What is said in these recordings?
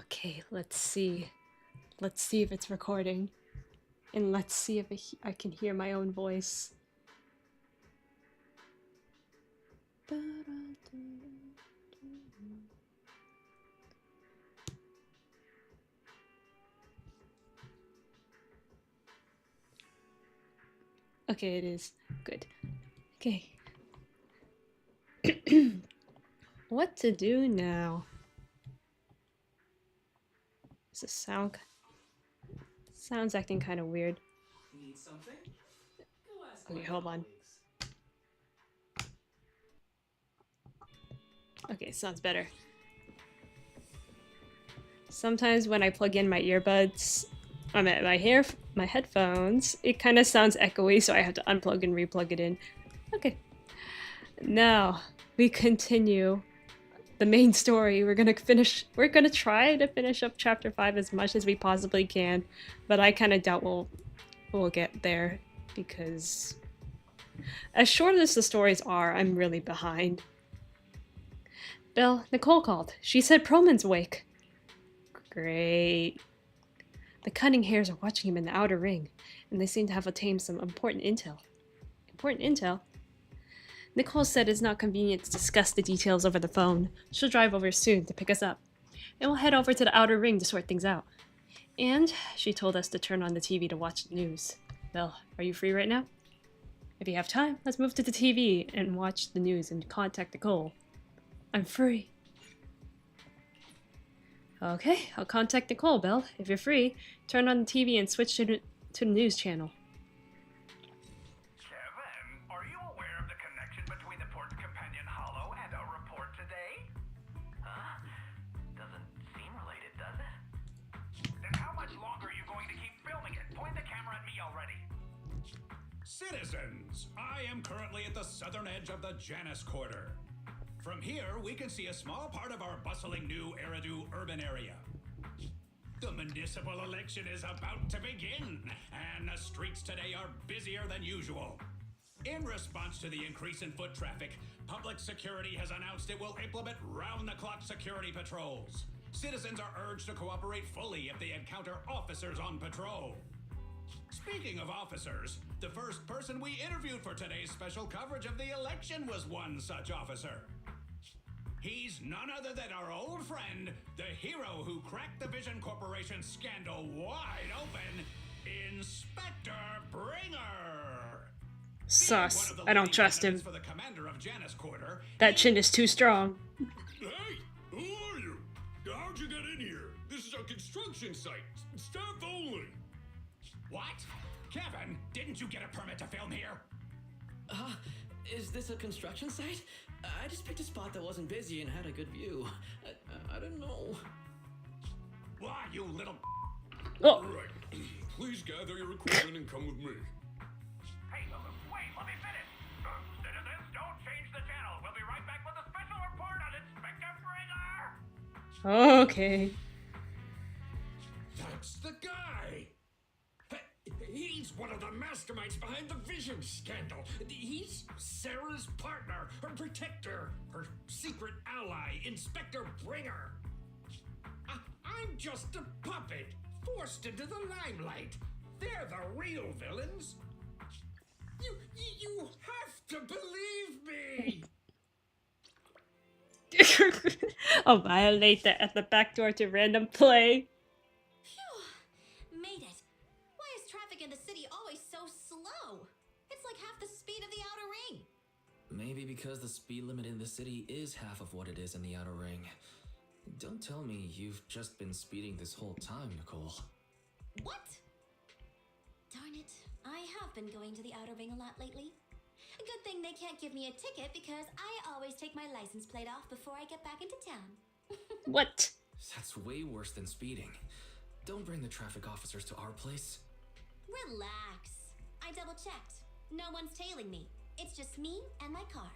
Okay, let's see. Let's see if it's recording. And let's see if I can hear my own voice. Okay, it is. Good. Okay. What to do now? Does this sounds acting kind of weird. Need something? Go ask Okay, my hold on. colleagues. Okay, sounds better. Sometimes when I plug in my earbuds, my headphones, it kind of sounds echoey, so I have to unplug and replug it in. Okay. Now we continue the main story. We're gonna try to finish up chapter 5 as much as we possibly can, but I kind of doubt we'll get there because as short as the stories are, I'm really behind. Bill, Nicole called. She said Perlman's awake. Great. The cunning hairs are watching him in the outer ring, and they seem to have obtained some important intel. Important intel? Nicole said it's not convenient to discuss the details over the phone. She'll drive over soon to pick us up, and we'll head over to the outer ring to sort things out. And she told us to turn on the TV to watch the news. Bill, are you free right now? If you have time, let's move to the TV and watch the news and contact Nicole. I'm free. Okay, I'll contact Nicole, Bill. If you're free, turn on the TV and switch to the news channel. Kevin, are you aware of the connection between the Port Companion Hollow and our report today? Huh? Doesn't seem related, does it? Then how much longer are you going to keep filming it? Point the camera at me already. Citizens, I am currently at the southern edge of the Janus Quarter. From here, we can see a small part of our bustling new Eridu urban area. The municipal election is about to begin, and the streets today are busier than usual. In response to the increase in foot traffic, public security has announced it will implement round-the-clock security patrols. Citizens are urged to cooperate fully if they encounter officers on patrol. Speaking of officers, the first person we interviewed for today's special coverage of the election was one such officer. He's none other than our old friend, the hero who cracked the Vision Corporation scandal wide open, Inspector Bringer. Sus. I don't trust him. For the commander of Janus Quarter, That chin is too strong. Hey, who are you? How'd you get in here? This is a construction site. Staff only. What? Kevin, didn't you get a permit to film here? Is this a construction site? I just picked a spot that wasn't busy and had a good view. I don't know. Why, you little... Oh. Right. Please gather your equipment and come with me. Hey, wait, let me finish. Citizens, don't change the channel. We'll be right back with a special report on Inspector Bringer. Okay. That's the guy. He's one of the masterminds behind the Vision scandal. He's Sarah's partner, her protector, her secret ally, Inspector Bringer. I'm just a puppet, forced into the limelight. They're the real villains. You have to believe me. I'll violate that at the back door to random play. Phew! Made it. Why is traffic in the city always so slow? It's like half the speed of the outer ring. Maybe because the speed limit in the city is half of what it is in the outer ring. Don't tell me you've just been speeding this whole time, Nicole. What? Darn it. I have been going to the outer ring a lot lately. A good thing they can't give me a ticket because I always take my license plate off before I get back into town. What? That's way worse than speeding. Don't bring the traffic officers to our place. Relax. I double-checked. No one's tailing me. It's just me and my car.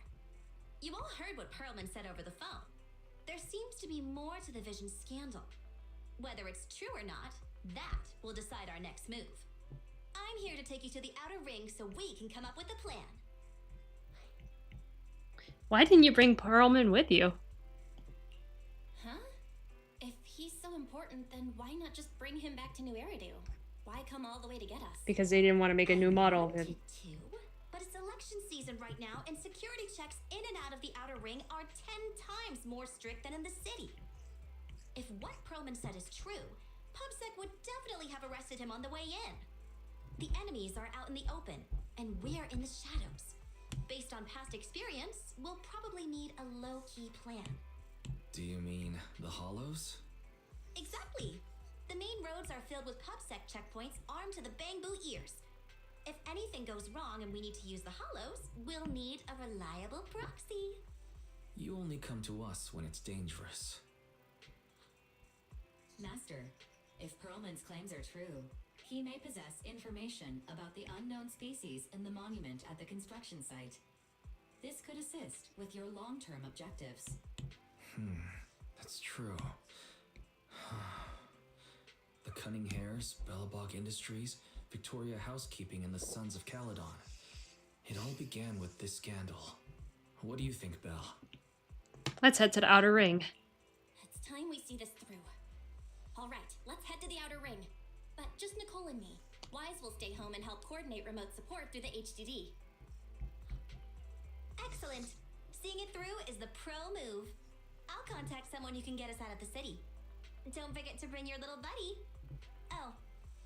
You all heard what Perlman said over the phone. There seems to be more to the Vision scandal. Whether it's true or not, that will decide our next move. I'm here to take you to the outer ring so we can come up with a plan. Why didn't you bring Perlman with you? Huh? If he's so so important, then why not just bring him back to New Eridu? Why come all the way to get us? Because they didn't want to make a new model of him. Wanted to, but it's election season right now, and security checks in and out of the outer ring are 10 times more strict than in the city. If what Perlman said is true, PubSec would definitely have arrested him on the way in. The enemies are out in the open, and we're in the shadows. Based on past experience, we'll probably need a low-key plan. Do you mean the Hollows? Exactly. The main roads are filled with PubSec checkpoints armed to the bamboo ears. If anything goes wrong and we need to use the Hollows, we'll need a reliable proxy. You only come to us when it's dangerous. Master, if Perlman's claims are true, he may possess information about the unknown species in the monument at the construction site. This could assist with your long-term objectives. That's true. The Cunning Hares, Bellabog Industries, Victoria Housekeeping, and the Sons of Caledon. It all began with this scandal. What do you think, Belle? Let's head to the outer ring. It's time we see this through. All right, let's head to the outer ring. But just Nicole and me. Wise will stay home and help coordinate remote support through the HDD. Excellent. Seeing it through is the pro move. I'll contact someone who can get us out of the city. Don't forget to bring your little buddy. Oh,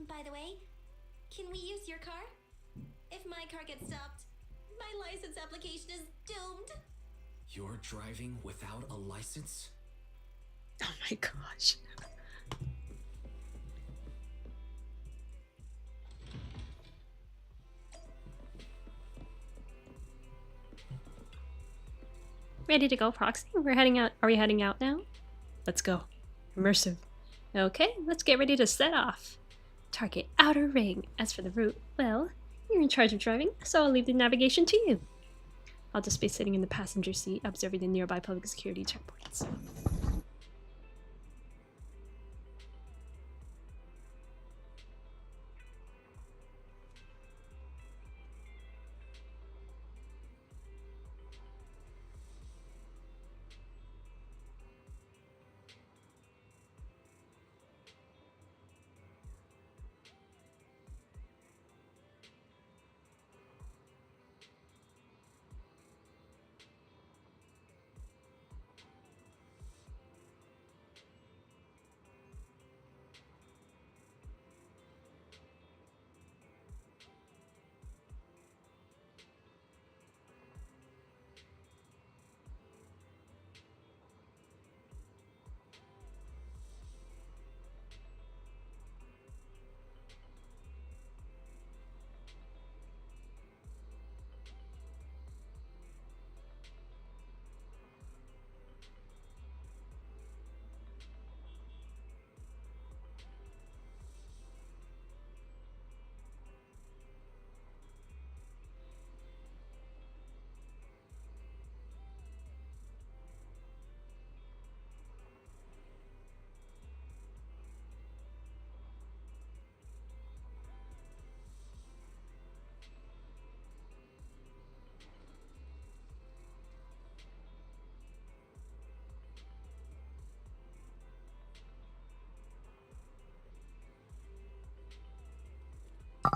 by the way, can we use your car? If my car gets stopped, my license application is doomed. You're driving without a license? Oh my gosh. Ready to go, Proxy? We're heading out. Are we heading out now? Let's go. Immersive. Okay, let's get ready to set off. Target outer ring. As for the route, well, you're in charge of driving, so I'll leave the navigation to you. I'll just be sitting in the passenger seat, observing the nearby public security checkpoints.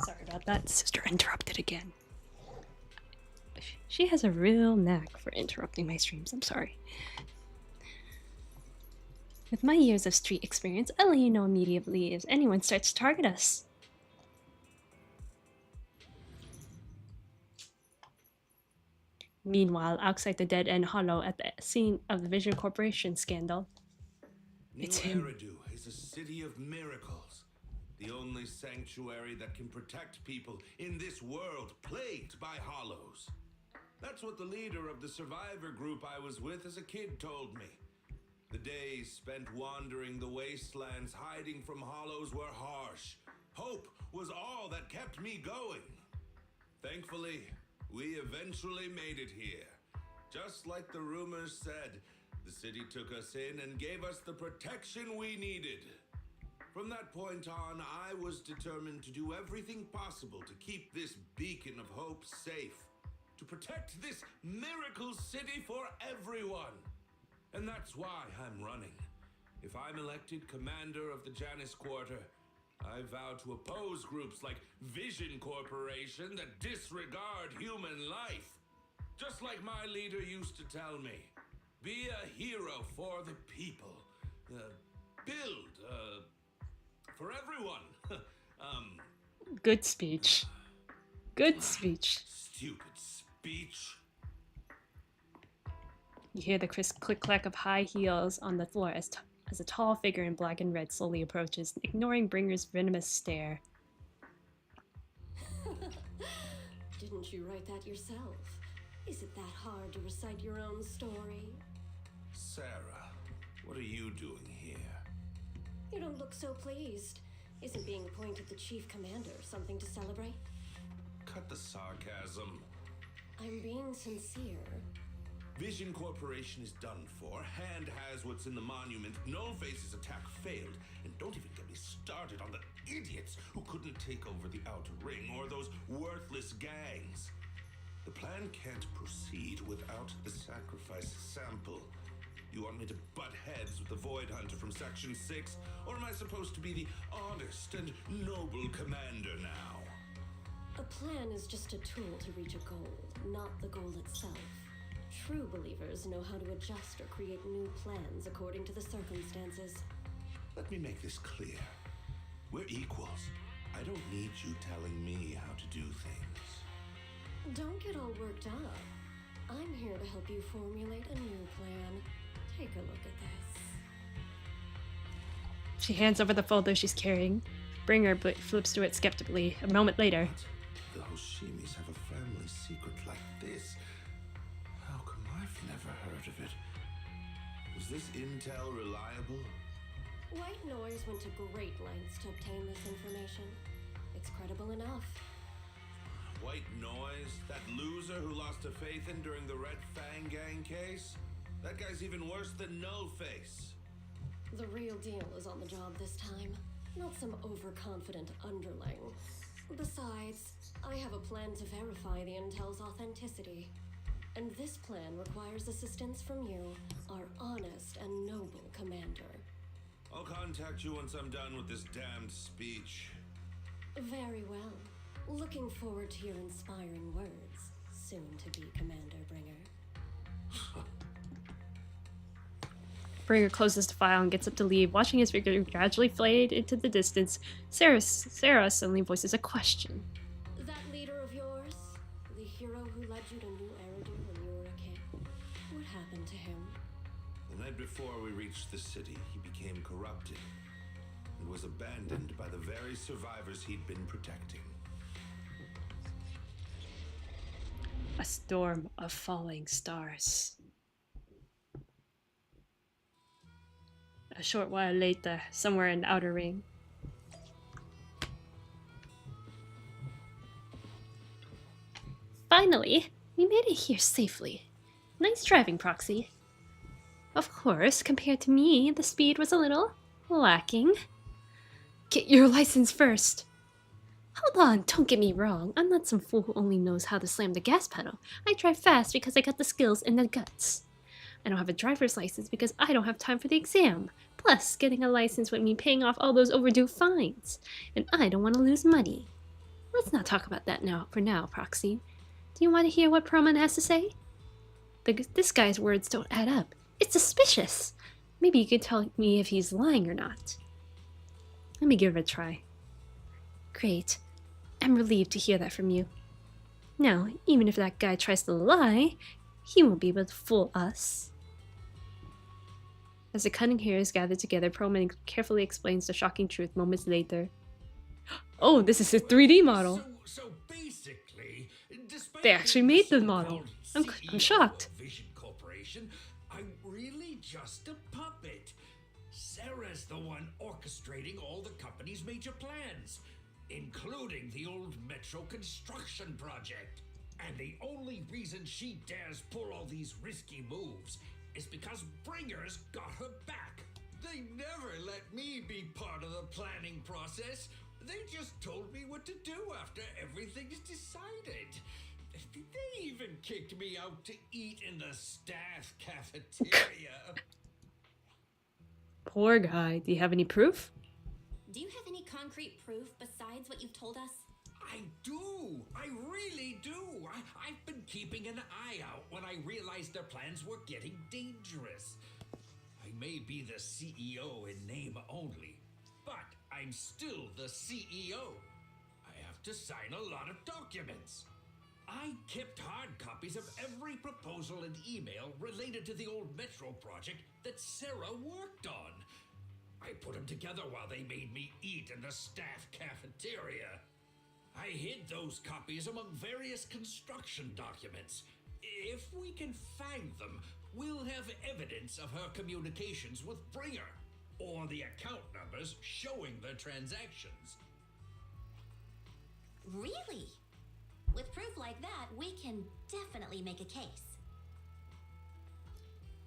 Sorry about that. Sister interrupted again. She has a real knack for interrupting my streams. I'm sorry. With my years of street experience, I'll let you know immediately if anyone starts to target us. Meanwhile, outside the dead-end hollow at the scene of the Vision Corporation scandal, it's him. Eridu is a city of miracles. The only sanctuary that can protect people in this world plagued by hollows. That's what the leader of the survivor group I was with as a kid told me. The days spent wandering the wastelands hiding from hollows were harsh. Hope was all that kept me going. Thankfully, we eventually made it here. Just like the rumors said, the city took us in and gave us the protection we needed. From that point on, I was determined to do everything possible to keep this beacon of hope safe, to protect this miracle city for everyone. And that's why I'm running. If I'm elected commander of the Janus Quarter, I vow to oppose groups like Vision Corporation that disregard human life. Just like my leader used to tell me, be a hero for the people. Build for everyone. Good speech. Good speech. Stupid speech. You hear the crisp click-clack of high heels on the floor as a tall figure in black and red slowly approaches, ignoring Bringer's venomous stare. Didn't you write that yourself? Is it that hard to recite your own story? Sarah, what are you doing here? You don't look so pleased. Isn't being appointed the chief commander something to celebrate? Cut the sarcasm. I'm being sincere. Vision Corporation is done for. Hand has what's in the monument. Nullface's attack failed. And don't even get me started on the idiots who couldn't take over the Outer Ring or those worthless gangs. The plan can't proceed without the sacrifice sample. You want me to butt heads with the Void Hunter from Section 6? Or am I supposed to be the honest and noble commander now? A plan is just a tool to reach a goal, not the goal itself. True believers know how to adjust or create new plans according to the circumstances. Let me make this clear. We're equals. I don't need you telling me how to do things. Don't get all worked up. I'm here to help you formulate a new plan. Take a look at this. She hands over the folder she's carrying. Bringer flips through it skeptically. A moment later. The Hoshimis have a family secret like this. How come I've never heard of it? Was this intel reliable? White Noise went to great lengths to obtain this information. It's credible enough. White Noise? That loser who lost a faith in during the Red Fang Gang case? That guy's even worse than No Face. The real deal is on the job this time, not some overconfident underling. Besides, I have a plan to verify the intel's authenticity. And this plan requires assistance from you, our honest and noble commander. I'll contact you once I'm done with this damned speech. Very well. Looking forward to your inspiring words, soon to be Commander Bringer. Bringer closes the file and gets up to leave, watching his figure gradually fade into the distance. Sarah suddenly voices a question. That leader of yours, the hero who led you to New Eridu when you were a kid, what happened to him? The night before we reached the city, he became corrupted and was abandoned by the very survivors he'd been protecting. A storm of falling stars. A short while later, somewhere in the Outer Ring. Finally, we made it here safely. Nice driving, Proxy. Of course, compared to me, the speed was a little lacking. Get your license first. Hold on, don't get me wrong. I'm not some fool who only knows how to slam the gas pedal. I drive fast because I got the skills and the guts. I don't have a driver's license because I don't have time for the exam. Plus, getting a license would mean paying off all those overdue fines. And I don't want to lose money. Let's not talk about that for now, Proxy. Do you want to hear what Perlman has to say? This guy's words don't add up. It's suspicious. Maybe you could tell me if he's lying or not. Let me give it a try. Great. I'm relieved to hear that from you. Now, even if that guy tries to lie, he won't be able to fool us. As the cunning hairs gather together, Perlman carefully explains the shocking truth moments later. Oh, this is a 3D model. So basically, despite They actually being made the so-called model. I'm CEO shocked. of Vision Corporation, I'm really just a puppet. Sarah's the one orchestrating all the company's major plans, including the old metro construction project. And the only reason she dares pull all these risky moves is because Bringer's got her back. They never let me be part of the planning process. They just told me what to do after everything's decided. They even kicked me out to eat in the staff cafeteria. Poor guy. Do you have any proof? Do you have any concrete proof besides what you've told us? I do. I really do. I've been keeping an eye out when I realized their plans were getting dangerous. I may be the CEO in name only, but I'm still the CEO. I have to sign a lot of documents. I kept hard copies of every proposal and email related to the old Metro project that Sarah worked on. I put them together while they made me eat in the staff cafeteria. I hid those copies among various construction documents. If we can find them, we'll have evidence of her communications with Bringer, or the account numbers showing the transactions. Really? With proof like that, we can definitely make a case.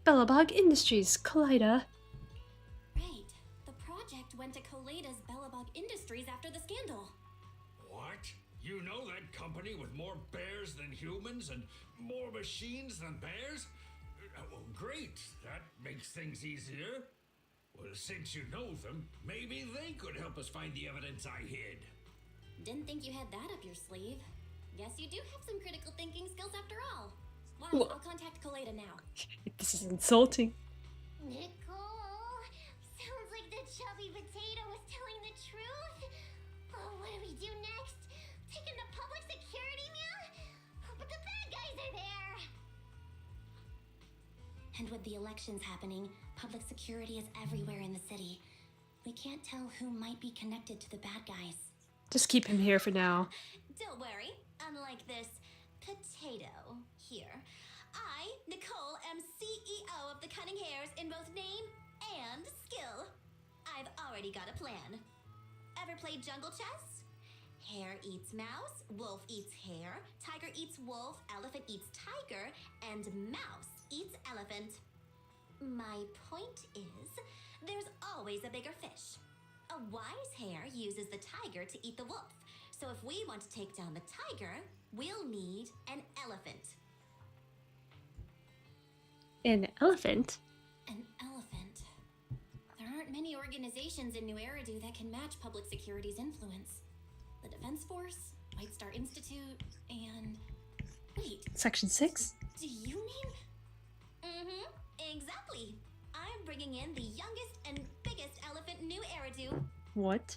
Bellabog Industries, Kaleida. Right. The project went to Kaleida's Bellabog Industries after the scandal. What? You know that company with more bears than humans and more machines than bears? Well, great. That makes things easier. Well, since you know them, maybe they could help us find the evidence I hid. Didn't think you had that up your sleeve. Guess you do have some critical thinking skills after all. Wow, Wha- I'll contact Kaleida now. This is insulting. Nicole, sounds like the chubby potato was telling the truth. Oh, what do we do next? Taking the public security, man? Oh, but the bad guys are there. And with the elections happening, public security is everywhere in the city. We can't tell who might be connected to the bad guys. Just keep him here for now. Don't worry, unlike this potato here, I, Nicole, am CEO of the Cunning Hares in both name and skill. I've already got a plan. Ever played jungle chess? Hare eats mouse, wolf eats hare, tiger eats wolf, elephant eats tiger, and mouse eats elephant. My point is, there's always a bigger fish. A wise hare uses the tiger to eat the wolf. So if we want to take down the tiger, we'll need an elephant. An elephant? An elephant. There aren't many organizations in New Eridu that can match public security's influence. The Defense Force, White Star Institute, and... Wait, Section 6? do you mean... exactly. I'm bringing in the youngest and biggest elephant in New Eridu. What?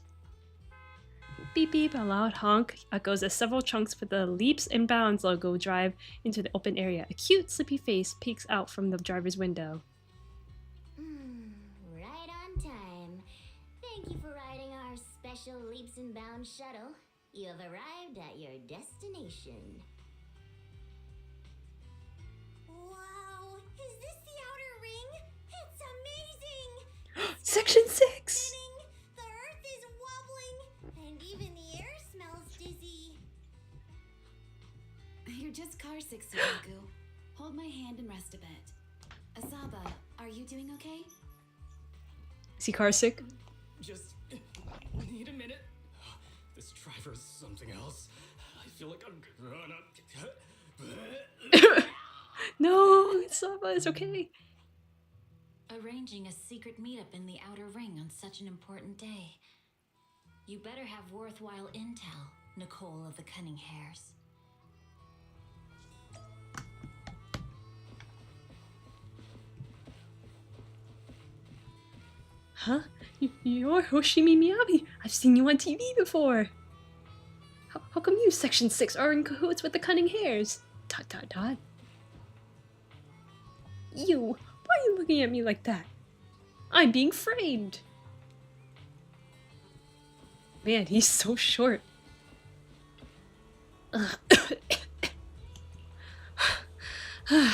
Beep beep, a loud honk echoes as several chunks with the Leaps and Bounds logo drive into the open area. A cute, sleepy face peeks out from the driver's window. Right on time. Thank you for riding our special Leaps and Bounds shuttle. You have arrived at your destination. Wow, is this the outer ring? It's amazing! Section 6! Spinning, the earth is wobbling, and even the air smells dizzy. You're just car sick, Sudoku. Hold my hand and rest a bit. Asaba, are you doing okay? Is he car sick? Just need a minute. This driver's something else. I feel like I'm gonna... No, Saba, it's okay. Arranging a secret meetup in the outer ring on such an important day. You better have worthwhile intel, Nicole of the Cunning Hares. Huh? You're Hoshimi Miyabi. I've seen you on TV before. How come you, Section 6, are in cahoots with the Cunning Hares? Dot dot dot. You, why are you looking at me like that? I'm being framed. Man, he's so short. There's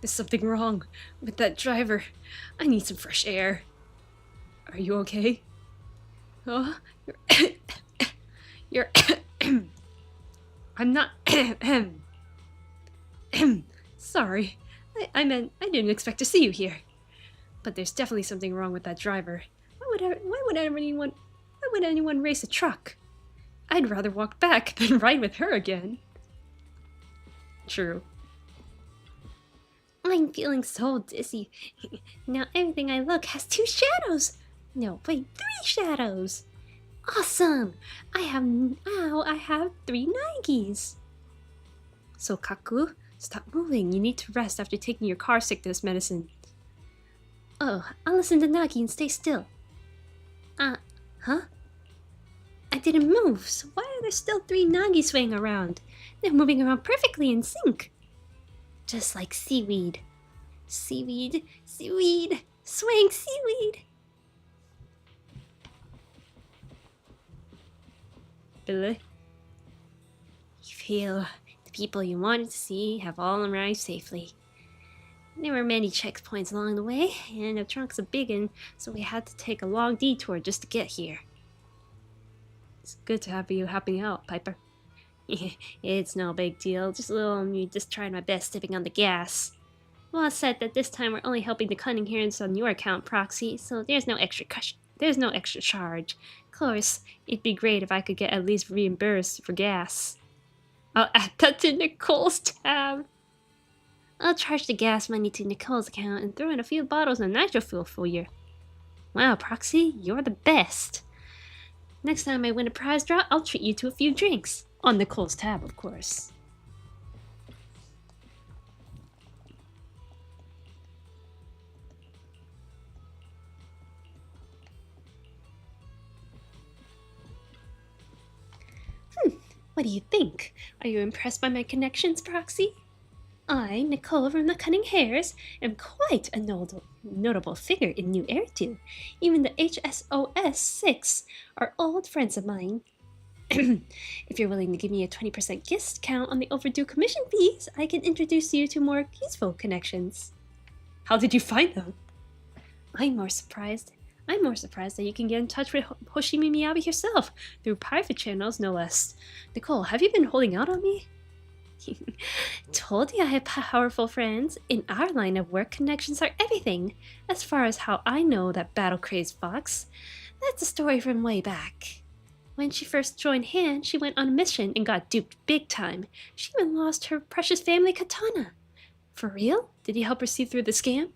something wrong with that driver. I need some fresh air. Are you okay? Oh, you're I'm not sorry. I meant I didn't expect to see you here. But there's definitely something wrong with that driver. Why would anyone race a truck? I'd rather walk back than ride with her again. True. I'm feeling so dizzy. Now everything I look has 2 shadows. No, wait, 3 shadows. Awesome! I have 3 Nigis. So Kaku, stop moving. You need to rest after taking your car sickness medicine. Oh, I'll listen to Nagi and stay still. Huh? I didn't move, so why are there still 3 Nagi swaying around? They're moving around perfectly in sync. Just like seaweed. Seaweed, seaweed, swaying seaweed. Billy? You feel the people you wanted to see have all arrived safely. There were many checkpoints along the way, and the trunk's a big one, so we had to take a long detour just to get here. It's good to have you helping out, Piper. It's no big deal, just a little me just trying my best stepping on the gas. Well, said that this time we're only helping the cunning herons on your account, Proxy, so there's no extra charge. Of course, it'd be great if I could get at least reimbursed for gas. I'll add that to Nicole's tab. I'll charge the gas money to Nicole's account and throw in a few bottles of nitro fuel for you. Wow, Proxy, you're the best. Next time I win a prize draw, I'll treat you to a few drinks. On Nicole's tab, of course. What do you think? Are you impressed by my connections, Proxy? I, Nicole from the Cunning Hares, am quite a notable figure in New Eridu. Even the HSOS 6 are old friends of mine. If you're willing to give me a 20% discount on the overdue commission fees, I can introduce you to more useful connections. How did you find them? I'm more surprised that you can get in touch with Hoshimi Miyabi herself, through private channels no less. Nicole, have you been holding out on me? Told you I had powerful friends. In our line of work, connections are everything. As far as how I know that battle-crazed fox, that's a story from way back. When she first joined Han, she went on a mission and got duped big time. She even lost her precious family katana. For real? Did you help her see through the scam?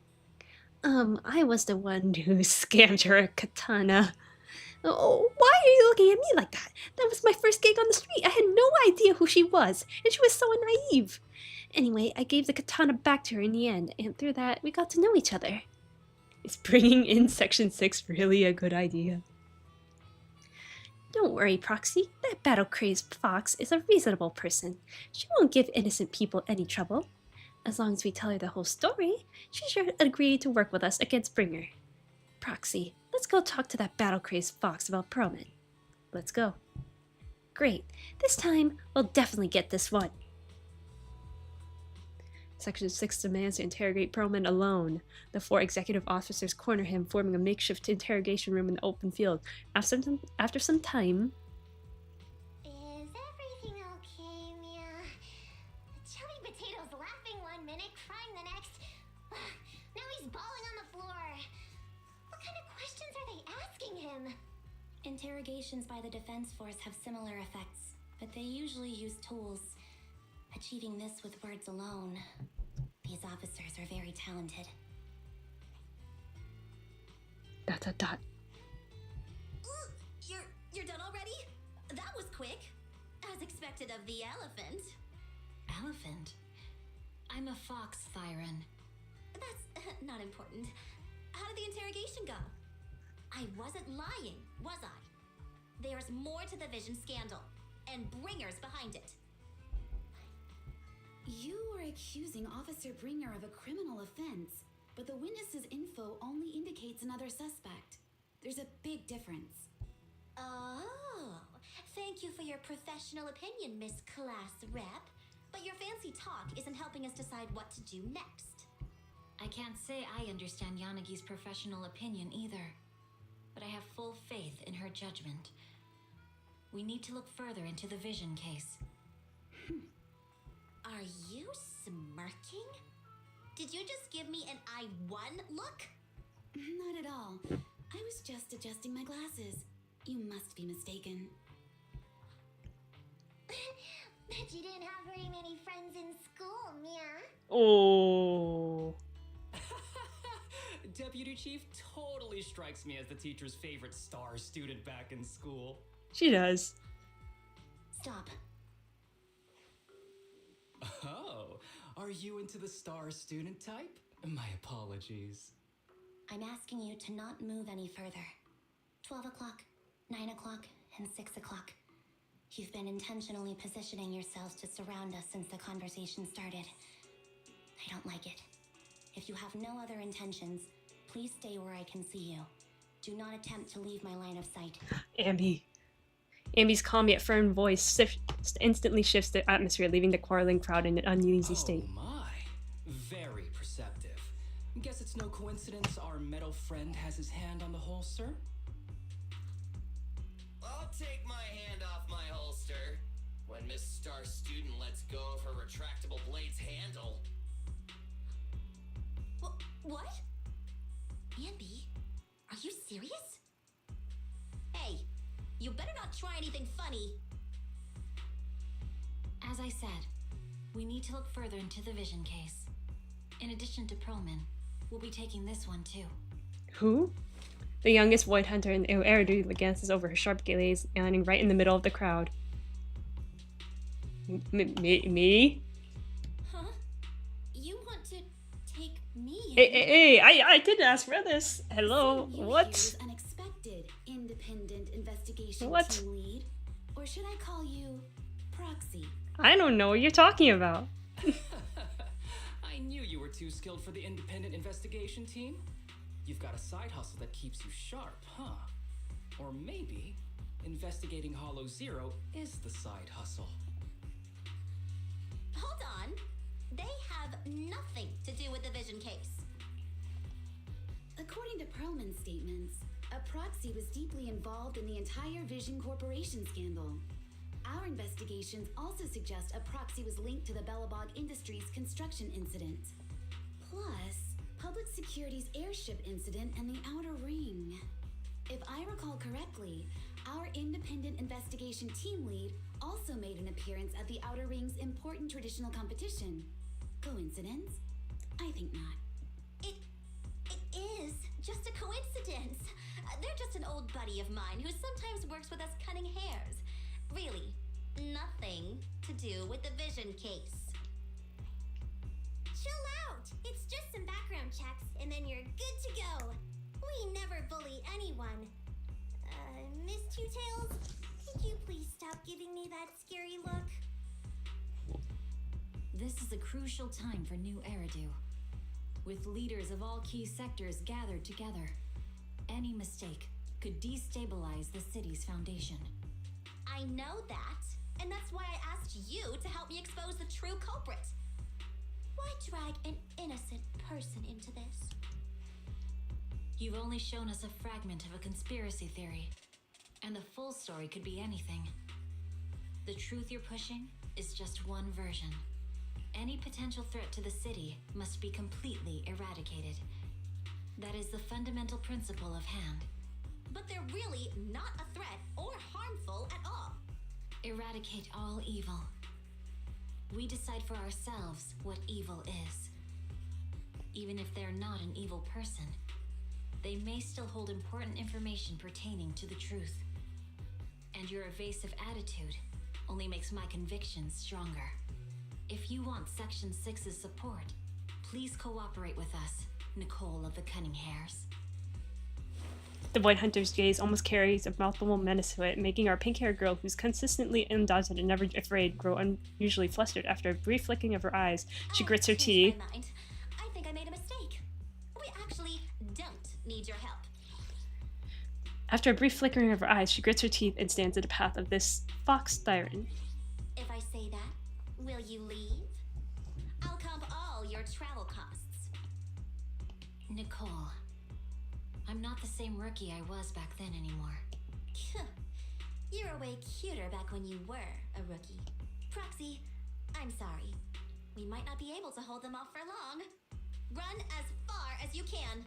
I was the one who scammed her a katana. Oh, why are you looking at me like that? That was my first gig on the street. I had no idea who she was, and she was so naive. Anyway, I gave the katana back to her in the end, and through that, we got to know each other. Is bringing in Section 6 really a good idea? Don't worry, Proxy. That battle-crazed fox is a reasonable person. She won't give innocent people any trouble. As long as we tell her the whole story, she should agree to work with us against Bringer. Proxy, let's go talk to that battle-crazed fox about Perlman. Let's go. Great. This time, we'll definitely get this one. Section 6 demands to interrogate Perlman alone. The 4 executive officers corner him, forming a makeshift interrogation room in the open field. After some time... Is everything okay, Mia? Chubby Potato's laughing one minute, crying the next. Now he's bawling on the floor. What kind of questions are they asking him? Interrogations by the defense force have similar effects, but they usually use tools. Achieving this with words alone. These officers are very talented. ... You're done already? That was quick. As expected of the elephant. Elephant? I'm a fox, Thyron. That's not important. How did the interrogation go? I wasn't lying, was I? There's more to the Vision scandal, and Bringer's behind it. You are accusing Officer Bringer of a criminal offense, but the witness's info only indicates another suspect. There's a big difference. Oh, thank you for your professional opinion, Miss Class Rep. But your fancy talk isn't helping us decide what to do next. I can't say I understand Yanagi's professional opinion either, but I have full faith in her judgment. We need to look further into the Vision case. Are you smirking? Did you just give me an I won look? Not at all. I was just adjusting my glasses. You must be mistaken. Bet you didn't have very many friends in school, Mia. Oh. Deputy Chief totally strikes me as the teacher's favorite star student back in school. She does. Stop. Oh, are you into the star student type? My apologies. I'm asking you to not move any further. 12 o'clock, 9 o'clock, and 6 o'clock. You've been intentionally positioning yourselves to surround us since the conversation started. I don't like it. If you have no other intentions, please stay where I can see you. Do not attempt to leave my line of sight. Ambi. Ambi's calm yet firm voice instantly shifts the atmosphere, leaving the quarreling crowd in an uneasy state. Oh my. Very perceptive. Guess it's no coincidence our metal friend has his hand on the holster? I'll take my hand off my holster when Miss Star Student lets go of her retractable blade's handle. What? Ambi, are you serious? Hey, you better not try anything funny. As I said, we need to look further into the vision case. In addition to Perlman, we'll be taking this one too. Who? The youngest void hunter in Eridu glances over her sharp gaze, landing right in the middle of the crowd. Me? Huh? You want to take me? Hey, I didn't ask for this. Hello, So you what? here is unexpected independent investigation What? team lead, or should I call you proxy? I don't know what you're talking about. I knew you were too skilled for the independent investigation team. You've got a side hustle that keeps you sharp, huh? Or maybe investigating Hollow Zero is the side hustle. Hold on. They have nothing to do with the vision case. According to Perlman's statements, a proxy was deeply involved in the entire Vision Corporation scandal. Our investigations also suggest a proxy was linked to the Bellabog Industries construction incident. Plus, Public Security's airship incident and the Outer Ring. If I recall correctly, our independent investigation team lead also made an appearance at the Outer Ring's important traditional competition. Coincidence? I think not. It is just a coincidence. They're just an old buddy of mine who sometimes works with us cutting hairs. Really, nothing to do with the vision case. Chill out. It's just some background checks, and then you're good to go. We never bully anyone. Miss Two Tails, could you please stop giving me that scary look? This is a crucial time for New Eridu. With leaders of all key sectors gathered together, any mistake could destabilize the city's foundation. I know that, and that's why I asked you to help me expose the true culprit. Why drag an innocent person into this? You've only shown us a fragment of a conspiracy theory, and the full story could be anything. The truth you're pushing is just one version. Any potential threat to the city must be completely eradicated. That is the fundamental principle of hand. But they're really not a threat or harmful at all. Eradicate all evil. We decide for ourselves what evil is. Even if they're not an evil person, they may still hold important information pertaining to the truth. And your evasive attitude only makes my convictions stronger. If you want Section 6's support, please cooperate with us, Nicole of the Cunning Hairs. The Void Hunter's gaze almost carries a palpable menace to it, making our pink-haired girl, who's consistently undaunted and never afraid, grow unusually flustered. After a brief flicking of her eyes, she grits her Changed teeth. my mind. I think I made a mistake. We actually don't need your help. After a brief flickering of her eyes, she grits her teeth and stands in the path of this fox siren. If I say that, will you leave? I'll comp all your travel costs. Nicole, I'm not the same rookie I was back then anymore. You were way cuter back when you were a rookie. Proxy, I'm sorry. We might not be able to hold them off for long. Run as far as you can.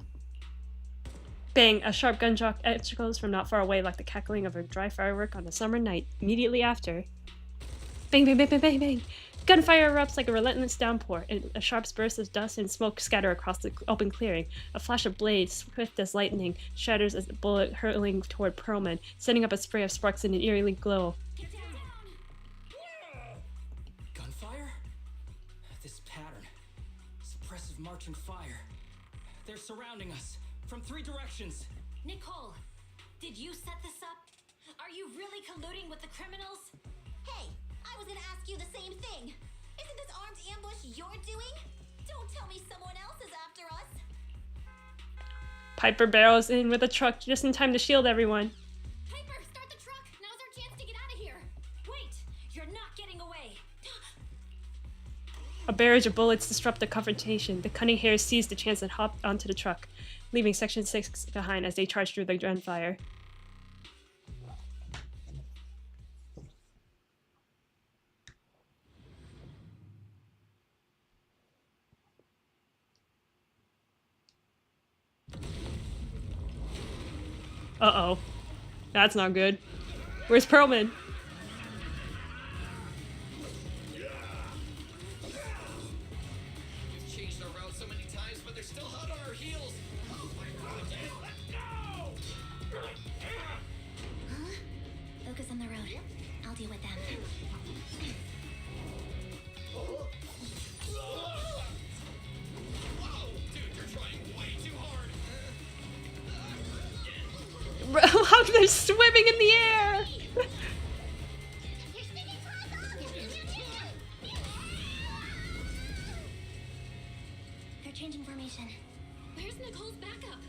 Bang! A sharp gunshot echoes from not far away like the cackling of a dry firework on a summer night. Immediately after... Bang, bang, bang, bang, bang, bang. Gunfire erupts like a relentless downpour, and a sharp burst of dust and smoke scatter across the open clearing. A flash of blades, swift as lightning, shatters as a bullet hurtling toward Perlman, sending up a spray of sparks in an eerie glow. Gunfire? This pattern. Suppressive marching fire. They're surrounding us from 3 directions. Nicole, did you set this up? Are you really colluding with the criminals? Hey, I was gonna ask you the same thing. Isn't this armed ambush you're doing? Don't tell me someone else is after us. Piper barrels in with a truck just in time to shield everyone. Piper, start the truck. Now's our chance to get out of here. Wait, you're not getting away. A barrage of bullets disrupt the confrontation. The cunning hares seize the chance and hop onto the truck, leaving Section 6 behind as they charge through the gunfire. Uh-oh. That's not good. Where's Perlman? We've changed our route so many times, but they're still hot on our heels. Oh my god, let's go! Focus on the road. I'll deal with them. Whoa, dude, you're trying way too hard. How they're swimming in the air! They're changing formation. Where's Nicole's backup?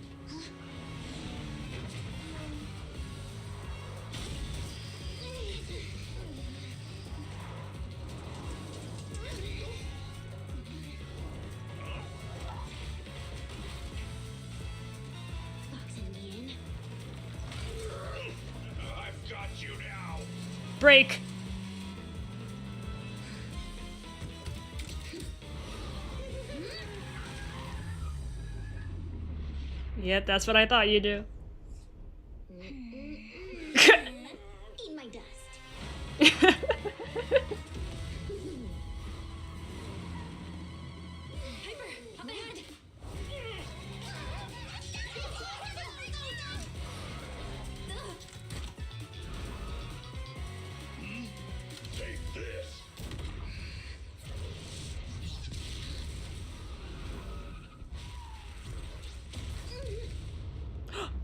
Boxing me in. I've got you now. Break! Yep, that's what I thought you'd do. Eat my dust. Piper, up ahead. Take this.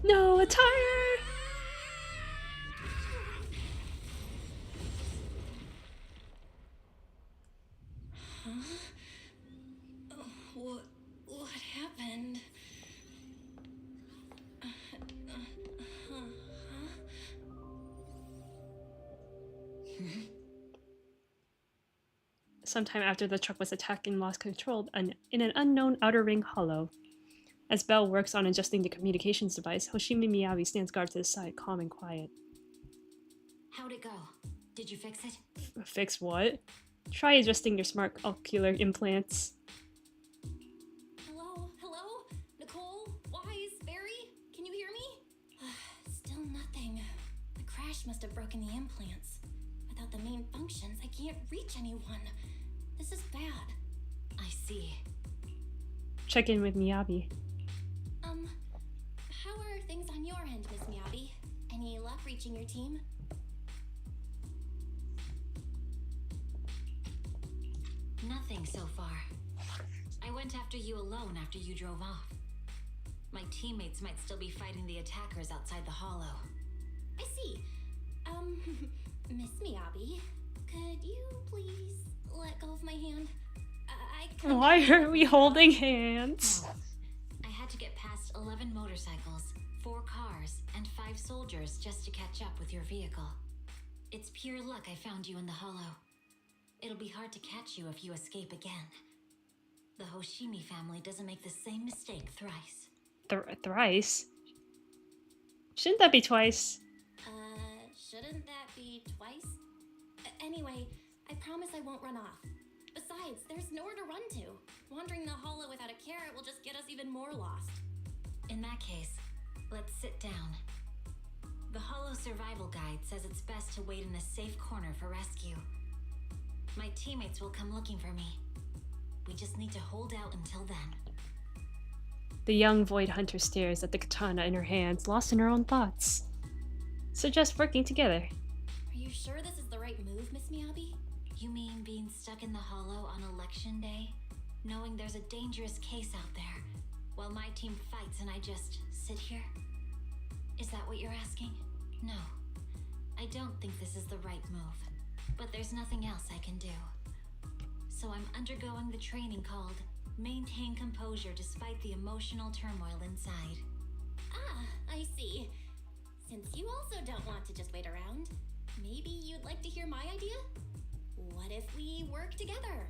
No, a tire! What happened? Sometime after the truck was attacked and lost control in an unknown outer ring hollow. As Belle works on adjusting the communications device, Hoshimi Miyabi stands guard to the side, calm and quiet. How'd it go? Did you fix it? Fix what? Try adjusting your smart ocular implants. Hello? Hello? Nicole? Wise? Barry? Can you hear me? Still nothing. The crash must have broken the implants. Without the main functions, I can't reach anyone. This is bad. I see. Check in with Miyabi. How are things on your end, Miss Miyabi? Any luck reaching your team? Nothing so far. I went after you alone after you drove off. My teammates might still be fighting the attackers outside the hollow. I see. Miss Miyabi, could you please let go of my hand? Why are we holding hands? No. I had to get past 11 motorcycles, 4 cars, and 5 soldiers just to catch up with your vehicle. It's pure luck I found you in the hollow. It'll be hard to catch you if you escape again. The Hoshimi family doesn't make the same mistake thrice. Thrice? Shouldn't that be twice? Shouldn't that be twice? Anyway, I promise I won't run off. Besides, there's nowhere to run to. Wandering the hollow without a carrot will just get us even more lost. In that case, let's sit down. The Hollow Survival Guide says it's best to wait in a safe corner for rescue. My teammates will come looking for me. We just need to hold out until then. The young Void Hunter stares at the katana in her hands, lost in her own thoughts. Suggest working together. Are you sure this is the right move, Miss Miyabi? You mean being stuck in the hollow on election day? Knowing there's a dangerous case out there, while my team fights and I just sit here? Is that what you're asking? No. I don't think this is the right move. But there's nothing else I can do. So I'm undergoing the training called Maintain Composure Despite the Emotional Turmoil Inside. Ah, I see. Since you also don't want to just wait around, maybe you'd like to hear my idea? What if we work together?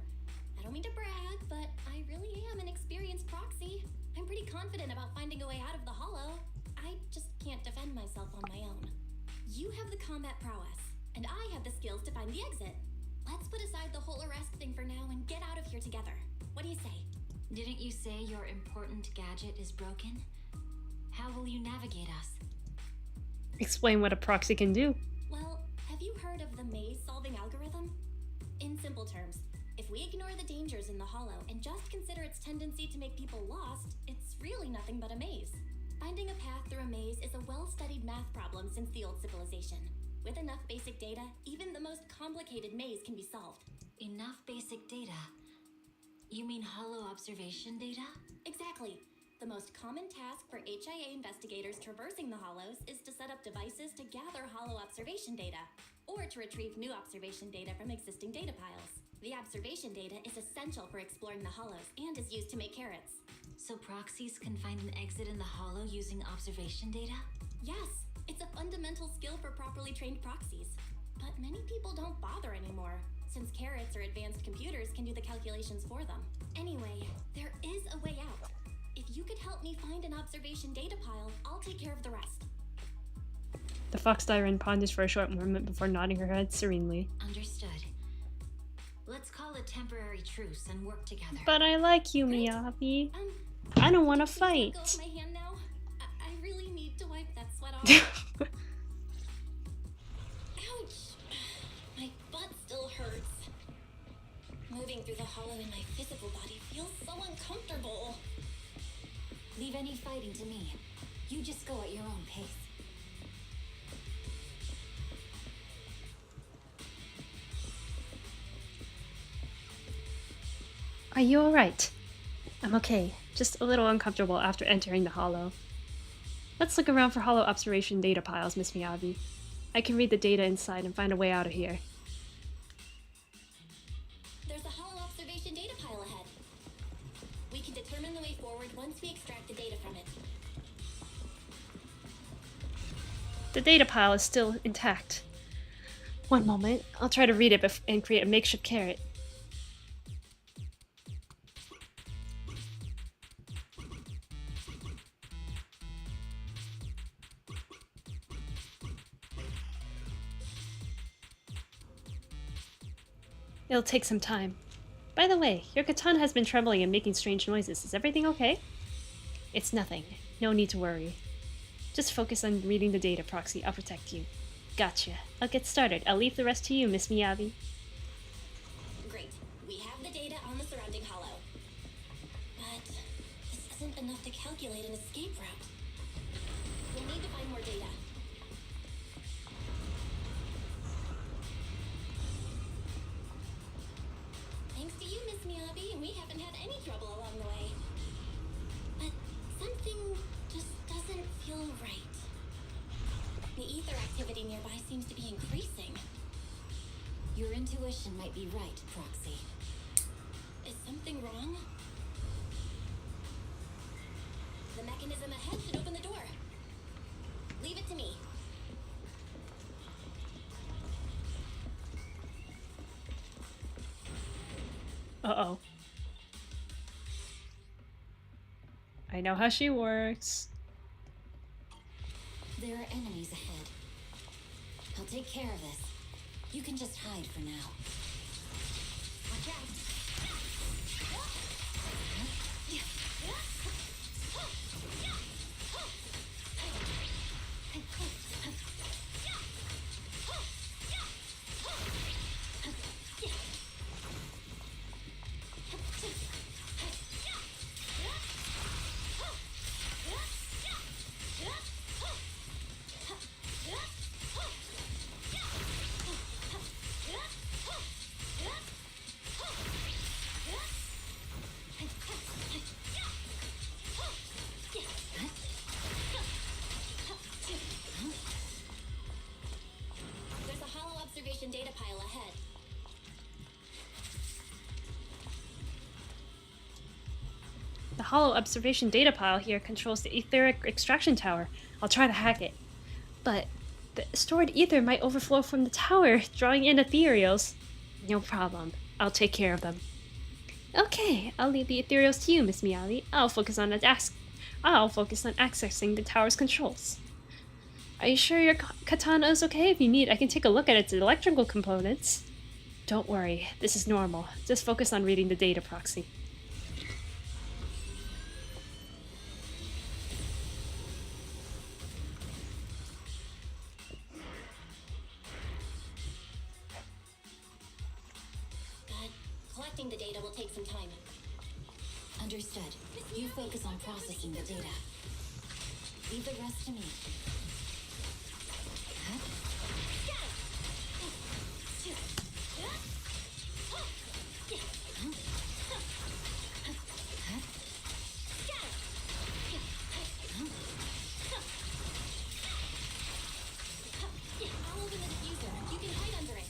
I don't mean to brag, but I really am an experienced proxy. I'm pretty confident about finding a way out of the hollow. I just can't defend myself on my own. You have the combat prowess, and I have the skills to find the exit. Let's put aside the whole arrest thing for now and get out of here together. What do you say? Didn't you say your important gadget is broken? How will you navigate us? Explain what a proxy can do. Well, have you heard of the maze-solving algorithm? In simple terms, if we ignore the dangers in the hollow and just consider its tendency to make people lost, it's really nothing but a maze. Finding a path through a maze is a well-studied math problem since the old civilization. With enough basic data, even the most complicated maze can be solved. Enough basic data? You mean hollow observation data? Exactly. The most common task for HIA investigators traversing the hollows is to set up devices to gather hollow observation data, or to retrieve new observation data from existing data piles. The observation data is essential for exploring the hollows and is used to make carrots. So proxies can find an exit in the hollow using observation data? Yes, it's a fundamental skill for properly trained proxies. But many people don't bother anymore, since carrots or advanced computers can do the calculations for them. Anyway, there is a way out. If you could help me find an observation data pile, I'll take care of the rest. The fox siren ponders for a short moment before nodding her head serenely. Understood. Let's call a temporary truce and work together. But I like you, Miyabi. I don't want to fight. Let go of my hand now. I really need to wipe that sweat off. Ouch! My butt still hurts. Moving through the hollow in my physical body feels so uncomfortable. Leave any fighting to me. You just go at your own pace. Are you alright? I'm okay. Just a little uncomfortable after entering the hollow. Let's look around for hollow observation data piles, Miss Miyabi. I can read the data inside and find a way out of here. There's a hollow observation data pile ahead. We can determine the way forward once we extract the data from it. The data pile is still intact. One moment. I'll try to read it and create a makeshift carrot. It'll take some time. By the way, your katana has been trembling and making strange noises. Is everything okay? It's nothing. No need to worry. Just focus on reading the data, Proxy. I'll protect you. Gotcha. I'll get started. I'll leave the rest to you, Miss Miyabi. Great. We have the data on the surrounding hollow. But this isn't enough to calculate an escape route. We'll need to find more data. Thanks to you, Miss Miyabi, we haven't had any trouble along the way. But something just doesn't feel right. The ether activity nearby seems to be increasing. Your intuition might be right, Proxy. Is something wrong? The mechanism ahead should open the door. Leave it to me. Uh-oh. I know how she works. There are enemies ahead. I'll take care of this. You can just hide for now. Watch out. hollow observation data pile here controls the etheric extraction tower. I'll try to hack it. But the stored ether might overflow from the tower, drawing in ethereals. No problem. I'll take care of them. Okay, I'll leave the ethereals to you, Miss Miali. I'll focus on accessing the tower's controls. Are you sure your katana is okay? If you need, I can take a look at its electrical components. Don't worry, this is normal. Just focus on reading the data proxy. God, collecting the data will take some time. Understood. You focus on processing the data. Leave the rest to me. I'll open the diffuser. You can hide under it.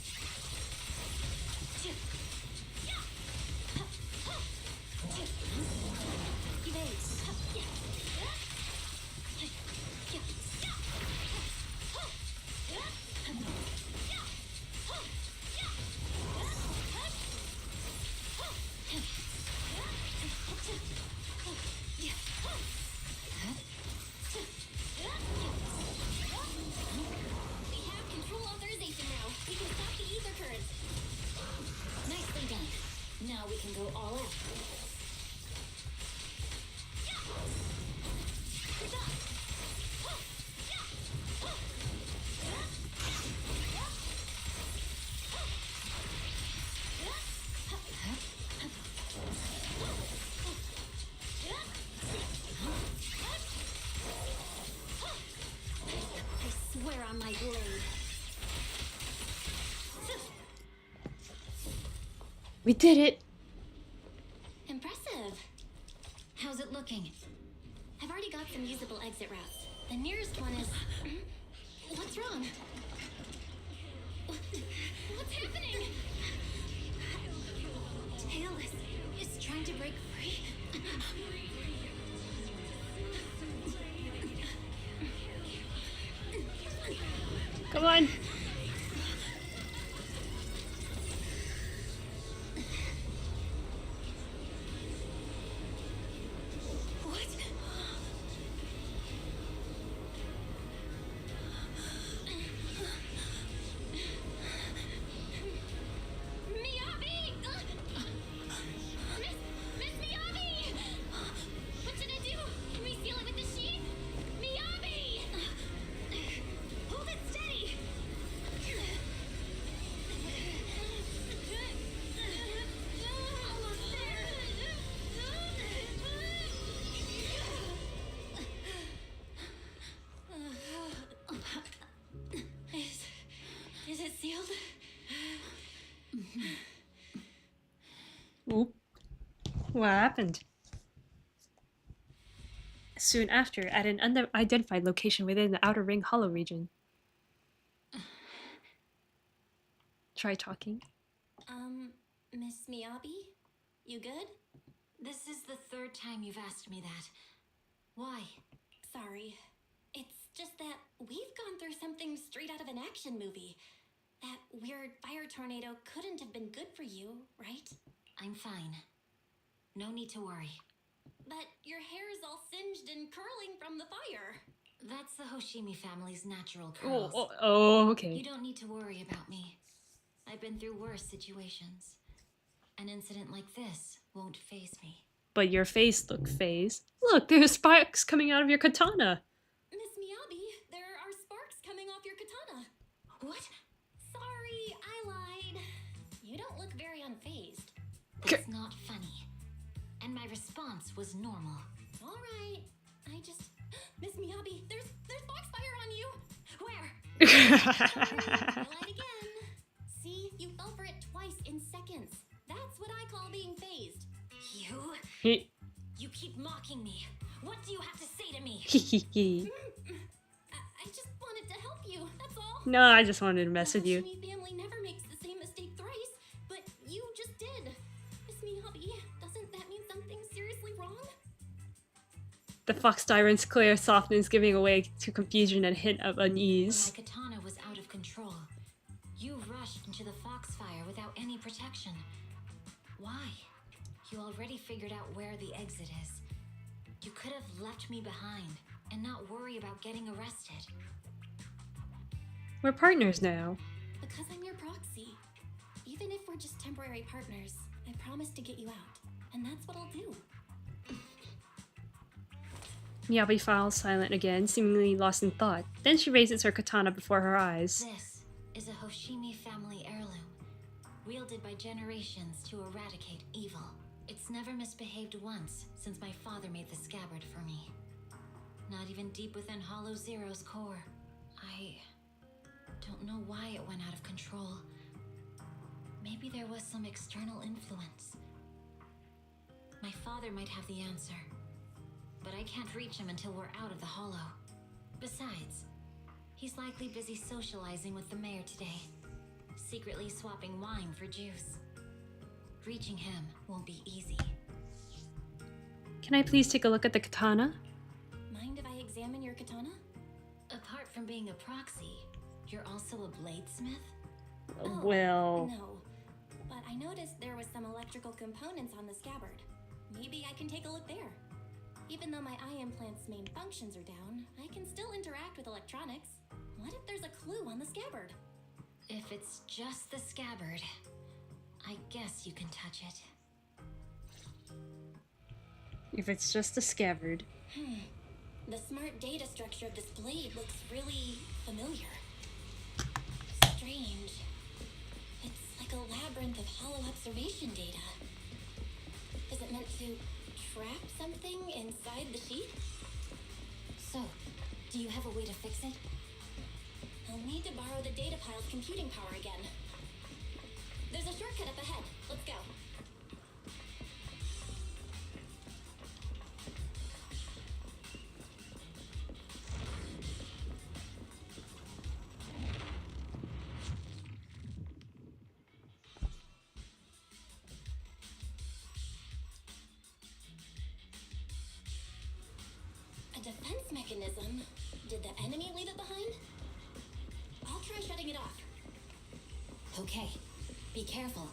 We have control authorization now. We can stop the ether currents. Nicely done. Now we can go all out. I swear on my blade. We did it! Impressive. How's it looking? I've already got some usable exit routes. The nearest one is... What's wrong? What's happening? Tailless is trying to break free. Come on! What? Miyabi! Miss Miyabi! What should I do? Can we seal it with the sheet? Miyabi! Hold it steady! Almost there! Is it sealed? Oop. What happened? Soon after, at an unidentified location within the Outer Ring Hollow region. Try talking. Miss Miyabi? You good? This is the third time you've asked me that. Why? Sorry. It's just that we've gone through something straight out of an action movie. That weird fire tornado couldn't have been good for you, right? I'm fine. No need to worry. But your hair is all singed and curling from the fire. That's the Hoshimi family's natural Oh, curls. okay. You don't need to worry about me. I've been through worse situations. An incident like this won't faze me. But your face looked phased. Look, there's sparks coming out of your katana. Miss Miyabi, there are sparks coming off your katana. What? Sorry, I lied. You don't look very unfazed. That's not funny. And my response was normal. All right. I just... Miss Miyabi, there's foxfire on you. Where? Sorry, I lied again. See, you fell for it twice in seconds. That's what I call being phased. You? You keep mocking me. What do you have to say to me? I just wanted to help you, that's all. No, I just wanted to mess with you. The Hoshimi family never makes the same mistake thrice, but you just did. Miss Miyabi, doesn't that mean something seriously wrong? Fox Tyrant's clear softness giving way to confusion and a hint of When unease. my katana was out of control, you rushed into the foxfire without any protection. Why? You already figured out where the exit is. You could have left me behind and not worry about getting arrested. We're partners now. Because I'm your proxy. Even if we're just temporary partners, I promise to get you out. And that's what I'll do. Miyabi falls silent again, seemingly lost in thought. Then she raises her katana before her eyes. This is a Hoshimi family heirloom, wielded by generations to eradicate evil. It's never misbehaved once since my father made the scabbard for me. Not even deep within Hollow Zero's core. I don't know why it went out of control. Maybe there was some external influence. My father might have the answer, but I can't reach him until we're out of the Hollow. Besides, he's likely busy socializing with the mayor today, secretly swapping wine for juice. Reaching him won't be easy. Can I please take a look at the katana? Mind if I examine your katana? Apart from being a proxy, you're also a bladesmith? Well... No. But I noticed there was some electrical components on the scabbard. Maybe I can take a look there. Even though my eye implant's main functions are down, I can still interact with electronics. What if there's a clue on the scabbard? If it's just the scabbard, I guess you can touch it. If it's just a scabbard. The smart data structure of this blade looks really familiar. Strange. It's like a labyrinth of hollow observation data. Is it meant to trap something inside the sheet? So, do you have a way to fix it? I'll need to borrow the data pile's computing power again. There's a shortcut up ahead. Let's go. A defense mechanism? Did the enemy leave it behind? I'll try shutting it off. Okay, be careful.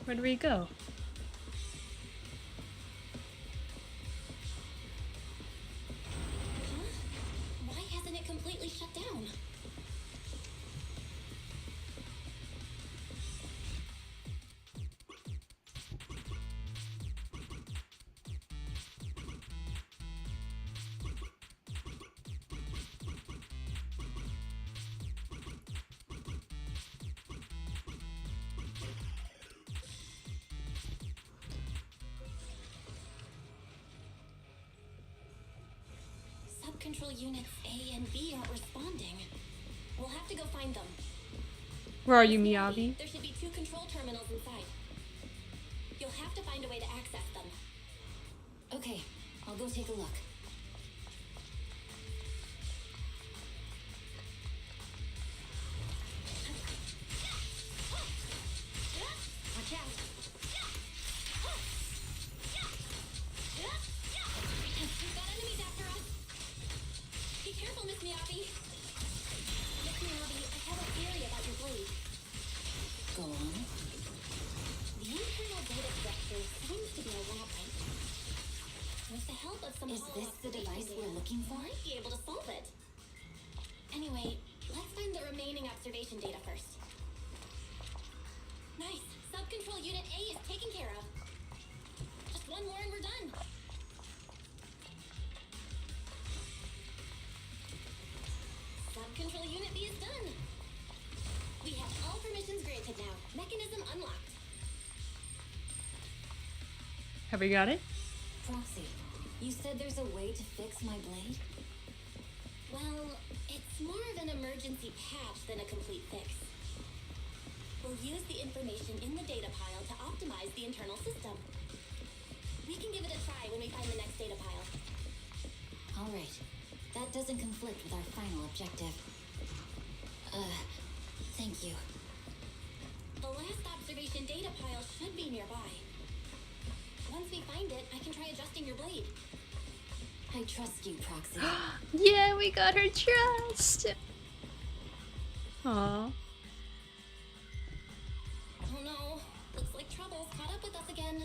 Where do we go? Huh? Why hasn't it completely shut down? Control units A and B aren't responding. We'll have to go find them. Where are you, Miyabi? There should be 2 control terminals inside. You'll have to find a way to access them. Okay, I'll go take a look. Watch out! We've got enemies after us. Be careful, Miss Miyabi. Miss Miyabi, I have a theory about your blade. Go on. The internal data structure seems to be a labyrinth. With the help of some Is this the device we're looking for? might be able to solve it. Anyway, let's find the remaining observation data first. Nice. Sub-control unit A is taken care of. Just one more and we're done. Sub-control unit B is done. We have all permissions granted now. Mechanism unlocked. Have we got it? Proxy, you said there's a way to fix my blade? Well, it's more of an emergency patch than a complete fix. We'll use the information in the data pile to optimize the internal system. We can give it a try when we find the next data pile. All right. That doesn't conflict with our final objective. Thank you. The The last observation data pile should be nearby. Once we find it, I can try adjusting your blade. I trust you, Proxy. Yeah, we got her trust. Aww. Oh no, looks like trouble's caught up with us again.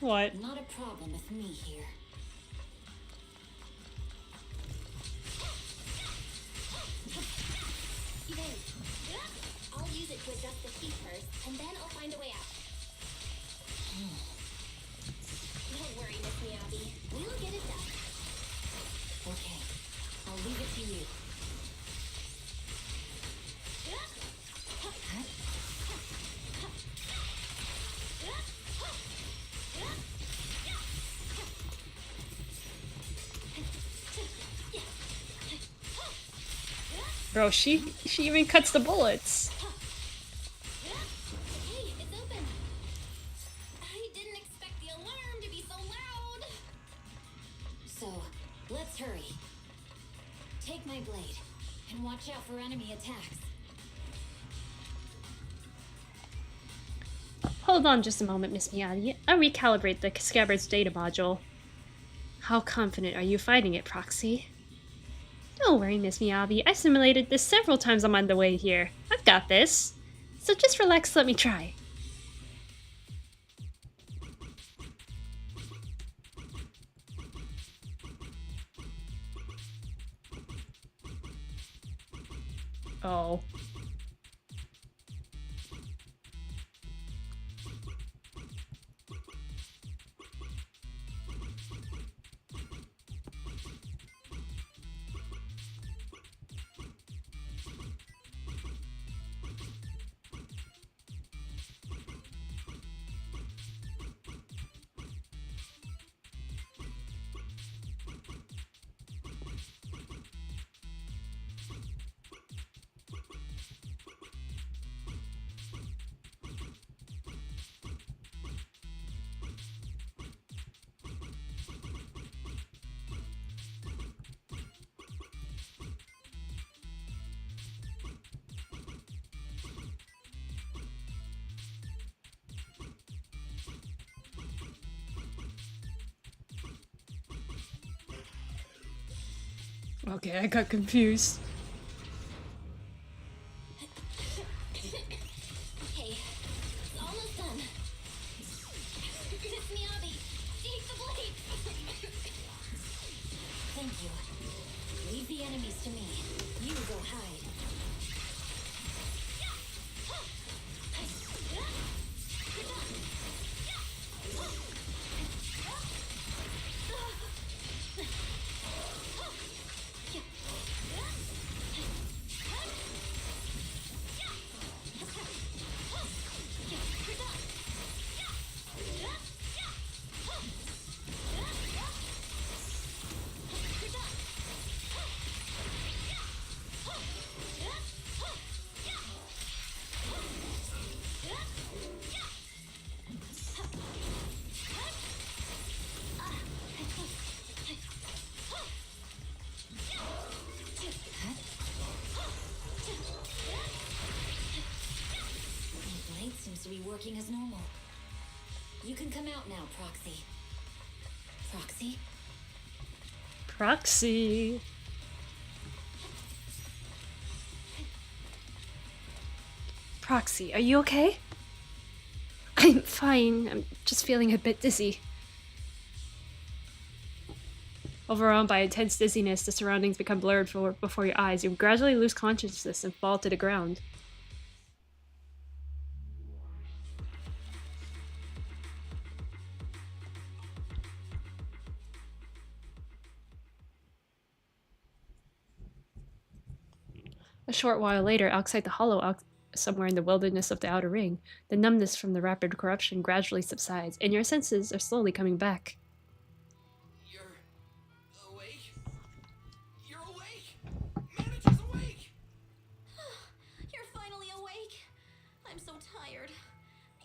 What? Not a problem with me here. Evade. I'll use it to adjust the heat first, and then I'll find a way out. Don't worry, Miss Miyabi. We'll get it done. Okay, I'll leave it to you. Bro, she even cuts the bullets. Hey, it's open. I didn't expect the alarm to be so loud. So, let's hurry. Take my blade, and watch out for enemy attacks. Hold on just a moment, Miss Miyagi. I'll recalibrate the Scabbard's data module. How confident are you fighting it, Proxy? Don't worry, Miss Miyabi. I simulated this several times I'm on the way here. I've got this. So just relax, let me try. Oh. Okay, I got confused. Okay, it's almost done. Miss Miyabi, take the blade. Thank you. Leave the enemies to me. You go hide. The blade seems to be working as normal. You can come out now, Proxy. Proxy? Proxy. Proxy, are you okay? I'm fine. I'm just feeling a bit dizzy. Overwhelmed by intense dizziness, the surroundings become blurred before your eyes. You gradually lose consciousness and fall to the ground. A short while later, outside the hollow, somewhere in the wilderness of the Outer Ring, the numbness from the rapid corruption gradually subsides, and your senses are slowly coming back. You're awake? You're awake! Manager's awake! You're finally awake. I'm so tired.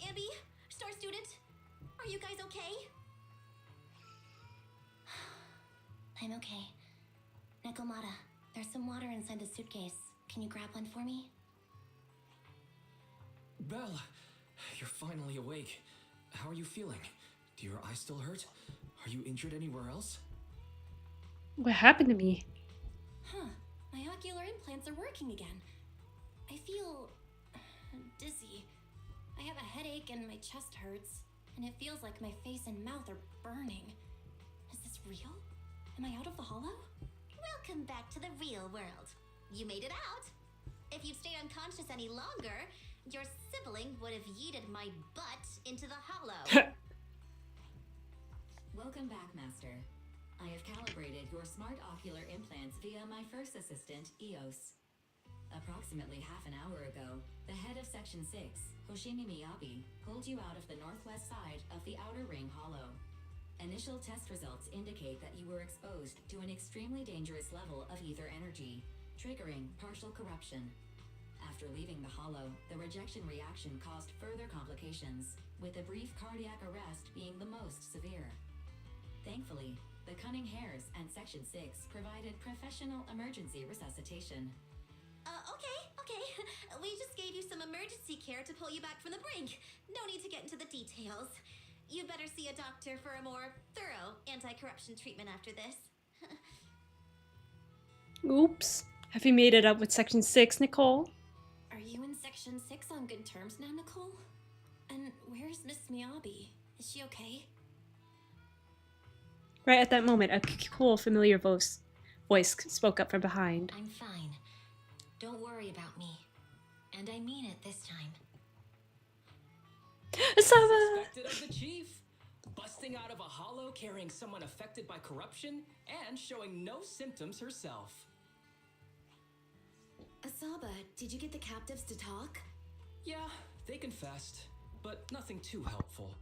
Abby, Star Student, are you guys okay? I'm okay. Nekomata, there's some water inside the suitcase. Can you grab one for me? Belle, you're finally awake. How are you feeling? Do your eyes still hurt? Are you injured anywhere else? What happened to me? Huh. My ocular implants are working again. I feel dizzy. I have a headache and my chest hurts. And it feels like my face and mouth are burning. Is this real? Am I out of the hollow? Welcome back to the real world. You made it out. If you'd stayed unconscious any longer, your sibling would have yeeted my butt into the hollow. Welcome back, Master. I have calibrated your smart ocular implants via my first assistant, EOS. Approximately half an hour ago, the head of Section 6, Hoshimi Miyabi, pulled you out of the northwest side of the Outer Ring Hollow. Initial test results indicate that you were exposed to an extremely dangerous level of ether energy, triggering partial corruption. After leaving the hollow, the rejection reaction caused further complications, with a brief cardiac arrest being the most severe. Thankfully, the Cunning Hares and Section 6 provided professional emergency resuscitation. Okay. We just gave you some emergency care to pull you back from the brink. No need to get into the details. You'd better see a doctor for a more thorough anti-corruption treatment after this. Oops. Have you made it up with Section 6, Nicole? Are you in Section 6 on good terms now, Nicole? And where's Miss Miyabi? Is she okay? Right at that moment, a cool, familiar voice spoke up from behind. I'm fine. Don't worry about me. And I mean it this time. Asama! Suspected of the chief, busting out of a hollow carrying someone affected by corruption and showing no symptoms herself. Asaba, did you get the captives to talk? Yeah, they confessed, but nothing too helpful.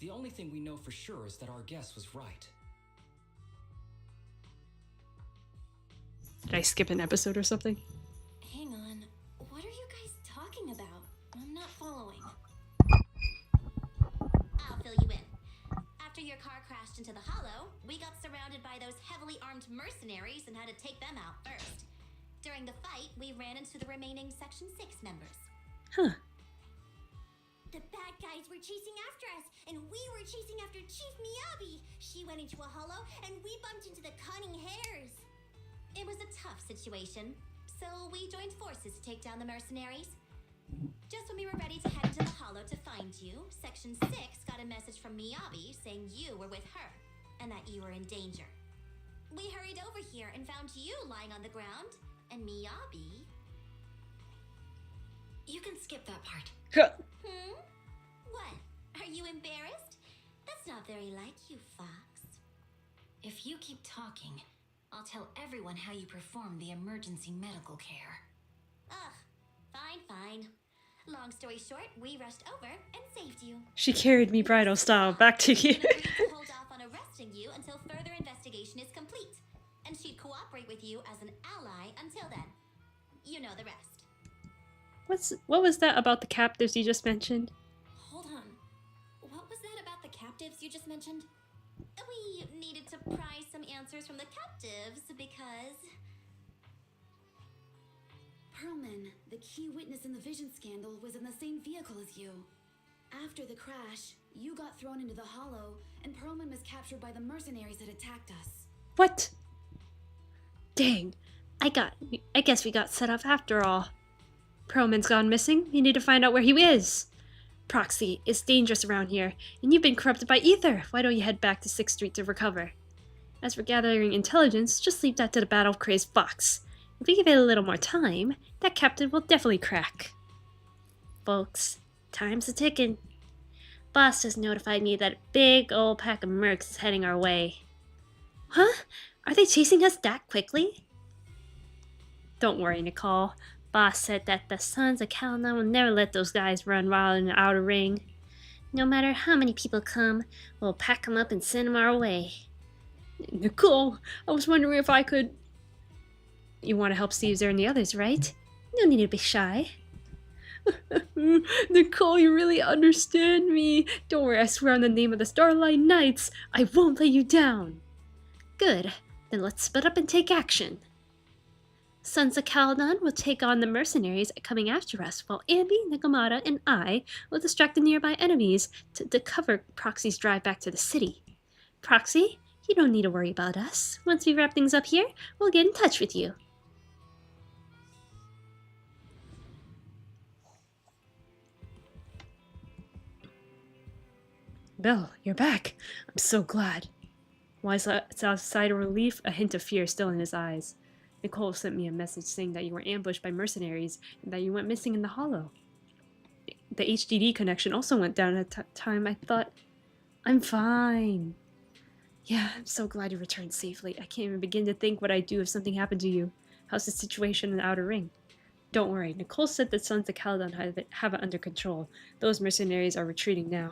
The only thing we know for sure is that our guess was right. Did I skip an episode or something? Hang on. What are you guys talking about? I'm not following. I'll fill you in. After your car crashed into the hollow, we got surrounded by those heavily armed mercenaries and had to take them out first. During the fight, we ran into the remaining Section 6 members. Huh. The bad guys were chasing after us, and we were chasing after Chief Miyabi. She went into a hollow, and we bumped into the Cunning Hares. It was a tough situation, so we joined forces to take down the mercenaries. Just when we were ready to head into the hollow to find you, Section 6 got a message from Miyabi saying you were with her, and that you were in danger. We hurried over here and found you lying on the ground, and Miyabi... You can skip that part. What? Are you embarrassed? That's not very like you, Fox. If you keep talking, I'll tell everyone how you perform the emergency medical care. Ugh, fine. Long story short, we rushed over and saved you. She carried me bridal style back to you. And agreed to hold off on arresting you until further investigation is complete. And she'd cooperate with you as an ally until then. You know the rest. What was that about the captives you just mentioned? Hold on. What was that about the captives you just mentioned? We needed to pry some answers from the captives because... Perlman, the key witness in the Vision scandal, was in the same vehicle as you. After the crash, you got thrown into the hollow, and Perlman was captured by the mercenaries that attacked us. What? Dang. I guess we got set up after all. Perlman's gone missing. We need to find out where he is. Proxy, it's dangerous around here, and you've been corrupted by ether. Why don't you head back to 6th Street to recover? As for gathering intelligence, just leave that to the battle-crazed Fox. If we give it a little more time, that captain will definitely crack. Folks, time's a-ticking. Boss just notified me that a big old pack of mercs is heading our way. Huh? Are they chasing us that quickly? Don't worry, Nicole. Boss said that the Sons of Caledon will never let those guys run wild in the Outer Ring. No matter how many people come, we'll pack them up and send them our way. Nicole, I was wondering if I could... You want to help Caesar and the others, right? No need to be shy. Nicole, you really understand me. Don't worry, I swear on the name of the Starlight Knights, I won't let you down. Good. Then let's split up and take action. Sons of Caledon will take on the mercenaries coming after us, while Ambi, Nagamata, and I will distract the nearby enemies to cover Proxy's drive back to the city. Proxy, you don't need to worry about us. Once we wrap things up here, we'll get in touch with you. Belle, you're back. I'm so glad. Why's outside of relief, a hint of fear still in his eyes. Nicole sent me a message saying that you were ambushed by mercenaries and that you went missing in the hollow. The HDD connection also went down at a time I thought, I'm fine. Yeah, I'm so glad you returned safely. I can't even begin to think what I'd do if something happened to you. How's the situation in the Outer Ring? Don't worry, Nicole said the Sons of Caledon have it under control. Those mercenaries are retreating now.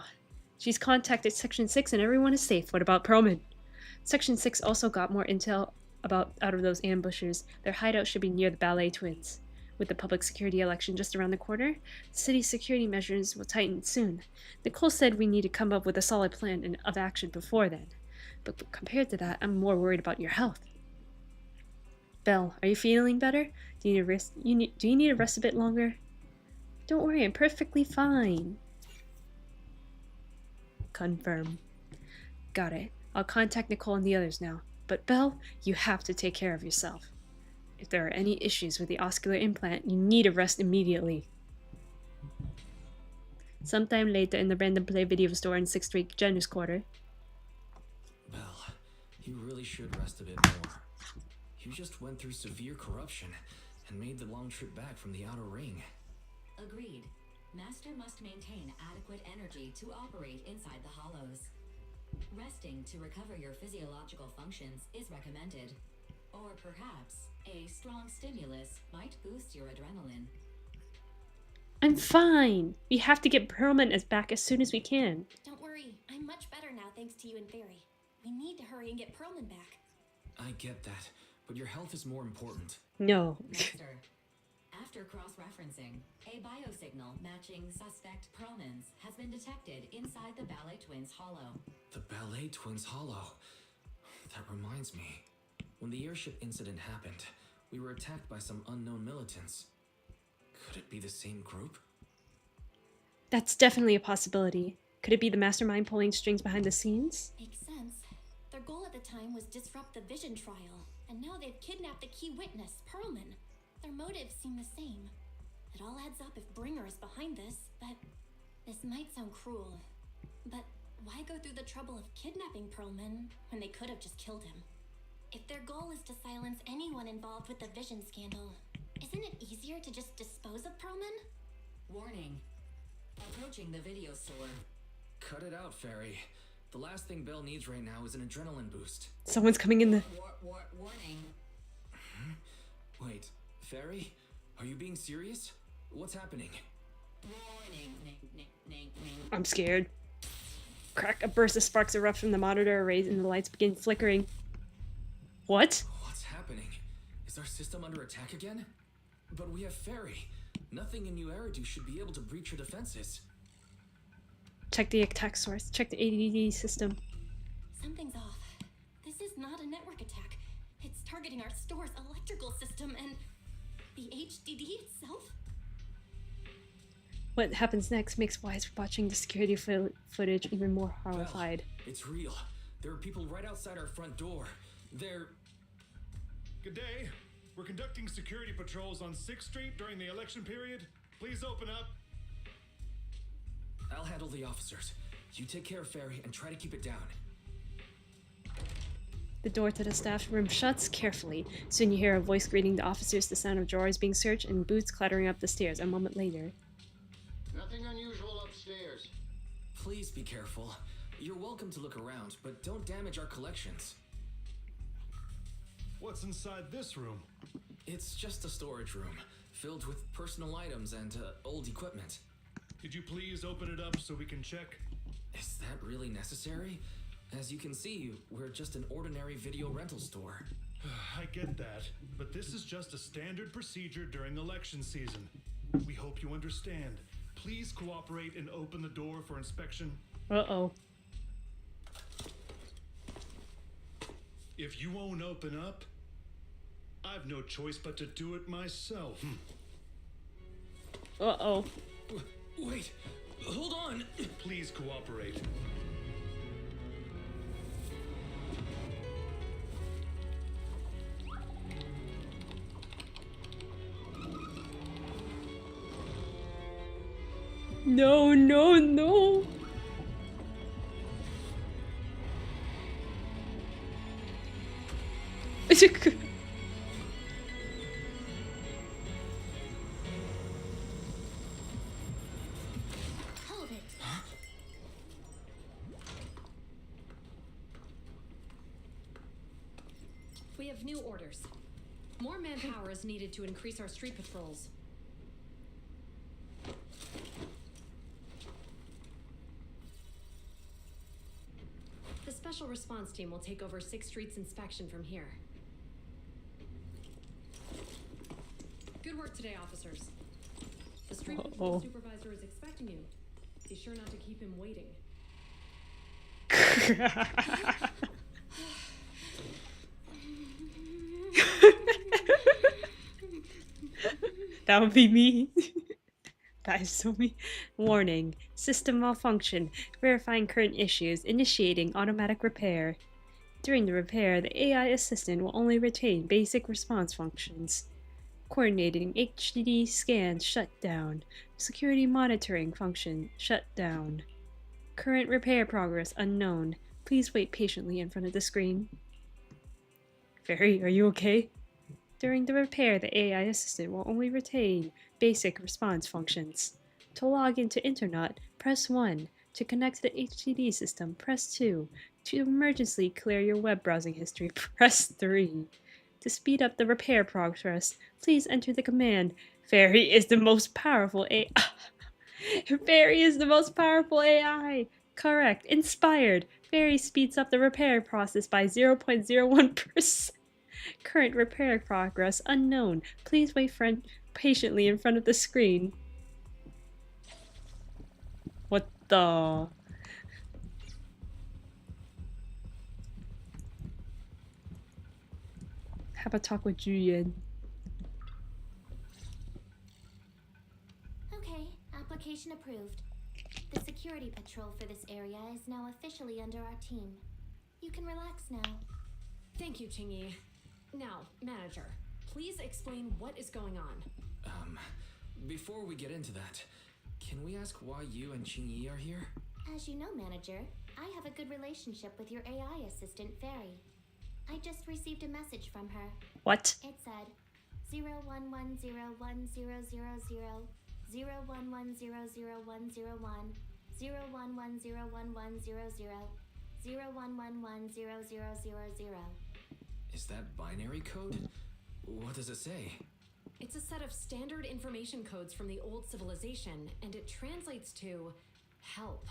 She's contacted Section 6 and everyone is safe. What about Perlman? Section 6 also got more intel out of those ambushers. Their hideout should be near the Ballet Twins. With the public security election just around the corner, the city's security measures will tighten soon. Nicole said we need to come up with a solid plan of action before then. But compared to that, I'm more worried about your health. Belle, are you feeling better? Do you need to rest a bit longer? Don't worry, I'm perfectly fine. Confirm. Got it. I'll contact Nicole and the others now. But Belle, you have to take care of yourself. If there are any issues with the oscular implant, you need to rest immediately. Sometime later in the random play video store in 6th Street Jenner's quarter. Belle, you really should rest a bit more. You just went through severe corruption and made the long trip back from the Outer Ring. Agreed. Master must maintain adequate energy to operate inside the hollows. Resting to recover your physiological functions is recommended. Or perhaps a strong stimulus might boost your adrenaline. I'm fine. We have to get Perlman back as soon as we can. Don't worry, I'm much better now thanks to you and Fairy. We need to hurry and get Perlman back. I get that, but your health is more important. No. Master, after cross-referencing, a biosignal matching suspect Perlman's has been detected inside the Ballet Twins hollow. The Ballet Twins hollow. That reminds me. When the airship incident happened, we were attacked by some unknown militants. Could it be the same group? That's definitely a possibility. Could it be the mastermind pulling strings behind the scenes? Makes sense. Their goal at the time was disrupt the Vision trial, and now they've kidnapped the key witness, Perlman. Their motives seem the same. It all adds up if Bringer is behind this, but this might sound cruel. But why go through the trouble of kidnapping Perlman when they could have just killed him? If their goal is to silence anyone involved with the Vision scandal, isn't it easier to just dispose of Perlman? Warning. Approaching the video store. Cut it out, Fairy. The last thing Belle needs right now is an adrenaline boost. Someone's coming in the... Warning. Wait, Fairy? Are you being serious? What's happening? Warning. I'm scared. Crack, a burst of sparks erupt from the monitor arrays and the lights begin flickering. What? What's happening? Is our system under attack again? But we have Fairy. Nothing in New Eridu should be able to breach her defenses. Check the attack source. Check the ADD system. Something's off. This is not a network attack. It's targeting our store's electrical system and the HDD itself. What happens next makes Wise watching the security footage even more horrified. Belle, it's real. There are people right outside our front door. They're... Good day. We're conducting security patrols on 6th Street during the election period. Please open up. I'll handle the officers. You take care of Fairy and try to keep it down. The door to the staff room shuts carefully. Soon you hear a voice greeting the officers, the sound of drawers being searched, and boots clattering up the stairs. A moment later. Nothing unusual upstairs. Please be careful. You're welcome to look around, but don't damage our collections. What's inside this room? It's just a storage room, filled with personal items and old equipment. Could you please open it up so we can check? Is that really necessary? As you can see, we're just an ordinary video rental store. I get that, but this is just a standard procedure during election season. We hope you understand. Please cooperate and open the door for inspection. Uh-oh. If you won't open up, I've no choice but to do it myself. Uh-oh. Wait, hold on. Please cooperate. No, no, no. Hold it. We have new orders. More manpower is needed to increase our street patrols. The special response team will take over 6th Street's inspection from here. Good work today, officers. The street patrol supervisor is expecting you. Be sure not to keep him waiting. That would be me. That is so me. Warning. System malfunction. Verifying current issues. Initiating automatic repair. During the repair, the AI assistant will only retain basic response functions. Coordinating HDD scans shut down. Security monitoring function shut down. Current repair progress unknown. Please wait patiently in front of the screen. Fairy, are you okay? During the repair, the AI assistant will only retain basic response functions. To log into Internet, press 1. To connect to the HDD system, press 2. To emergency clear your web browsing history, press 3. To speed up the repair progress, please enter the command, Fairy is the most powerful AI. Fairy is the most powerful AI. Correct. Inspired. Fairy speeds up the repair process by 0.01%. Current repair progress unknown. Please wait patiently in front of the screen. What the? Have a talk with Julian. Okay, application approved. The security patrol for this area is now officially under our team. You can relax now. Thank you, Qingyi. Now, manager, please explain what is going on. Before we get into that, can we ask why you and Qingyi are here? As you know, manager, I have a good relationship with your AI assistant, Fairy. I just received a message from her. What? It said 01101000 01100101 01101100 01110000. Is that binary code? What does it say? It's a set of standard information codes from the old civilization, and it translates to help.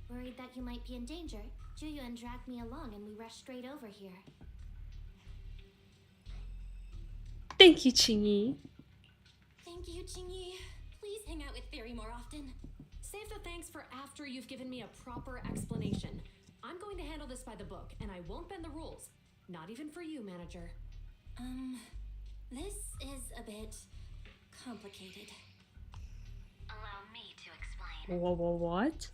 Worried that you might be in danger, Juyuan dragged me along and we rushed straight over here. Thank you, Qingyi. Thank you, Qingyi. Please hang out with Fairy more often. Save the thanks for after you've given me a proper explanation. I'm going to handle this by the book, and I won't bend the rules. Not even for you, manager. This is a bit complicated. Allow me to explain. What?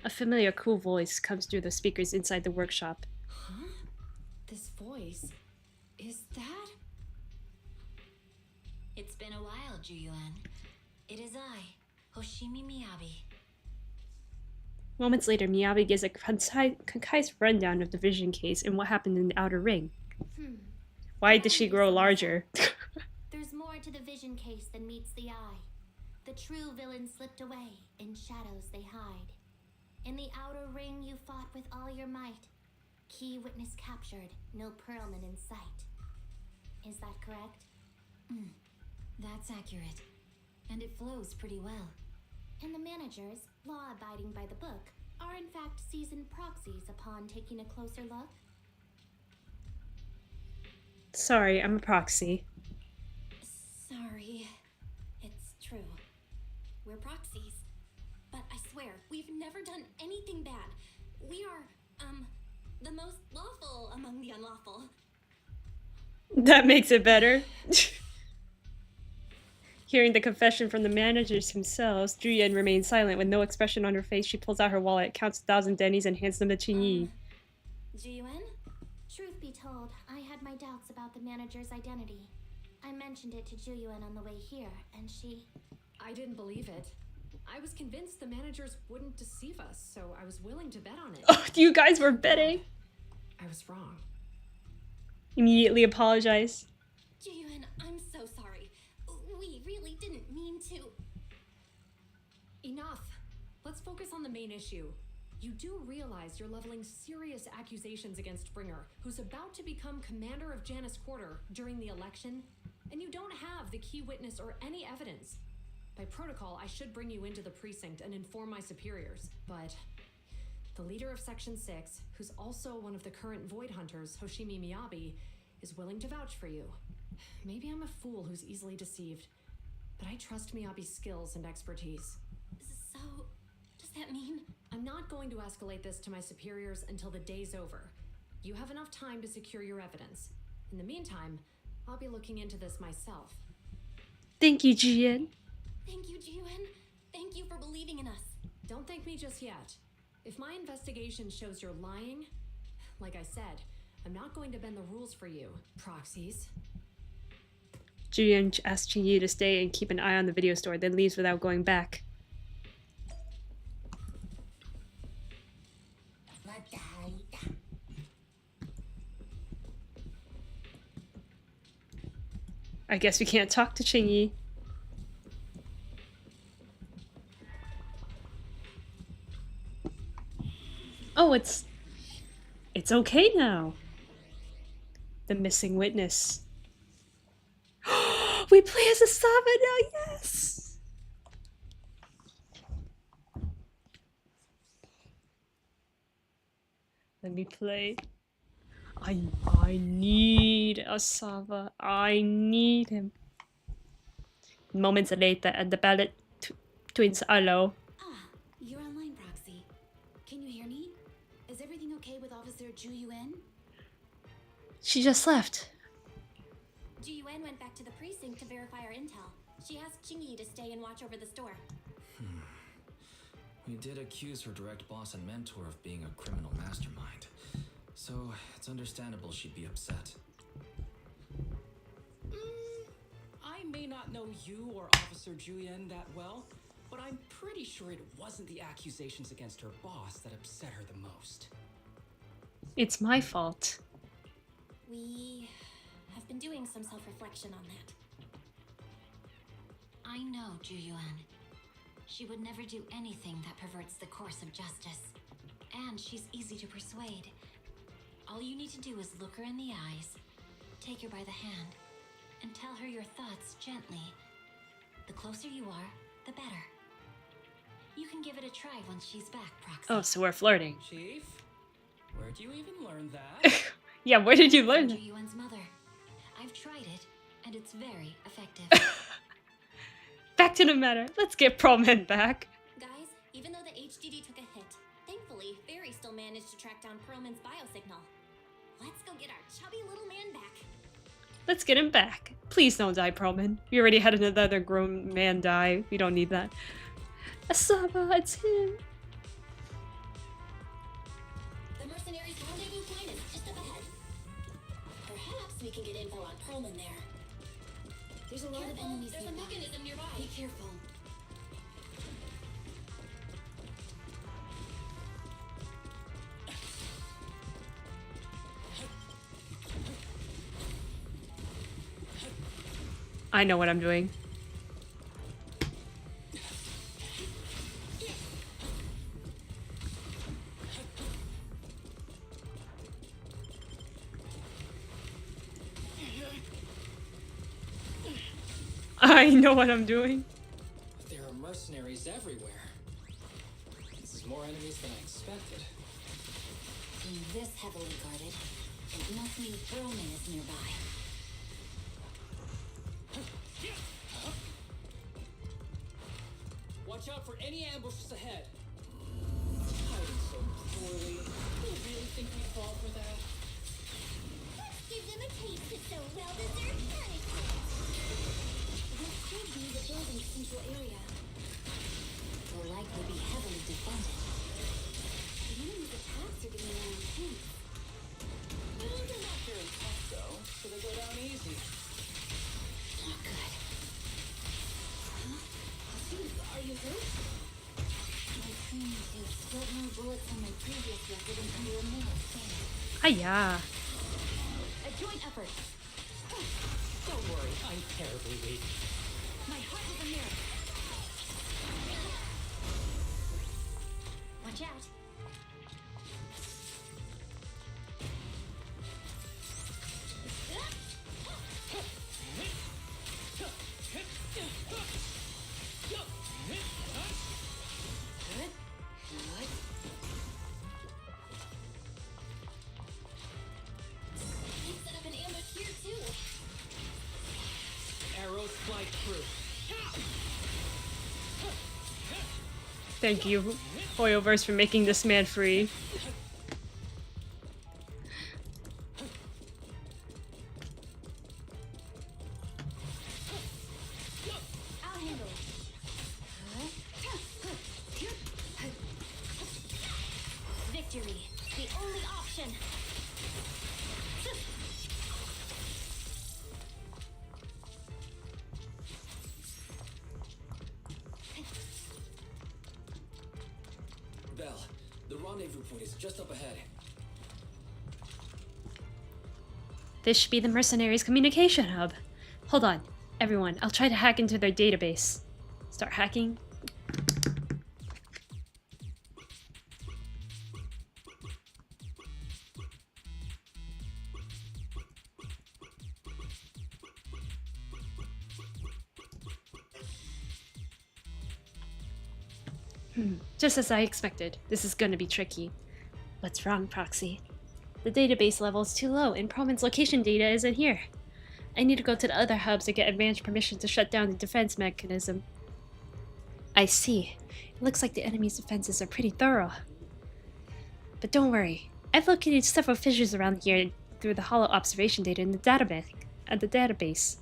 A familiar cool voice comes through the speakers inside the workshop. Huh? This voice? Is that? It's been a while, Juyuan. It is I, Hoshimi Miyabi. Moments later, Miyabi gives a concise rundown of the vision case and what happened in the outer ring. Why did she grow larger? There's more to the vision case than meets the eye. The true villain slipped away. In shadows they hide. In the outer ring you fought with all your might. Key witness captured, no Perlman in sight. Is that correct? That's accurate. And it flows pretty well. And the managers, law-abiding by the book, are in fact seasoned proxies upon taking a closer look? Sorry, I'm a proxy. Sorry. It's true. We're proxies. But I swear, we've never done anything bad. We are, the most lawful among the unlawful. That makes it better. Hearing the confession from the managers themselves, Julian remains silent with no expression on her face. She pulls out her wallet, counts 1,000 dennies, and hands them to Qingyi. Jiyuan? Truth be told, I had my doubts about the manager's identity. I mentioned it to Juyuan on the way here, and she... I didn't believe it. I was convinced the managers wouldn't deceive us, so I was willing to bet on it. Oh, you guys were betting? I was wrong. Immediately apologize. Jiyuan, I'm so sorry. We really didn't mean to. Enough. Let's focus on the main issue. You do realize you're leveling serious accusations against Springer, who's about to become commander of Janus Quarter during the election, and you don't have the key witness or any evidence. By protocol, I should bring you into the precinct and inform my superiors, but the leader of Section 6, who's also one of the current Void Hunters, Hoshimi Miyabi, is willing to vouch for you. Maybe I'm a fool who's easily deceived, but I trust Miyabi's skills and expertise. So, does that mean? I'm not going to escalate this to my superiors until the day's over. You have enough time to secure your evidence. In the meantime, I'll be looking into this myself. Thank you, Jian. Thank you, Jiyuan. Thank you for believing in us. Don't thank me just yet. If my investigation shows you're lying, like I said, I'm not going to bend the rules for you, proxies. Jian asks Qingyi to stay and keep an eye on the video store, then leaves without going back. I guess we can't talk to Qingyi. Oh, it's okay now. The missing witness. We play as a Saba now, yes! Let me play. I need a Saba. I need him. Moments later, at the ballot twins are low. Ah, you're online, Proxy. Can you hear me? Is everything okay with Officer Juyuan? She just left. Jiyuan went back to the precinct to verify our intel. She asked Qingyi to stay and watch over the store. We did accuse her direct boss and mentor of being a criminal mastermind, so it's understandable she'd be upset. I may not know you or Officer Julian that well, but I'm pretty sure it wasn't the accusations against her boss that upset her the most. It's my fault. We have been doing some self-reflection on that. I know Juyuan. She would never do anything that perverts the course of justice. And she's easy to persuade. All you need to do is look her in the eyes, take her by the hand, and tell her your thoughts gently. The closer you are, the better. You can give it a try once she's back, Proxy. Oh, so we're flirting. Chief, where'd you even learn that? Yeah, where did you learn that? Juyuan's mother. I've tried it, and it's very effective. Back to the matter. Let's get Promen back. Guys, even though the HDD took a hit, thankfully, Barry still managed to track down Perlman's biosignal. Let's go get our chubby little man back. Let's get him back. Please don't die, Promen. We already had another grown man die. We don't need that. Asaba, it's him. The mercenaries' rendezvous point is just up ahead. Perhaps we can get info on Perlman there. There's a lot of enemies There's a nearby. mechanism nearby. Be careful. I know what I'm doing. I know what I'm doing. There are mercenaries everywhere. This is more enemies than I expected. Being this heavily guarded, it must mean Perlman is nearby. Watch out for any ambushes ahead. Hiding so poorly. Do you really think we fall for that? Give them a taste of so well. central area. Will likely be heavily defended. The enemy's attacks are getting more intense. They're not very tough, though, so they go down easy. Not good. Huh? Jeez, are you hurt? My training takes spilled more bullets on my previous record in under a minute. Hiya. A joint effort. Don't worry, I'm terribly weak. My heart is a mirror. Watch out. Set up an ambush here too. Arrows fly through. Thank you, Hoyoverse, for making this man free. I'll handle it. Victory, the only option. Belle, the rendezvous point is just up ahead. This should be the mercenaries' communication hub. Hold on, everyone. I'll try to hack into their database. Start hacking. Just as I expected. This is gonna be tricky. What's wrong, Proxy? The database level is too low, and Promin's location data isn't here. I need to go to the other hubs to get advanced permission to shut down the defense mechanism. I see. It looks like the enemy's defenses are pretty thorough. But don't worry. I've located several fissures around here through the hollow observation data in the database.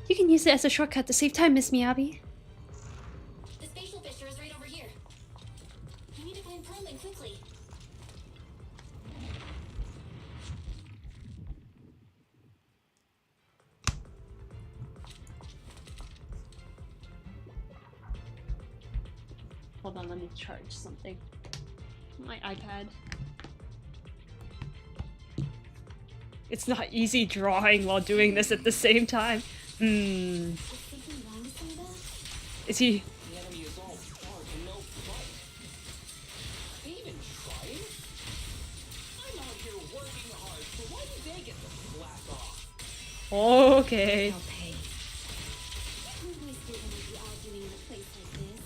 You can use it as a shortcut to save time, Miss Miyabi. The spatial fissure is right over here. We need to find Perlman quickly. Hold on, let me charge something. My iPad. It's not easy drawing while doing this at the same time. Is he... The enemy is all dark and no fight. Are they even trying? I'm out here working hard, so why do they get to slack off? Okay. I'll pay. Who wasted energy arguing in a place like this?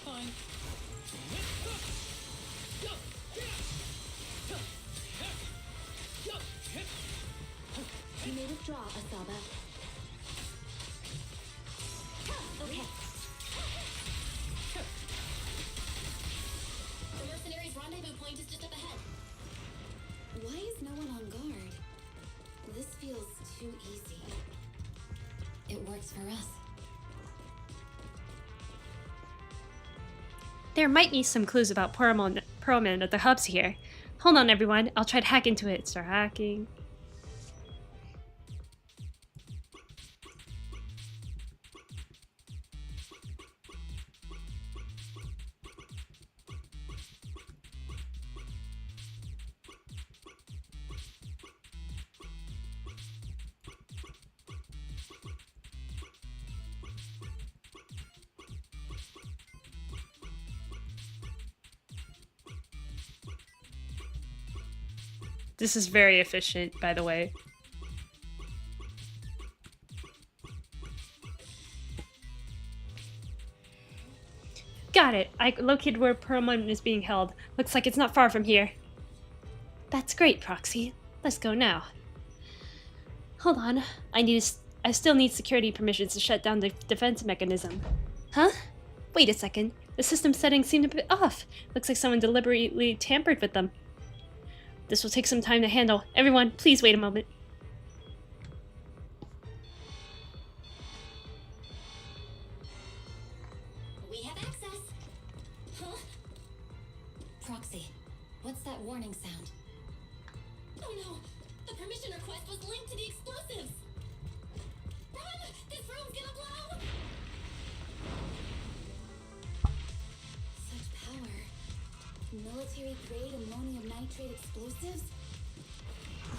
Fine. You may withdraw, Asaba. Okay. The mercenaries' rendezvous point is just up ahead. Why is no one on guard? This feels too easy. It works for us. There might be some clues about Perlman at the hubs here. Hold on, everyone. I'll try to hack into it. Start hacking. This is very efficient, by the way. Got it! I located where Perlman is being held. Looks like it's not far from here. That's great, Proxy. Let's go now. Hold on. I still need security permissions to shut down the defense mechanism. Huh? Wait a second. The system settings seem a bit off. Looks like someone deliberately tampered with them. This will take some time to handle. Everyone, please wait a moment. We have access. Huh? Proxy, what's that warning sound? Oh no! The permission request was linked to the explosives! Run! This room's gonna blow! Such power. Military-grade ammonium nitrate explosives?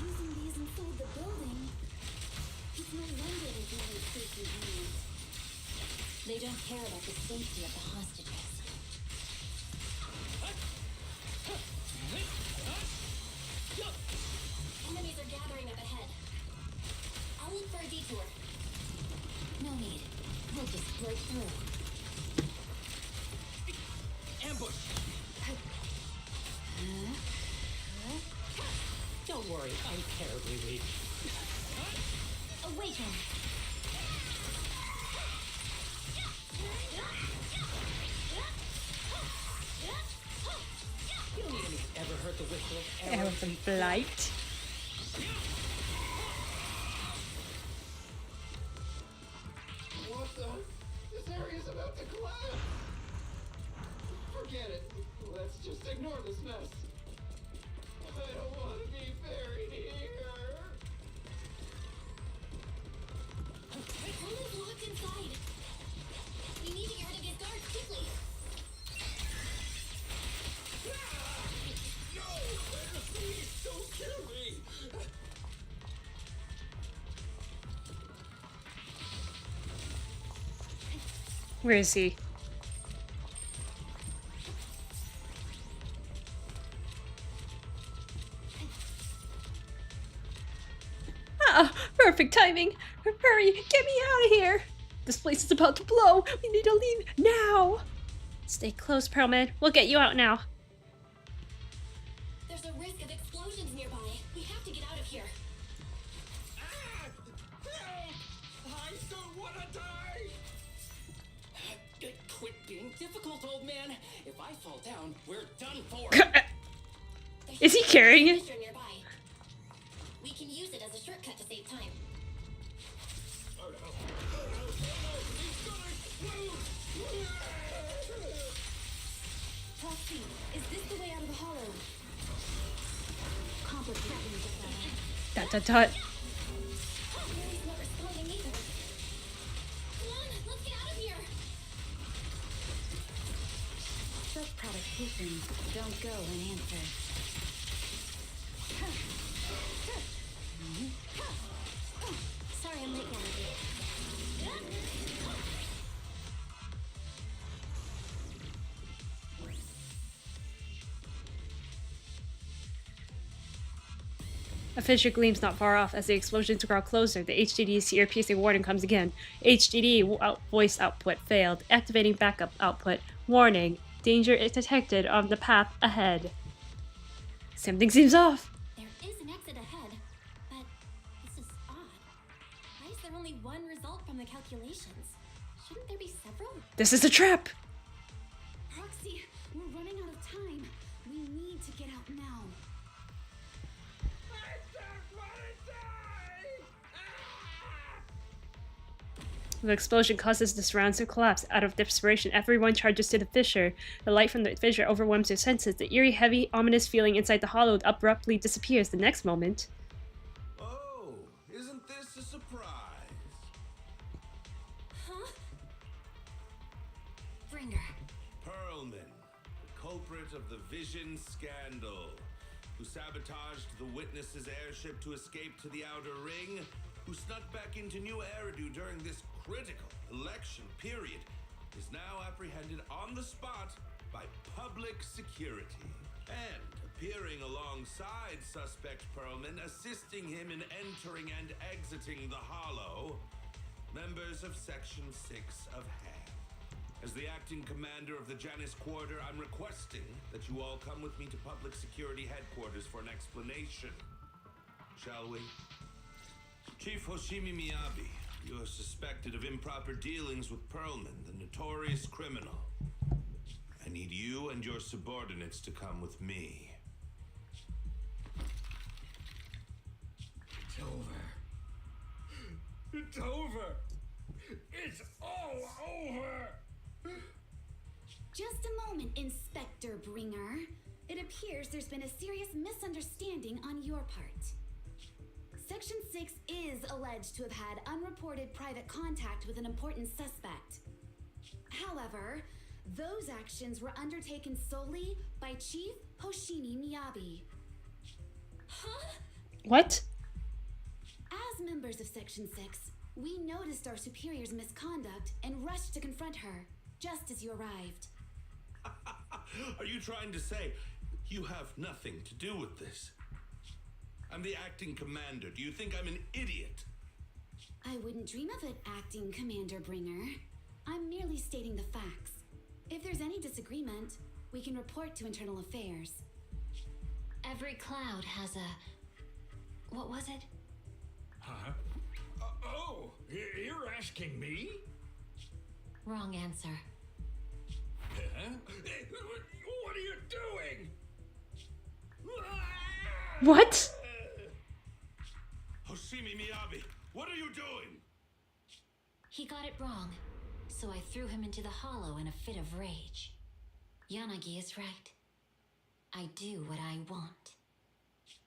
Using these inside the building? It's no wonder they feel like safe convenience. They don't care about the safety of the hostages. Enemies are gathering up ahead. I'll look for a detour. No need. We'll just break through. Ambush! Don't worry, I'm terribly weak. Awaken! You don't even ever heard the whistle of Arrow from Blight. What the? This area's about to collapse! Forget it. Let's just ignore this mess. I don't want to be buried here. Colin's locked inside. We need to get rid of his guards quickly. No! Please don't kill me! Where is he? Ah, perfect timing. Hurry, get me out of here. This place is about to blow. We need to leave now. Stay close, Pearlman. We'll get you out now. There's a risk of explosions nearby. We have to get out of here. I don't want to die! Quit being difficult, old man. If I fall down, we're done for. Is he carrying it? Fissure nearby. We can use it as a shortcut to save time. Oh no! Oh no! Oh no! He's gonna explode! Proxy, is this the way out of the hollow? Complicated. Dot dot dot. He's not responding either. Come on, let's get out of here. Such provocations don't go unanswered. Sorry I'm late, Galaxy. A fissure gleams not far off as the explosions grow closer. The HDD's ear-piercing warning comes again. HDD voice output failed. Activating backup output. Warning. Danger is detected on the path ahead. Something seems off. There is an exit ahead, but this is odd. Why is there only one result from the calculations? Shouldn't there be several? This is a trap. Proxy, we're running out of time. We need to get out now. The explosion causes the surrounds to collapse. Out of desperation, everyone charges to the fissure. The light from the fissure overwhelms their senses. The eerie, heavy, ominous feeling inside the hollow abruptly disappears the next moment. Oh, isn't this a surprise? Huh? Bringer. Pearlman, the culprit of the Vision scandal, who sabotaged the Witness's airship to escape to the Outer Ring, who snuck back into New Eridu during this critical election period, is now apprehended on the spot by public security. And appearing alongside suspect Pearlman, assisting him in entering and exiting the Hollow, members of Section 6 of HAM. As the acting commander of the Janus Quarter, I'm requesting that you all come with me to Public Security Headquarters for an explanation. Shall we? Chief Hoshimi Miyabi, You're suspected of improper dealings with Perlman, the notorious criminal. I need you and your subordinates to come with me. It's over. It's over. It's all over. Just a moment, Inspector Bringer. It appears there's been a serious misunderstanding on your part. Section 6 is alleged to have had unreported private contact with an important suspect. However, those actions were undertaken solely by Chief Hoshimi Miyabi. Huh? What? As members of Section 6, we noticed our superior's misconduct and rushed to confront her, just as you arrived. Are you trying to say you have nothing to do with this? I'm the acting commander. Do you think I'm an idiot? I wouldn't dream of it, Acting Commander Bringer. I'm merely stating the facts. If there's any disagreement, we can report to Internal Affairs. Every cloud has a... What was it? Huh? Oh, you're asking me? Wrong answer. Huh? What are you doing? What? Hoshimi Miyabi, what are you doing? He got it wrong, so I threw him into the hollow in a fit of rage. Yanagi is right. I do what I want.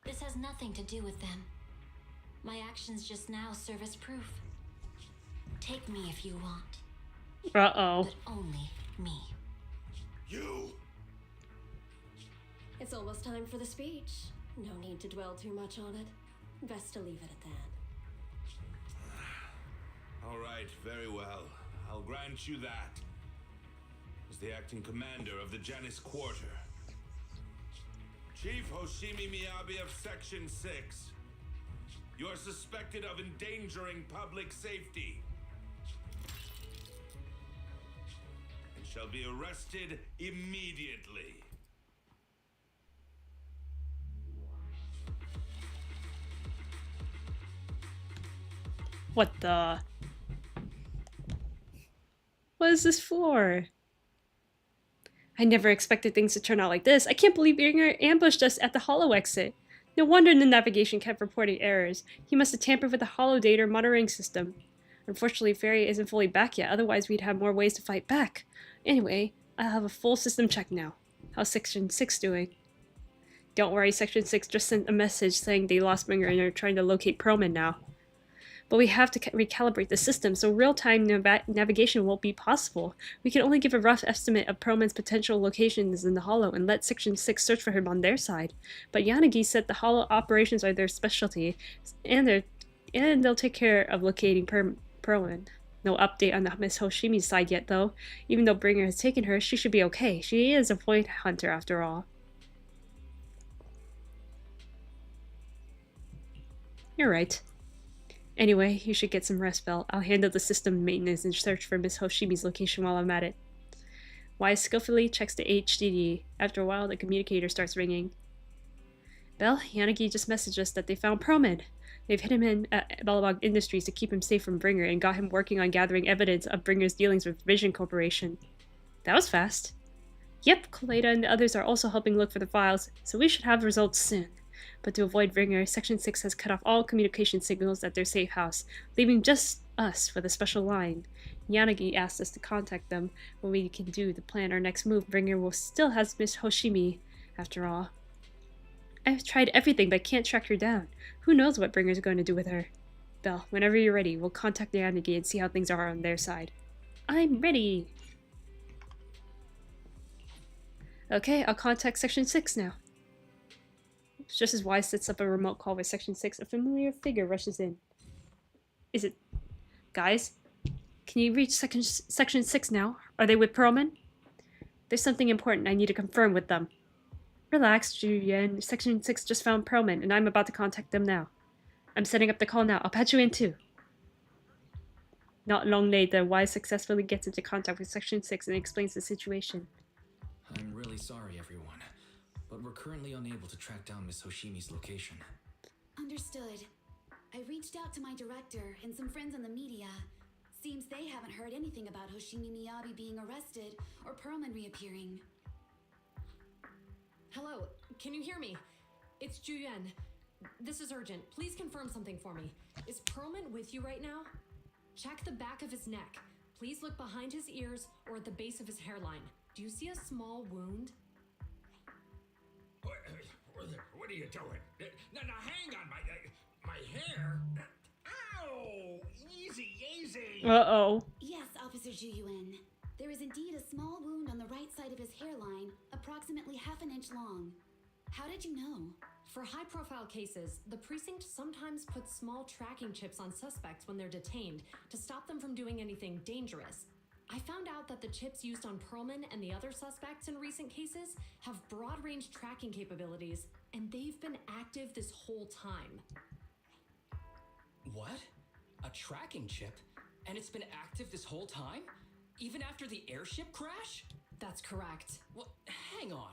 This has nothing to do with them. My actions just now serve as proof. Take me if you want. Uh-oh. But only me. You! It's almost time for the speech. No need to dwell too much on it. Best to leave it at that. All right, very well. I'll grant you that. As the acting commander of the Janus Quarter. Chief Hoshimi Miyabi of Section 6. You are suspected of endangering public safety. And shall be arrested immediately. What the? What is this for? I never expected things to turn out like this. I can't believe Bringer ambushed us at the hollow exit. No wonder the navigation kept reporting errors. He must have tampered with the hollow data monitoring system. Unfortunately, Fairy isn't fully back yet, otherwise we'd have more ways to fight back. Anyway, I'll have a full system check now. How's Section 6 doing? Don't worry, Section 6 just sent a message saying they lost Bringer and are trying to locate Perlman now. But we have to recalibrate the system, so real-time navigation won't be possible. We can only give a rough estimate of Perlman's potential locations in the Hollow and let Section 6 search for him on their side. But Yanagi said the Hollow operations are their specialty, and they'll take care of locating Perlman. No update on the Miss Hoshimi's side yet, though. Even though Bringer has taken her, she should be okay. She is a point hunter, after all. You're right. Anyway, you should get some rest, Belle. I'll handle the system maintenance and search for Miss Hoshimi's location while I'm at it. Wise skillfully checks the HDD. After a while, the communicator starts ringing. Belle, Yanagi just messaged us that they found Perlman. They've hid him in at Belobog Industries to keep him safe from Bringer and got him working on gathering evidence of Bringer's dealings with Vision Corporation. That was fast. Yep, Kaleda and the others are also helping look for the files, so we should have results soon. But to avoid Bringer, Section 6 has cut off all communication signals at their safe house, leaving just us with a special line. Yanagi asked us to contact them when we can do to plan our next move. Bringer will still has Miss Hoshimi, after all. I've tried everything but can't track her down. Who knows what Bringer's going to do with her? Belle, whenever you're ready, we'll contact Yanagi and see how things are on their side. I'm ready! Okay, I'll contact Section 6 now. Just as Wise sets up a remote call with Section 6, a familiar figure rushes in. Is it... Guys? Can you reach Section 6 now? Are they with Perlman? There's something important I need to confirm with them. Relax, Julian. Section 6 just found Perlman, and I'm about to contact them now. I'm setting up the call now. I'll patch you in too. Not long later, Wise successfully gets into contact with Section 6 and explains the situation. I'm really sorry, everyone, but we're currently unable to track down Miss Hoshimi's location. Understood. I reached out to my director and some friends in the media. Seems they haven't heard anything about Hoshimi Miyabi being arrested or Perlman reappearing. Hello, can you hear me? It's Juyuan. This is urgent. Please confirm something for me. Is Perlman with you right now? Check the back of his neck. Please look behind his ears or at the base of his hairline. Do you see a small wound? What are you doing? Now hang on, my hair. Ow! Easy. Uh-oh. Yes, Officer Juyuan. There is indeed a small wound on the right side of his hairline, approximately half an inch long. How did you know? For high-profile cases, the precinct sometimes puts small tracking chips on suspects when they're detained to stop them from doing anything dangerous. I found out that the chips used on Perlman and the other suspects in recent cases have broad-range tracking capabilities, and they've been active this whole time. What? A tracking chip? And it's been active this whole time? Even after the airship crash? That's correct. Well, hang on.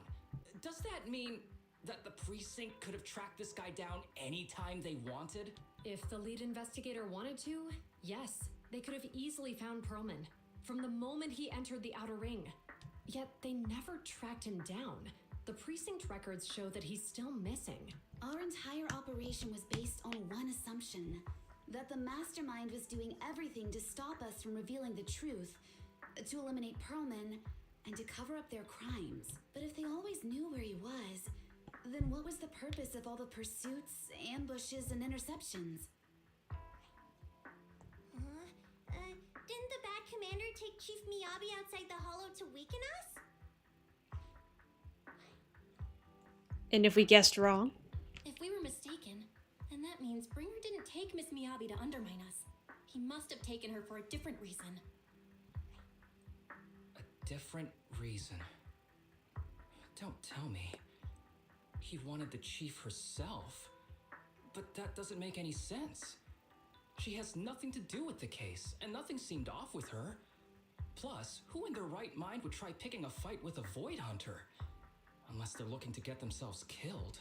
Does that mean that the precinct could have tracked this guy down anytime they wanted? If the lead investigator wanted to, yes, they could have easily found Perlman from the moment he entered the outer ring. Yet they never tracked him down. The precinct records show that he's still missing. Our entire operation was based on one assumption, that the mastermind was doing everything to stop us from revealing the truth, to eliminate Perlman, and to cover up their crimes. But if they always knew where he was, then what was the purpose of all the pursuits, ambushes, and interceptions? Didn't the bad commander take Chief Miyabi outside the hollow to weaken us? And if we guessed wrong? If we were mistaken, then that means Bringer didn't take Miss Miyabi to undermine us. He must have taken her for a different reason. A different reason? Don't tell me. He wanted the chief herself. But that doesn't make any sense. She has nothing to do with the case, and nothing seemed off with her. Plus, who in their right mind would try picking a fight with a Void Hunter? Unless they're looking to get themselves killed.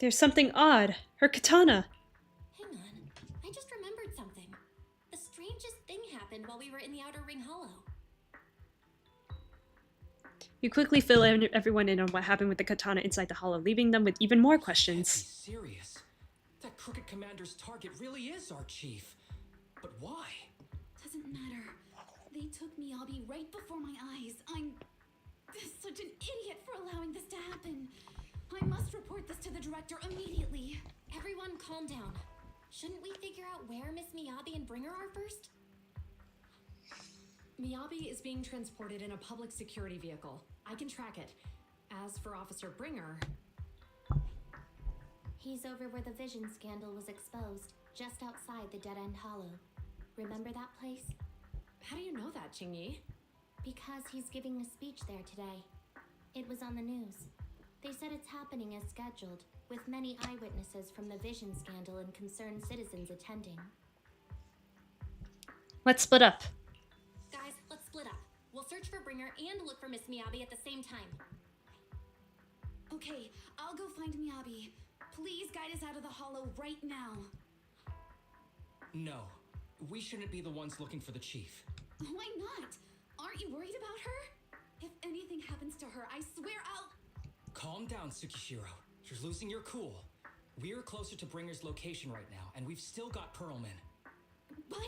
There's something odd. Her katana. Hang on, I just remembered something. The strangest thing happened while we were in the Outer Ring Hollow. You quickly fill everyone in on what happened with the katana inside the hollow, leaving them with even more questions. Serious? That crooked commander's target really is our chief. But why? Doesn't matter. They took Miyabi right before my eyes. I'm such an idiot for allowing this to happen. I must report this to the director immediately. Everyone calm down. Shouldn't we figure out where Miss Miyabi and Bringer are first? Miyabi is being transported in a public security vehicle. I can track it. As for Officer Bringer... He's over where the vision scandal was exposed, just outside the Dead End Hollow. Remember that place? How do you know that, Qingyi? Because he's giving a speech there today. It was on the news. They said it's happening as scheduled, with many eyewitnesses from the vision scandal and concerned citizens attending. Let's split up. Guys, let's split up. We'll search for Bringer and look for Miss Miyabi at the same time. Okay, I'll go find Miyabi. Please guide us out of the hollow right now. No, we shouldn't be the ones looking for the chief. Why not? Aren't you worried about her? If anything happens to her, I swear I'll... Calm down, Tsukishiro. You're losing your cool. We're closer to Bringer's location right now, and we've still got Perlman. But...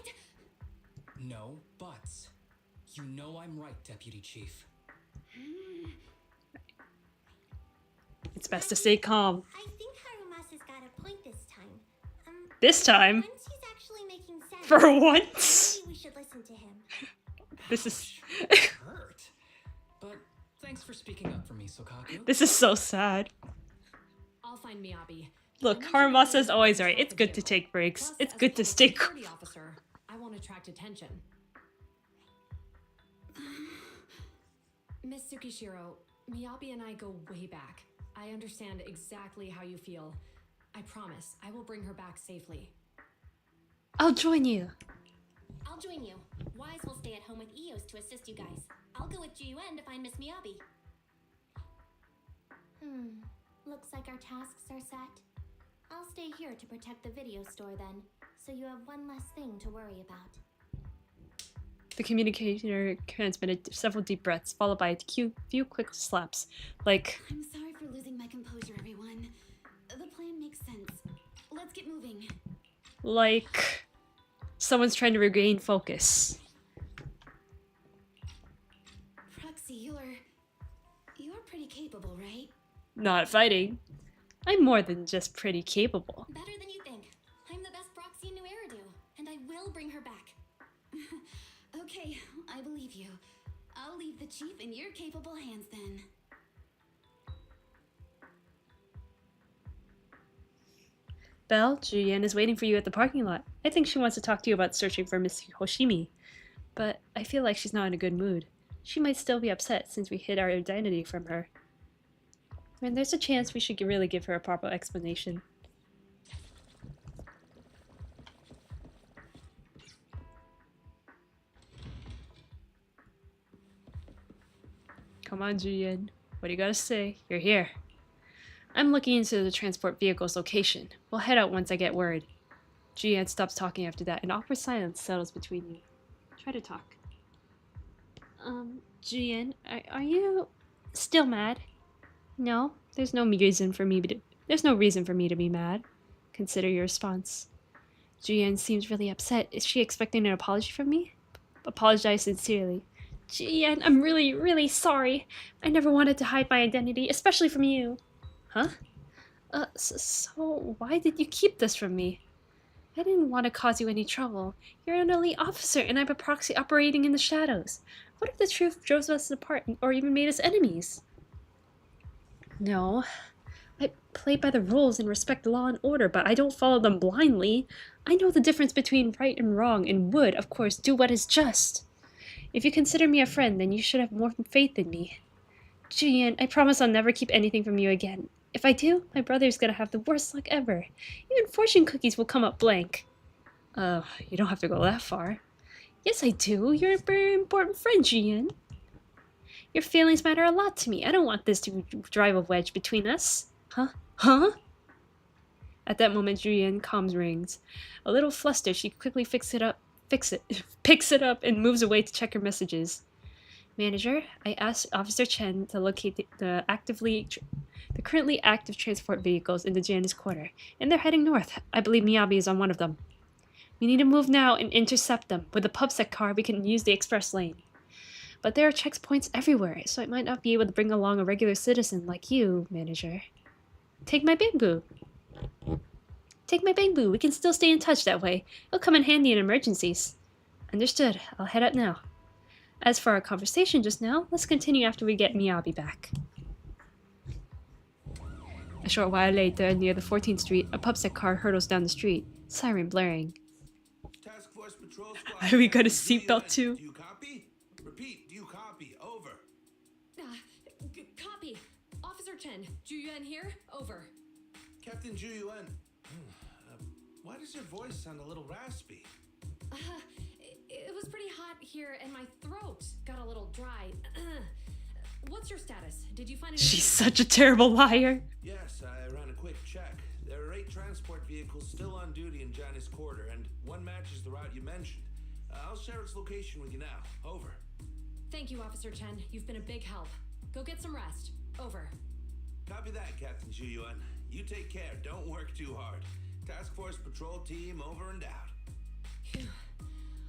No buts. You know I'm right, Deputy Chief. It's best to stay calm. I think Harumasa's got a point this time. This time? Once he's actually making sense. For once? Maybe we should listen to him. This is... Hurt. But thanks for speaking up for me, Sokaku. This is so sad. I'll find Miyabi. Look, Harumasa's always right. It's good to take breaks. It's good to stay cool. Security officer, I won't attract attention. Miss Tsukishiro, Miyabi and I go way back. I understand exactly how you feel. I promise, I will bring her back safely. I'll join you. I'll join you. Wise will stay at home with Eos to assist you guys. I'll go with Juyuan to find Miss Miyabi. Looks like our tasks are set. I'll stay here to protect the video store then, so you have one less thing to worry about. The communicator transmitted several deep breaths, followed by a few quick slaps, like... I'm sorry for losing my composure, everyone. The plan makes sense. Let's get moving. Like... someone's trying to regain focus. Proxy, you're pretty capable, right? Not fighting. I'm more than just pretty capable. Better than you think. I'm the best proxy in New Eridu, and I will bring her back. Okay, I believe you. I'll leave the chief in your capable hands then. Belle, Julian is waiting for you at the parking lot. I think she wants to talk to you about searching for Miss Hoshimi. But I feel like she's not in a good mood. She might still be upset since we hid our identity from her. And there's a chance we should really give her a proper explanation. Come on, Julian. What do you gotta say? You're here. I'm looking into the transport vehicle's location. We'll head out once I get word. Julian stops talking after that. An awkward silence settles between you. Try to talk. Julian, are you still mad? No, there's no reason for me to be mad. Consider your response. Julian seems really upset. Is she expecting an apology from me? Apologize sincerely. Julian, I'm really, really sorry. I never wanted to hide my identity, especially from you. Huh? So why did you keep this from me? I didn't want to cause you any trouble. You're an elite officer, and I'm a proxy operating in the shadows. What if the truth drove us apart, or even made us enemies? No. I play by the rules and respect law and order, but I don't follow them blindly. I know the difference between right and wrong, and would, of course, do what is just. If you consider me a friend, then you should have more faith in me. Julian, I promise I'll never keep anything from you again. If I do, my brother's gonna have the worst luck ever. Even fortune cookies will come up blank. You don't have to go that far. Yes, I do. You're a very important friend, Julian. Your feelings matter a lot to me. I don't want this to drive a wedge between us. Huh? Huh? At that moment, Julian comms rings. A little flustered, she quickly picks it up and moves away to check her messages. Manager, I asked Officer Chen to locate the currently active transport vehicles in the Janus Quarter, and they're heading north. I believe Miyabi is on one of them. We need to move now and intercept them. With the PubSec car, we can use the express lane. But there are checkpoints everywhere, so I might not be able to bring along a regular citizen like you, Manager. Take my bamboo. Take my bamboo. We can still stay in touch that way. It'll come in handy in emergencies. Understood. I'll head out now. As for our conversation just now, let's continue after we get Miyabi back. A short while later, near the 14th Street, a PubSec car hurtles down the street, siren blaring. Task Force Patrol Squad. Are we gonna seatbelt too? Do you copy? Repeat, do you copy? Over. Copy. Officer Chen, Juyuan here. Over. Captain Juyuan. Why does your voice sound a little raspy? It was pretty hot here and my throat got a little dry. What's your status? Did you find any... She's such a terrible liar. Yes, I ran a quick check. There are 8 transport vehicles still on duty in Janus Quarter, and one matches the route you mentioned. I'll share its location with you now. Over. Thank you, Officer Chen. You've been a big help. Go get some rest. Over. Copy that, Captain Juyuan. You take care. Don't work too hard. Task Force Patrol Team over and out. Phew.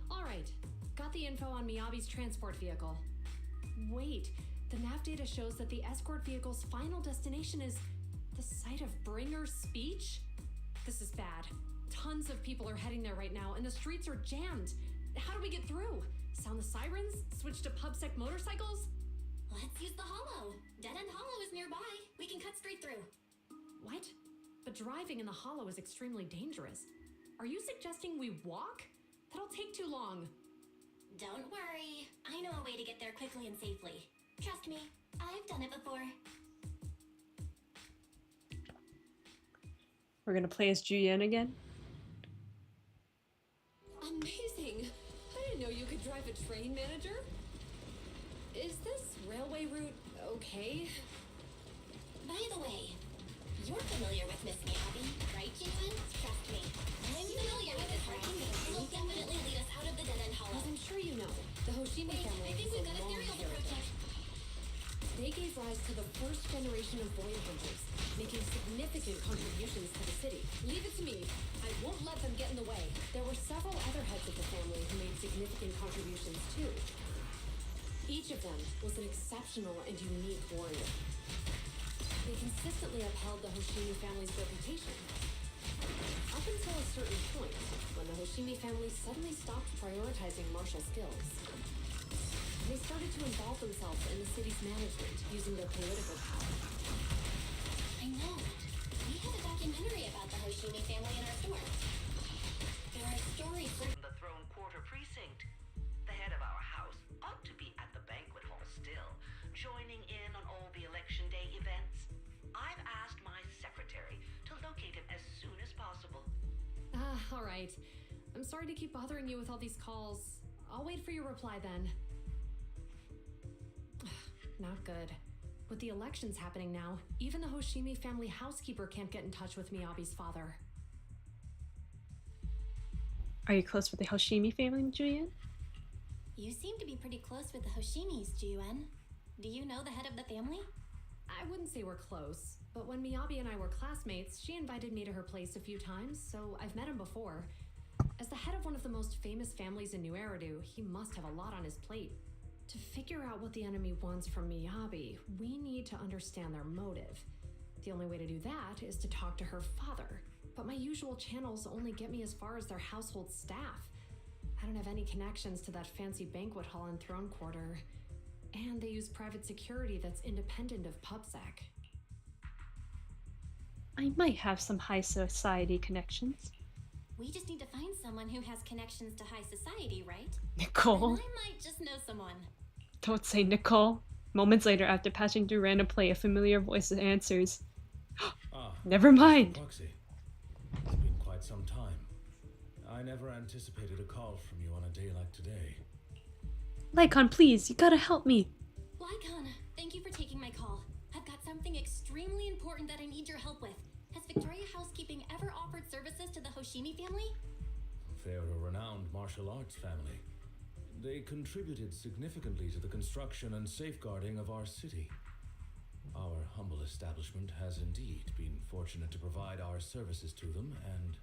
All right. Got the info on Miyabi's transport vehicle. Wait. The nav data shows that the escort vehicle's final destination is the site of Bringer's speech? This is bad. Tons of people are heading there right now, and the streets are jammed. How do we get through? Sound the sirens? Switch to PubSec motorcycles? Let's use the hollow. Dead End Hollow is nearby. We can cut straight through. What? But driving in the hollow is extremely dangerous. Are you suggesting we walk? That'll take too long. Don't worry. I know a way to get there quickly and safely. Trust me, I've done it before. We're gonna play as Julian again. Amazing! I didn't know you could drive a train, Manager. Is this railway route okay? By the way, You're familiar with Miss Miyabi, right, Jun? Trust me. I'm familiar with this working, but it will definitely lead us out of the dead-end hollow. As I'm sure you know, the Hoshimi family I think is we've a got a long theory on the heritage. project. They gave rise to the first generation of void hunters, making significant contributions to the city. Leave it to me. I won't let them get in the way. There were several other heads of the family who made significant contributions too. Each of them was an exceptional and unique warrior. They consistently upheld the Hoshimi family's reputation. Up until a certain point, when the Hoshimi family suddenly stopped prioritizing martial skills. They started to involve themselves in the city's management using their political power. I know. We have a documentary about the Hoshimi family in our store. There are stories where The Throne Quarter Precinct. The head of our house ought to be at the banquet hall still, joining in on all the election day events. I've asked my secretary to locate him as soon as possible. All right. I'm sorry to keep bothering you with all these calls. I'll wait for your reply then. Not good. With the elections happening now, even the Hoshimi family housekeeper can't get in touch with Miyabi's father. Are you close with the Hoshimi family, Julian? You seem to be pretty close with the Hoshimis, Jun. Do you know the head of the family? I wouldn't say we're close, but when Miyabi and I were classmates, she invited me to her place a few times, so I've met him before. As the head of one of the most famous families in New Eridu, he must have a lot on his plate. To figure out what the enemy wants from Miyabi, we need to understand their motive. The only way to do that is to talk to her father, but my usual channels only get me as far as their household staff. I don't have any connections to that fancy banquet hall in Throne Quarter, and they use private security that's independent of PubSec. I might have some high society connections. We just need to find someone who has connections to high society, right? Nicole? And I might just know someone. Don't say Nicole. Moments later, after passing through random play, a familiar voice answers. Never mind. Foxy. It's been quite some time. I never anticipated a call from you on a day like today. Lycon, please, you gotta help me. Lycon, thank you for taking my call. I've got something extremely important that I need your help with. Has Victoria Housekeeping ever offered services to the Hoshimi family? They're a renowned martial arts family. They contributed significantly to the construction and safeguarding of our city. Our humble establishment has indeed been fortunate to provide our services to them, and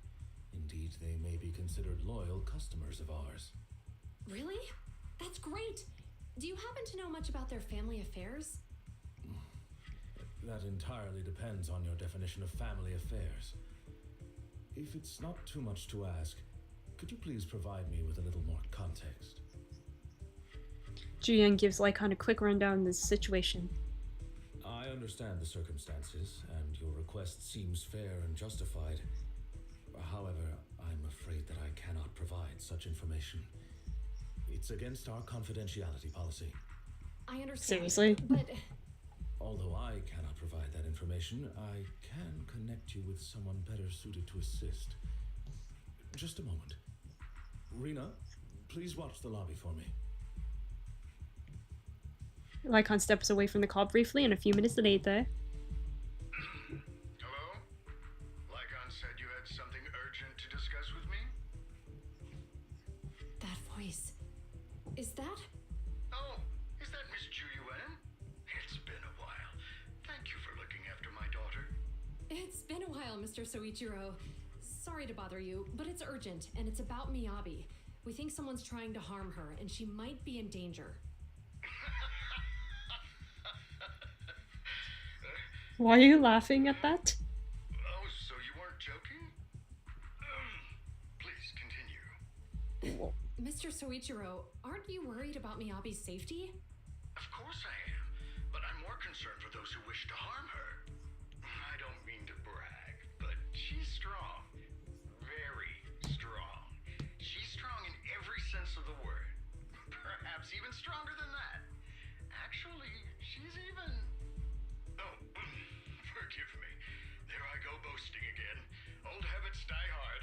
indeed they may be considered loyal customers of ours. Really? That's great! Do you happen to know much about their family affairs? That entirely depends on your definition of family affairs. If it's not too much to ask, could you please provide me with a little more context? Julian gives Lycon a quick rundown of the situation. I understand the circumstances, and your request seems fair and justified. However, I'm afraid that I cannot provide such information. It's against our confidentiality policy. I understand. Seriously? But although I cannot provide that information, I can connect you with someone better suited to assist. Just a moment. Rena, please watch the lobby for me. Lycon steps away from the call briefly, and a few minutes later... Hello? Lycon said you had something urgent to discuss with me? that voice... Is that... Oh, is that Miss Juyuan? It's been a while. Thank you for looking after my daughter. It's been a while, Mr. Soichiro. Sorry to bother you, but it's urgent, and it's about Miyabi. We think someone's trying to harm her, and she might be in danger. Why are you laughing at that? Oh, so you weren't joking? Please continue. Mr. Soichiro, aren't you worried about Miyabi's safety? Of course I am, but I'm more concerned for those who wish to harm her. I don't mean to brag, but she's strong. Very strong. She's strong in every sense of the word. Perhaps even stronger than that. Actually, she's even... Oh, forgive me. There I go boasting again. Old habits die hard.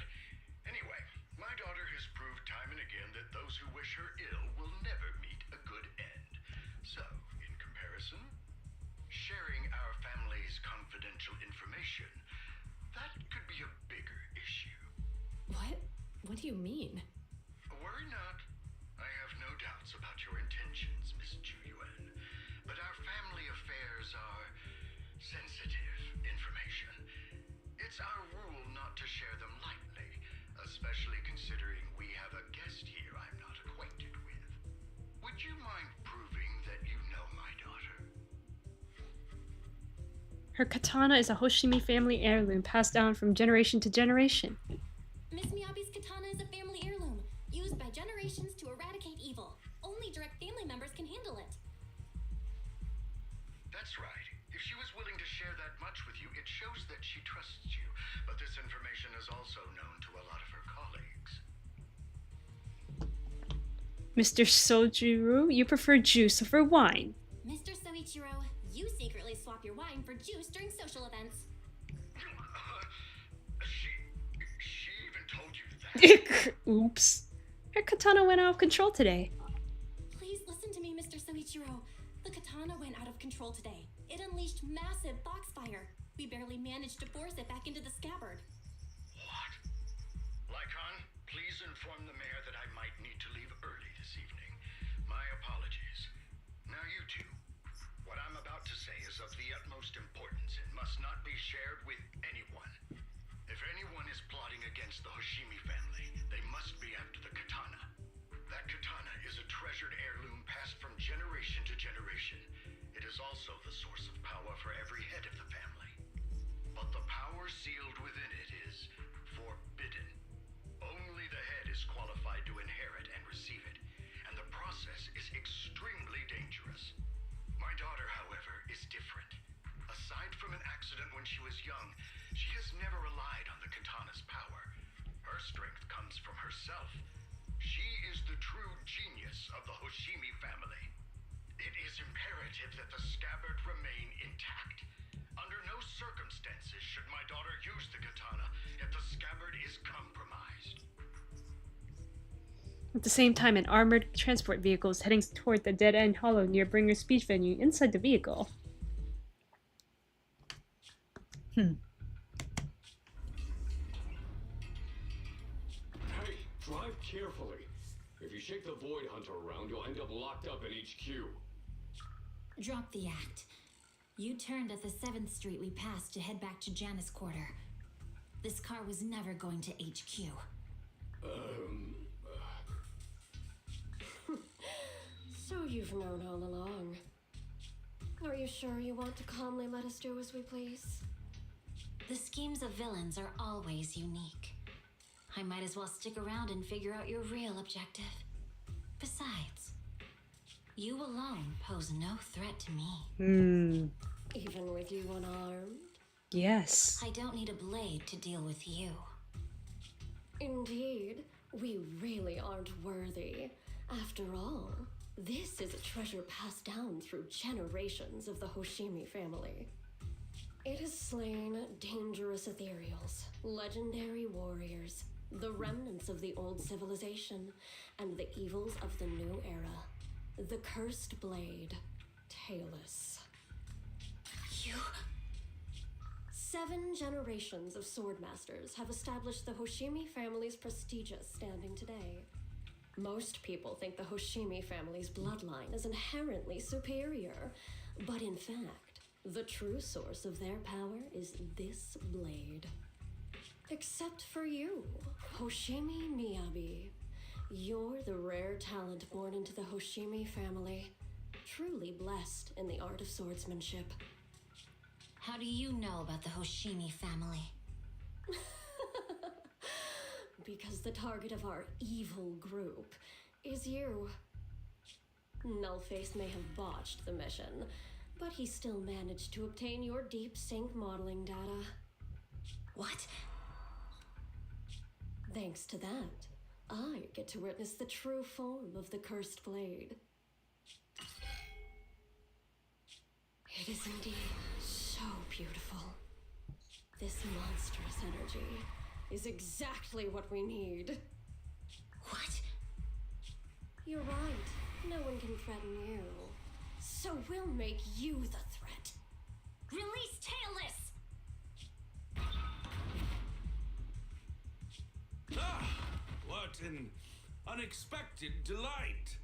Anyway, my daughter has proved time and again that those who wish her ill will never meet a good end. So, in comparison, sharing our family's confidential information What do you mean? Worry not. I have no doubts about your intentions, Miss Juyuan. But our family affairs are sensitive information. It's our rule not to share them lightly, especially considering we have a guest here I'm not acquainted with. Would you mind proving that you know my daughter? Her katana is a Hoshimi family heirloom passed down from generation to generation. Miss Miyabi's katana is a family heirloom, used by generations to eradicate evil. Only direct family members can handle it. That's right. If she was willing to share that much with you, it shows that she trusts you. But this information is also known to a lot of her colleagues. Mr. Sojiro, you prefer juice over wine. Mr. Soichiro, you secretly swap your wine for juice during social events. She even told you that? Oops. Her katana went out of control today. Please listen to me, Mr. Soichiro. The katana went out of control today. It unleashed massive foxfire. We barely managed to force it back into the scabbard. What? Lycon, please inform the mayor that I might need to leave early this evening. My apologies. Now you two. What I'm about to say is of the utmost importance and must not be shared with anyone. If anyone is plotting against the Hoshimi family, they must be after the katana. That katana is a treasured heirloom passed from generation to generation. It is also the source of power for every head of the family. But the power sealed within it is forbidden. Only the head is qualified to inherit and receive it, and the process is extremely dangerous. My daughter, however, is different. Aside from an accident when she was young, she has never relied on the katana's power. Her strength comes from herself. She is the true genius of the Hoshimi family. It is imperative that the scabbard remain intact. Under no circumstances should my daughter use the katana if the scabbard is compromised. At the same time, an armored transport vehicle is heading toward the dead-end hollow near Bringer's speech venue. Inside the vehicle. Hey, drive carefully. If you shake the Void Hunter around, you'll end up locked up in HQ. Drop the act. You turned at the 7th Street we passed to head back to Janus Quarter. This car was never going to HQ. So you've known all along. Are you sure you want to calmly let us do as we please? The schemes of villains are always unique. I might as well stick around and figure out your real objective. Besides, you alone pose no threat to me. Even with you unarmed? Yes. I don't need a blade to deal with you. Indeed, we really aren't worthy. After all, this is a treasure passed down through generations of the Hoshimi family. It has slain dangerous ethereals, legendary warriors, the remnants of the old civilization, and the evils of the new era. The cursed blade, Tailless. You... 7 generations of swordmasters have established the Hoshimi family's prestigious standing today. Most people think the Hoshimi family's bloodline is inherently superior, but in fact, the true source of their power is this blade. Except for you, Hoshimi Miyabi. You're the rare talent born into the Hoshimi family, truly blessed in the art of swordsmanship. How do you know about the Hoshimi family? Because the target of our evil group is you. Nullface may have botched the mission, but he still managed to obtain your deep sync modeling data. What? Thanks to that, I get to witness the true form of the cursed blade. It is indeed so beautiful. This monstrous energy is exactly what we need. What? You're right. No one can threaten you. So we'll make you the threat. Release Tailless! an unexpected delight.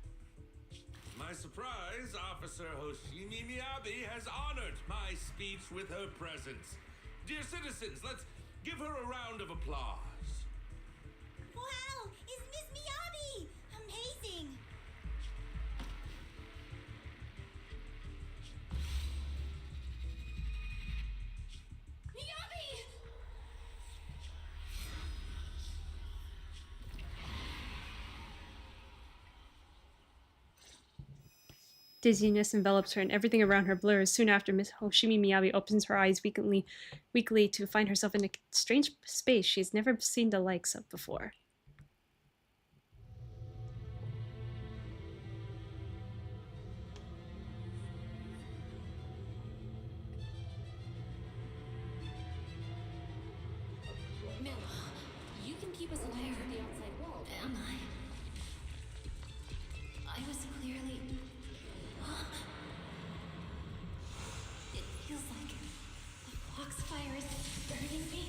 To my surprise, Officer Hoshimi Miyabi has honored my speech with her presence. Dear citizens, let's give her a round of applause. Wow! It's Miss Miyabi! Amazing! Miyabi! Dizziness envelops her and everything around her blurs. Soon after, Miss Hoshimi Miyabi opens her eyes weakly to find herself in a strange space she's never seen the likes of before. Mel, you can keep us away from the outside world. Am I? I was clearly... It feels like the foxfire is burning me.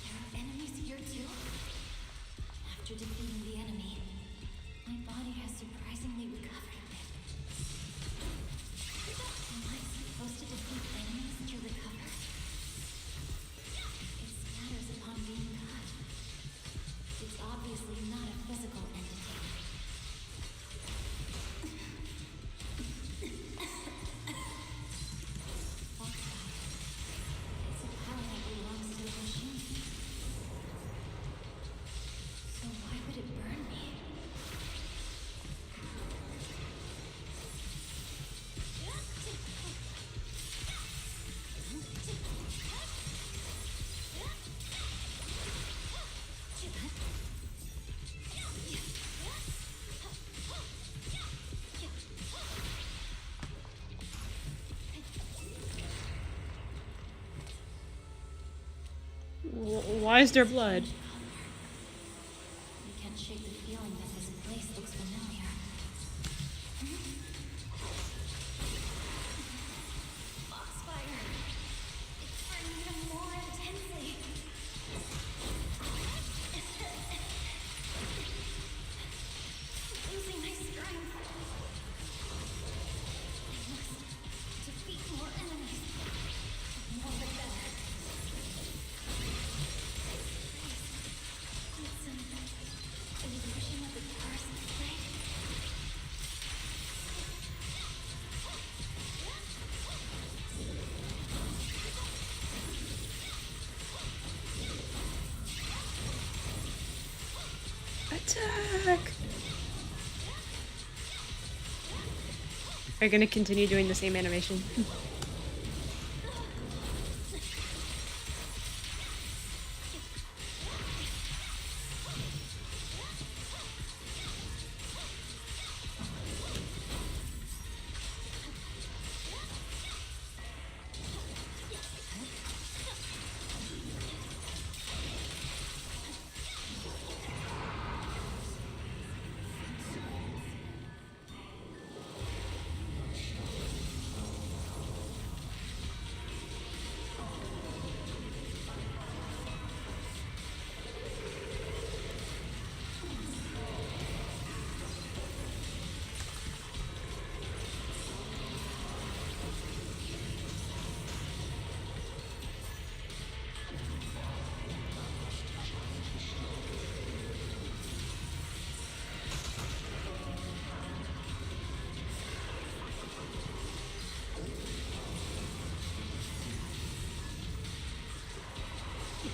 There are enemies here too? After defeating the enemy, my body has surprisingly recovered a bit. Am I supposed to defeat enemies to recover? It scatters upon being cut. It's obviously not a physical entity. Foxfire. It's a power that belongs to Hoshimi. So why would it burn me? Why is there blood? You can't shake the feeling that this place looks familiar. Foxfire. It's burning even more intensely. Losing my strength. I must defeat more enemies. The more the better. It's an illusion of the powers of play. Attack! Are you gonna continue doing the same animation?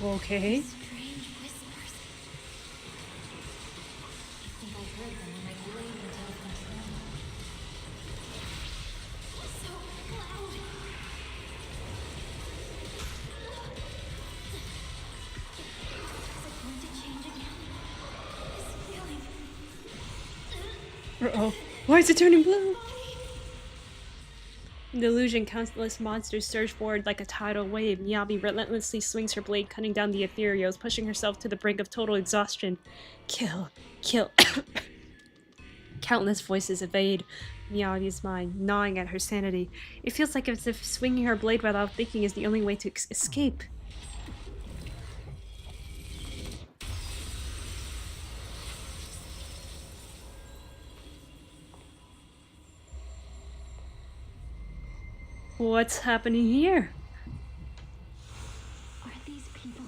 Okay. Strange whispers. I think I heard them when my blade went out of control. So loud. Is it going to change again? This feeling. Uh-oh. Why is it turning blue? In the illusion, countless monsters surge forward like a tidal wave. Miyabi relentlessly swings her blade, cutting down the ethereals, pushing herself to the brink of total exhaustion. Kill. Kill. Countless voices evade Miyabi's mind, gnawing at her sanity. It feels like as if swinging her blade without thinking is the only way to escape. What's happening here? Are these people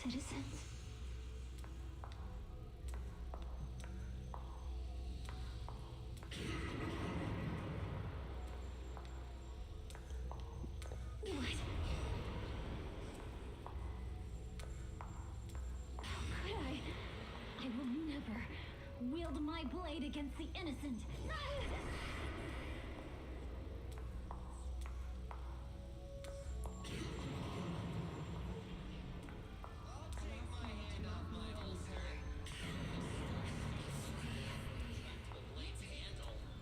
citizens? What? How could I? I will never wield my blade against the innocent.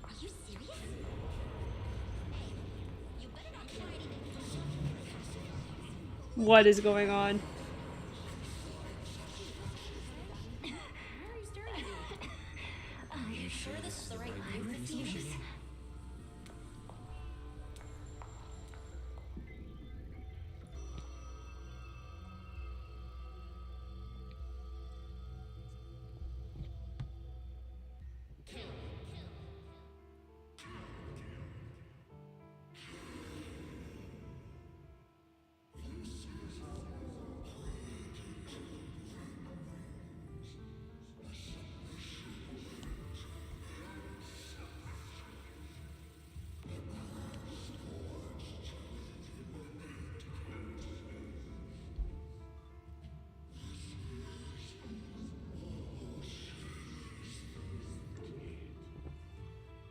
Are you serious? Hey, you better not try anything. What is going on? Are you sure this is the right time to use?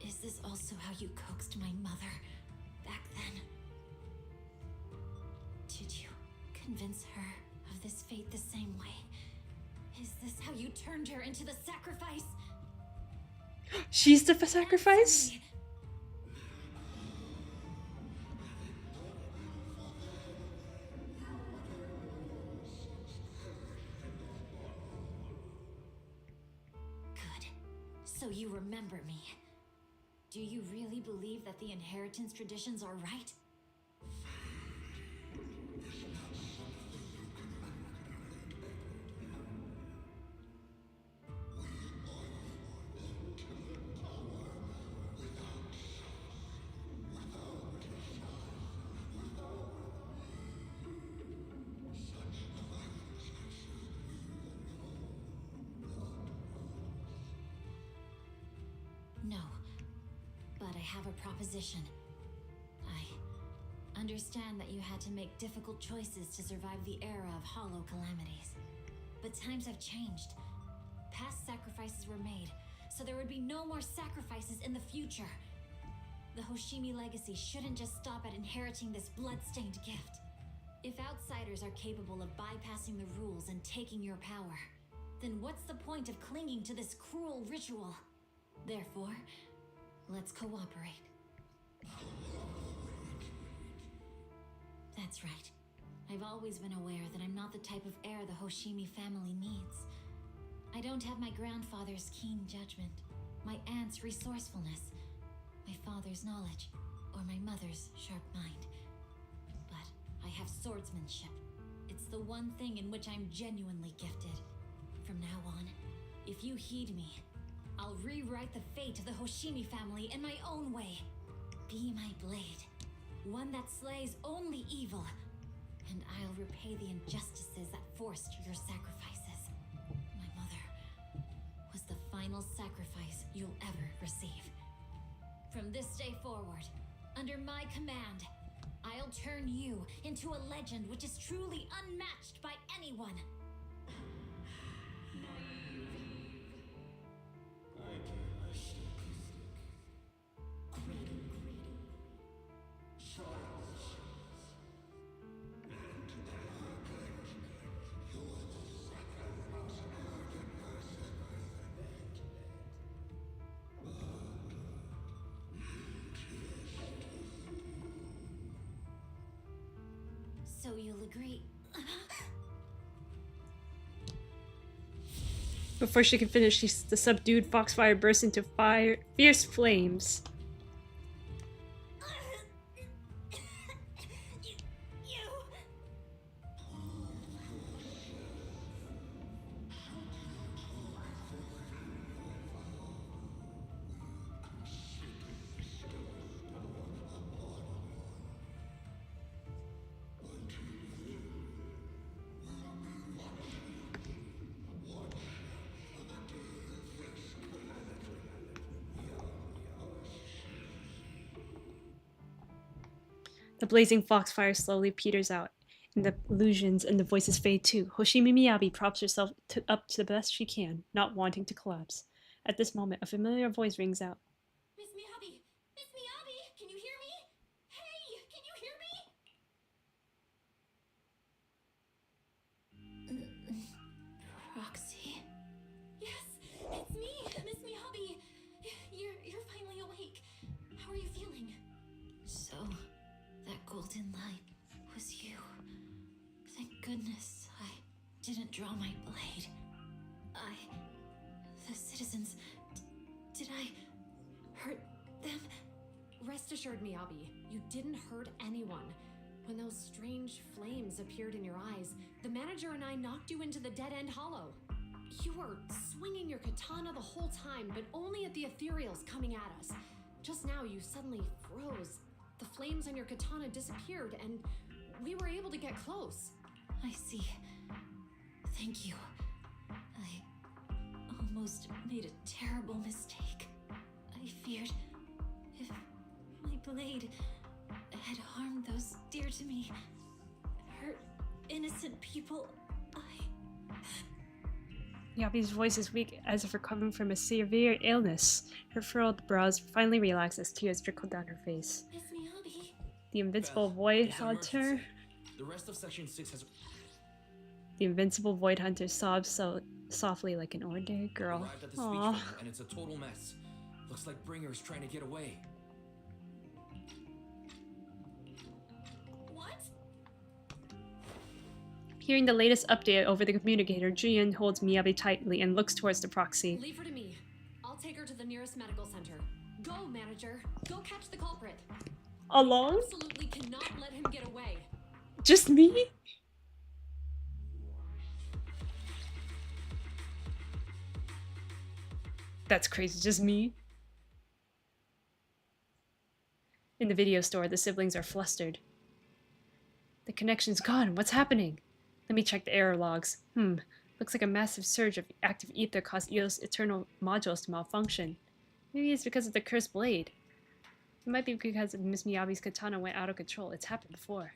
Is this also how you coaxed my mother back then? Did you convince her of this fate the same way? Is this how you turned her into the sacrifice? She's the sacrifice? Good. So you remember me. Do you really believe that the inheritance traditions are right? No. But I have a proposition. I understand that you had to make difficult choices to survive the era of hollow calamities. But times have changed. Past sacrifices were made, so there would be no more sacrifices in the future. The Hoshimi legacy shouldn't just stop at inheriting this blood-stained gift. If outsiders are capable of bypassing the rules and taking your power, then what's the point of clinging to this cruel ritual? Therefore, let's cooperate. That's right. I've always been aware that I'm not the type of heir the Hoshimi family needs. I don't have my grandfather's keen judgment, my aunt's resourcefulness, my father's knowledge, or my mother's sharp mind. But I have swordsmanship. It's the one thing in which I'm genuinely gifted. From now on, if you heed me, I'll rewrite the fate of the Hoshimi family in my own way. Be my blade, one that slays only evil, and I'll repay the injustices that forced your sacrifices. My mother was the final sacrifice you'll ever receive. From this day forward, under my command, I'll turn you into a legend which is truly unmatched by anyone. So you'll agree. Before she can finish, the subdued foxfire bursts into fierce flames. The blazing foxfire slowly peters out, and the illusions and the voices fade too. Hoshimi Miyabi props herself up to the best she can, not wanting to collapse. At this moment, a familiar voice rings out. Miss Miyabi! Miss Miyabi! Can you hear me? Hey! Can you hear me? Proxy? Yes, it's me, Miss Miyabi. You're finally awake. How are you feeling? So, that golden light was you. Thank goodness I didn't draw my blade. The citizens, did I hurt them? Rest assured, Miyabi, you didn't hurt anyone. When those strange flames appeared in your eyes, the manager and I knocked you into the dead-end hollow. You were swinging your katana the whole time, but only at the ethereals coming at us. Just now, you suddenly froze. The flames on your katana disappeared, and we were able to get close. I see. Thank you. I almost made a terrible mistake. I feared if my blade had harmed those dear to me, hurt innocent people, Miyabi's voice is weak, as if recovering from a severe illness. Her furrowed brows finally relax as tears trickle down her face. Miss Miyabi. The invincible Void Hunter. The rest of Section 6 has The invincible Void Hunter sobs so softly like an ordinary girl. arrived at the speech Aww. venue, and it's a total mess. Looks like Bringer's trying to get away. What? Hearing the latest update over the communicator, Julian holds Miyabi tightly and looks towards the proxy. Leave her to me. I'll take her to the nearest medical center. Go, manager. Go catch the culprit. Alone? You absolutely cannot let him get away. Just me? That's crazy, just me? In the video store, the siblings are flustered. The connection's gone. What's happening? Let me check the error logs. Looks like a massive surge of active ether caused EOS Eternal modules to malfunction. Maybe it's because of the cursed blade. It might be because Miss Miyabi's katana went out of control. It's happened before.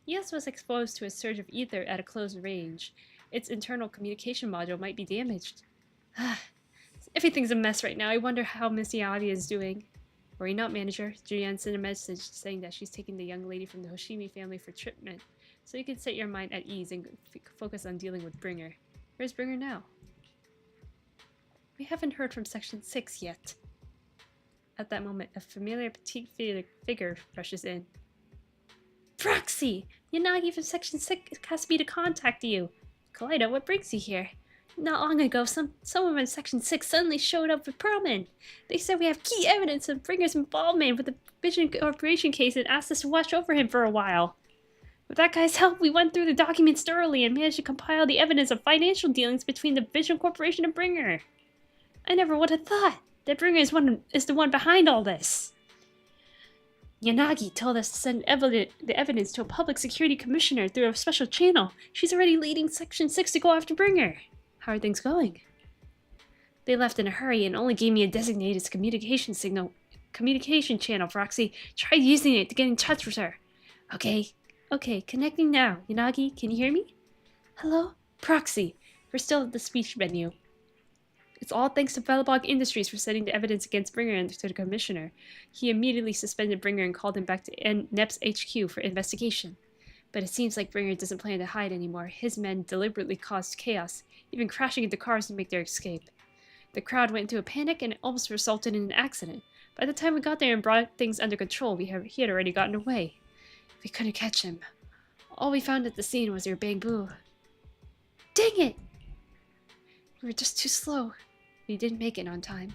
EOS was exposed to a surge of ether at a close range. Its internal communication module might be damaged. Everything's a mess right now. I wonder how Miss Miyabi is doing. Worry not, manager. Julian sent a message saying that she's taking the young lady from the Hoshimi family for treatment, so you can set your mind at ease and focus on dealing with Bringer. Where's Bringer now? We haven't heard from Section 6 yet. At that moment, a familiar petite figure rushes in. Proxy! Yanagi from Section 6 asked me to contact you. Kaleido, what brings you here? Not long ago, someone from Section 6 suddenly showed up with Perlman. They said we have key evidence of Bringer's involvement with the Vision Corporation case and asked us to watch over him for a while. With that guy's help, we went through the documents thoroughly and managed to compile the evidence of financial dealings between the Vision Corporation and Bringer. I never would have thought that Bringer is the one behind all this. Yanagi told us to send the evidence to a public security commissioner through a special channel. She's already leading Section 6 to go after Bringer. How are things going? They left in a hurry and only gave me a designated communication channel, Proxy. Try using it to get in touch with her. Okay, connecting now. Yanagi, can you hear me? Hello? Proxy. We're still at the speech menu. It's all thanks to Velobog Industries for sending the evidence against Bringer to the commissioner. He immediately suspended Bringer and called him back to NEP's HQ for investigation. But it seems like Bringer doesn't plan to hide anymore. His men deliberately caused chaos, even crashing into cars to make their escape. The crowd went into a panic and it almost resulted in an accident. By the time we got there and brought things under control, he had already gotten away. We couldn't catch him. All we found at the scene was your bamboo. Dang it! We were just too slow. We didn't make it on time.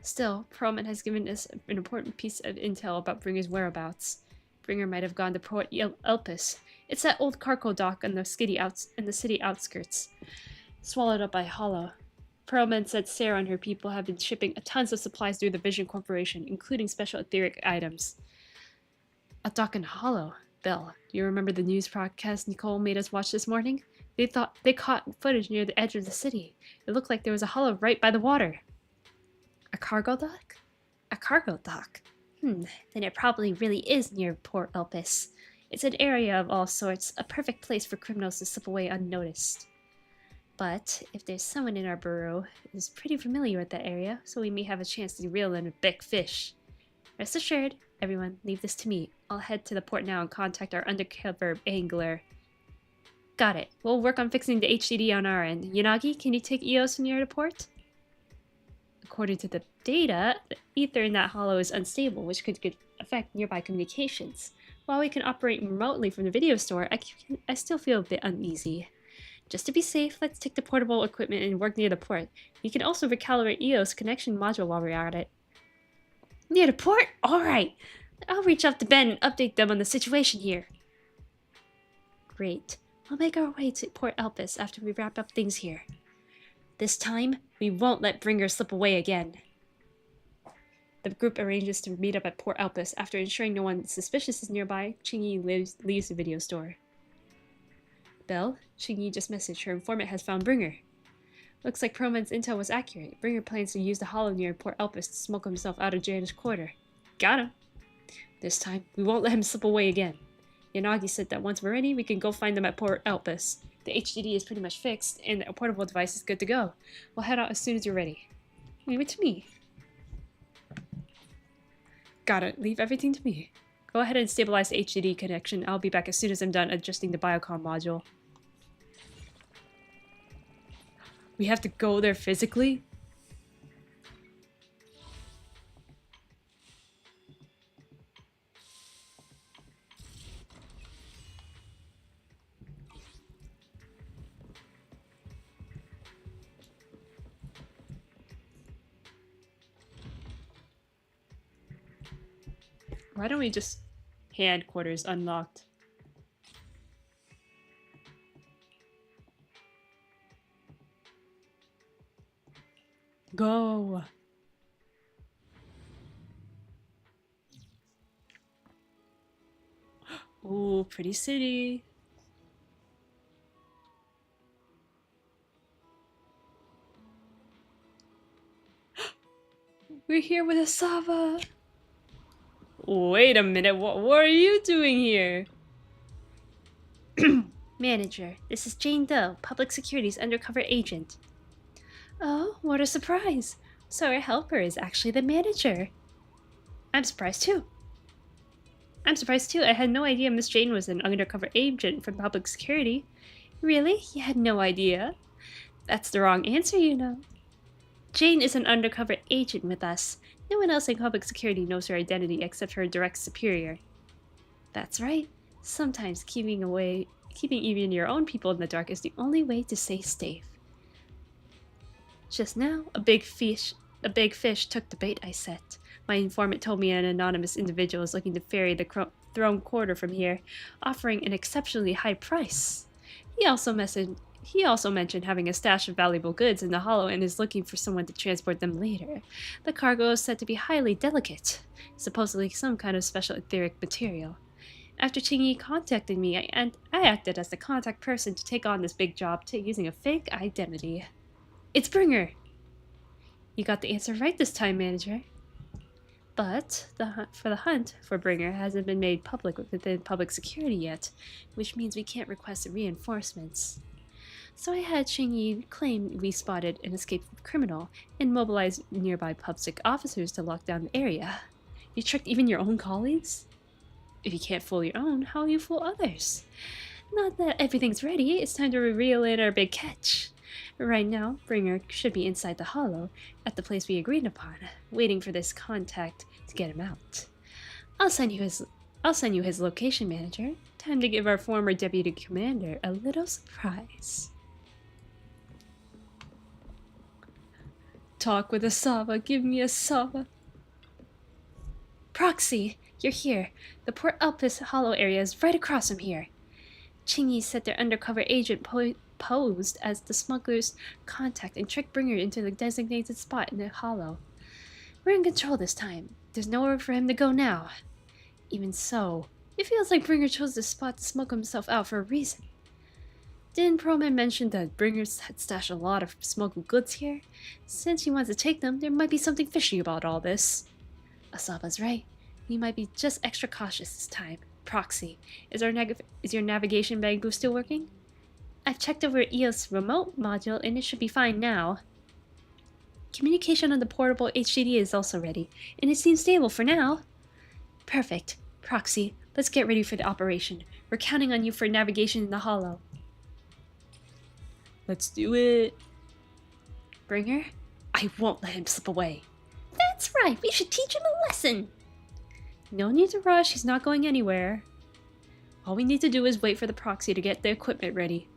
Still, Perlman has given us an important piece of intel about Bringer's whereabouts. Bringer might have gone to Port Elpis. It's that old cargo dock on the city outskirts, swallowed up by Hollow. Perlman said Sarah and her people have been shipping tons of supplies through the Vision Corporation, including special etheric items. A dock in Hollow. Belle, do you remember the news broadcast Nicole made us watch this morning? They caught footage near the edge of the city. It looked like there was a hollow right by the water. A cargo dock? A cargo dock? Then it probably really is near Port Elpis. It's an area of all sorts, a perfect place for criminals to slip away unnoticed. But if there's someone in our bureau who's pretty familiar with that area, so we may have a chance to reel in a big fish. Rest assured, everyone, leave this to me. I'll head to the port now and contact our undercover angler. Got it. We'll work on fixing the HDD on our end. Yanagi, can you take EOS near the port? According to the data, the ether in that hollow is unstable, which could affect nearby communications. While we can operate remotely from the video store, I still feel a bit uneasy. Just to be safe, let's take the portable equipment and work near the port. You can also recalibrate EOS connection module while we're at it. Near the port? Alright! I'll reach out to Ben and update them on the situation here. Great. We'll make our way to Port Elpis after we wrap up things here. This time, we won't let Bringer slip away again. The group arranges to meet up at Port Elpis. After ensuring no one suspicious is nearby, Qingyi leaves the video store. Belle, Qingyi just messaged her informant has found Bringer. Looks like Proman's intel was accurate. Bringer plans to use the hollow near Port Elpis to smoke himself out of Janus Quarter. Got him. This time, we won't let him slip away again. Yanagi said that once we're ready, we can go find them at Port Elpis. The HDD is pretty much fixed, and the portable device is good to go. We'll head out as soon as you're ready. Leave it to me. Got it. Leave everything to me. Go ahead and stabilize the HDD connection. I'll be back as soon as I'm done adjusting the biocom module. We have to go there physically? Why don't we just... Headquarters unlocked. Go! Ooh, pretty city. We're here with Asava! Wait a minute, what are you doing here? Manager, this is Jane Doe, Public Security's undercover agent. Oh, what a surprise! So our helper is actually the manager. I'm surprised too. I had no idea Miss Jane was an undercover agent from Public Security. Really? You had no idea? That's the wrong answer, you know. Jane is an undercover agent with us. No one else in Public Security knows her identity except her direct superior. That's right. Sometimes keeping even your own people in the dark is the only way to stay safe. Just now, a big fish took the bait I set. My informant told me an anonymous individual is looking to ferry the throne quarter from here, offering an exceptionally high price. He also mentioned having a stash of valuable goods in the hollow and is looking for someone to transport them later. The cargo is said to be highly delicate, supposedly some kind of special etheric material. After Qingyi contacted me, I acted as the contact person to take on this big job using a fake identity. It's Bringer! You got the answer right this time, Manager. But the hunt for Bringer hasn't been made public within Public Security yet, which means we can't request reinforcements. So I had Qingyi claim we spotted an escaped criminal and mobilized nearby public officers to lock down the area. You tricked even your own colleagues? If you can't fool your own, how will you fool others? Not that everything's ready, it's time to reel in our big catch. Right now, Bringer should be inside the hollow, at the place we agreed upon, waiting for this contact to get him out. I'll send you his location, Manager. Time to give our former deputy commander a little surprise. Talk with Asava, give me Asava. Proxy, you're here. The Port Elpis hollow area is right across from here. Qingyi said their undercover agent posed as the smuggler's contact and tricked Bringer into the designated spot in the hollow. We're in control this time. There's nowhere for him to go now. Even so, it feels like Bringer chose this spot to smoke himself out for a reason. Didn't Proman mention that Bringer had stashed a lot of smuggled goods here? Since he wants to take them, there might be something fishy about all this. Asava's right. We might be just extra cautious this time. Proxy, is your navigation bag boost still working? I've checked over EOS remote module and it should be fine now. Communication on the portable HDD is also ready, and it seems stable for now. Perfect. Proxy, let's get ready for the operation. We're counting on you for navigation in the hollow. Let's do it. Bringer? I won't let him slip away. That's right, we should teach him a lesson. No need to rush, he's not going anywhere. All we need to do is wait for the proxy to get the equipment ready.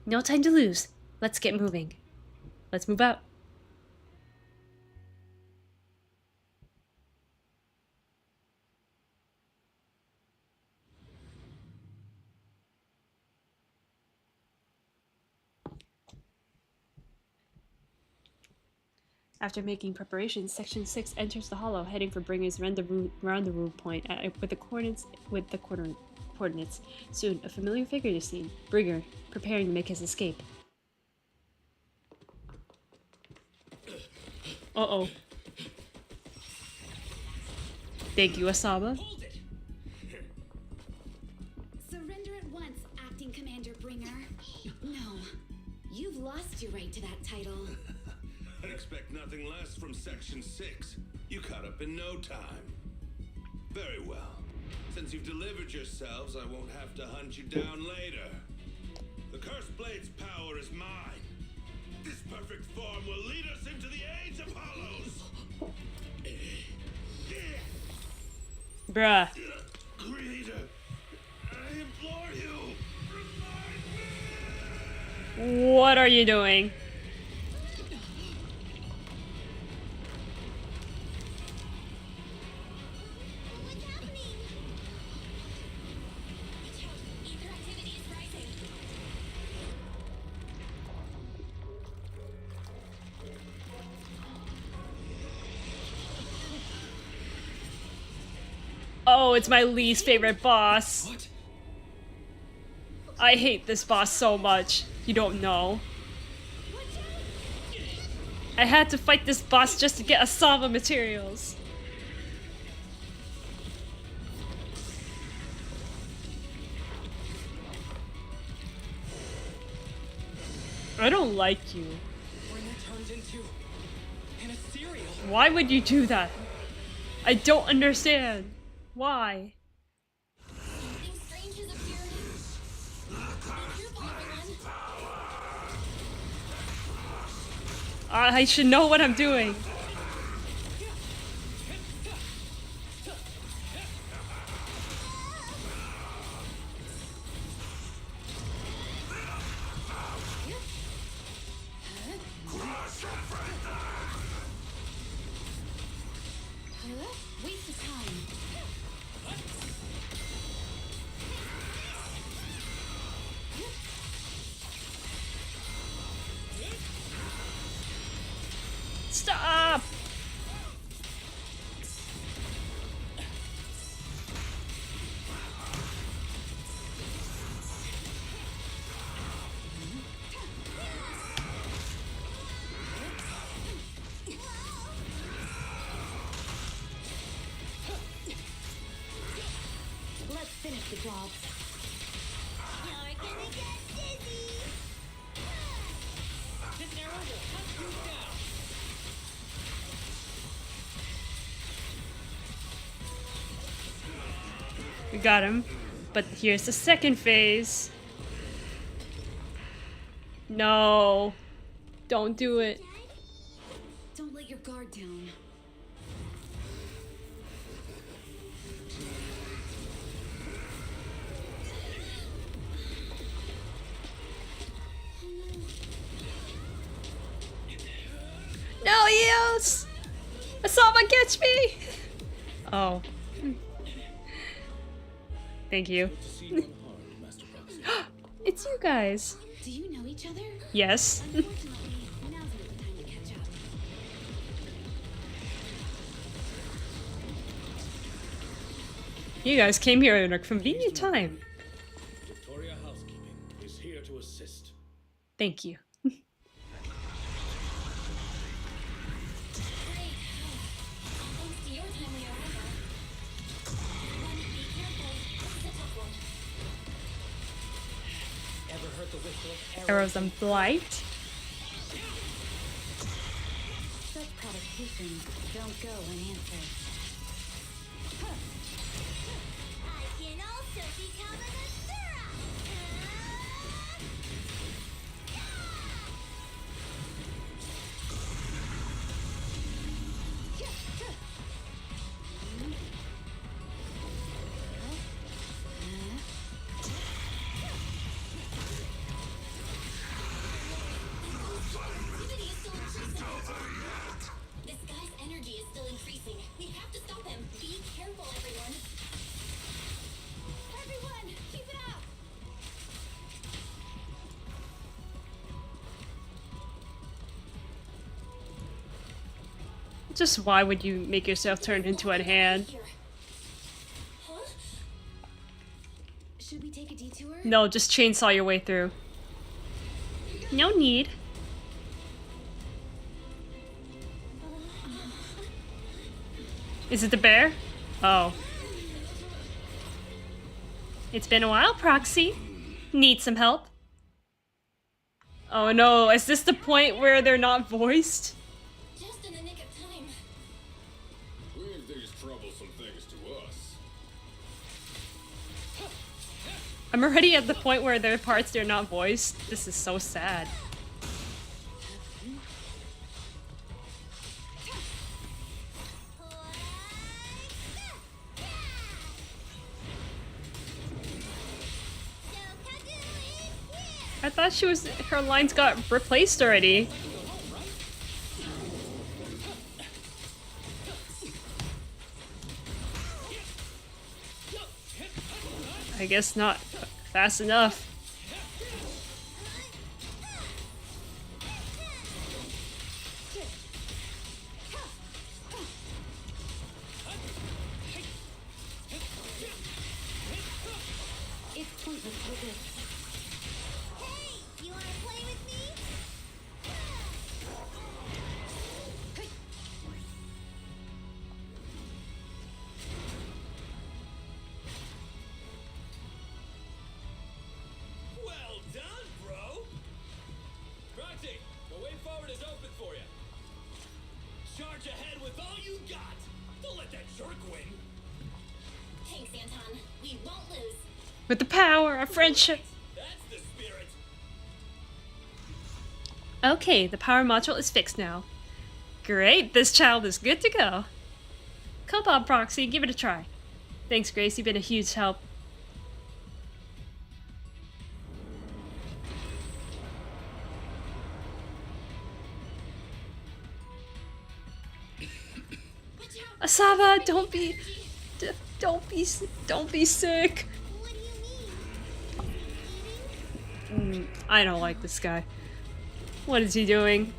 No time to lose. Let's get moving. Let's move out. After making preparations, Section 6 enters the hollow, heading for Bringer's rendezvous point with the coordinates. Soon, a familiar figure is seen. Bringer, preparing to make his escape. Uh-oh. Thank you, Asaba. Surrender at once, Acting Commander Bringer. No, you've lost your right to that title. I'd expect nothing less from Section 6. You caught up in no time. Very well. Since you've delivered yourselves, I won't have to hunt you down later. The Cursed Blade's power is mine. This perfect form will lead us into the age of hollows. Bruh. Creator, I implore you. What are you doing? Oh, it's my least favorite boss. What? I hate this boss so much. You don't know. I had to fight this boss just to get Asaba materials. I don't like you. Bringer turned into an ethereal. Why would you do that? I don't understand. Why? Something strange is appearing. Be careful, everyone. I should know what I'm doing. Waste of time. Stop! Let's finish the job. You're gonna get dizzy. This arrow will hunt you down. We got him. But here's the second phase. No. Don't do it. Don't let your guard down. No, Eos! Asaba, catch me! Oh. Thank you. It's you guys. Do you know each other? Yes. Unfortunately, now's not the time to catch up. You guys came here at a convenient time. Victoria Housekeeping is here to assist. Thank you. Arrows and blight. Such provocations don't go unanswered. I can also become an Asura! This guy's energy is still increasing. We have to stop him. Be careful, everyone. Everyone, keep it up! Just why would you make yourself turn into a hand? Should we take a detour? No, just chainsaw your way through. No need. Is it the bear? Oh. It's been a while, Proxy. Need some help? Oh no, is this the point where they're not voiced? Just in the nick of time. Leave these troublesome things to us. I'm already at the point where there are parts they're not voiced. This is so sad. I thought her lines got replaced already. I guess not fast enough. It's pointless with this. Hey, you wanna play with me? Well done, bro! Roxy, the way forward is open for you. Charge ahead with all you got. Don't let that jerk win. Thanks, Anton. We won't lose. With the power of friendship. That's the spirit. Okay, the power module is fixed now. Great, this child is good to go. Come on, Proxy, give it a try. Thanks, Grace, you've been a huge help. Asaba, don't be sick. I don't like this guy. What is he doing?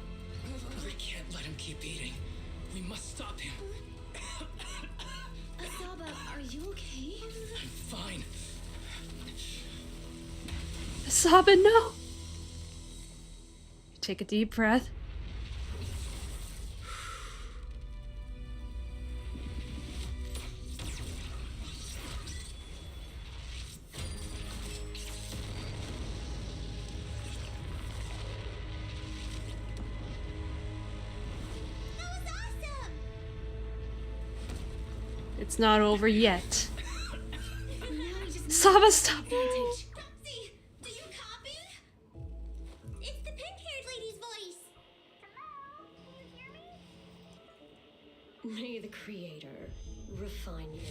We can't let him keep eating. We must stop him. Asaba, are you okay? I'm fine. Asaba, no. Take a deep breath. It's not over yet. Saba, stop. Proxy, do you copy? It's the pink-haired lady's voice. Hello, can you hear me? May the Creator refine you.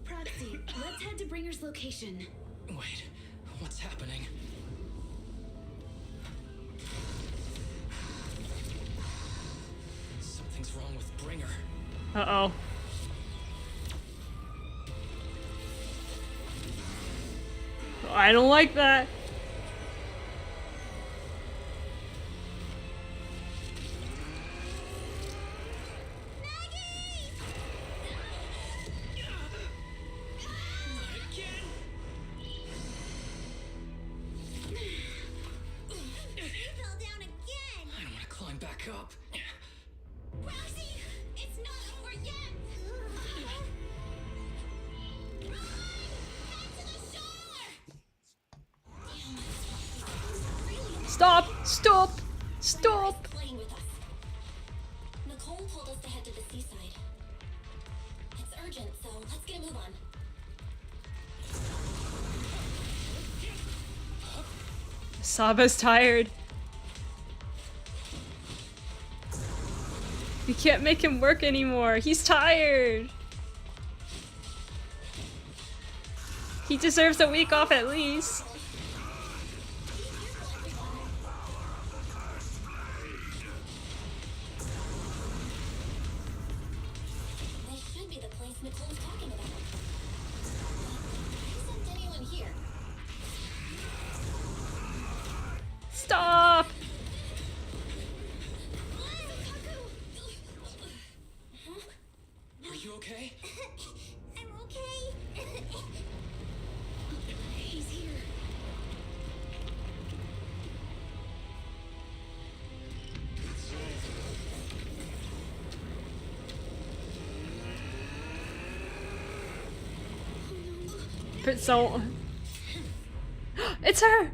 Proxy, let's head to Bringer's location. Wait, what's happening? Something's wrong with Bringer. Uh-oh. I don't like that. I don't want to climb back up. Proxy, it's not over yet. Stop! Stop! Stop! Playing with us. Nicole told us to head to the seaside. It's urgent, so let's get a move on. Saba's tired. We can't make him work anymore. He's tired. He deserves a week off at least. This should be the place Nicole was talking about. Why isn't anyone here? Stop! Are you okay? I'm okay. He's here. But so... It's her!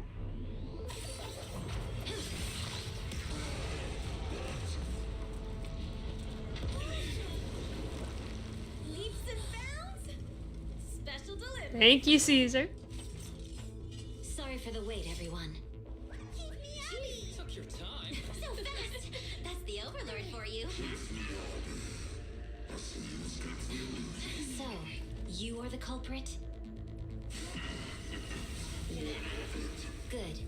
Leaps and bounds. Special delivery. Thank you, Caesar. Sorry for the wait, everyone. Took your time. So fast! That's the Overlord for you. So, you are the culprit? Good.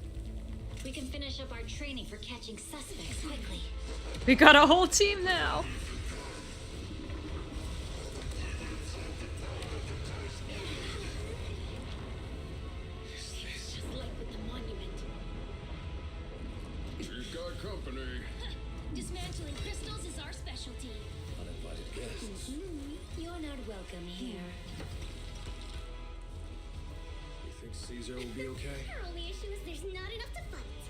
We can finish up our training for catching suspects quickly. We got a whole team now. Just like with the monument. She's got company. Dismantling crystals is our specialty. Uninvited guests. You're not welcome here. You think Caesar will be okay? Our only issue is there's not enough to fight.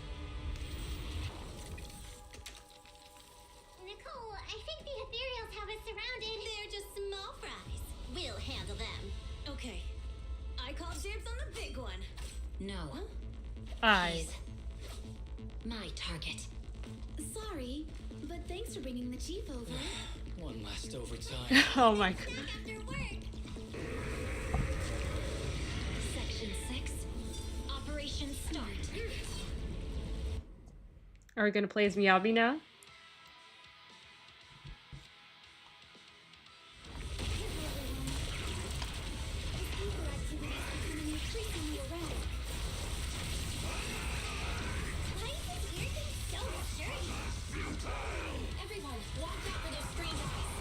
Nicole, I think the ethereals have us surrounded. They're just small fries. We'll handle them. Okay. I call dibs on the big one. No. Eyes. My target. Sorry, but thanks for bringing the chief over. One last overtime. Oh my god. After work. Section 6. Operation start. Are we gonna play as Miyabi now? Why is this weird thing so disturbing? Everyone, watch out for those strange eyes.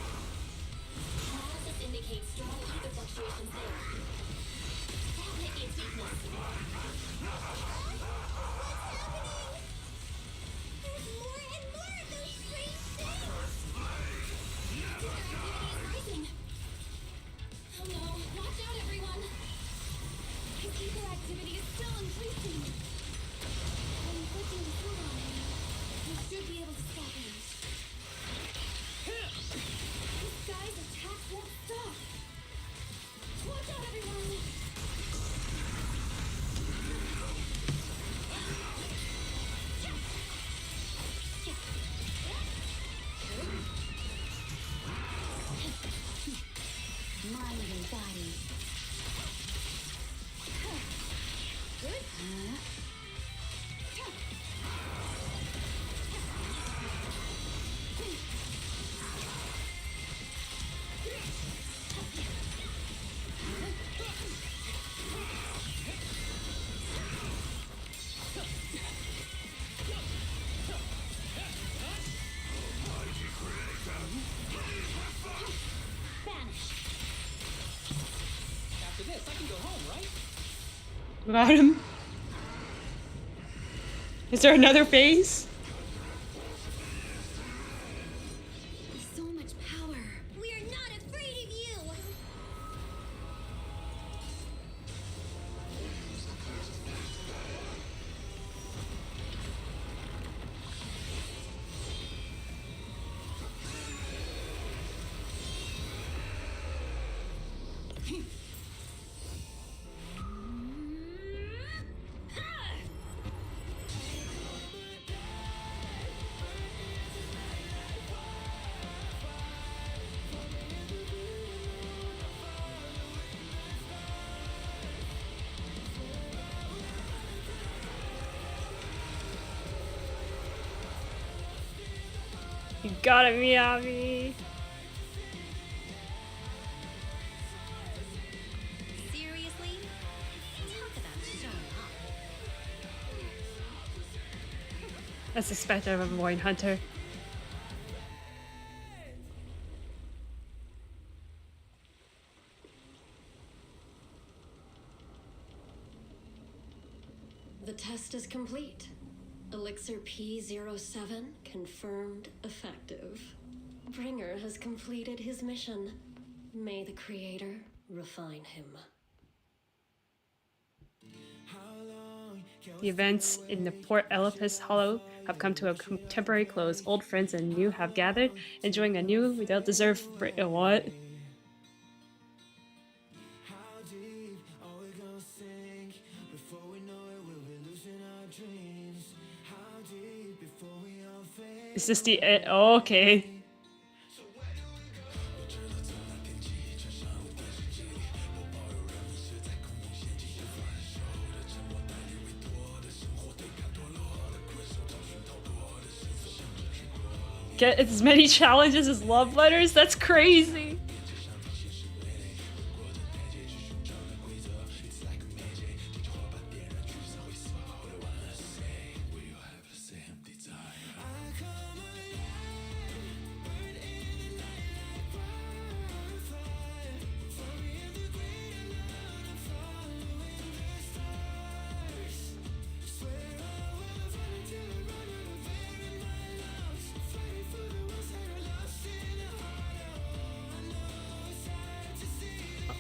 Analysis indicates strong ether fluctuations there. That might be its weakness. There's more and more of those strange things. Ether activity is rising. Oh no, watch out everyone. His ether activity is still increasing. I'm putting the foot on him. We should be able to stop him. This guy's attack won't stop. Watch out, everyone! Mind and body. Good. After this, I can go home, right? Got him. Is there another phase? So much power. We're not afraid of you. You got it, Miyavi. Seriously? Talk about showing off. I suspect I'm a Void Hunter. The test is complete. Elixir P07 confirmed effective. Bringer has completed his mission. May the Creator refine him. The events in the Port Elpis Hollow have come to a temporary close. Old friends and new have gathered, enjoying a new, well-deserved what? Is this the end? Oh, okay. Get as many challenges as love letters? That's crazy.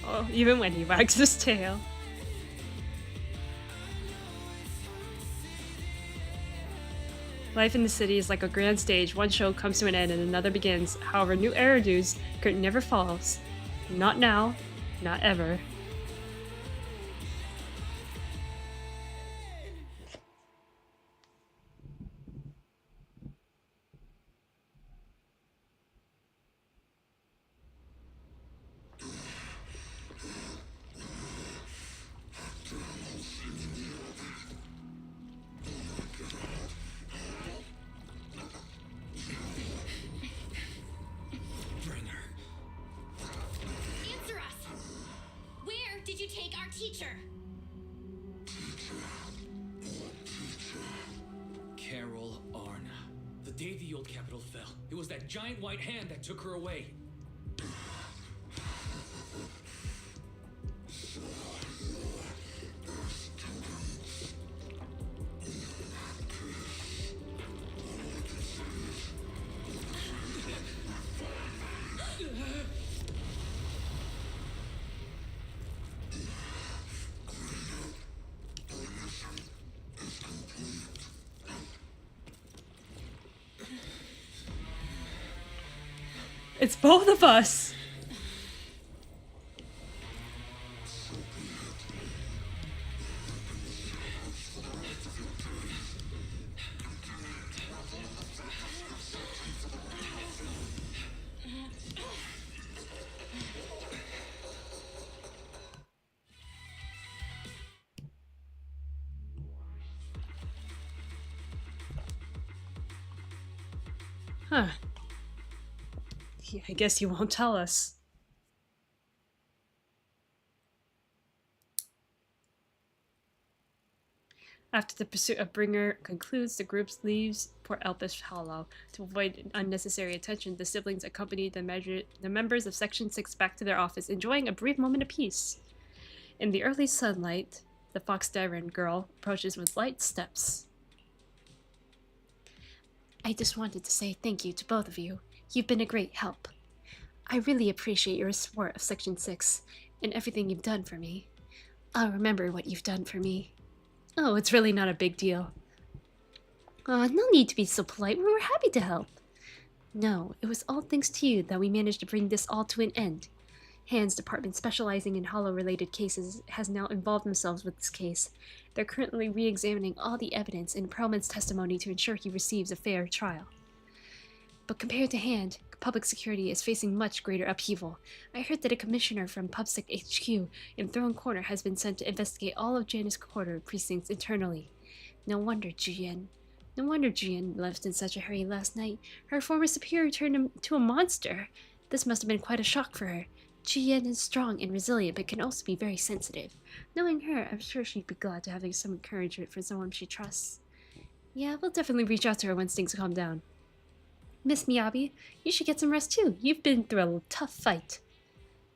Oh, even when he wags his tail. Life in the city is like a grand stage. One show comes to an end and another begins. However, new Eridu's curtain never falls. Not now, not ever. Answer us! Where did you take our teacher? Carol Arna. The day the old capital fell, it was that giant white hand that took her away. It's both of us. Huh. Yeah, I guess you won't tell us. After the pursuit of Bringer concludes, the group leaves Port Elpis Hollow. To avoid unnecessary attention, the siblings accompany the members of Section 6 back to their office, enjoying a brief moment of peace. In the early sunlight, the Fox Darren girl approaches with light steps. I just wanted to say thank you to both of you. You've been a great help. I really appreciate your support of Section 6 and everything you've done for me. I'll remember what you've done for me. Oh, it's really not a big deal. No need to be so polite. We were happy to help. No, it was all thanks to you that we managed to bring this all to an end. Hand's department, specializing in Hollow-related cases, has now involved themselves with this case. They're currently re-examining all the evidence in Perlman's testimony to ensure he receives a fair trial. But compared to Hand, public security is facing much greater upheaval. I heard that a commissioner from PubSec HQ in Throne Corner has been sent to investigate all of Janus Quarter precincts internally. No wonder, Juyen. No wonder Jian left in such a hurry last night. Her former superior turned him to a monster. This must have been quite a shock for her. Jian is strong and resilient, but can also be very sensitive. Knowing her, I'm sure she'd be glad to have some encouragement from someone she trusts. Yeah, we'll definitely reach out to her once things calm down. Miss Miyabi, you should get some rest too. You've been through a tough fight.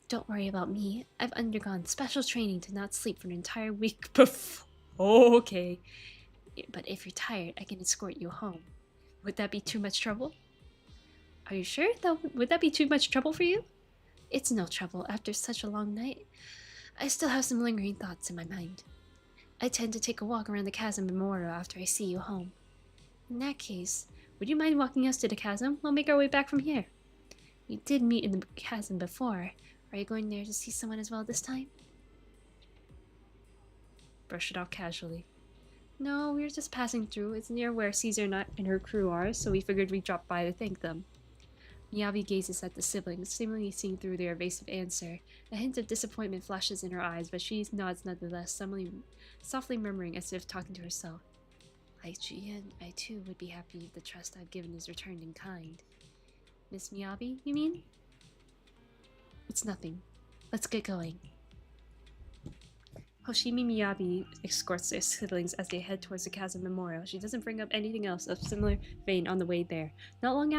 Don't worry about me. I've undergone special training to not sleep for an entire week before. Okay. But if you're tired, I can escort you home. Would that be too much trouble? Are you sure? Would that be too much trouble for you? It's no trouble after such a long night. I still have some lingering thoughts in my mind. I tend to take a walk around the chasm memorial after I see you home. In that case, would you mind walking us to the chasm? We'll make our way back from here. We did meet in the chasm before. Are you going there to see someone as well this time? Brush it off casually. No, we were just passing through. It's near where Caesar and her crew are, so we figured we'd drop by to thank them. Miyabi gazes at the siblings, seemingly seeing through their evasive answer. A hint of disappointment flashes in her eyes, but she nods nonetheless, softly murmuring as if talking to herself. Like Jian, I too would be happy if the trust I've given is returned in kind. Miss Miyabi, you mean? It's nothing. Let's get going. Hoshimi Miyabi escorts their siblings as they head towards the chasm memorial. She doesn't bring up anything else of similar vein on the way there. Not long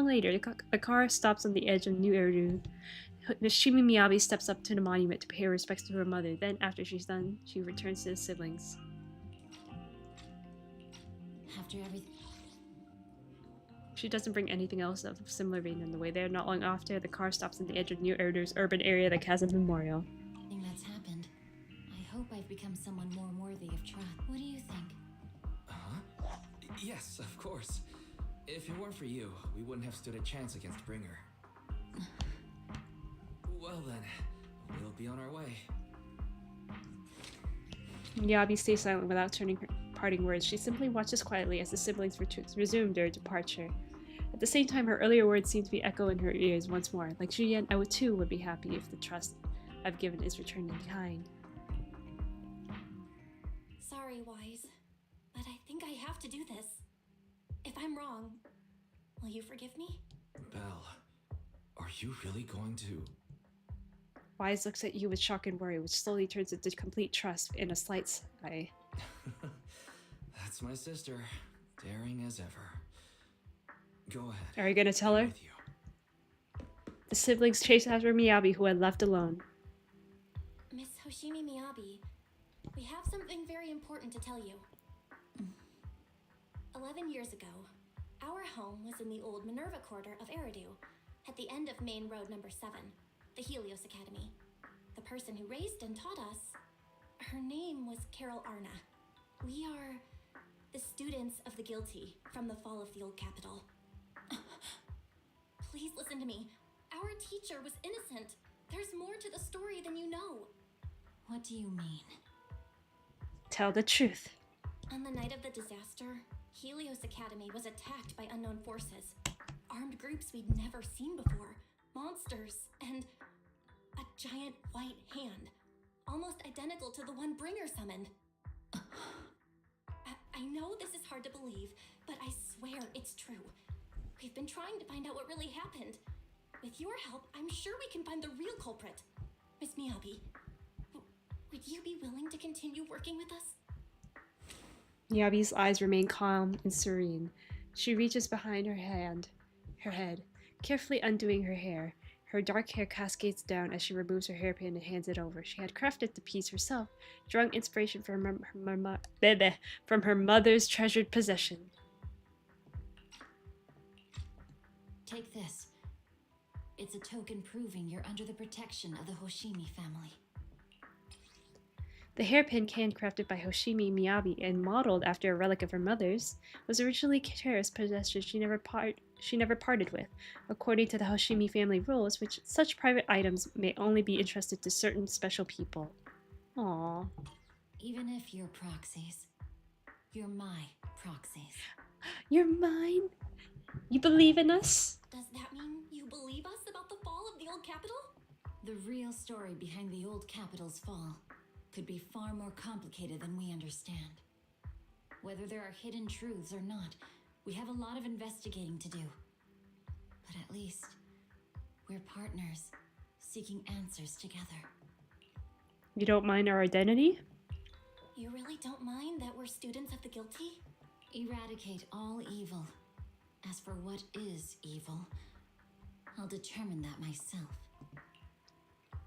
later, the car stops on the edge of New Eridu. Hoshimi Miyabi steps up to the monument to pay her respects to her mother. Then, after she's done, she returns to the siblings. After everything... She doesn't bring anything else of similar vein on the way there. Not long after, the car stops on the edge of New Eridu's urban area, the chasm memorial. That's happened. I hope I've become someone more worthy of trust. What do you think? Huh? Yes, of course. If it weren't for you, we wouldn't have stood a chance against Bringer. Well then, we'll be on our way. Miyabi stays silent without turning her parting words. She simply watches quietly as the siblings resume their departure. At the same time, her earlier words seem to be echo in her ears once more. Like Julian, I too would be happy if the trust I've given is returned in kind. Sorry, Wise, but I think I have to do this. If I'm wrong, will you forgive me? Belle, are you really going to... Wise looks at you with shock and worry, which slowly turns into complete trust in a slight sigh. That's my sister, daring as ever. Go ahead. Are you gonna tell her? The siblings chase after Miyabi, who had left alone. Miss Hoshimi Miyabi, we have something very important to tell you. 11 years ago, our home was in the old Minerva quarter of Eridu, at the end of Main Road number 7, the Helios Academy. The person who raised and taught us, her name was Carol Arna. We are the students of the guilty from the fall of the old capital. Please listen to me. Our teacher was innocent. There's more to the story than you know. What do you mean? Tell the truth. On the night of the disaster, Helios Academy was attacked by unknown forces. Armed groups we'd never seen before. Monsters, and a giant white hand. Almost identical to the one Bringer summoned. I know this is hard to believe, but I swear it's true. We've been trying to find out what really happened. With your help, I'm sure we can find the real culprit. Miss Miyabi, would you be willing to continue working with us? Miyabi's eyes remain calm and serene. She reaches behind her head, carefully undoing her hair. Her dark hair cascades down as she removes her hairpin and hands it over. She had crafted the piece herself, drawing inspiration from her mother's treasured possession. Take this. It's a token proving you're under the protection of the Hoshimi family. The hairpin handcrafted by Hoshimi Miyabi and modeled after a relic of her mother's was originally Kitara's possession she never parted with, according to the Hoshimi family rules, which such private items may only be entrusted to certain special people. Aww. Even if you're proxies, you're my proxies. You're mine? You believe in us? Does that mean you believe us about the fall of the old capital? The real story behind the old capital's fall could be far more complicated than we understand. Whether there are hidden truths or not, we have a lot of investigating to do. But at least, we're partners, seeking answers together. You don't mind our identity? You really don't mind that we're students of the guilty? Eradicate all evil. As for what is evil, I'll determine that myself.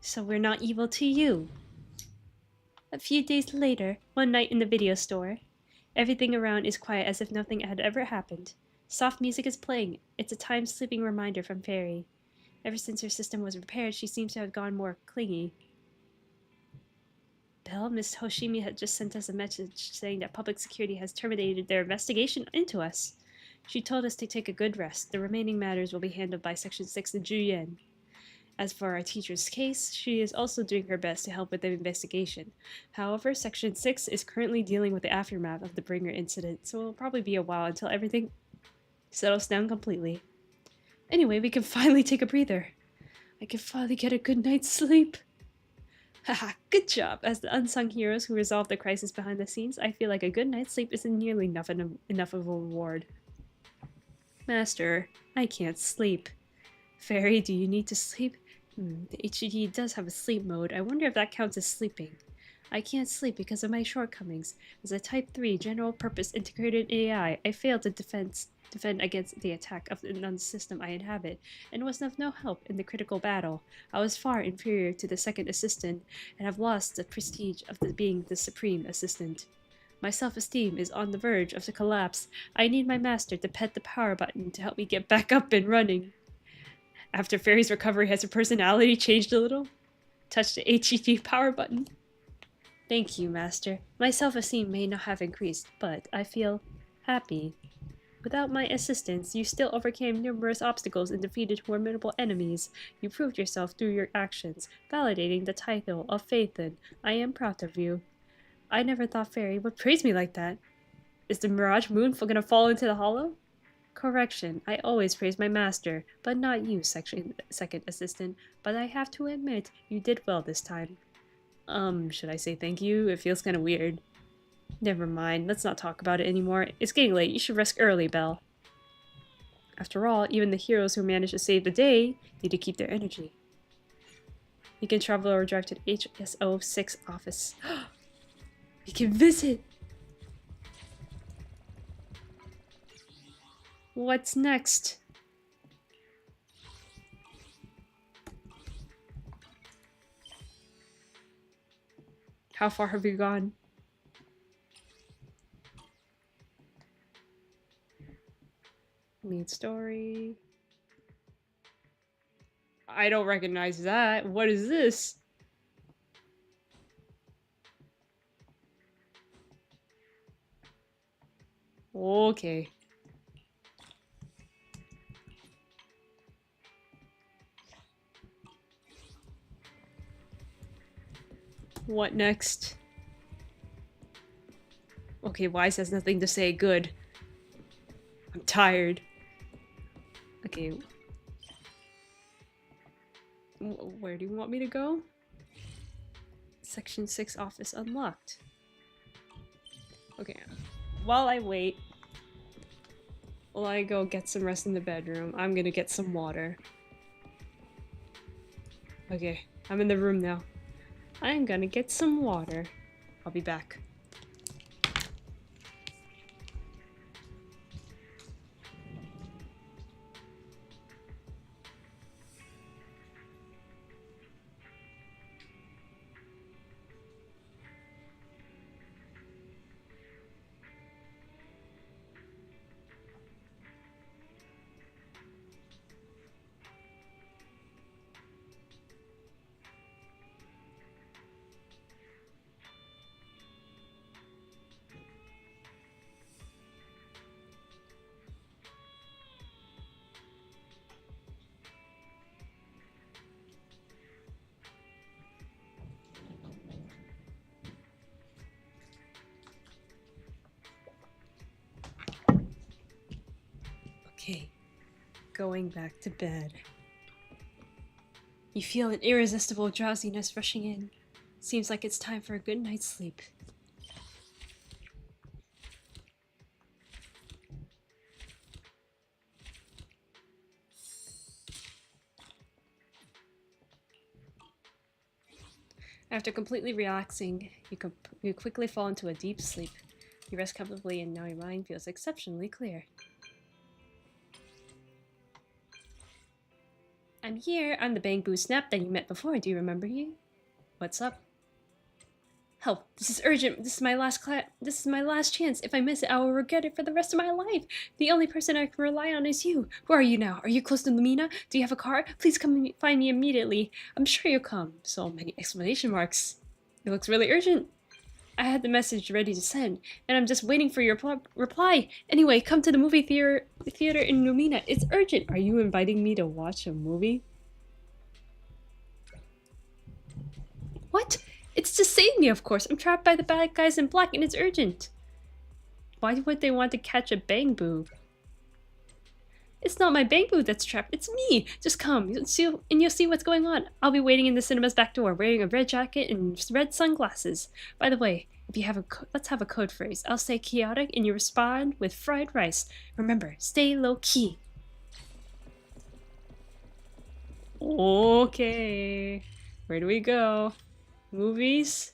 So we're not evil to you. A few days later, one night in the video store, everything around is quiet as if nothing had ever happened. Soft music is playing. It's a time-sleeping reminder from Fairy. Ever since her system was repaired, she seems to have gone more clingy. Belle, Miss Hoshimi had just sent us a message saying that public security has terminated their investigation into us. She told us to take a good rest. The remaining matters will be handled by Section 6 in Juyen. As for our teacher's case, she is also doing her best to help with the investigation. However, Section 6 is currently dealing with the aftermath of the Bringer incident, so it'll probably be a while until everything settles down completely. Anyway, we can finally take a breather. I can finally get a good night's sleep. Haha, good job! As the unsung heroes who resolve the crisis behind the scenes, I feel like a good night's sleep isn't nearly enough of a reward. Master, I can't sleep. Fairy, do you need to sleep? The HDD does have a sleep mode. I wonder if that counts as sleeping. I can't sleep because of my shortcomings. As a Type 3 general-purpose integrated AI, I failed to defend against the attack of the nun system I inhabit, and was of no help in the critical battle. I was far inferior to the second assistant, and have lost the prestige of being the supreme assistant. My self-esteem is on the verge of the collapse. I need my master to pet the power button to help me get back up and running. After Fairy's recovery, has her personality changed a little? Touch the HED power button. Thank you, Master. My self-esteem may not have increased, but I feel happy. Without my assistance, you still overcame numerous obstacles and defeated formidable enemies. You proved yourself through your actions, validating the title of Phaethon. I am proud of you. I never thought Fairy would praise me like that. Is the Mirage Moon gonna fall into the hollow? Correction, I always praise my master, but not you, second assistant. But I have to admit, you did well this time. Should I say thank you? It feels kind of weird. Never mind, let's not talk about it anymore. It's getting late, you should rest early, Belle. After all, even the heroes who manage to save the day need to keep their energy. You can travel or drive to the HSO 6 office. We can visit! What's next? How far have we gone? Main story. I don't recognize that. What is this? Okay. What next? Okay, Wise has nothing to say. Good. I'm tired. Okay. Where do you want me to go? Section 6 office unlocked. Okay. While I wait, while I go get some rest in the bedroom, I'm gonna get some water. Okay, I'm in the room now. I'm gonna get some water. I'll be back. Okay, going back to bed. You feel an irresistible drowsiness rushing in. Seems like it's time for a good night's sleep. After completely relaxing, you quickly fall into a deep sleep. You rest comfortably and now your mind feels exceptionally clear. I'm here. I'm the Bamboo Snap that you met before. Do you remember you? What's up? Help! This is urgent. This is my last chance. If I miss it, I will regret it for the rest of my life. The only person I can rely on is you. Where are you now? Are you close to Lumina? Do you have a car? Please come find me immediately. I'm sure you'll come. So many exclamation marks. It looks really urgent. I had the message ready to send, and I'm just waiting for your reply. Anyway, come to the movie theater in Lumina. It's urgent. Are you inviting me to watch a movie? What? It's to save me, of course. I'm trapped by the bad guys in black, and it's urgent. Why would they want to catch a Bamboo? It's not my Bamboo that's trapped. It's me. Just come, you'll see what's going on. I'll be waiting in the cinema's back door, wearing a red jacket and red sunglasses. By the way, if you have let's have a code phrase. I'll say chaotic, and you respond with fried rice. Remember, stay low key. Okay. Where do we go? Movies?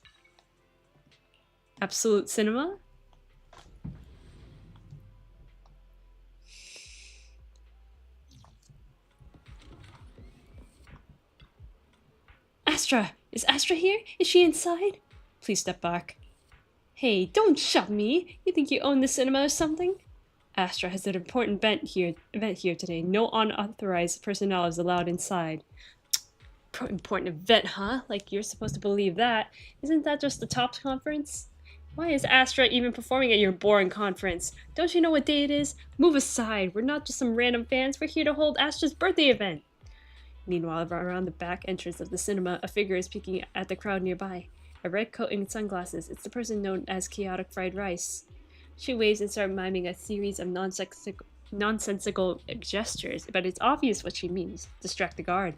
Absolute Cinema? Astra! Is Astra here? Is she inside? Please step back. Hey, don't shove me! You think you own the cinema or something? Astra has an important event here today. No unauthorized personnel is allowed inside. Important event, huh? Like you're supposed to believe that. Isn't that just the TOPS conference? Why is Astra even performing at your boring conference? Don't you know what day it is? Move aside. We're not just some random fans. We're here to hold Astra's birthday event. Meanwhile, around the back entrance of the cinema, a figure is peeking at the crowd nearby. A red coat and sunglasses. It's the person known as Chaotic Fried Rice. She waves and starts miming a series of nonsensical gestures, but it's obvious what she means. Distract the guard.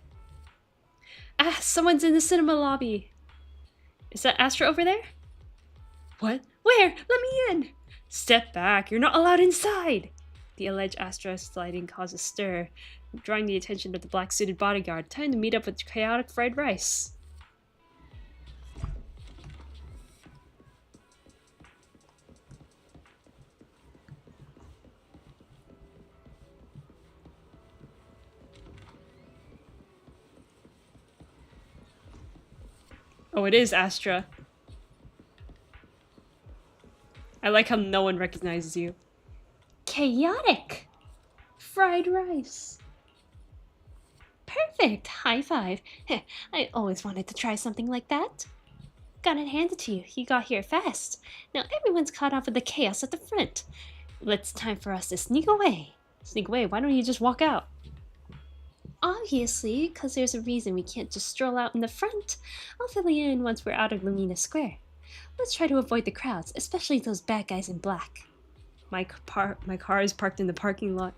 Ah, someone's in the cinema lobby. Is that Astra over there? What? Where? Let me in! Step back. You're not allowed inside. The alleged Astra sliding causes a stir, drawing the attention of the black-suited bodyguard. Time to meet up with Chaotic Fried Rice. Oh, it is Astra. I like how no one recognizes you. Chaotic! Fried rice. Perfect! High five. I always wanted to try something like that. Gotta hand it to you. You got here fast. Now everyone's caught up with the chaos at the front. It's time for us to sneak away. Sneak away? Why don't you just walk out? Obviously, because there's a reason we can't just stroll out in the front. I'll fill you in once we're out of Lumina Square. Let's try to avoid the crowds, especially those bad guys in black. My car is parked in the parking lot.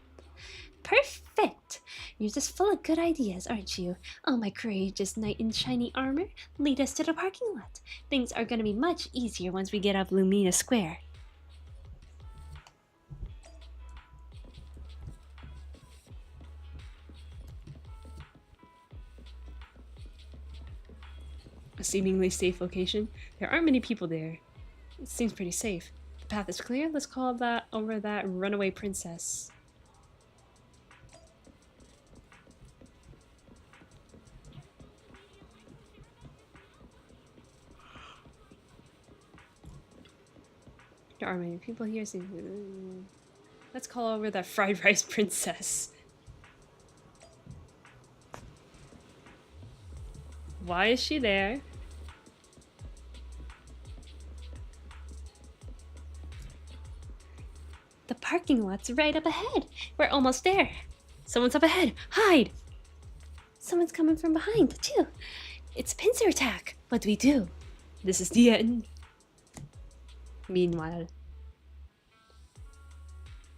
Perfect! You're just full of good ideas, aren't you? Oh, my courageous knight in shiny armor, lead us to the parking lot. Things are gonna be much easier once we get out of Lumina Square. A seemingly safe location. There aren't many people there. It seems pretty safe. The path is clear. Let's call that over that runaway princess. There are many people here. Let's call over that fried rice princess. Why is she there? The parking lot's right up ahead. We're almost there. Someone's up ahead. Hide! Someone's coming from behind, too. It's a pincer attack. What do we do? This is the end. Meanwhile.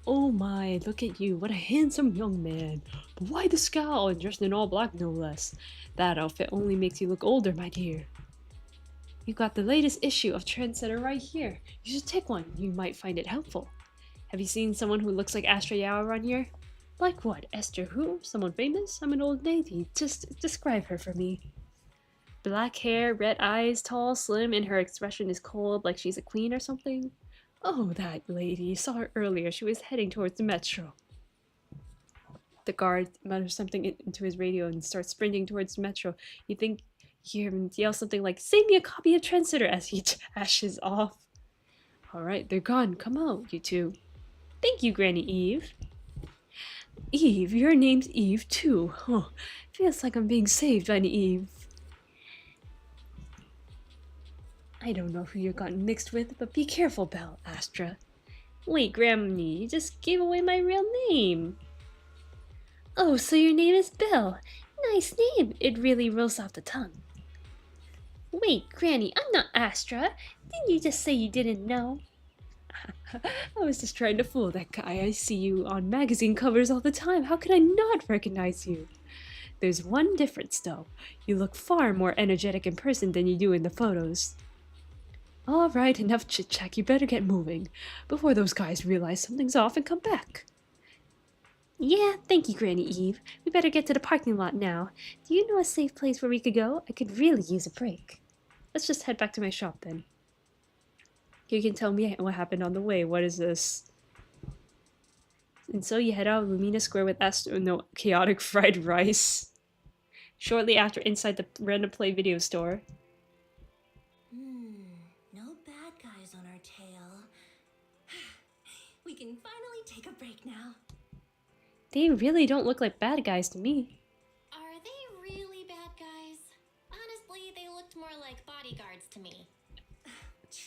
Oh my, look at you. What a handsome young man. But why the scowl and dressed in all black, no less? That outfit only makes you look older, my dear. You got the latest issue of Trendsetter right here. You should take one. You might find it helpful. Have you seen someone who looks like Astra Yao around here? Like what? Esther who? Someone famous? I'm an old lady. Just describe her for me. Black hair, red eyes, tall, slim, and her expression is cold, like she's a queen or something. Oh, that lady. You saw her earlier. She was heading towards the metro. The guard mutters something into his radio and starts sprinting towards the metro. You think you hear him yell something like, "Save me a copy of Trendsetter," as he dashes off. Alright, they're gone. Come out, you two. Thank you, Granny Eve. Eve, your name's Eve too. Huh. Feels like I'm being saved by Eve. I don't know who you're gotten mixed with, but be careful, Belle, Astra. Wait, Granny, you just gave away my real name. Oh, so your name is Belle. Nice name. It really rolls off the tongue. Wait, Granny, I'm not Astra. Didn't you just say you didn't know? I was just trying to fool that guy. I see you on magazine covers all the time. How could I not recognize you? There's one difference, though. You look far more energetic in person than you do in the photos. All right, enough chit-chat. You better get moving before those guys realize something's off and come back. Yeah, thank you, Granny Eve. We better get to the parking lot now. Do you know a safe place where we could go? I could really use a break. Let's just head back to my shop then. You can tell me what happened on the way. What is this? And so you head out of Lumina Square with chaotic fried rice. Shortly after, inside the Random Play video store. No bad guys on our tail. We can finally take a break now. They really don't look like bad guys to me. Are they really bad guys? Honestly, they looked more like bodyguards to me.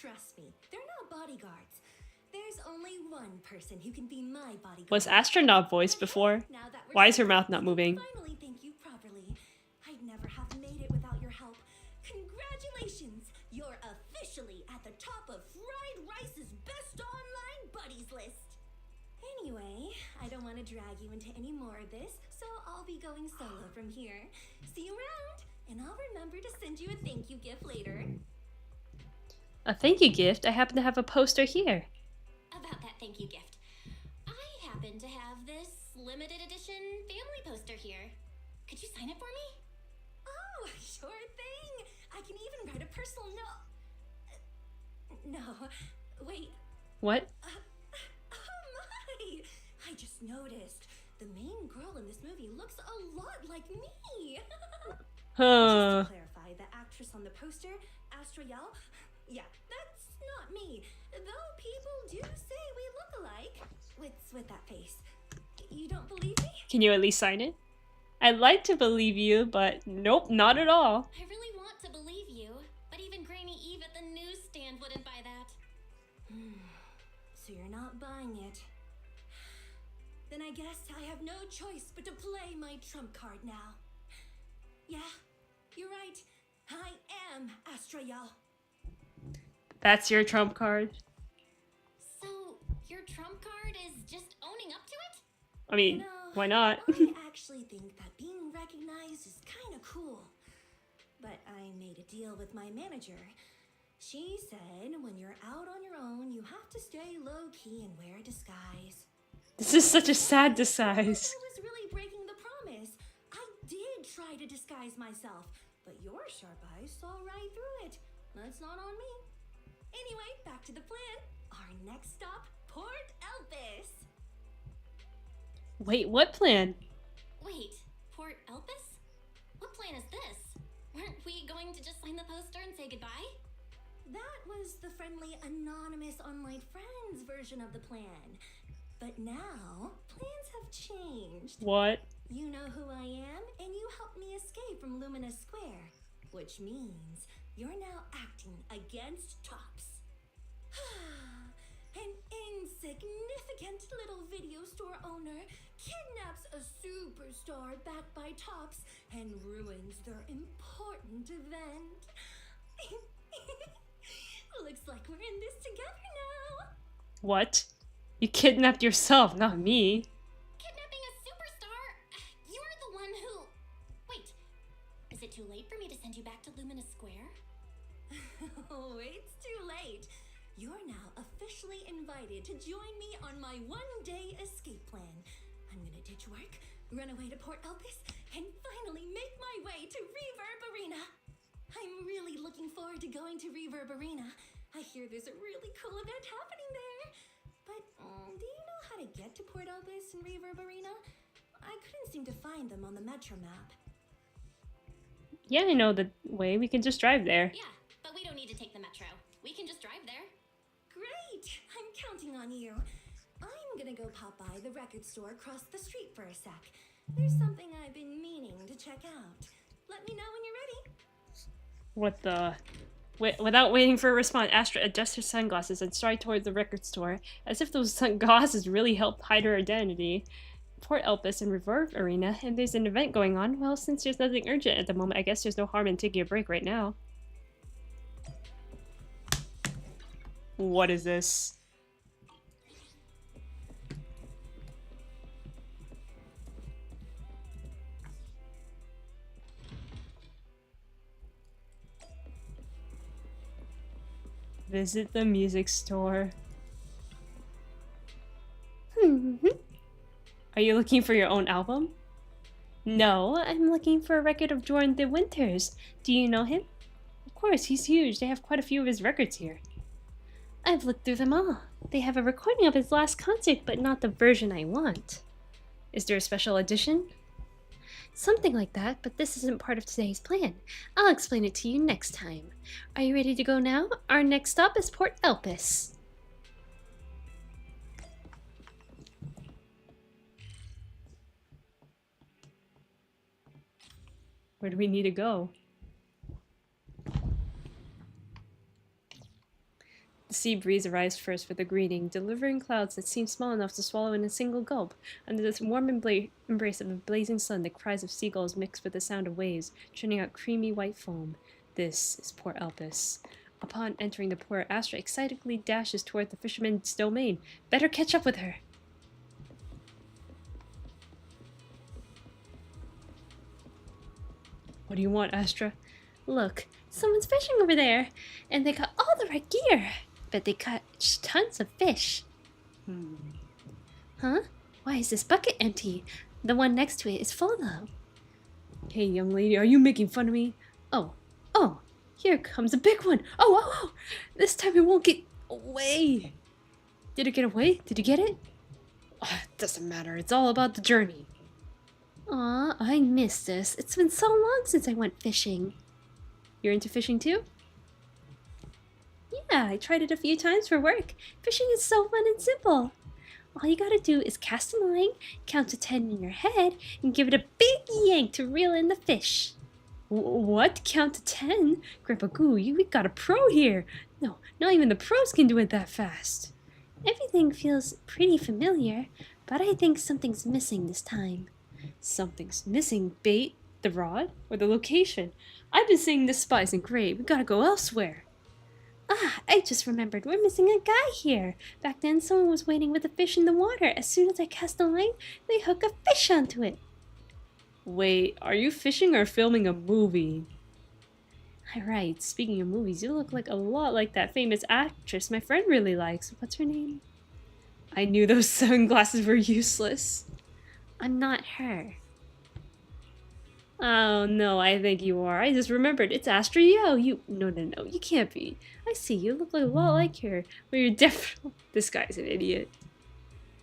Trust me, they're not bodyguards. There's only one person who can be my bodyguard. Was Astronaut voiced before? Why is her mouth not moving? Finally thank you properly. I'd never have made it without your help. Congratulations! You're officially at the top of Fried Rice's best online buddies list. Anyway, I don't want to drag you into any more of this, so I'll be going solo from here. See you around, and I'll remember to send you a thank you gift later. A thank you gift? I happen to have a poster here. About that thank you gift. I happen to have this limited edition family poster here. Could you sign it for me? Oh, sure thing. I can even write a personal note. No, wait. What? Oh my! I just noticed. The main girl in this movie looks a lot like me. Huh. Just to clarify, the actress on the poster, Astra Yao, yeah, that's not me. Though people do say we look alike. What's with that face? You don't believe me? Can you at least sign it? I'd like to believe you, but nope, not at all. I really want to believe you, but even Granny Eve at the newsstand wouldn't buy that. So you're not buying it. Then I guess I have no choice but to play my trump card now. Yeah, you're right. I am Astra Yao. That's your trump card? So, your trump card is just owning up to it? I mean, why not? I actually think that being recognized is kind of cool. But I made a deal with my manager. She said when you're out on your own, you have to stay low-key and wear a disguise. This is such a sad disguise. I was really breaking the promise. I did try to disguise myself, but your sharp eyes saw right through it. That's not on me. Anyway, back to the plan. Our next stop, Port Elpis. Wait, what plan? Wait, Port Elpis? What plan is this? Weren't we going to just sign the poster and say goodbye? That was the friendly, anonymous online friends version of the plan. But now, plans have changed. What? You know who I am, and you helped me escape from Lumina Square. Which means you're now acting against Tops. An insignificant little video store owner kidnaps a superstar backed by Tops and ruins their important event. Looks like we're in this together now. What? You kidnapped yourself, not me. Kidnapping a superstar? You're the one who... Wait, is it too late for me to send you back to Lumina Square? Oh, it's too late. You're now officially invited to join me on my one-day escape plan. I'm gonna ditch work, run away to Port Elpis, and finally make my way to Reverb Arena. I'm really looking forward to going to Reverb Arena. I hear there's a really cool event happening there. But do you know how to get to Port Elpis and Reverb Arena? I couldn't seem to find them on the Metro map. Yeah, I know the way. We can just drive there. Yeah, but we don't need to take the Metro. We can just drive there. Great! I'm counting on you. I'm gonna go pop by the record store across the street for a sec. There's something I've been meaning to check out. Let me know when you're ready. What the? Without waiting for a response, Astra adjusts her sunglasses and strides toward the record store, as if those sunglasses really helped hide her identity. Port Elpis and Reverb Arena, and there's an event going on. Well, since there's nothing urgent at the moment, I guess there's no harm in taking a break right now. What is this? Visit the music store. Are you looking for your own album? No, I'm looking for a record of Jordan De Winters. Do you know him? Of course, he's huge. They have quite a few of his records here. I've looked through them all. They have a recording of his last concert, but not the version I want. Is there a special edition? Something like that, but this isn't part of today's plan. I'll explain it to you next time. Are you ready to go now? Our next stop is Port Elpis. Where do we need to go? The sea breeze arrives first with a greeting, delivering clouds that seem small enough to swallow in a single gulp. Under this warm embrace of the blazing sun, the cries of seagulls mix with the sound of waves, churning out creamy white foam. This is Port Elpis. Upon entering the port, Astra excitedly dashes toward the fisherman's domain. Better catch up with her. What do you want, Astra? Look, someone's fishing over there, and they got all the right gear, but they catch tons of fish. Huh? Why is this bucket empty? The one next to it is full, though. Hey, young lady, are you making fun of me? Oh, here comes a big one. Oh, this time it won't get away. Did it get away? Did you get it? Oh, it doesn't matter. It's all about the journey. Aw, I missed this. It's been so long since I went fishing. You're into fishing too? Yeah, I tried it a few times for work. Fishing is so fun and simple. All you gotta do is cast a line, count to 10 in your head, and give it a big yank to reel in the fish. What? Count to 10? Grandpa Goo, we got a pro here. No, not even the pros can do it that fast. Everything feels pretty familiar, but I think something's missing this time. Something's missing? Bait? The rod? Or the location? I've been saying this spot isn't great. We gotta go elsewhere. Ah, I just remembered. We're missing a guy here. Back then, someone was waiting with a fish in the water. As soon as I cast the line, they hook a fish onto it. Wait, are you fishing or filming a movie? Alright, speaking of movies, you look like a lot like that famous actress my friend really likes. What's her name? I knew those sunglasses were useless. I'm not her. Oh no, I think you are. I just remembered. It's Astra Yo. No, you can't be. I see, you look like a lot like her. But you're definitely... This guy's an idiot.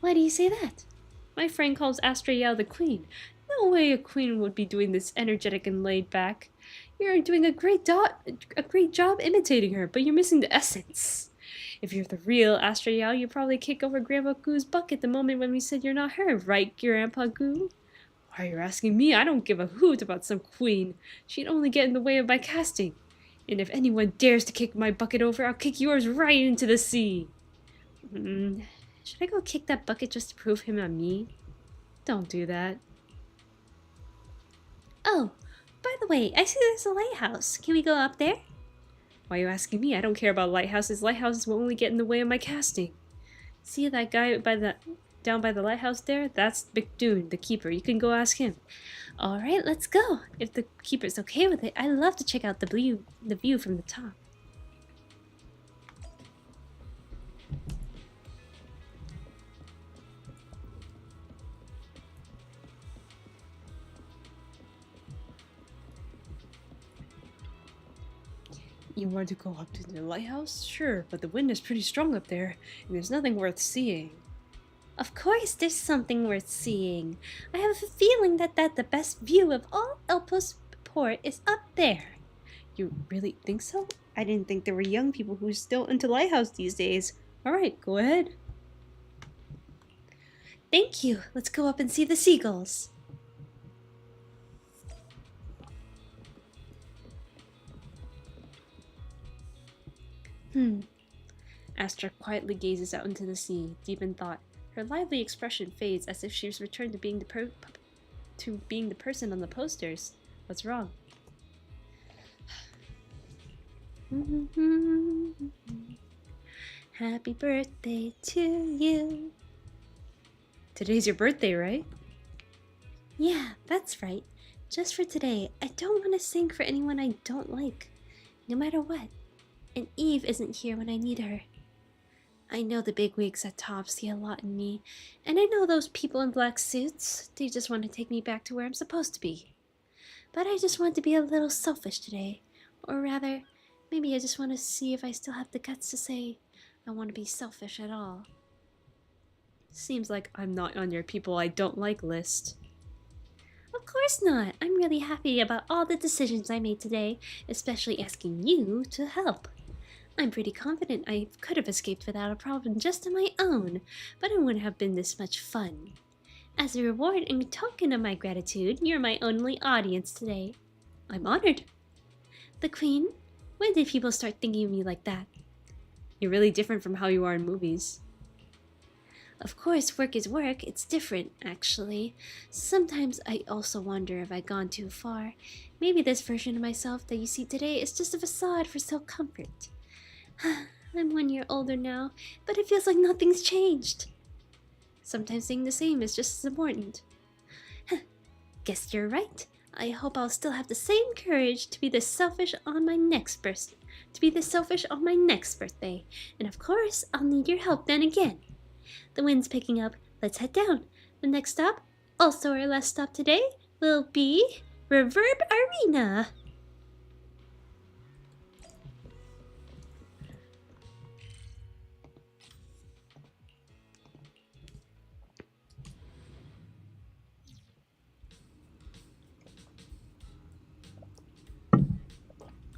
Why do you say that? My friend calls Astra Yo the queen. No way a queen would be doing this energetic and laid back. You're doing a great job imitating her, but you're missing the essence. If you're the real Astra Yo, you'd probably kick over Grandpa Goo's bucket the moment when we said you're not her, right, Grandpa Goo? Why are you asking me? I don't give a hoot about some queen. She'd only get in the way of my casting. And if anyone dares to kick my bucket over, I'll kick yours right into the sea. Should I go kick that bucket just to prove him on me? Don't do that. Oh, by the way, I see there's a lighthouse. Can we go up there? Why are you asking me? I don't care about lighthouses. Lighthouses will only get in the way of my casting. See that guy down by the lighthouse there? That's McDoon, the keeper. You can go ask him. Alright, let's go. If the keeper's okay with it, I'd love to check out the view from the top. You want to go up to the lighthouse? Sure, but the wind is pretty strong up there, and there's nothing worth seeing. Of course there's something worth seeing. I have a feeling that the best view of all Elpos Port is up there. You really think so? I didn't think there were young people who are still into lighthouse these days. Alright, go ahead. Thank you. Let's go up and see the seagulls. Astra quietly gazes out into the sea, deep in thought. Her lively expression fades as if she's returned to being the person on the posters. What's wrong? Happy birthday to you. Today's your birthday, right? Yeah, that's right. Just for today, I don't want to sing for anyone I don't like, no matter what. And Eve isn't here when I need her. I know the bigwigs at top see a lot in me, and I know those people in black suits, they just want to take me back to where I'm supposed to be. But I just want to be a little selfish today, or rather, maybe I just want to see if I still have the guts to say I want to be selfish at all. Seems like I'm not on your people I don't like list. Of course not. I'm really happy about all the decisions I made today, especially asking you to help. I'm pretty confident I could have escaped without a problem just on my own, but it wouldn't have been this much fun. As a reward and token of my gratitude, you're my only audience today. I'm honored. The Queen? When did people start thinking of me like that? You're really different from how you are in movies. Of course, work is work. It's different, actually. Sometimes I also wonder if I've gone too far. Maybe this version of myself that you see today is just a facade for self-comfort. I'm 1 year older now, but it feels like nothing's changed. Sometimes staying the same is just as important. Guess you're right. I hope I'll still have the same courage to be this selfish on my next birthday. And of course, I'll need your help then again. The wind's picking up. Let's head down. The next stop, also our last stop today, will be Reverb Arena.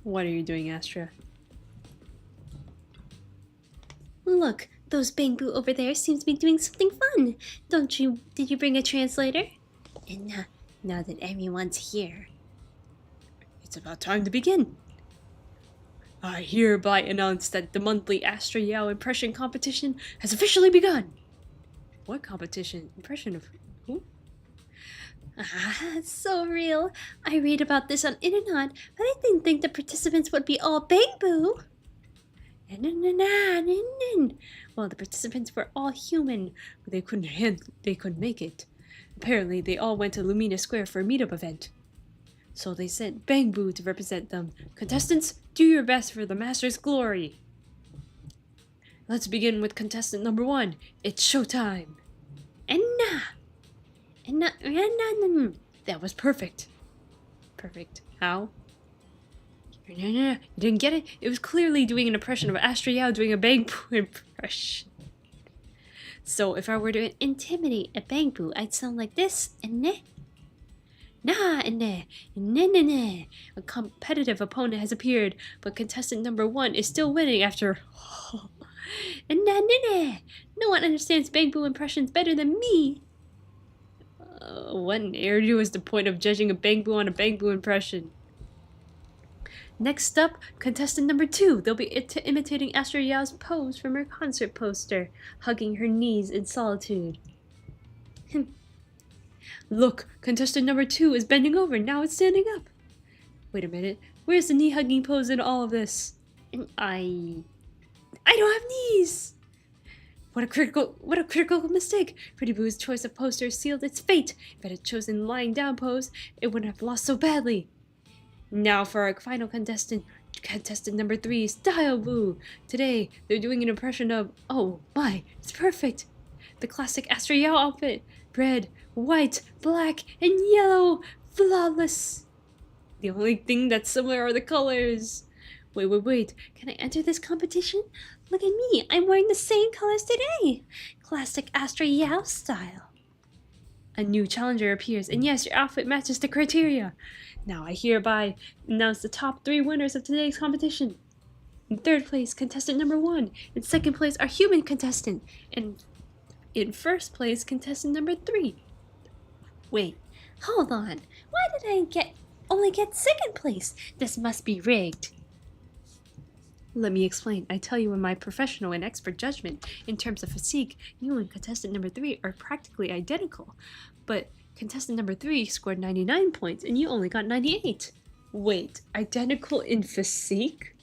What are you doing, Astra? Look, those Bangbu over there seem to be doing something fun. Did you bring a translator? And now that everyone's here. It's about time to begin. I hereby announce that the monthly Astra Yao impression competition has officially begun. What competition? Impression of who? It's so real. I read about this on internet, but I didn't think the participants would be all Bangbu. Well, the participants were all human, but they couldn't make it. Apparently, they all went to Lumina Square for a meetup event. So they sent Bangbu to represent them. Contestants, do your best for the Master's glory. Let's begin with contestant number 1. It's showtime. That was perfect. Perfect. How? You didn't get it? It was clearly doing an impression of Astra Yao doing a Bangbu impression. So if I were to intimidate a Bangbu, I'd sound like this, and ne. A competitive opponent has appeared, but contestant number 1 is still winning after... No one understands Bangbu impressions better than me. What an airdo is the point of judging a Bangbu on a Bangbu impression? Next up, contestant number 2. They'll be imitating Astra Yao's pose from her concert poster, hugging her knees in solitude. Look, contestant number 2 is bending over, now it's standing up. Wait a minute, where's the knee-hugging pose in all of this? And I don't have knees! What a critical mistake! Pretty Boo's choice of poster sealed its fate. If it had chosen lying down pose, it wouldn't have lost so badly. Now for our final contestant number 3, Style Boo. Today, they're doing an impression of, oh my, it's perfect! The classic Astra Yao outfit. Red, white, black, and yellow. Flawless! The only thing that's similar are the colors. Wait. Can I enter this competition? Look at me. I'm wearing the same colors today. Classic Astra Yao style. A new challenger appears, and yes, your outfit matches the criteria. Now I hereby announce the top 3 winners of today's competition. In 3rd place, contestant number 1. In 2nd place, our human contestant. And in 1st place, contestant number 3. Wait, hold on. Why did I only get 2nd place? This must be rigged. Let me explain. I tell you in my professional and expert judgment, in terms of physique, you and contestant number 3 are practically identical. But contestant number 3 scored 99 points and you only got 98. Wait, identical in physique?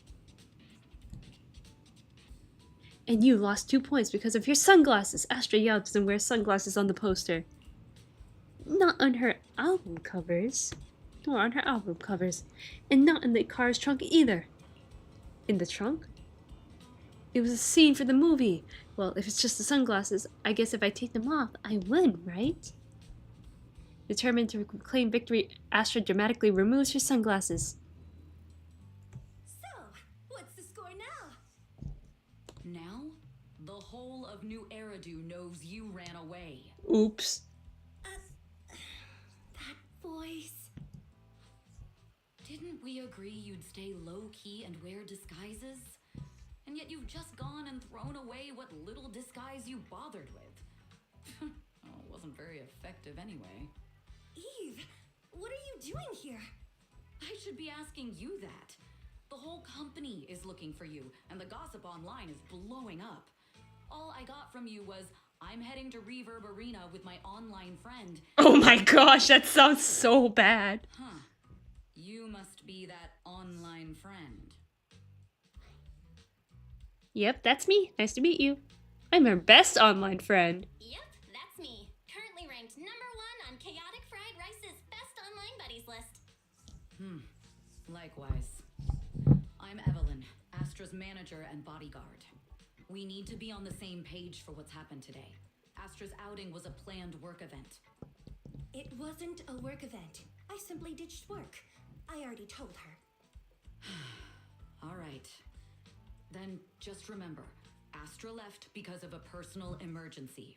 And you lost 2 points because of your sunglasses. Astra Yao doesn't wear sunglasses on the poster. Not on her album covers. Nor on her album covers. And not in the car's trunk either. In the trunk? It was a scene for the movie. Well, if it's just the sunglasses, I guess if I take them off, I win, right? Determined to claim victory, Astra dramatically removes her sunglasses. So, what's the score now? Now, the whole of New Eridu knows you ran away. Oops. That voice. Didn't we agree you'd stay low-key and wear disguises? And yet you've just gone and thrown away what little disguise you bothered with. Oh, it wasn't very effective anyway. Eve, what are you doing here? I should be asking you that. The whole company is looking for you, and the gossip online is blowing up. All I got from you was, I'm heading to Reverb Arena with my online friend. Oh my gosh, that sounds so bad. Huh. You must be that online friend. Yep, that's me. Nice to meet you. I'm her best online friend. Yep, that's me. Currently ranked #1 on Chaotic Fried Rice's best online buddies list. Likewise. I'm Evelyn, Astra's manager and bodyguard. We need to be on the same page for what's happened today. Astra's outing was a planned work event. It wasn't a work event. I simply ditched work. I already told her. All right. Then just remember, Astra left because of a personal emergency.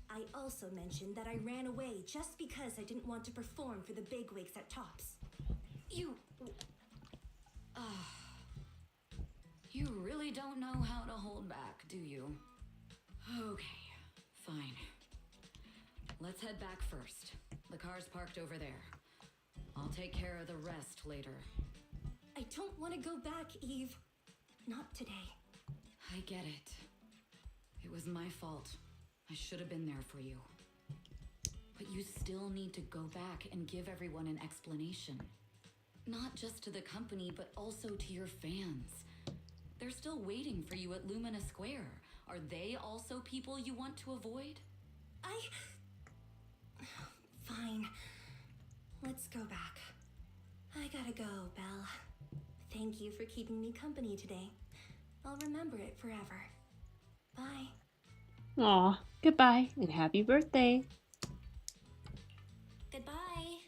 I also mentioned that I ran away just because I didn't want to perform for the bigwigs at Tops. You really don't know how to hold back, do you? Okay, fine. Let's head back first. The car's parked over there. I'll take care of the rest later. I don't want to go back, Eve. Not today. I get it. It was my fault. I should have been there for you. But you still need to go back and give everyone an explanation. Not just to the company, but also to your fans. They're still waiting for you at Lumina Square. Are they also people you want to avoid? Fine. Let's go back. I gotta go, Belle. Thank you for keeping me company today. I'll remember it forever. Bye. Aw, goodbye and happy birthday. Goodbye.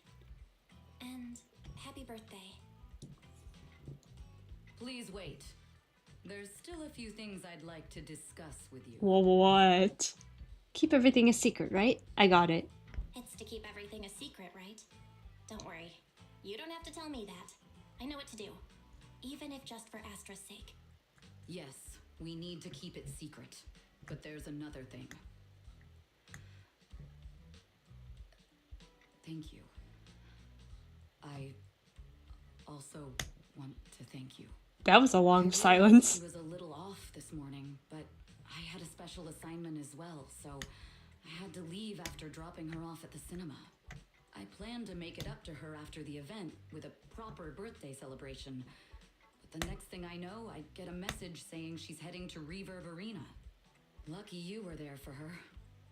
And happy birthday. Please wait. There's still a few things I'd like to discuss with you. What? Keep everything a secret, right? I got it. It's to keep everything a secret, right? Don't worry. You don't have to tell me that. I know what to do. Even if just for Astra's sake. Yes, we need to keep it secret. But there's another thing. Thank you. I also want to thank you. That was a long silence. He was a little off this morning, but I had a special assignment as well, so I had to leave after dropping her off at the cinema. I planned to make it up to her after the event with a proper birthday celebration. But the next thing I know, I get a message saying she's heading to Reverb Arena. Lucky you were there for her.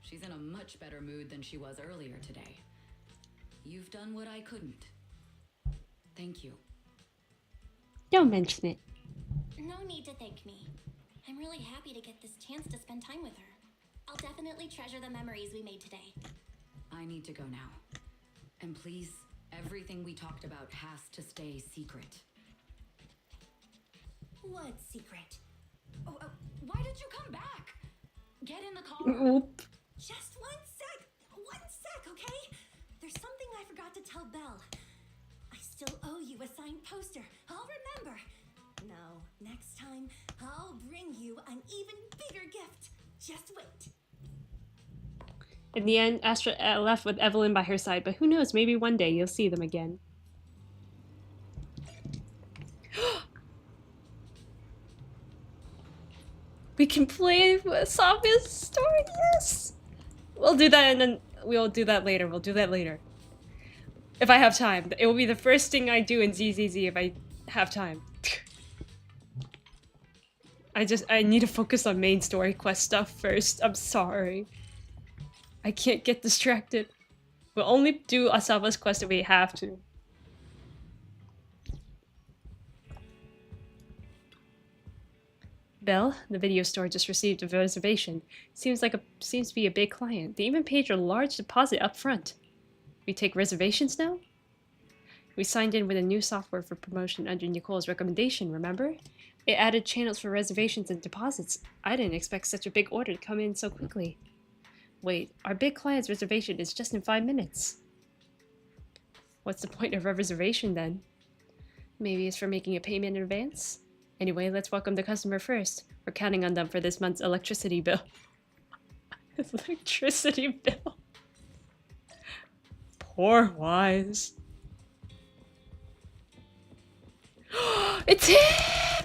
She's in a much better mood than she was earlier today. You've done what I couldn't. Thank you. Don't mention it. No need to thank me. I'm really happy to get this chance to spend time with her. I'll definitely treasure the memories we made today. I need to go now. And please, everything we talked about has to stay secret. What secret? Oh, why did you come back? Get in the car. Oop. Just one sec, okay? There's something I forgot to tell Belle. I still owe you a signed poster. I'll remember. No, next time, I'll bring you an even bigger gift. Just wait. In the end, Astra left with Evelyn by her side, but who knows, maybe one day you'll see them again. We can play Sophia's story, yes! We'll do that and then we'll do that later. We'll do that later. If I have time. It will be the first thing I do in ZZZ if I have time. I need to focus on main story quest stuff first. I'm sorry. I can't get distracted. We'll only do Asaba's quest if we have to. Belle, the video store just received a reservation. Seems to be a big client. They even paid a large deposit up front. We take reservations now? We signed in with a new software for promotion under Nicole's recommendation, remember? It added channels for reservations and deposits. I didn't expect such a big order to come in so quickly. Wait, our big client's reservation is just in 5 minutes. What's the point of a reservation then? Maybe it's for making a payment in advance? Anyway, let's welcome the customer first. We're counting on them for this month's electricity bill. Electricity bill. Poor Wise. It's him!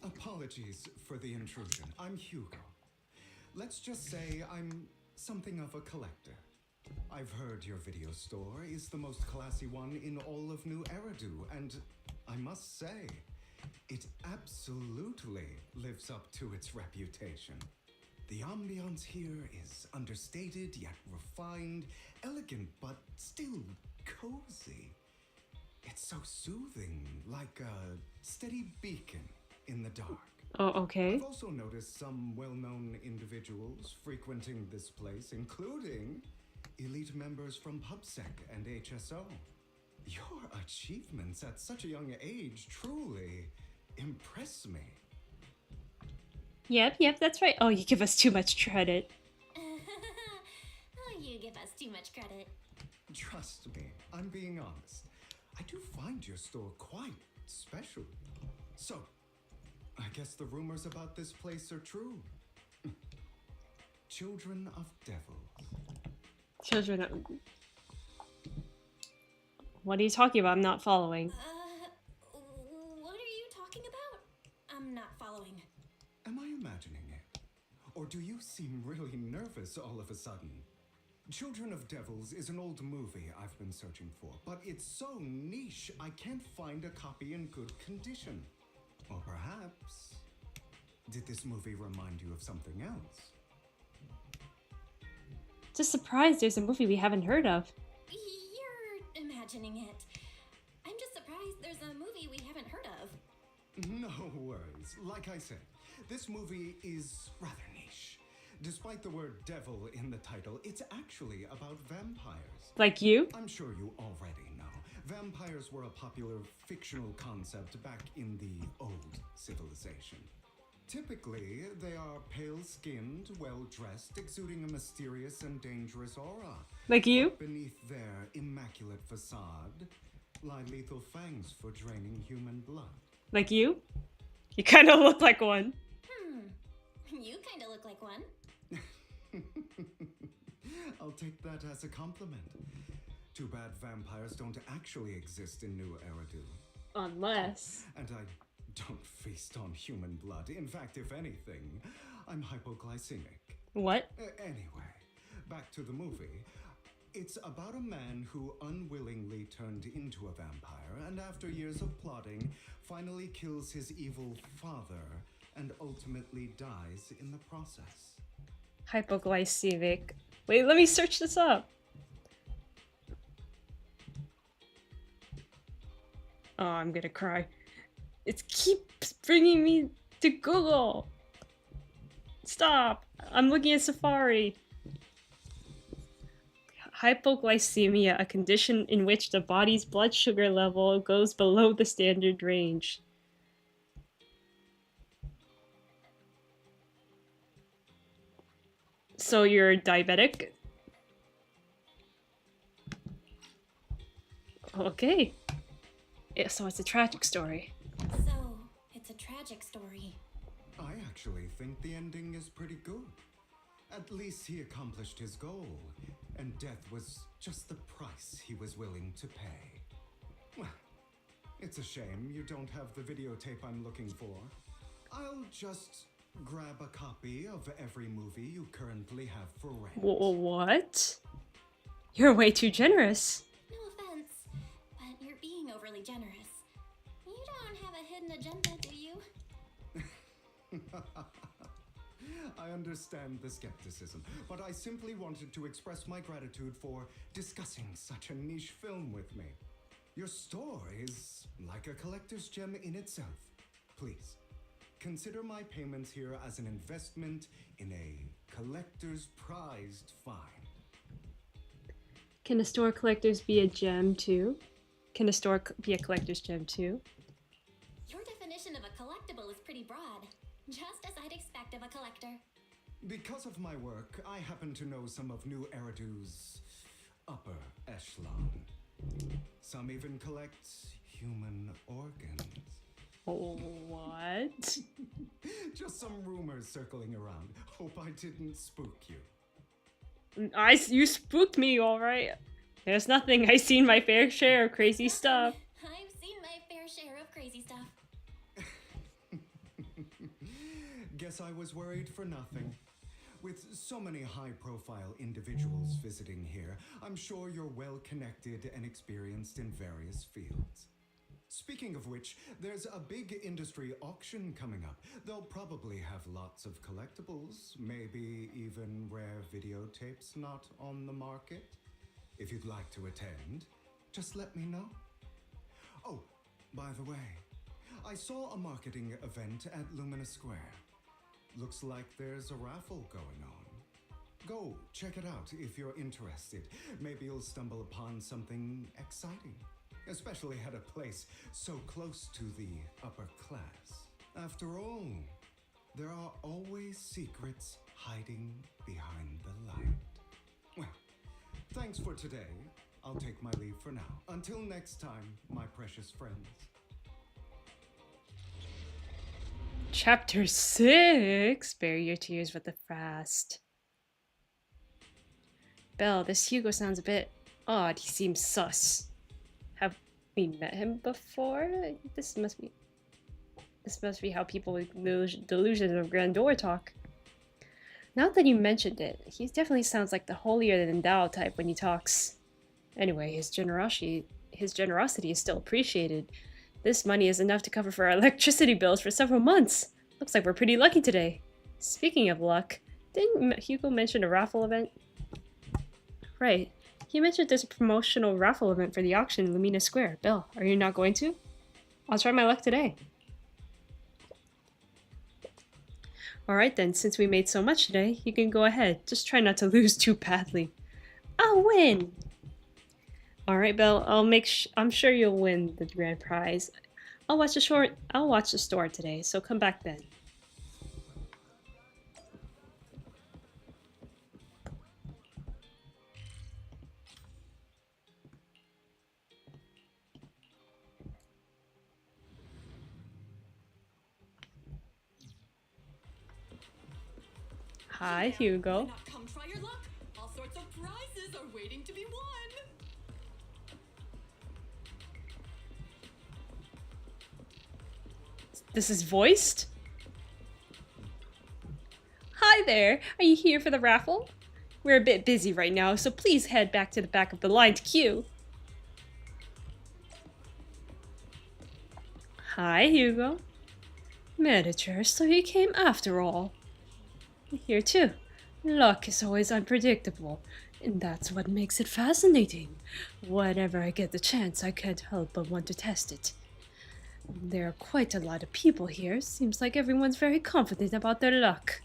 Apologies for the intrusion. I'm Hugo. Let's just say I'm something of a collector. I've heard your video store is the most classy one in all of New Eridu, and I must say, it absolutely lives up to its reputation. The ambiance here is understated yet refined, elegant but still cozy. It's so soothing, like a steady beacon in the dark. Oh, okay. I've also noticed some well-known individuals frequenting this place, including elite members from PubSec and HSO. Your achievements at such a young age truly impress me. Yep, that's right. Oh, you give us too much credit. Oh, you give us too much credit. Trust me, I'm being honest. I do find your store quite special. So, I guess the rumors about this place are true. Children of Devils. Children of... What are you talking about? I'm not following. What are you talking about? I'm not following. Am I imagining it? Or do you seem really nervous all of a sudden? Children of Devils is an old movie I've been searching for, but it's so niche I can't find a copy in good condition. Or perhaps, did this movie remind you of something else? Just surprised there's a movie we haven't heard of. You're imagining it. I'm just surprised there's a movie we haven't heard of. No worries. Like I said, this movie is rather niche. Despite the word devil in the title, it's actually about vampires. Like you? I'm sure you already know. Vampires were a popular fictional concept back in the old civilization. Typically, they are pale-skinned, well-dressed, exuding a mysterious and dangerous aura. Like you? But beneath their immaculate facade lie lethal fangs for draining human blood. Like you? You kind of look like one. You kind of look like one. I'll take that as a compliment. Too bad vampires don't actually exist in New Eridu. Unless... And I don't feast on human blood. In fact, if anything, I'm hypoglycemic. What? Anyway, back to the movie. It's about a man who unwillingly turned into a vampire, and after years of plotting, finally kills his evil father, and ultimately dies in the process. Hypoglycemic. Wait, let me search this up. Oh, I'm gonna cry. It keeps bringing me to Google. Stop. I'm looking at Safari. hypoglycemia, a condition in which the body's blood sugar level goes below the standard range. So you're diabetic? Okay. Yeah, so it's a tragic story. So, it's a tragic story. I actually think the ending is pretty good. At least he accomplished his goal, and death was just the price he was willing to pay. Well, it's a shame you don't have the videotape I'm looking for. I'll just grab a copy of every movie you currently have for rent. What? You're way too generous. No offense, but you're being overly generous. You don't have a hidden agenda, do you? I understand the skepticism, but I simply wanted to express my gratitude for discussing such a niche film with me. Your store is like a collector's gem in itself. Please, consider my payments here as an investment in a collector's prized find. Can a store collector's be a gem too? Can a store be a collector's gem too? Your definition of a collectible is pretty broad, just as I'd expect of a collector. Because of my work, I happen to know some of New Eridu's upper echelon. Some even collect human organs. What? Just some rumors circling around. Hope I didn't spook you. You spooked me, alright. There's nothing. I've seen my fair share of crazy stuff. I've seen my fair share of crazy stuff. Guess I was worried for nothing. With so many high-profile individuals visiting here, I'm sure you're well-connected and experienced in various fields. Speaking of which, there's a big industry auction coming up. They'll probably have lots of collectibles, maybe even rare videotapes not on the market. If you'd like to attend, just let me know. Oh, by the way, I saw a marketing event at Lumina Square. Looks like there's a raffle going on. Go check it out if you're interested. Maybe you'll stumble upon something exciting, especially at a place so close to the upper class. After all, there are always secrets hiding behind the light. Well, thanks for today. I'll take my leave for now. Until next time, my precious friends. Chapter 6. Bury your tears with the fast. Belle, this Hugo sounds a bit odd. He seems sus. Have we met him before? This must be how people with delusions of grandeur talk. Now that you mentioned it, he definitely sounds like the holier-than-thou type when he talks. Anyway, his generosity is still appreciated. This money is enough to cover for our electricity bills for several months. Looks like we're pretty lucky today. Speaking of luck, didn't Hugo mention a raffle event? Right. He mentioned there's a promotional raffle event for the auction in Lumina Square. Bill, are you not going to? I'll try my luck today. Alright then, since we made so much today, you can go ahead. Just try not to lose too badly. I'll win! Alright, Belle, I'm sure you'll win the grand prize. I'll watch the store today, so come back then. Hi, Hugo. Why not come try your luck? All sorts of prizes are waiting to be won. This is voiced? Hi there! Are you here for the raffle? We're a bit busy right now, so please head back to the back of the line to queue. Hi, Hugo. Manager, so you came after all. Here too. Luck is always unpredictable, and that's what makes it fascinating. Whenever I get the chance, I can't help but want to test it. There are quite a lot of people here. Seems like everyone's very confident about their luck.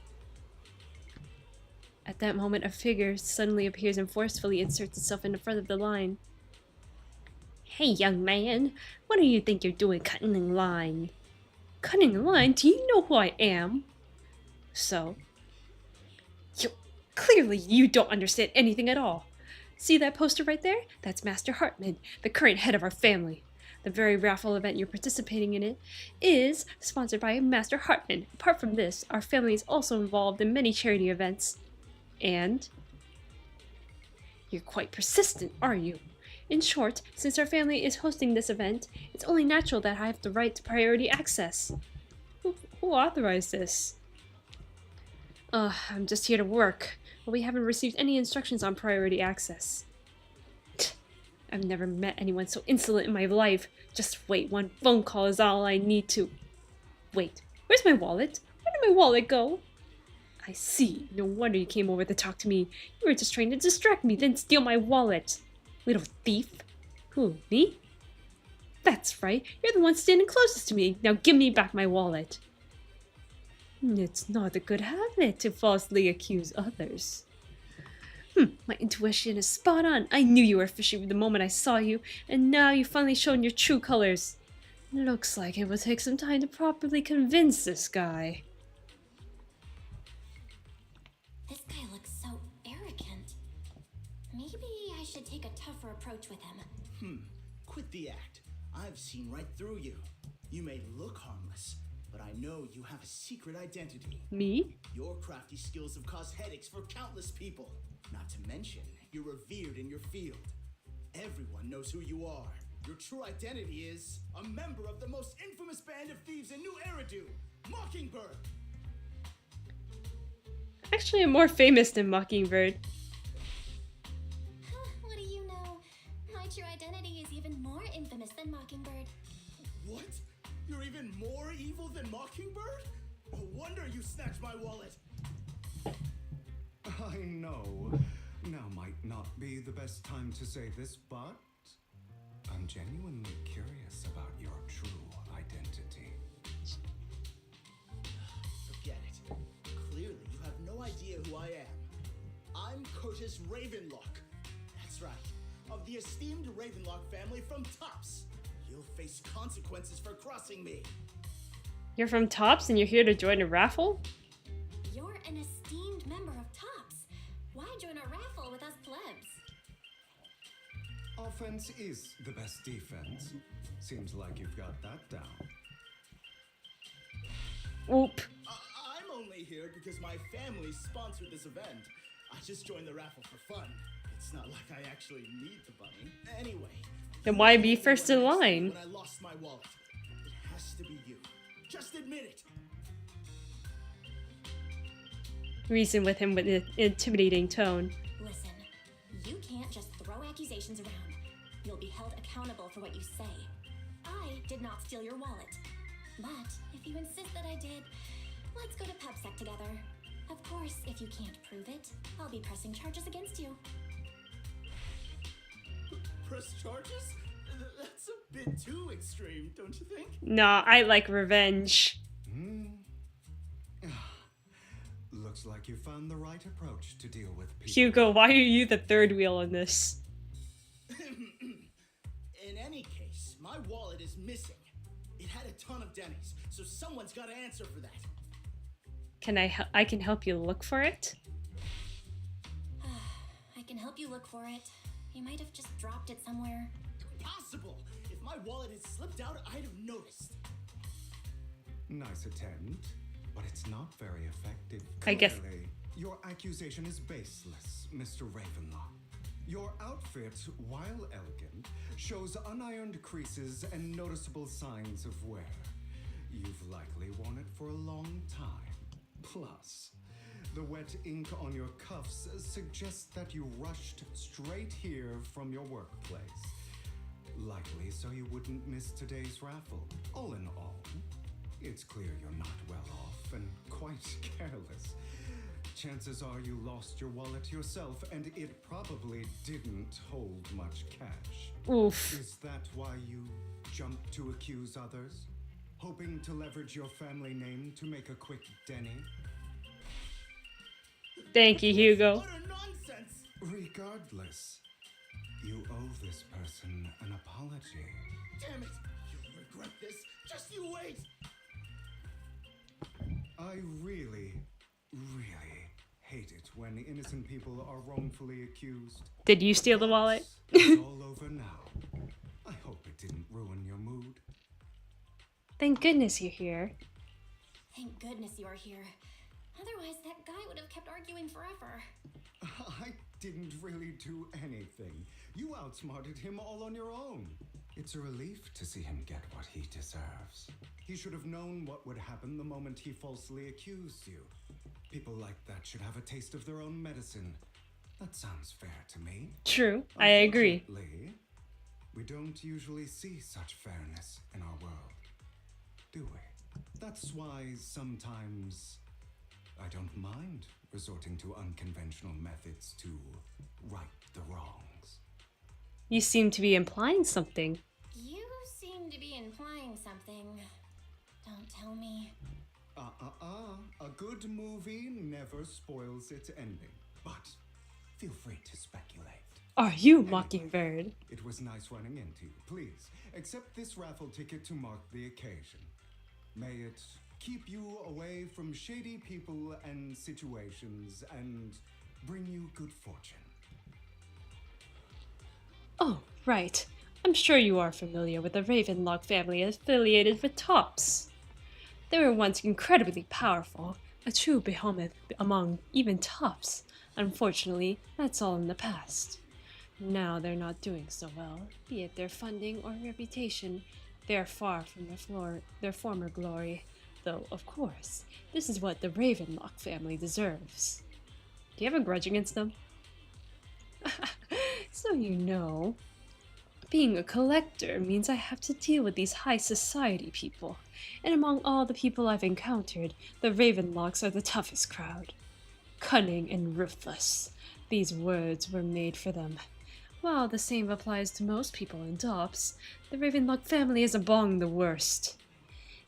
At At that moment, a figure suddenly appears and forcefully inserts itself in the front of the line. Hey, young man, what do you think you're doing cutting in line? Cutting in line? Do you know who I am? So, clearly you don't understand anything at all. See that poster right there? That's Master Hartman, the current head of our family. The very raffle event you're participating in is sponsored by Master Hartman. Apart from this, our family is also involved in many charity events. And you're quite persistent, are you? In short, since our family is hosting this event, it's only natural that I have the right to priority access. Who authorized this? I'm just here to work, but we haven't received any instructions on priority access. I've never met anyone so insolent in my life. Just wait, one phone call is all I need to... Wait, where's my wallet? Where did my wallet go? I see. No wonder you came over to talk to me. You were just trying to distract me, then steal my wallet. Little thief. Who, me? That's right. You're the one standing closest to me. Now give me back my wallet. It's not a good habit to falsely accuse others. My intuition is spot on. I knew you were fishy the moment I saw you, and now you've finally shown your true colors. Looks like it will take some time to properly convince this guy. This guy looks so arrogant. Maybe I should take a tougher approach with him. Quit the act. I've seen right through you. You may look harmless, but I know you have a secret identity. Me? Your crafty skills have caused headaches for countless people. Not to mention, you're revered in your field. Everyone knows who you are. Your true identity is a member of the most infamous band of thieves in New Eridu, Mockingbird. Actually, I'm more famous than Mockingbird. What do you know? My true identity is even more infamous than Mockingbird. What? You're even more evil than Mockingbird? No wonder you snatched my wallet. I know. Now might not be the best time to say this, but I'm genuinely curious about your true identity. Forget it. Clearly, you have no idea who I am. I'm Curtis Ravenlock. That's right. Of the esteemed Ravenlock family from Tops. You'll face consequences for crossing me. You're from Tops and you're here to join a raffle? You're an esteemed member of Tops. Why join a raffle with us plebs? Offense is the best defense. Seems like you've got that down. Oop. I'm only here because my family sponsored this event. I just joined the raffle for fun. It's not like I actually need the money. Anyway. Then why be first in line? When I lost my wallet, it has to be you. Just admit it. Reason with him with an intimidating tone. Listen, you can't just throw accusations around. You'll be held accountable for what you say. I did not steal your wallet. But if you insist that I did, let's go to PubSec together. Of course, if you can't prove it, I'll be pressing charges against you. Press charges? That's a bit too extreme, don't you think? Nah, I like revenge. Looks like you found the right approach to deal with people. Hugo, why are you the third wheel in this? In any case, my wallet is missing. It had a ton of Denny's, so someone's got to answer for that. Can I can help you look for it? I can help you look for it. You might have just dropped it somewhere. Impossible! If my wallet had slipped out, I'd have noticed. Nice attempt, but it's not very effective. I guess. Clearly, your accusation is baseless, Mr. Ravenlock. Your outfit, while elegant, shows unironed creases and noticeable signs of wear. You've likely worn it for a long time. Plus, the wet ink on your cuffs suggests that you rushed straight here from your workplace. Likely so you wouldn't miss today's raffle. All in all, it's clear you're not well off and quite careless. Chances are you lost your wallet yourself, and it probably didn't hold much cash. Oof. Is that why you jumped to accuse others? Hoping to leverage your family name to make a quick Denny? Thank you, Hugo. Regardless, you owe this person an apology. Damn it! You'll regret this. Just you wait. I really hate it when innocent people are wrongfully accused. Did you steal the wallet? It's all over now. I hope it didn't ruin your mood. Thank goodness you're here. Thank goodness you are here. Otherwise, that guy would have kept arguing forever. I didn't really do anything. You outsmarted him all on your own. It's a relief to see him get what he deserves. He should have known what would happen the moment he falsely accused you. People like that should have a taste of their own medicine. That sounds fair to me. True, I agree. Unfortunately, we don't usually see such fairness in our world, do we? That's why sometimes I don't mind resorting to unconventional methods to right the wrongs. You seem to be implying something. You seem to be implying something. Don't tell me. A good movie never spoils its ending, but feel free to speculate. Are you Mockingbird? It was nice running into you. Please, accept this raffle ticket to mark the occasion. May it keep you away from shady people and situations and bring you good fortune. Oh, right. I'm sure you are familiar with the Ravenlock family affiliated with Tops. They were once incredibly powerful, a true behemoth among even Tops. Unfortunately, that's all in the past. Now they're not doing so well, be it their funding or reputation. They are far from their former glory, though, of course, this is what the Ravenlock family deserves. Do you have a grudge against them? So you know, being a collector means I have to deal with these high society people, and among all the people I've encountered, the Ravenlocks are the toughest crowd. Cunning and ruthless, these words were made for them. While the same applies to most people in Dops, the Ravenlock family is among the worst.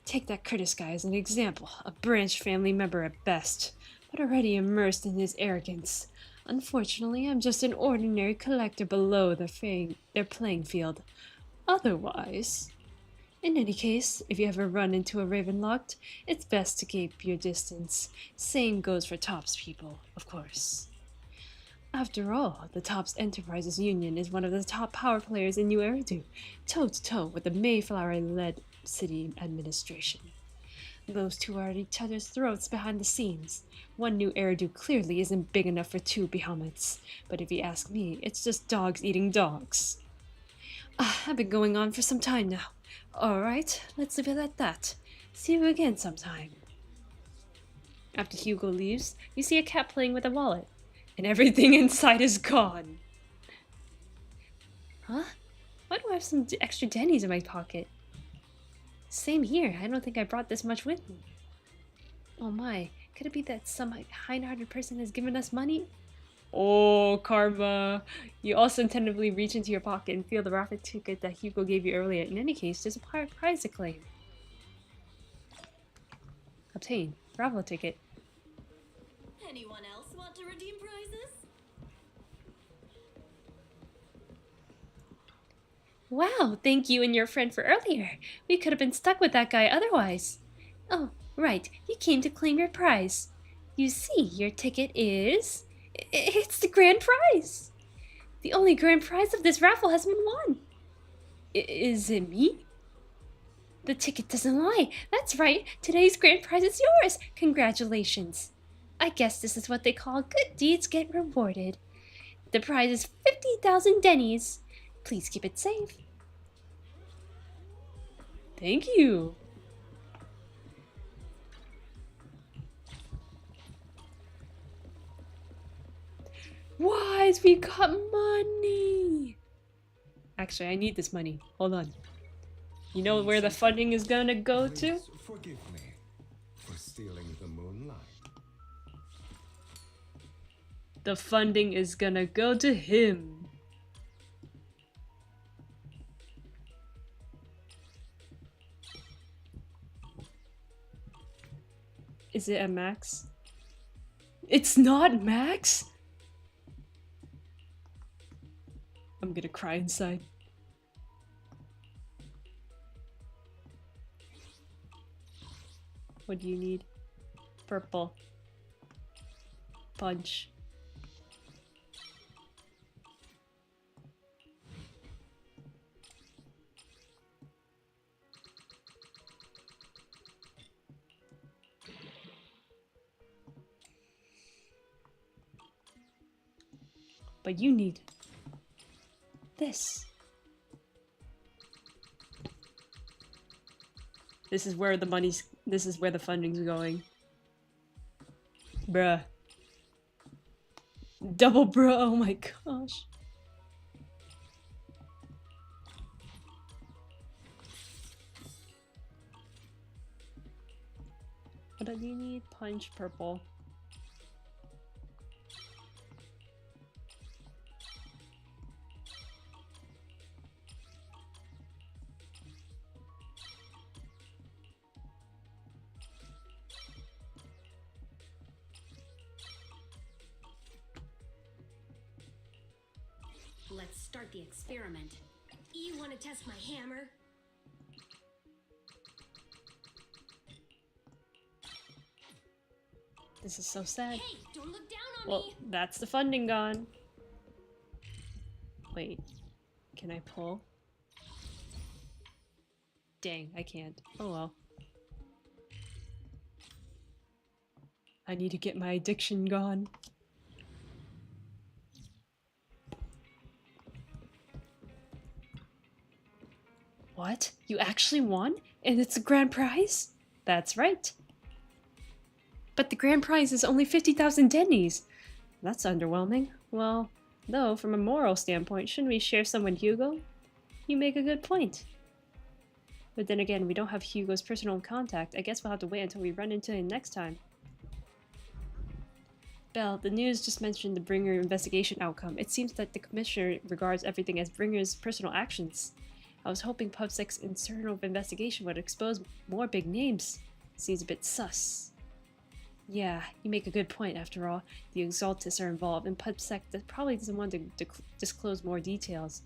Take that Curtis guy as an example, a branch family member at best, but already immersed in his arrogance. Unfortunately, I'm just an ordinary collector below their playing field. Otherwise... In any case, if you ever run into a Ravenlocked, it's best to keep your distance. Same goes for Tops people, of course. After all, the Tops Enterprises Union is one of the top power players in New Eridu, toe-to-toe with the Mayflower-led city administration. Those two are at each other's throats behind the scenes. One New Eridu clearly isn't big enough for two behemoths, but if you ask me, it's just dogs eating dogs. I've been going on for some time now. Alright, let's leave it at that. See you again sometime. After Hugo leaves, you see a cat playing with a wallet, and everything inside is gone. Huh? Why do I have some extra Denny's in my pocket? Same here, I don't think I brought this much with me. Oh my, could it be that some kind-hearted person has given us money? Oh, karma. You also tentatively reach into your pocket and feel the raffle ticket that Hugo gave you earlier. In any case, there's a prize to claim. Obtain. Raffle ticket. Anyone else want to redeem prizes? Wow, thank you and your friend for earlier. We could have been stuck with that guy otherwise. Oh, right, you came to claim your prize. You see, your ticket is... It's the grand prize! The only grand prize of this raffle has been won. Is it me? The ticket doesn't lie. That's right, today's grand prize is yours. Congratulations. I guess this is what they call good deeds get rewarded. The prize is 50,000 Denny's. Please keep it safe. Thank you. Wise, we got money! Actually, I need this money. Hold on. You know where the funding is gonna go to? Forgive me for stealing the moonlight. The funding is gonna go to him. Is it a max? It's not Max? I'm gonna cry inside. What do you need? Purple. Punch. But you need this. This is where the funding's going. Bruh. Double bruh, oh my gosh. What do you need? Punch, purple. Let's start the experiment. You want to test my hammer? This is so sad. Hey, don't look down on Well, me. that's the funding gone. Wait, can I pull? Dang, I can't. Oh well. I need to get my addiction gone. What? You actually won? And it's a grand prize? That's right. But the grand prize is only 50,000 dennies. That's underwhelming. Well, though, from a moral standpoint, shouldn't we share some with Hugo? You make a good point. But then again, we don't have Hugo's personal contact. I guess we'll have to wait until we run into him next time. Belle, the news just mentioned the Bringer investigation outcome. It seems that the Commissioner regards everything as Bringer's personal actions. I was hoping PubSec's internal investigation would expose more big names. Seems a bit sus. Yeah, you make a good point after all. The Exaltists are involved, and PubSec probably doesn't want to disclose more details.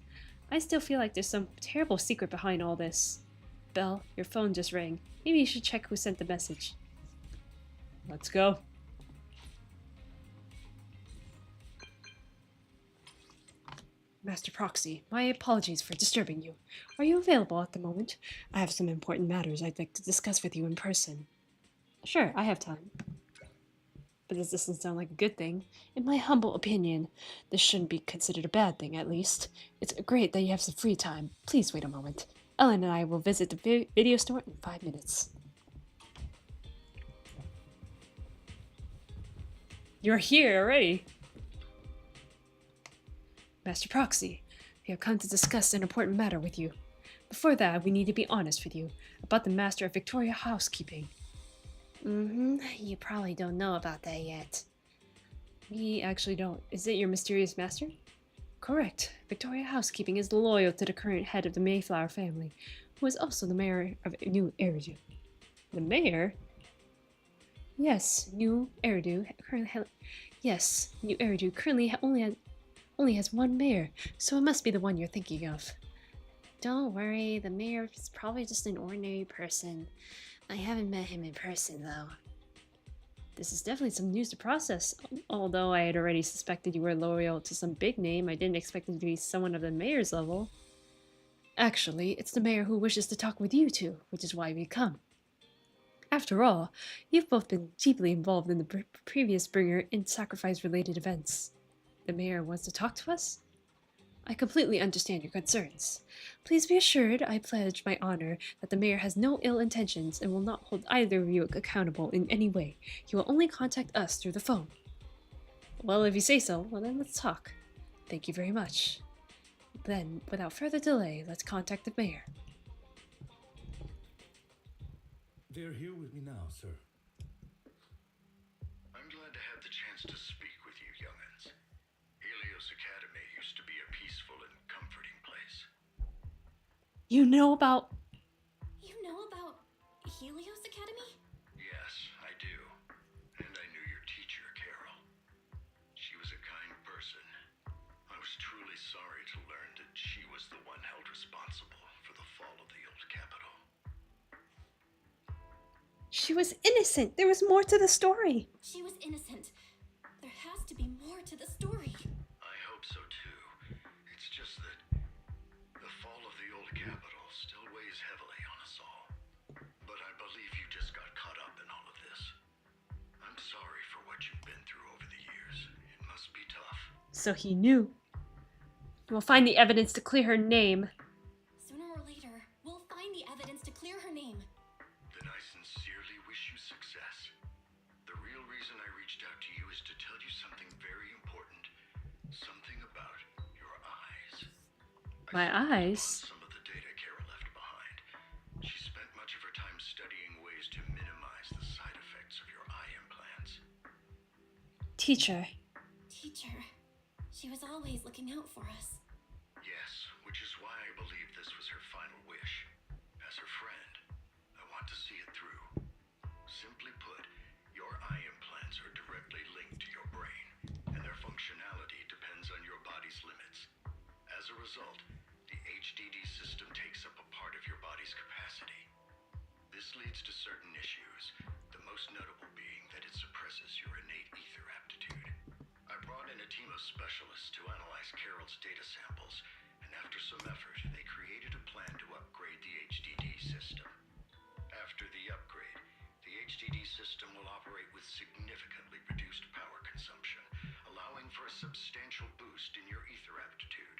I still feel like there's some terrible secret behind all this. Belle, your phone just rang. Maybe you should check who sent the message. Let's go. Master Proxy, my apologies for disturbing you. Are you available at the moment? I have some important matters I'd like to discuss with you in person. Sure, I have time. But this doesn't sound like a good thing. In my humble opinion, this shouldn't be considered a bad thing, at least. It's great that you have some free time. Please wait a moment. Ellen and I will visit the video store in 5 minutes. You're here already. Master Proxy, we have come to discuss an important matter with you. Before that, we need to be honest with you about the Master of Victoria Housekeeping. You probably don't know about that yet. We actually don't. Is it your mysterious master? Correct. Victoria Housekeeping is loyal to the current head of the Mayflower family, who is also the mayor of New Eridu. The mayor? Yes, New Eridu currently only has one mayor, so it must be the one you're thinking of. Don't worry, the mayor is probably just an ordinary person. I haven't met him in person, though. This is definitely some news to process. Although I had already suspected you were loyal to some big name, I didn't expect it to be someone of the mayor's level. Actually, it's the mayor who wishes to talk with you two, which is why we come. After all, you've both been deeply involved in the previous Bringer and sacrifice-related events. The mayor wants to talk to us? I completely understand your concerns. Please be assured I pledge my honor that the mayor has no ill intentions and will not hold either of you accountable in any way. He will only contact us through the phone. Well, if you say so, well then let's talk. Thank you very much. Then, without further delay, let's contact the mayor. They're here with me now, sir. I'm glad to have the chance to speak with you, young'uns. Helios Academy used to be a peaceful and comforting place. You know about... You know about Helios Academy? Yes, I do. And I knew your teacher, Carol. She was innocent. There was more to the story. She was innocent. There has to be more to the story. I hope so too. It's just that the fall of the old capital still weighs heavily on us all. But I believe you just got caught up in all of this. I'm sorry for what you've been through over the years. It must be tough. So he knew. We'll find the evidence to clear her name. Sooner or later, we'll find the evidence to clear her name. Then I sincerely wish you success. The real reason I reached out to you is to tell you something very important. Something about your eyes. My eyes? Some of the data Kara left behind. She spent much of her time studying ways to minimize the side effects of your eye implants. Teacher. Teacher, she was always looking out for us. Yes, which is why I believe this was her final wish. As her friend, I want to see it through. Simply put, your eye implants are directly linked to your brain, and their functionality depends on your body's limits. As a result, the HDD system takes up a part of your body's capacity. This leads to certain issues, the most notable being that it suppresses your innate ether aptitude. I brought in a team of specialists to analyze Carol's data samples, and after some effort, they created a plan to upgrade the HDD system. After the upgrade, the HDD system will operate with significantly reduced power consumption, allowing for a substantial boost in your ether aptitude,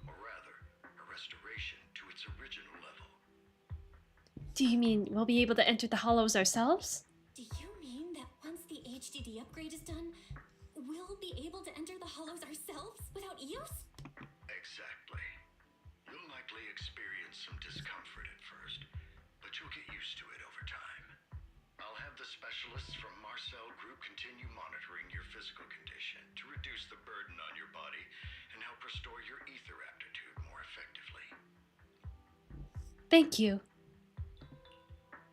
or rather, a restoration to its original level. Do you mean we'll be able to enter the hollows ourselves? Do you mean that once the HDD upgrade is done, we'll be able to enter the hollows ourselves without use? Exactly. You'll likely experience some discomfort at first, but you'll get used to it over time. I'll have the specialists from Marcel Group continue monitoring your physical condition to reduce the burden on your body and help restore your ether aptitude more effectively. Thank you.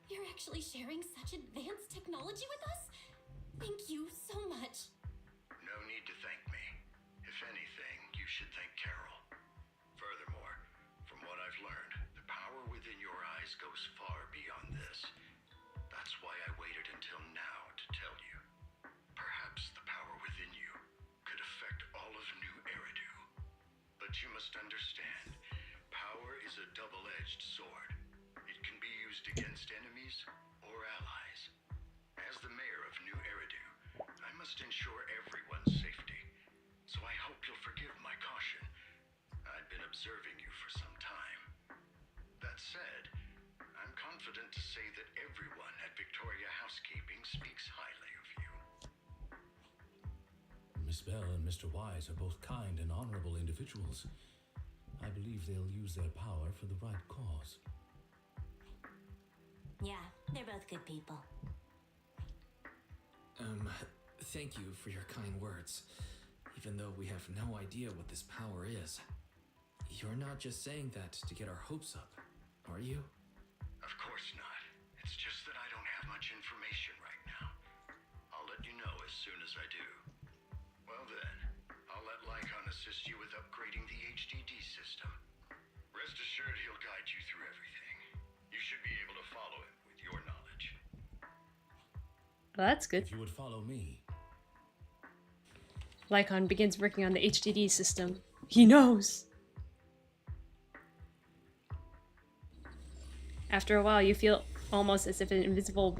You're actually sharing such advanced technology with us? Thank you so much. No need to thank me. If anything, you should thank Carol. Furthermore, from what I've learned, the power within your eyes goes far beyond this. That's why I waited until now to tell you. Perhaps the power within you could affect all of New Eridu. But you must understand, power is a double-edged sword. It can be used against enemies or allies. As the mayor of New Eridu, I must ensure everyone's safety. So I hope you'll forgive my caution. I've been observing you for some time. That said, I'm confident to say that everyone at Victoria Housekeeping speaks highly of you. Miss Bell and Mr. Wise are both kind and honorable individuals. I believe they'll use their power for the right cause. Yeah, they're both good people. Thank you for your kind words. Even though we have no idea what this power is. You're not just saying that to get our hopes up, are you? Of course not. It's just that I don't have much information right now. I'll let you know as soon as I do. Well then, I'll let Lycon assist you with upgrading the HDD system. Rest assured he'll guide you through everything. You should be able to follow him with your knowledge. Well, that's good. If you would follow me. Lycon begins working on the HDD system. He knows! After a while, you feel almost as if an invisible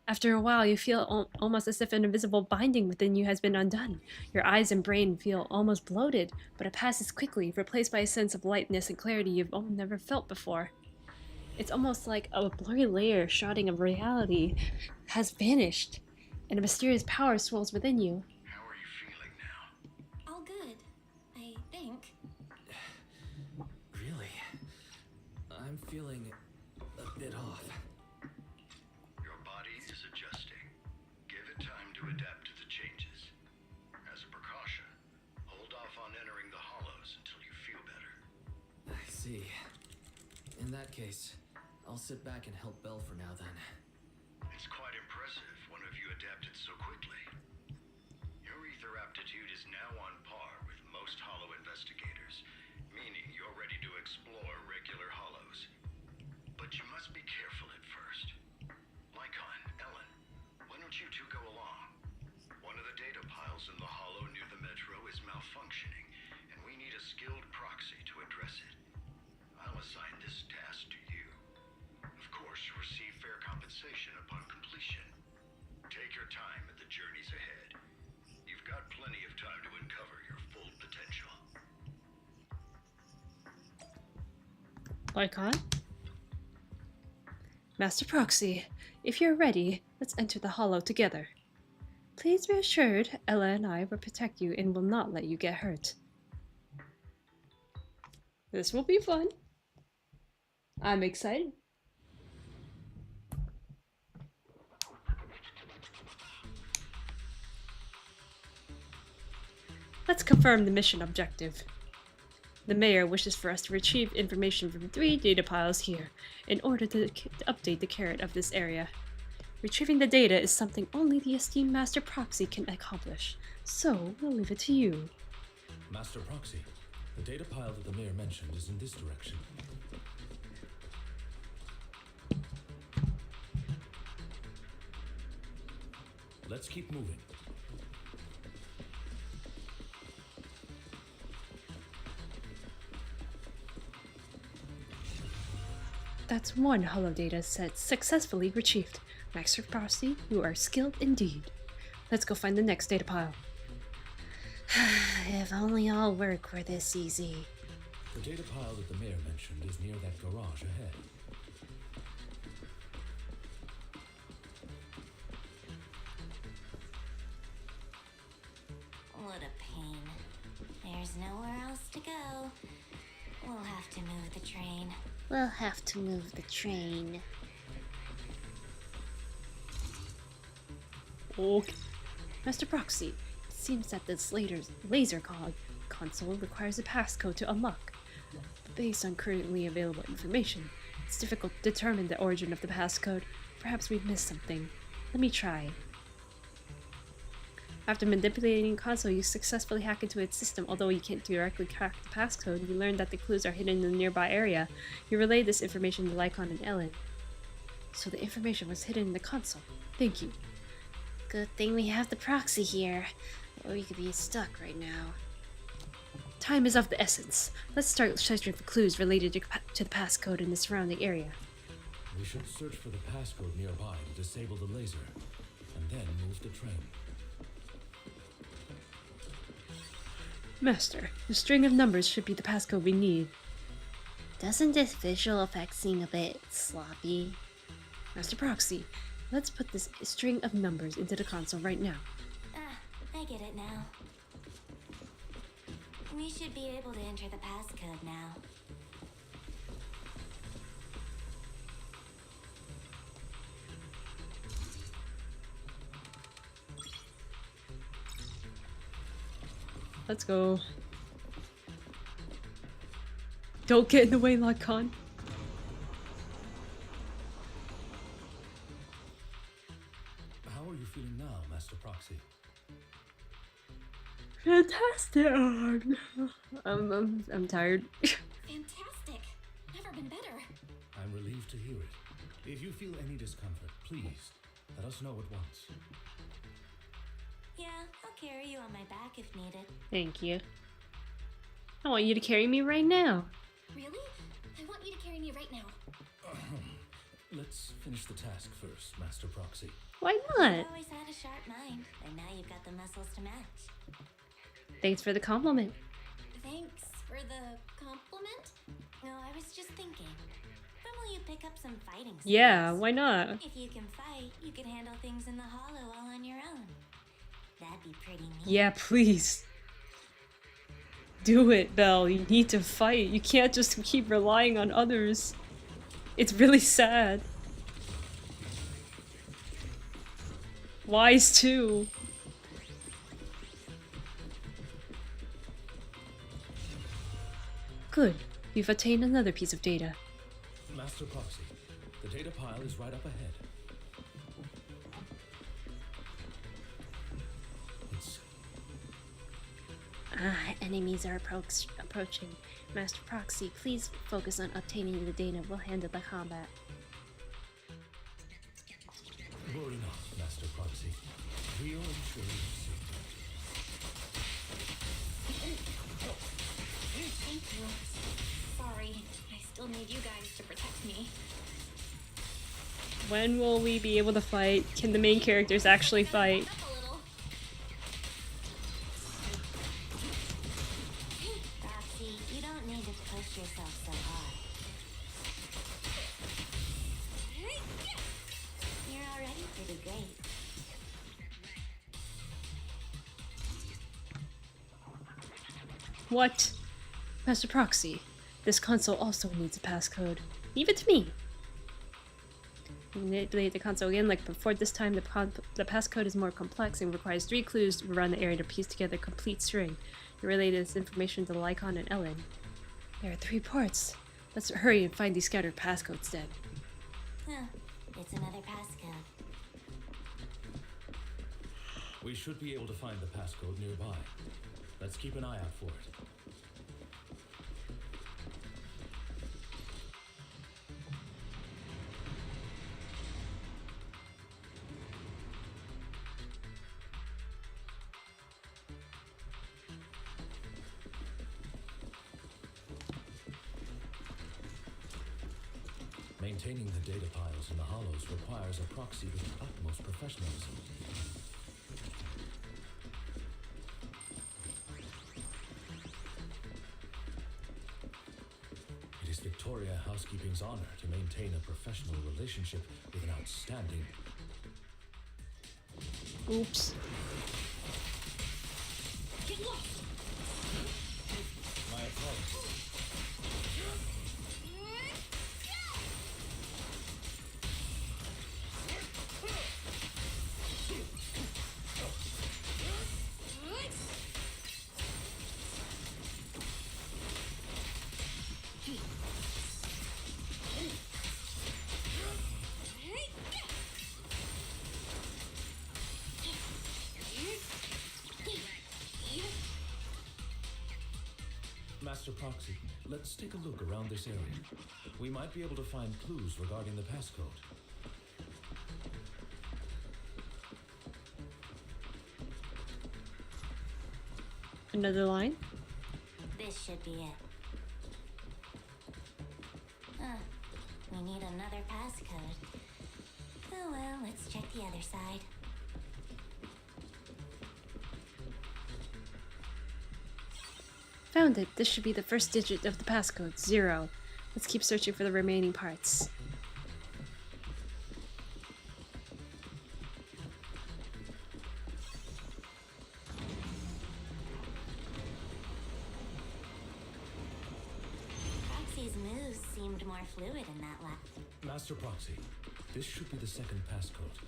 after a while, you feel almost as if an invisible binding within you has been undone. Your eyes and brain feel almost bloated, but it passes quickly, replaced by a sense of lightness and clarity you've never felt before. It's almost like a blurry layer shrouding of reality has vanished, and a mysterious power swells within you. How are you feeling now? All good, I think. Really? I'm feeling a bit off. Your body is adjusting. Give it time to adapt to the changes. As a precaution, hold off on entering the hollows until you feel better. I see. In that case, I'll sit back and help Belle for now then. It's quite impressive one of you adapted so quickly. Your ether aptitude is now on par with most hollow investigators, meaning you're ready to explore regular hollows, Lycon? Master Proxy, if you're ready, let's enter the hollow together. Please be assured, Ella and I will protect you and will not let you get hurt. This will be fun. I'm excited. Let's confirm the mission objective. The mayor wishes for us to retrieve information from 3 data piles here in order to update the carrot of this area. Retrieving the data is something only the esteemed Master Proxy can accomplish, so we'll leave it to you. Master Proxy, the data pile that the mayor mentioned is in this direction. Let's keep moving. That's 1 holodata set successfully retrieved. Master Proxy, you are skilled indeed. Let's go find the next data pile. If only all work were this easy. The data pile that the mayor mentioned is near that garage ahead. What a pain. There's nowhere else to go. We'll have to move the train. We'll have to move the train. Okay. Master Proxy, it seems that this laser console requires a passcode to unlock. Based on currently available information, it's difficult to determine the origin of the passcode. Perhaps we've missed something. Let me try. After manipulating the console, you successfully hack into its system. Although you can't directly crack the passcode, you learn that the clues are hidden in the nearby area. You relay this information to Lycon and Ellen. So the information was hidden in the console. Thank you. Good thing we have the proxy here, or we could be stuck right now. Time is of the essence. Let's start searching for clues related to the passcode in the surrounding area. We should search for the passcode nearby to disable the laser, and then move the train. Master, the string of numbers should be the passcode we need. Doesn't this visual effect seem a bit sloppy? Master Proxy, let's put this string of numbers into the console right now. I get it now. We should be able to enter the passcode now. Let's go. Don't get in the way, Lycon. How are you feeling now, Master Proxy? Fantastic. I'm tired. Fantastic. Never been better. I'm relieved to hear it. If you feel any discomfort, please let us know at once. Yeah, I'll carry you on my back if needed. Thank you. I want you to carry me right now. Really? I want you to carry me right now. Let's finish the task first, Master Proxy. Why not? You've always had a sharp mind, and now you've got the muscles to match. Thanks for the compliment. Thanks for the compliment? No, I was just thinking. When will you pick up some fighting skills? Yeah, why not? If you can fight, you can handle things in the hollow all on your own. That'd be pretty neat. Yeah, please. Do it, Belle. You need to fight. You can't just keep relying on others. It's really sad. Wise too. Good. You've attained another piece of data. Master Proxy, the data pile is right up ahead. Enemies are approaching. Master Proxy, please focus on obtaining the data. We'll handle the combat. Worry not, Master Proxy. We'll ensure your safety. Thank you. Sorry, I still need you guys to protect me. When will we be able to fight? Can the main characters actually fight? What? Master Proxy, this console also needs a passcode. Leave it to me. Manipulate the console again like before. This time the passcode is more complex and requires 3 clues around the area to piece together a complete string. You relay this information to Lycon and Ellen. There are 3 ports. Let's hurry and find these scattered passcodes then. Huh. It's another passcode. We should be able to find the passcode nearby. Let's keep an eye out for it. Maintaining the data piles in the hollows requires a proxy with the utmost professionalism. It is Victoria Housekeeping's honor to maintain a professional relationship with an outstanding... Oops. Get lost! My apologies. Master Proxy, let's take a look around this area. We might be able to find clues regarding the passcode. Another line? This should be it. Huh. We need another passcode. Oh well, let's check the other side. Found it. This should be the first digit of the passcode, 0. Let's keep searching for the remaining parts. Proxy's moves seemed more fluid in that lap. Master Proxy, this should be the second passcode.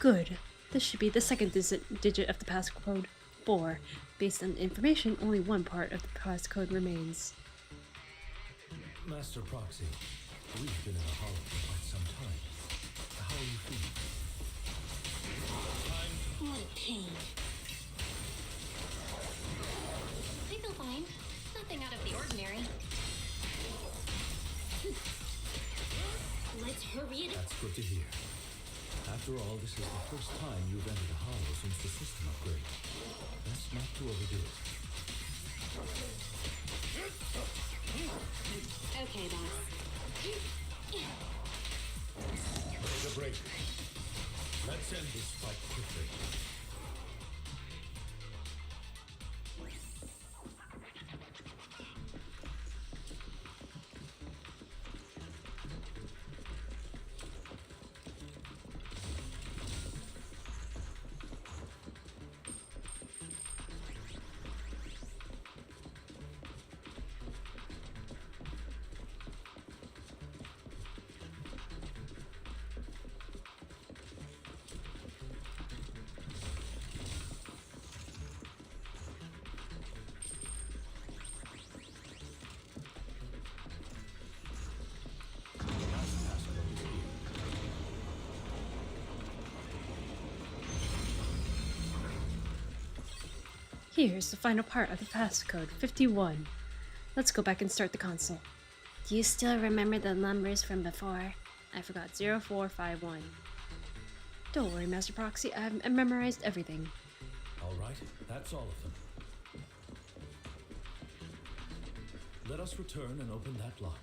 Good. This should be the second digit of the passcode, 4. Based on information, only one part of the passcode remains. Master Proxy, we've been in the hollow for quite some time. How are you feeling? What a pain. I feel fine. Nothing out of the ordinary. Let's hurry it. That's good to hear. After all, this is the first time you've entered a hollow since the system upgrade. Best not to overdo it. Okay, boss. Take a break. Let's end this fight quickly. Here's the final part of the passcode, 51. Let's go back and start the console. Do you still remember the numbers from before? I forgot 0451. Don't worry, Master Proxy, I've memorized everything. All right, that's all of them. Let us return and open that lock.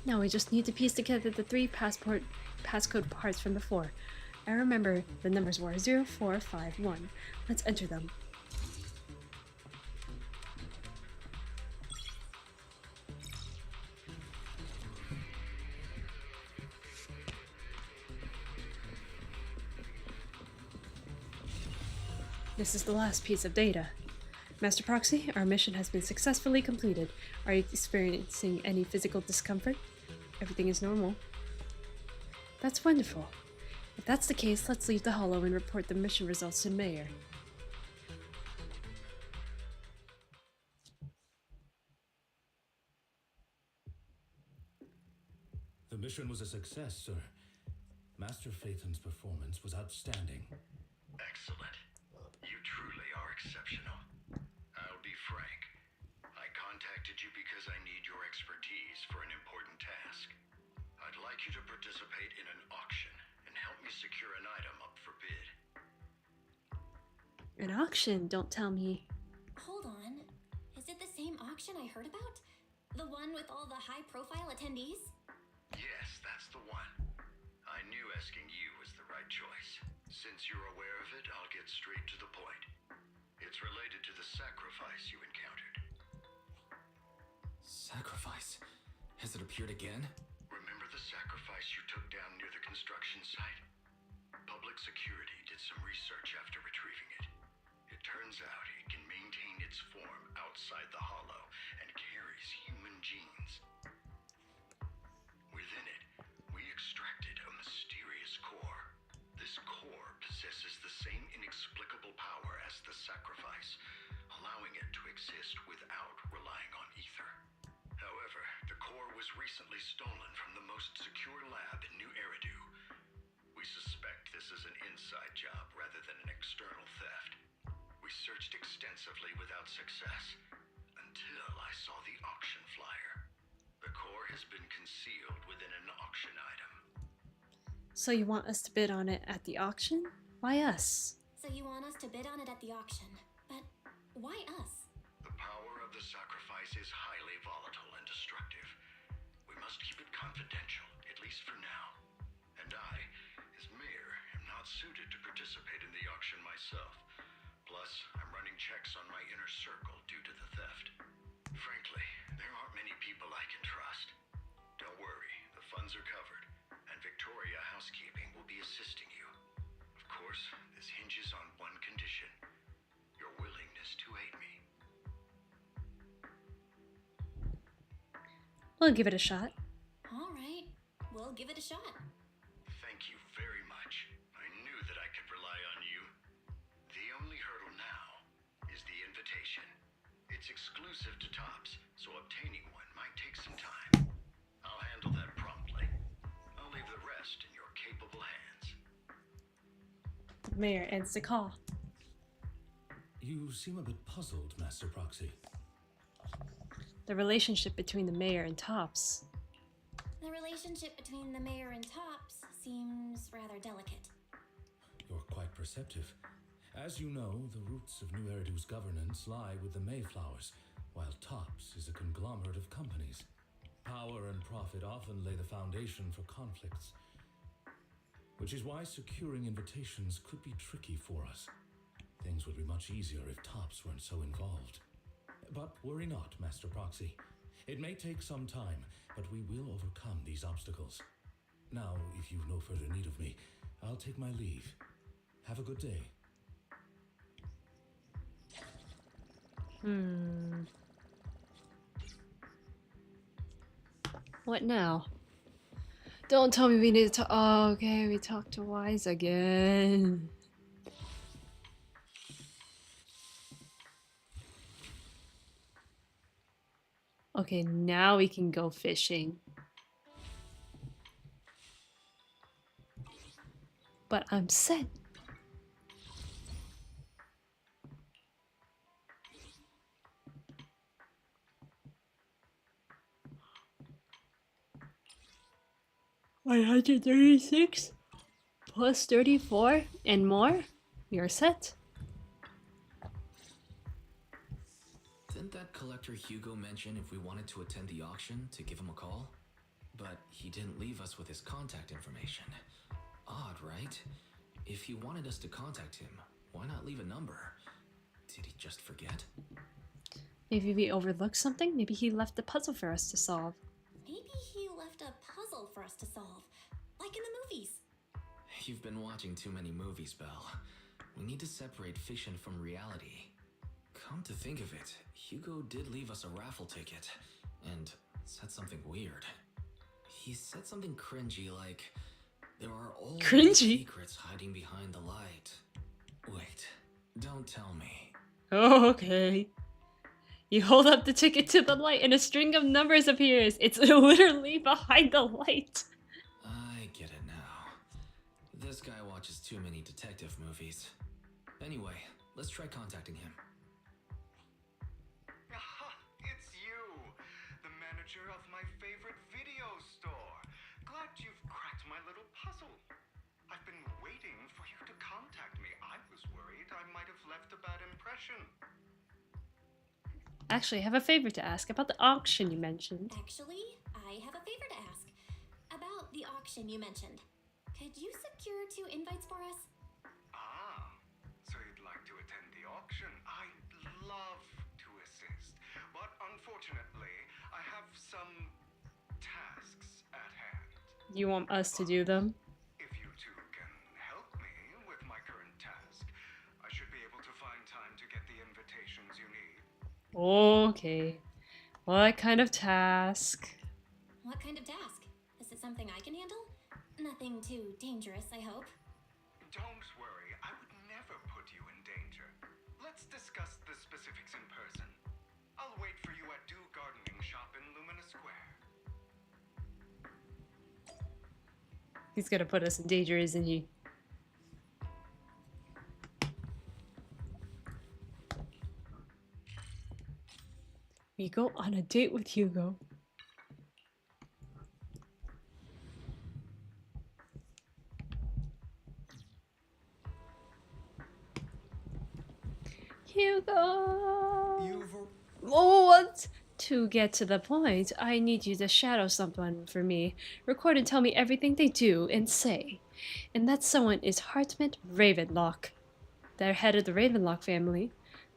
Now we just need to piece together the 3 passcode parts from before. I remember the numbers were 0451. Let's enter them. This is the last piece of data. Master Proxy, our mission has been successfully completed. Are you experiencing any physical discomfort? Everything is normal. That's wonderful. If that's the case, let's leave the Hollow and report the mission results to the Mayor. The mission was a success, sir. Master Phaeton's performance was outstanding. Excellent. You truly are exceptional. I'll be frank. I contacted you because I need your expertise for an important task. I'd like you to participate in an auction and help me secure an item up for bid. An auction? Don't tell me. Hold on. Is it the same auction I heard about? The one with all the high-profile attendees? Yes, that's the one. I knew asking you was the right choice. Since you're aware of it, I'll get straight to the point. It's related to the sacrifice you encountered. Sacrifice? Has it appeared again? Remember the sacrifice you took down near the construction site? Public security did some research after retrieving it. It turns out it can maintain its form outside the Hollow and carries human genes. Within it, we extracted a mysterious core. This core possesses the same inexplicable power as the sacrifice, allowing it to exist without relying on ether. However, the core was recently stolen from the most secure lab in New Eridu. We suspect this is an inside job rather than an external theft. We searched extensively without success, until I saw the auction flyer. The core has been concealed within an auction item. So you want us to bid on it at the auction? Why us? So you want us to bid on it at the auction. But why us? The power of the sacrifice is highly volatile and destructive. We must keep it confidential, at least for now. And I, as mayor, am not suited to participate in the auction myself. Plus, I'm running checks on my inner circle due to the theft. Frankly, there aren't many people I can trust. Don't worry, the funds are covered, and Victoria Housekeeping will be assisting you. Of course, this hinges on one condition: your willingness to aid me. We'll give it a shot. All right, we'll give it a shot. Thank you very much. I knew that I could rely on you. The only hurdle now is the invitation. It's exclusive to Tops, so obtaining one might take some time. I'll handle that promptly. I'll leave the rest in your capable hands. The Mayor ends the call. You seem a bit puzzled, Master Proxy. The relationship between the Mayor and Tops. The relationship between the Mayor and Tops seems rather delicate. You're quite perceptive. As you know, the roots of New Eridu's governance lie with the Mayflowers, while Tops is a conglomerate of companies. Power and profit often lay the foundation for conflicts, which is why securing invitations could be tricky for us. Things would be much easier if Tops weren't so involved. But worry not, Master Proxy. It may take some time, but we will overcome these obstacles. Now, if you've no further need of me, I'll take my leave. Have a good day. What now? Don't tell me we need to. Oh, okay, we talk to Wise again. Okay, now we can go fishing. But I'm set. $136 plus 34 and more. You're set. Didn't that collector Hugo mention if we wanted to attend the auction to give him a call? But he didn't leave us with his contact information. Odd, right? If he wanted us to contact him, why not leave a number? Did he just forget? Maybe we overlooked something? Maybe he left the puzzle for us to solve. Maybe he left a puzzle for us to solve, like in the movies. You've been watching too many movies, Belle. We need to separate fiction from reality. Come to think of it, Hugo did leave us a raffle ticket, and said something weird. He said something cringy like, there are all these Cringy? secrets hiding behind the light. Wait, don't tell me. Oh, okay. You hold up the ticket to the light and a string of numbers appears. It's literally behind the light. I get it now. This guy watches too many detective movies. Anyway, let's try contacting him. It's you, the manager of my favorite video store. Glad you've cracked my little puzzle. I've been waiting for you to contact me. I was worried I might have left a bad impression. Actually, I have a favor to ask about the auction you mentioned. Actually, I have a favor to ask. About the auction you mentioned. Could you secure 2 invites for us? Ah, so you'd like to attend the auction? I'd love to assist, but unfortunately, I have some tasks at hand. You want us to do them? If you two can help me with my current task, I should be able to find time to get the invitations you need. Okay. What kind of task? What kind of task? Is it something I can handle? Nothing too dangerous, I hope. Don't worry, I would never put you in danger. Let's discuss the specifics in person. I'll wait for you at Dew Gardening Shop in Lumina Square. He's gonna put us in danger, isn't he? We go on a date with Hugo. Hugo! Oh, what? To get to the point, I need you to shadow someone for me. Record and tell me everything they do and say. And that someone is Hartmut Ravenlock. The head of the Ravenlock family.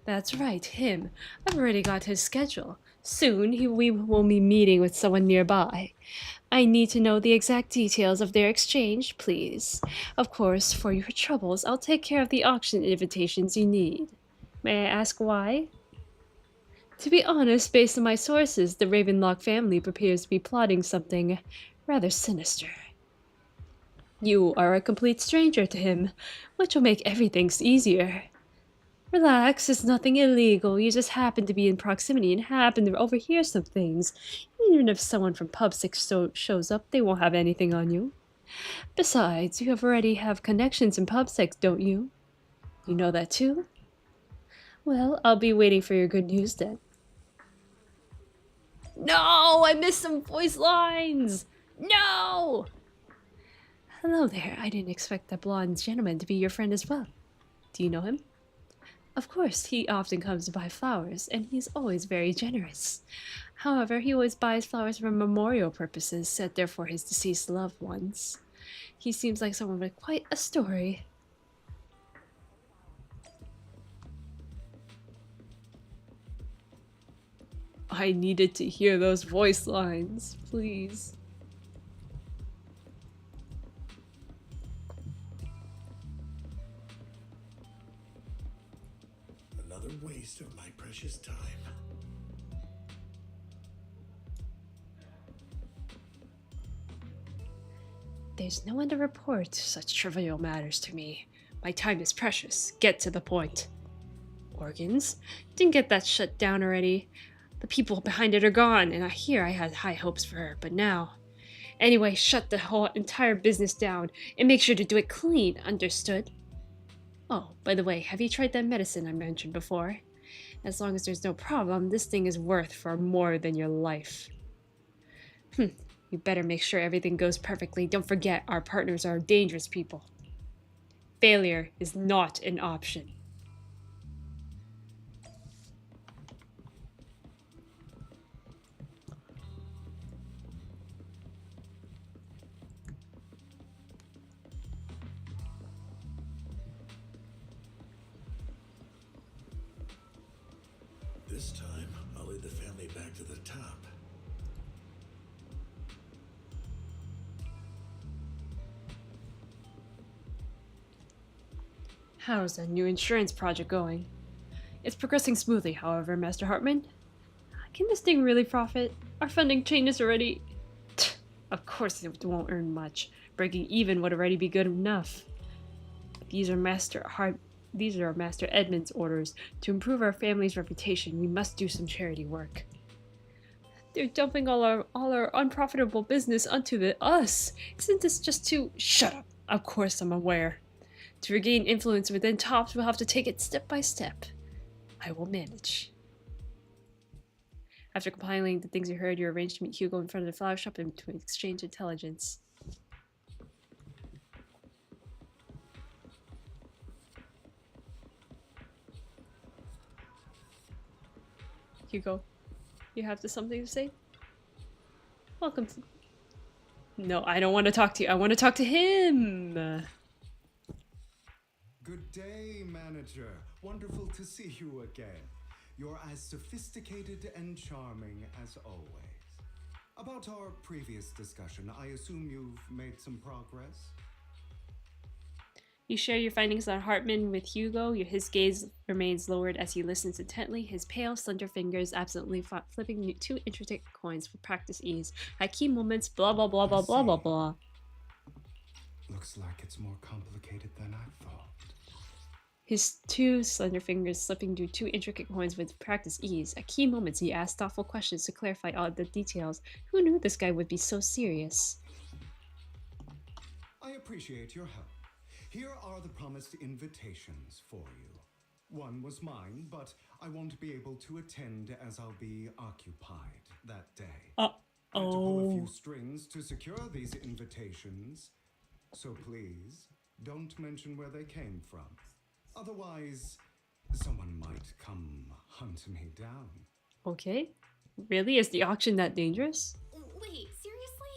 That's right, him. I've already got his schedule. Soon we will be meeting with someone nearby. I need to know the exact details of their exchange, please. Of course, for your troubles, I'll take care of the auction invitations you need. May I ask why? To be honest, based on my sources, the Ravenlock family appears to be plotting something rather sinister. You are a complete stranger to him, which will make everything easier. Relax, it's nothing illegal. You just happen to be in proximity and happen to overhear some things. Even if someone from Pub 6 shows up, they won't have anything on you. Besides, you already have connections in Pub 6, don't you? You know that too? Well, I'll be waiting for your good news then. No! I missed some voice lines! No! Hello there. I didn't expect that blonde gentleman to be your friend as well. Do you know him? Of course, he often comes to buy flowers, and he's always very generous. However, he always buys flowers for memorial purposes set there for his deceased loved ones. He seems like someone with quite a story. I needed to hear those voice lines, please. Another waste of my precious time. There's no one to report such trivial matters to me. My time is precious. Get to the point. Organs? Didn't get that shut down already. The people behind it are gone, and I had high hopes for her, but now... Anyway, shut the whole entire business down, and make sure to do it clean, understood? Oh, by the way, have you tried that medicine I mentioned before? As long as there's no problem, this thing is worth far more than your life. You better make sure everything goes perfectly. Don't forget, our partners are dangerous people. Failure is not an option. This time, I'll lead the family back to the top. How's that new insurance project going? It's progressing smoothly, however, Master Hartman. Can this thing really profit? Our funding changes already... Of course it won't earn much. Breaking even would already be good enough. These are Master Edmund's orders. To improve our family's reputation, we must do some charity work. They're dumping all our unprofitable business onto us. Isn't this just too... Shut up. Of course I'm aware. To regain influence within Tops, we'll have to take it step by step. I will manage. After compiling the things you heard, you arranged to meet Hugo in front of the flower shop and to exchange intelligence. Hugo, you have something to say? Welcome to... No, I don't want to talk to you. I want to talk to him! Good day, manager. Wonderful to see you again. You're as sophisticated and charming as always. About our previous discussion, I assume you've made some progress? You share your findings on Hartman with Hugo. His gaze remains lowered as he listens intently, his pale, slender fingers absently flipping 2 intricate coins for practice ease. At key moments, blah blah blah blah blah blah blah. Looks like it's more complicated than I thought. His 2 slender fingers slipping through 2 intricate coins with practice ease. At key moments, he asked thoughtful questions to clarify all the details. Who knew this guy would be so serious? I appreciate your help. Here are the promised invitations for you. One was mine, but I won't be able to attend as I'll be occupied that day. I had to pull a few strings to secure these invitations, so please don't mention where they came from. Otherwise, someone might come hunt me down. Okay. Really? Is the auction that dangerous? Wait, seriously?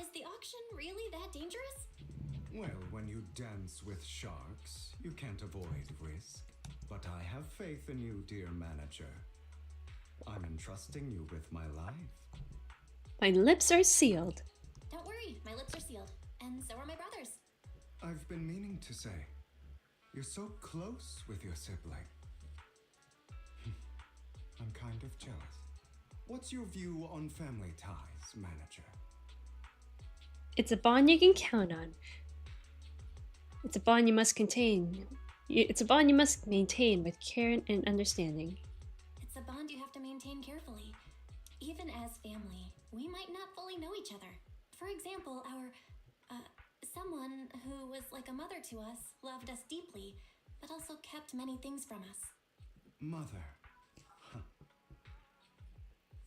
Is the auction really that dangerous? Well, when you dance with sharks, you can't avoid risk. But I have faith in you, dear manager. I'm entrusting you with my life. My lips are sealed. Don't worry, my lips are sealed. And so are my brothers. I've been meaning to say, you're so close with your sibling. I'm kind of jealous. What's your view on family ties, manager? It's a bond you can count on. It's a bond you must maintain with care and understanding. It's a bond you have to maintain carefully. Even as family, we might not fully know each other. For example, someone who was like a mother to us loved us deeply, but also kept many things from us. Mother. Huh.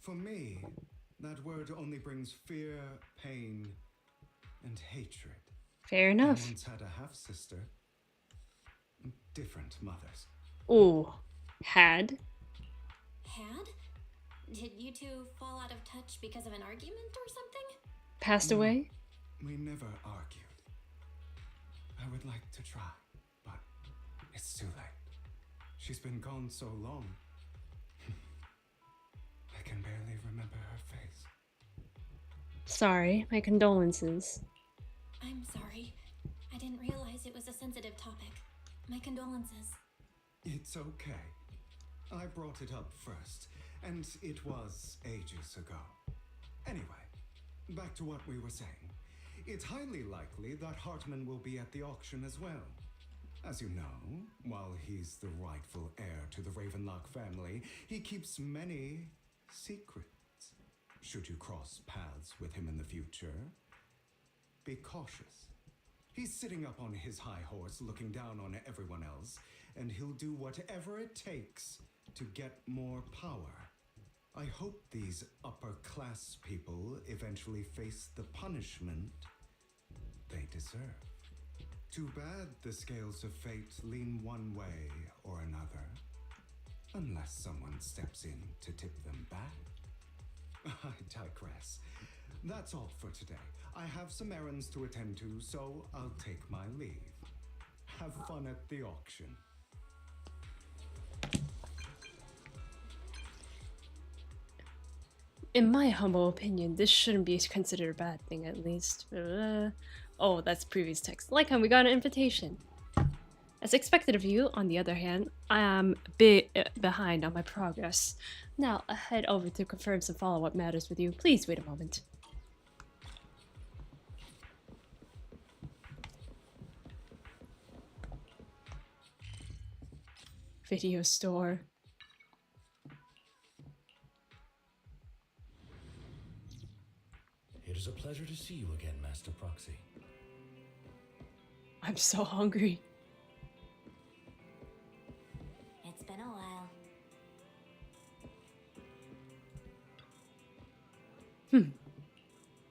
For me, that word only brings fear, pain, and hatred. Fair enough. I once had a half-sister. Different mothers. Ooh. Had? Had? Did you two fall out of touch because of an argument or something? Passed away? We never argued. I would like to try, but it's too late. She's been gone so long. I can barely remember her face. Sorry, my condolences. I'm sorry. I didn't realize it was a sensitive topic. My condolences. It's okay. I brought it up first, and it was ages ago. Anyway, back to what we were saying. It's highly likely that Hartman will be at the auction as well. As you know, while he's the rightful heir to the Ravenlock family, he keeps many secrets. Should you cross paths with him in the future, be cautious. He's sitting up on his high horse looking down on everyone else, and he'll do whatever it takes to get more power. I hope these upper-class people eventually face the punishment they deserve. Too bad the scales of fate lean one way or another, unless someone steps in to tip them back. I digress. That's all for today. I have some errands to attend to, so I'll take my leave. Have fun at the auction. In my humble opinion, this shouldn't be considered a bad thing, at least. Oh, that's previous text. Like how we got an invitation. As expected of you, on the other hand, I am a bit behind on my progress. Now, I head over to confirm some follow-up matters with you. Please wait a moment. Video store. It is a pleasure to see you again, Master Proxy. I'm so hungry. It's been a while.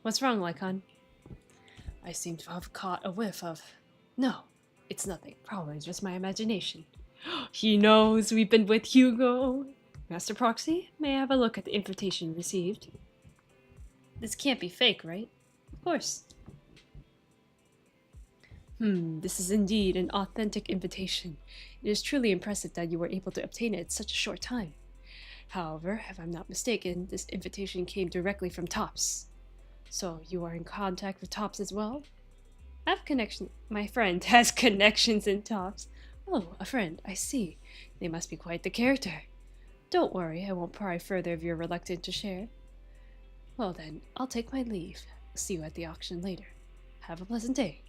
What's wrong, Lycon? I seem to have caught a whiff of... No, it's nothing. Probably just my imagination. He knows we've been with Hugo. Master Proxy, may I have a look at the invitation received? This can't be fake, right? Of course. This is indeed an authentic invitation. It is truly impressive that you were able to obtain it in such a short time. However, if I'm not mistaken, this invitation came directly from Tops. So, you are in contact with Tops as well? I have connection. My friend has connections in Tops. Oh, a friend, I see. They must be quite the character. Don't worry, I won't pry further if you're reluctant to share. Well then, I'll take my leave. See you at the auction later. Have a pleasant day.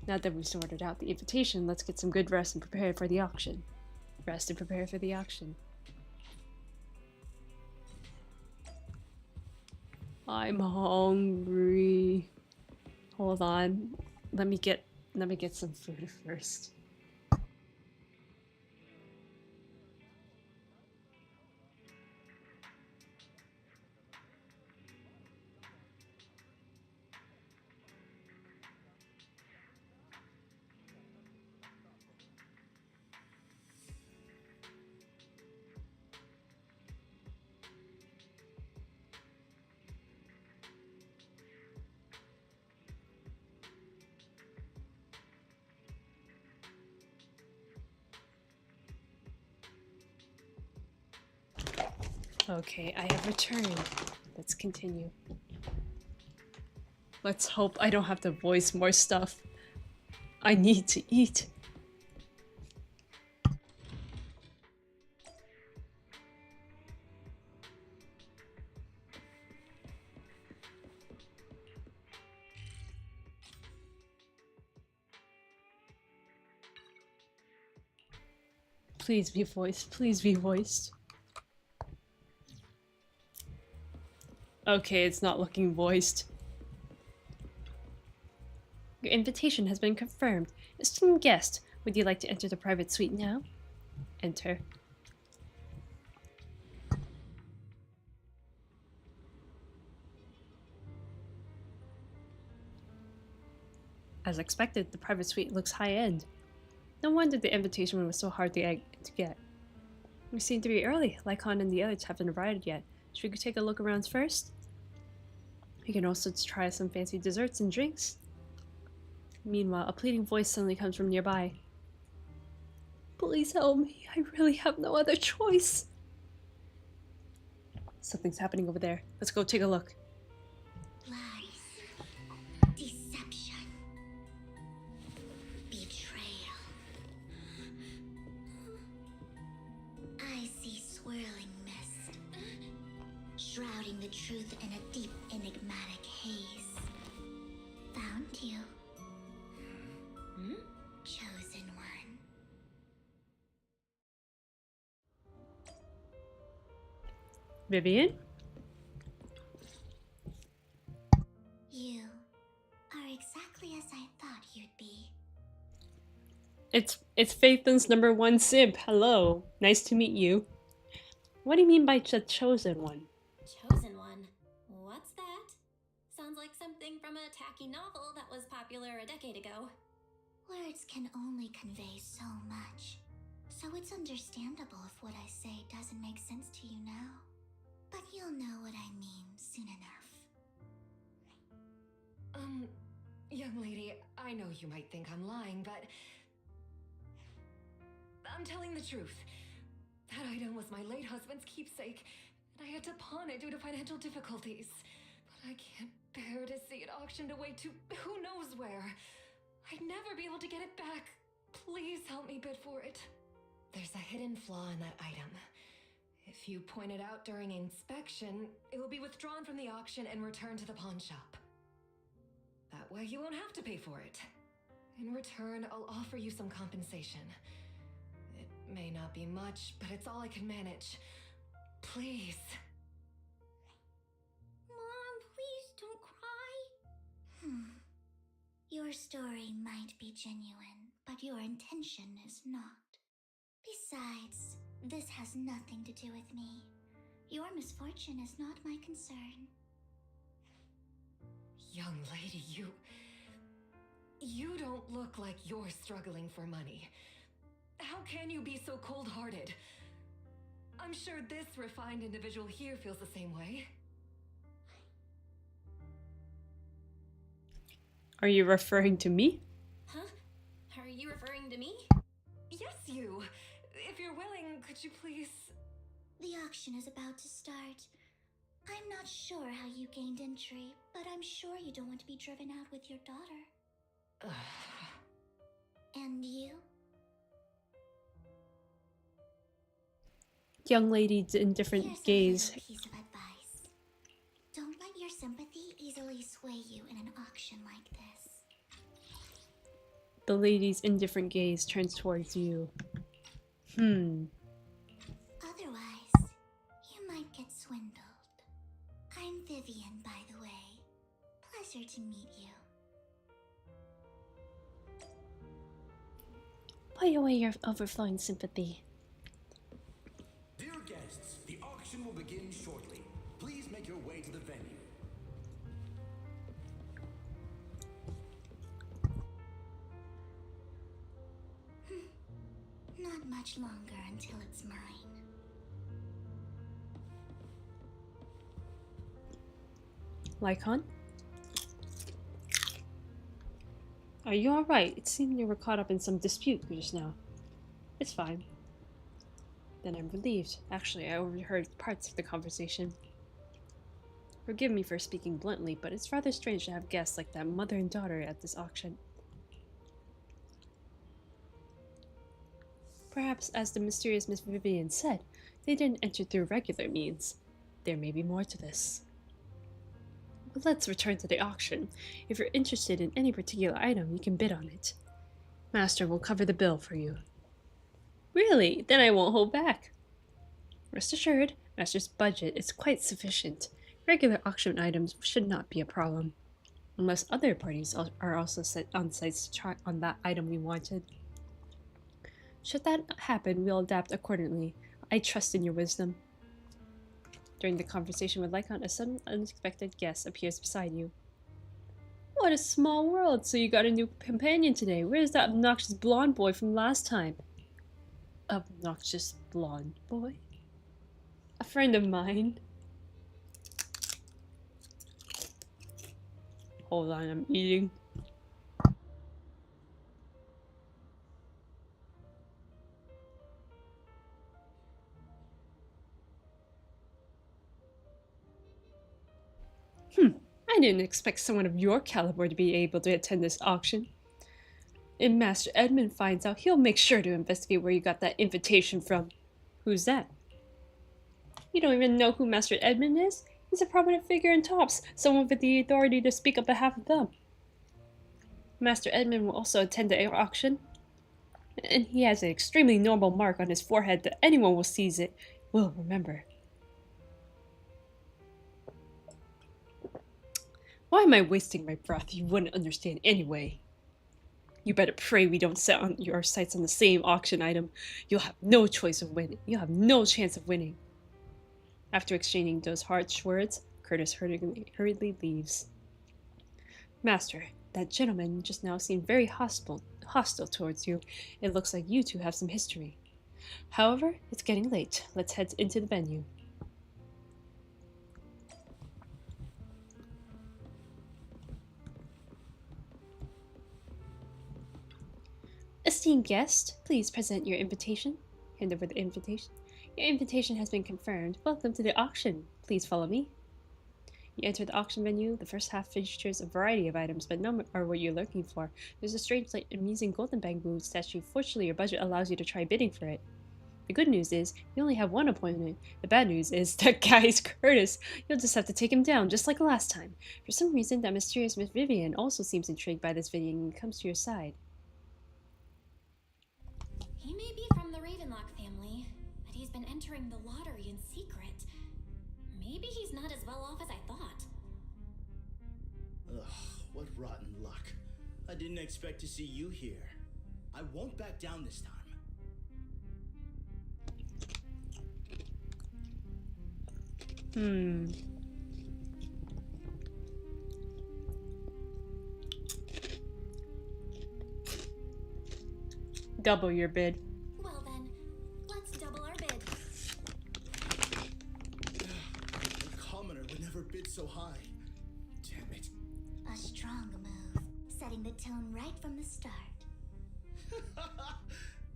Now that we've sorted out the invitation, let's get some good rest and prepare for the auction. Rest and prepare for the auction. I'm hungry. Hold on. Let me get some food first. Okay, I have returned. Let's continue. Let's hope I don't have to voice more stuff. I need to eat. Please be voiced. Please be voiced. Okay, it's not looking voiced. Your invitation has been confirmed. Esteemed guest, would you like to enter the private suite now? Enter. As expected, the private suite looks high-end. No wonder the invitation was so hard to get. We seem to be early. Lycon and the others haven't arrived yet. Should we take a look around first? We can also try some fancy desserts and drinks. Meanwhile, a pleading voice suddenly comes from nearby. Please help me. I really have no other choice. Something's happening over there. Let's go take a look. Lies. Deception. Betrayal. I see swirling mist, shrouding the truth in a deep, enigmatic haze. Found you. Chosen one. Vivian? You are exactly as I thought you'd be. It's Phaethon's #1 simp. Hello. Nice to meet you. What do you mean by the chosen one? Chosen one? What's that? Sounds like something from a tacky novel that was popular a decade ago. Words can only convey so much, so it's understandable if what I say doesn't make sense to you now. But you'll know what I mean soon enough. Young lady, I know you might think I'm lying, but I'm telling the truth. That item was my late husband's keepsake, and I had to pawn it due to financial difficulties. But I can't bear to see it auctioned away to who knows where. I'd never be able to get it back. Please help me bid for it. There's a hidden flaw in that item. If you point it out during inspection, it will be withdrawn from the auction and returned to the pawn shop. That way you won't have to pay for it. In return, I'll offer you some compensation. It may not be much, but it's all I can manage. Please. Mom, please don't cry. Your story might be genuine, but your intention is not. Besides, this has nothing to do with me. Your misfortune is not my concern. Young lady, you don't look like you're struggling for money. How can you be so cold-hearted? I'm sure this refined individual here feels the same way. Are you referring to me? Huh? Are you referring to me? Yes, you. If you're willing, could you please... The auction is about to start. I'm not sure how you gained entry, but I'm sure you don't want to be driven out with your daughter. And you? Young lady in different Here's gaze. a little piece of advice. Don't let your sympathy easily sway you in an auction like this. The lady's indifferent gaze turns towards you. Otherwise, you might get swindled. I'm Vivian, by the way. Pleasure to meet you. Put away your overflowing sympathy. Dear guests, the auction will begin shortly. Please make your way to the venue. Not much longer until it's mine. Lycon? Are you alright? It seemed you were caught up in some dispute just now. It's fine. Then I'm relieved. Actually, I overheard parts of the conversation. Forgive me for speaking bluntly, but it's rather strange to have guests like that mother and daughter at this auction. Perhaps, as the mysterious Miss Vivian said, they didn't enter through regular means. There may be more to this. But let's return to the auction. If you're interested in any particular item, you can bid on it. Master will cover the bill for you. Really? Then I won't hold back. Rest assured, Master's budget is quite sufficient. Regular auction items should not be a problem. Unless other parties are also set on sites to try on that item we wanted. Should that happen, we'll adapt accordingly. I trust in your wisdom. During the conversation with Lycon, a sudden unexpected guest appears beside you. What a small world! So you got a new companion today. Where's that obnoxious blonde boy from last time? Obnoxious blonde boy? A friend of mine. Hold on, I'm eating. I didn't expect someone of your caliber to be able to attend this auction. If Master Edmund finds out, he'll make sure to investigate where you got that invitation from. Who's that? You don't even know who Master Edmund is? He's a prominent figure in Tops, someone with the authority to speak on behalf of them. Master Edmund will also attend the auction, and he has an extremely normal mark on his forehead that anyone will seize it will remember. Why am I wasting my breath? You wouldn't understand anyway. You better pray we don't set on your sights on the same auction item. You'll have no choice of winning. You'll have no chance of winning. After exchanging those harsh words, Curtis hurriedly leaves. Master, that gentleman just now seemed very hostile towards you. It looks like you two have some history. However, it's getting late. Let's head into the venue. Esteemed guest, please present your invitation. Hand over the invitation. Your invitation has been confirmed. Welcome to the auction. Please follow me. You enter the auction venue. The first half features a variety of items, but none are what you're looking for. There's a strange, like, amusing golden bamboo statue. Fortunately, your budget allows you to try bidding for it. The good news is, you only have one appointment. The bad news is, that guy is Curtis. You'll just have to take him down, just like last time. For some reason, that mysterious Miss Vivian also seems intrigued by this video and comes to your side. He may be from the Ravenlock family, but he's been entering the lottery in secret. Maybe he's not as well off as I thought. Ugh, what rotten luck. I didn't expect to see you here. I won't back down this time. Double your bid. Well then, let's double our bid. A commoner would never bid so high. Damn it. A strong move, setting the tone right from the start.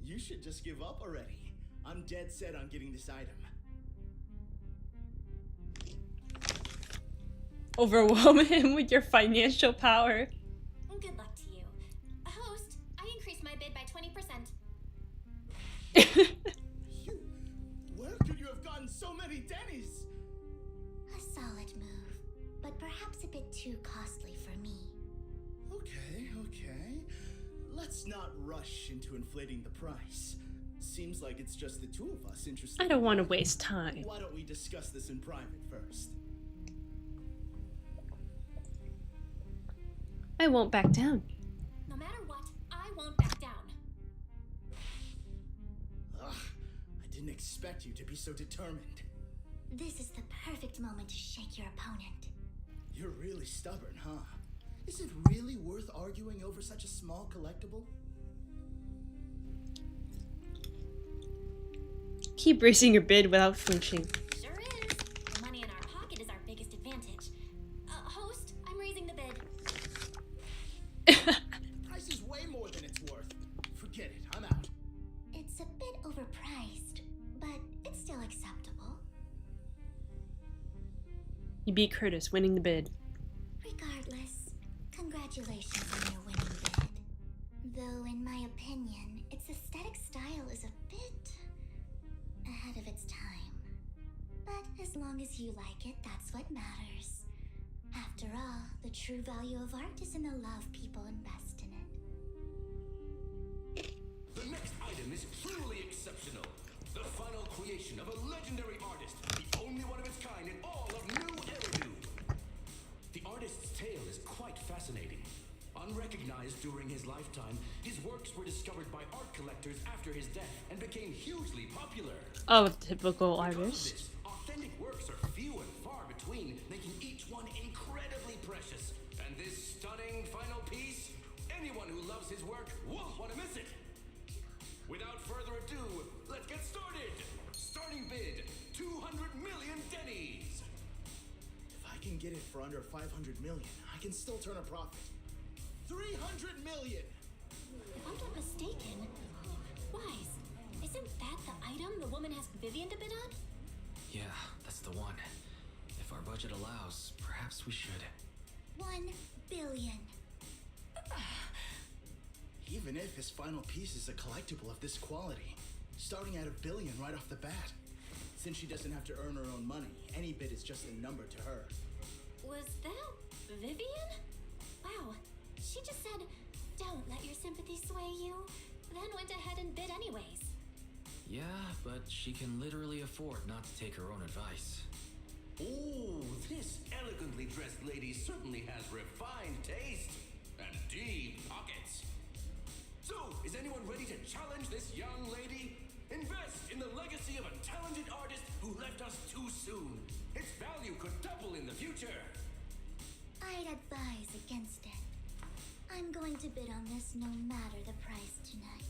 You should just give up already. I'm dead set on getting this item. Overwhelm him with your financial power. Good luck to you. Host, I increased my bid by 20%. Where could you have gotten so many Denny's? A solid move, but perhaps a bit too costly for me. Okay. Let's not rush into inflating the price. Seems like it's just the two of us interested. I don't want to waste time. Why don't we discuss this in private first? I won't back down. No matter what, I won't back down. Ugh, I didn't expect you to be so determined. This is the perfect moment to shake your opponent. You're really stubborn, huh? Is it really worth arguing over such a small collectible? Keep raising your bid without flinching. Sure is. The money in our pocket is our biggest advantage. Host, I'm raising the bid. The price is way more than it's worth. Forget it, I'm out. It's a bit overpriced, but it's still acceptable. You beat Curtis, winning the bid. Regardless, congratulations on your winning bid. Though, in my opinion, its aesthetic style is a bit ahead of its time. But as long as you like it, that's what matters. After all, the true value of art is in the love people invest in it. The next item is truly exceptional. The final creation of a legendary artist, the only one of its kind in all of New Eridu. The artist's tale is quite fascinating. Unrecognized during his lifetime, his works were discovered by art collectors after his death and became hugely popular. Oh, typical Because of artist. this, authentic works are few and far between, making each one incredibly precious. And this stunning final piece, anyone who loves his work won't want to miss it. Without further ado, let's get started. Starting bid, 200 million Denny's. If I can get it for under 500 million, I can still turn a profit. 300 million! If I'm not mistaken, Wise, isn't that the item the woman asked Vivian to bid on? Yeah, that's the one. If our budget allows, perhaps we should. 1 billion. Even if his final piece is a collectible of this quality, starting at $1 billion right off the bat. Since she doesn't have to earn her own money, any bid is just a number to her. Was that Vivian? Wow, she just said, "Don't let your sympathy sway you," then went ahead and bid anyways. Yeah, but she can literally afford not to take her own advice. Ooh, this elegantly dressed lady certainly has refined taste and deep pockets. So, is anyone ready to challenge this young lady? Invest in the legacy of a talented artist who left us too soon. Its value could double in the future. I'd advise against it. I'm going to bid on this no matter the price tonight.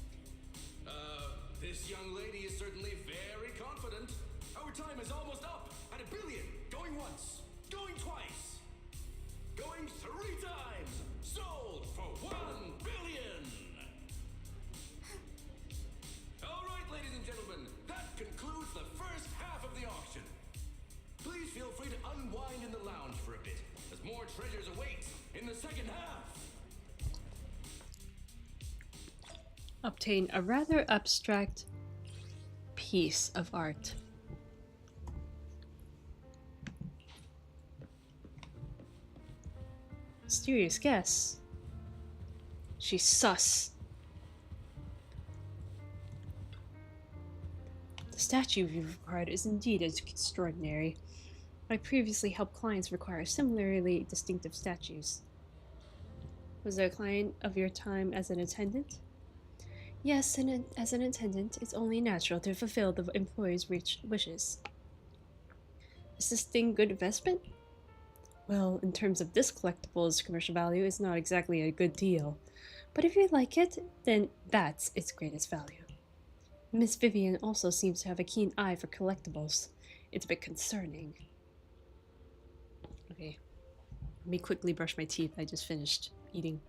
This young lady is certainly very confident. Our time is almost up at $1 billion. Going once, going twice, going 3 times. Sold for $1 billion. All right, ladies and gentlemen, that concludes the first half of the auction. Please feel free to unwind in the lounge for a bit. in the second half. Obtain a rather abstract piece of art. Mysterious guess. She's sus. The statue you've acquired is indeed extraordinary. I previously helped clients require similarly distinctive statues. Was there a client of your time as an attendant? Yes, and as an attendant, it's only natural to fulfill the employee's wishes. Is this thing good investment? Well, in terms of this collectible's commercial value, it's not exactly a good deal. But if you like it, then that's its greatest value. Miss Vivian also seems to have a keen eye for collectibles. It's a bit concerning. Okay, let me quickly brush my teeth. I just finished eating.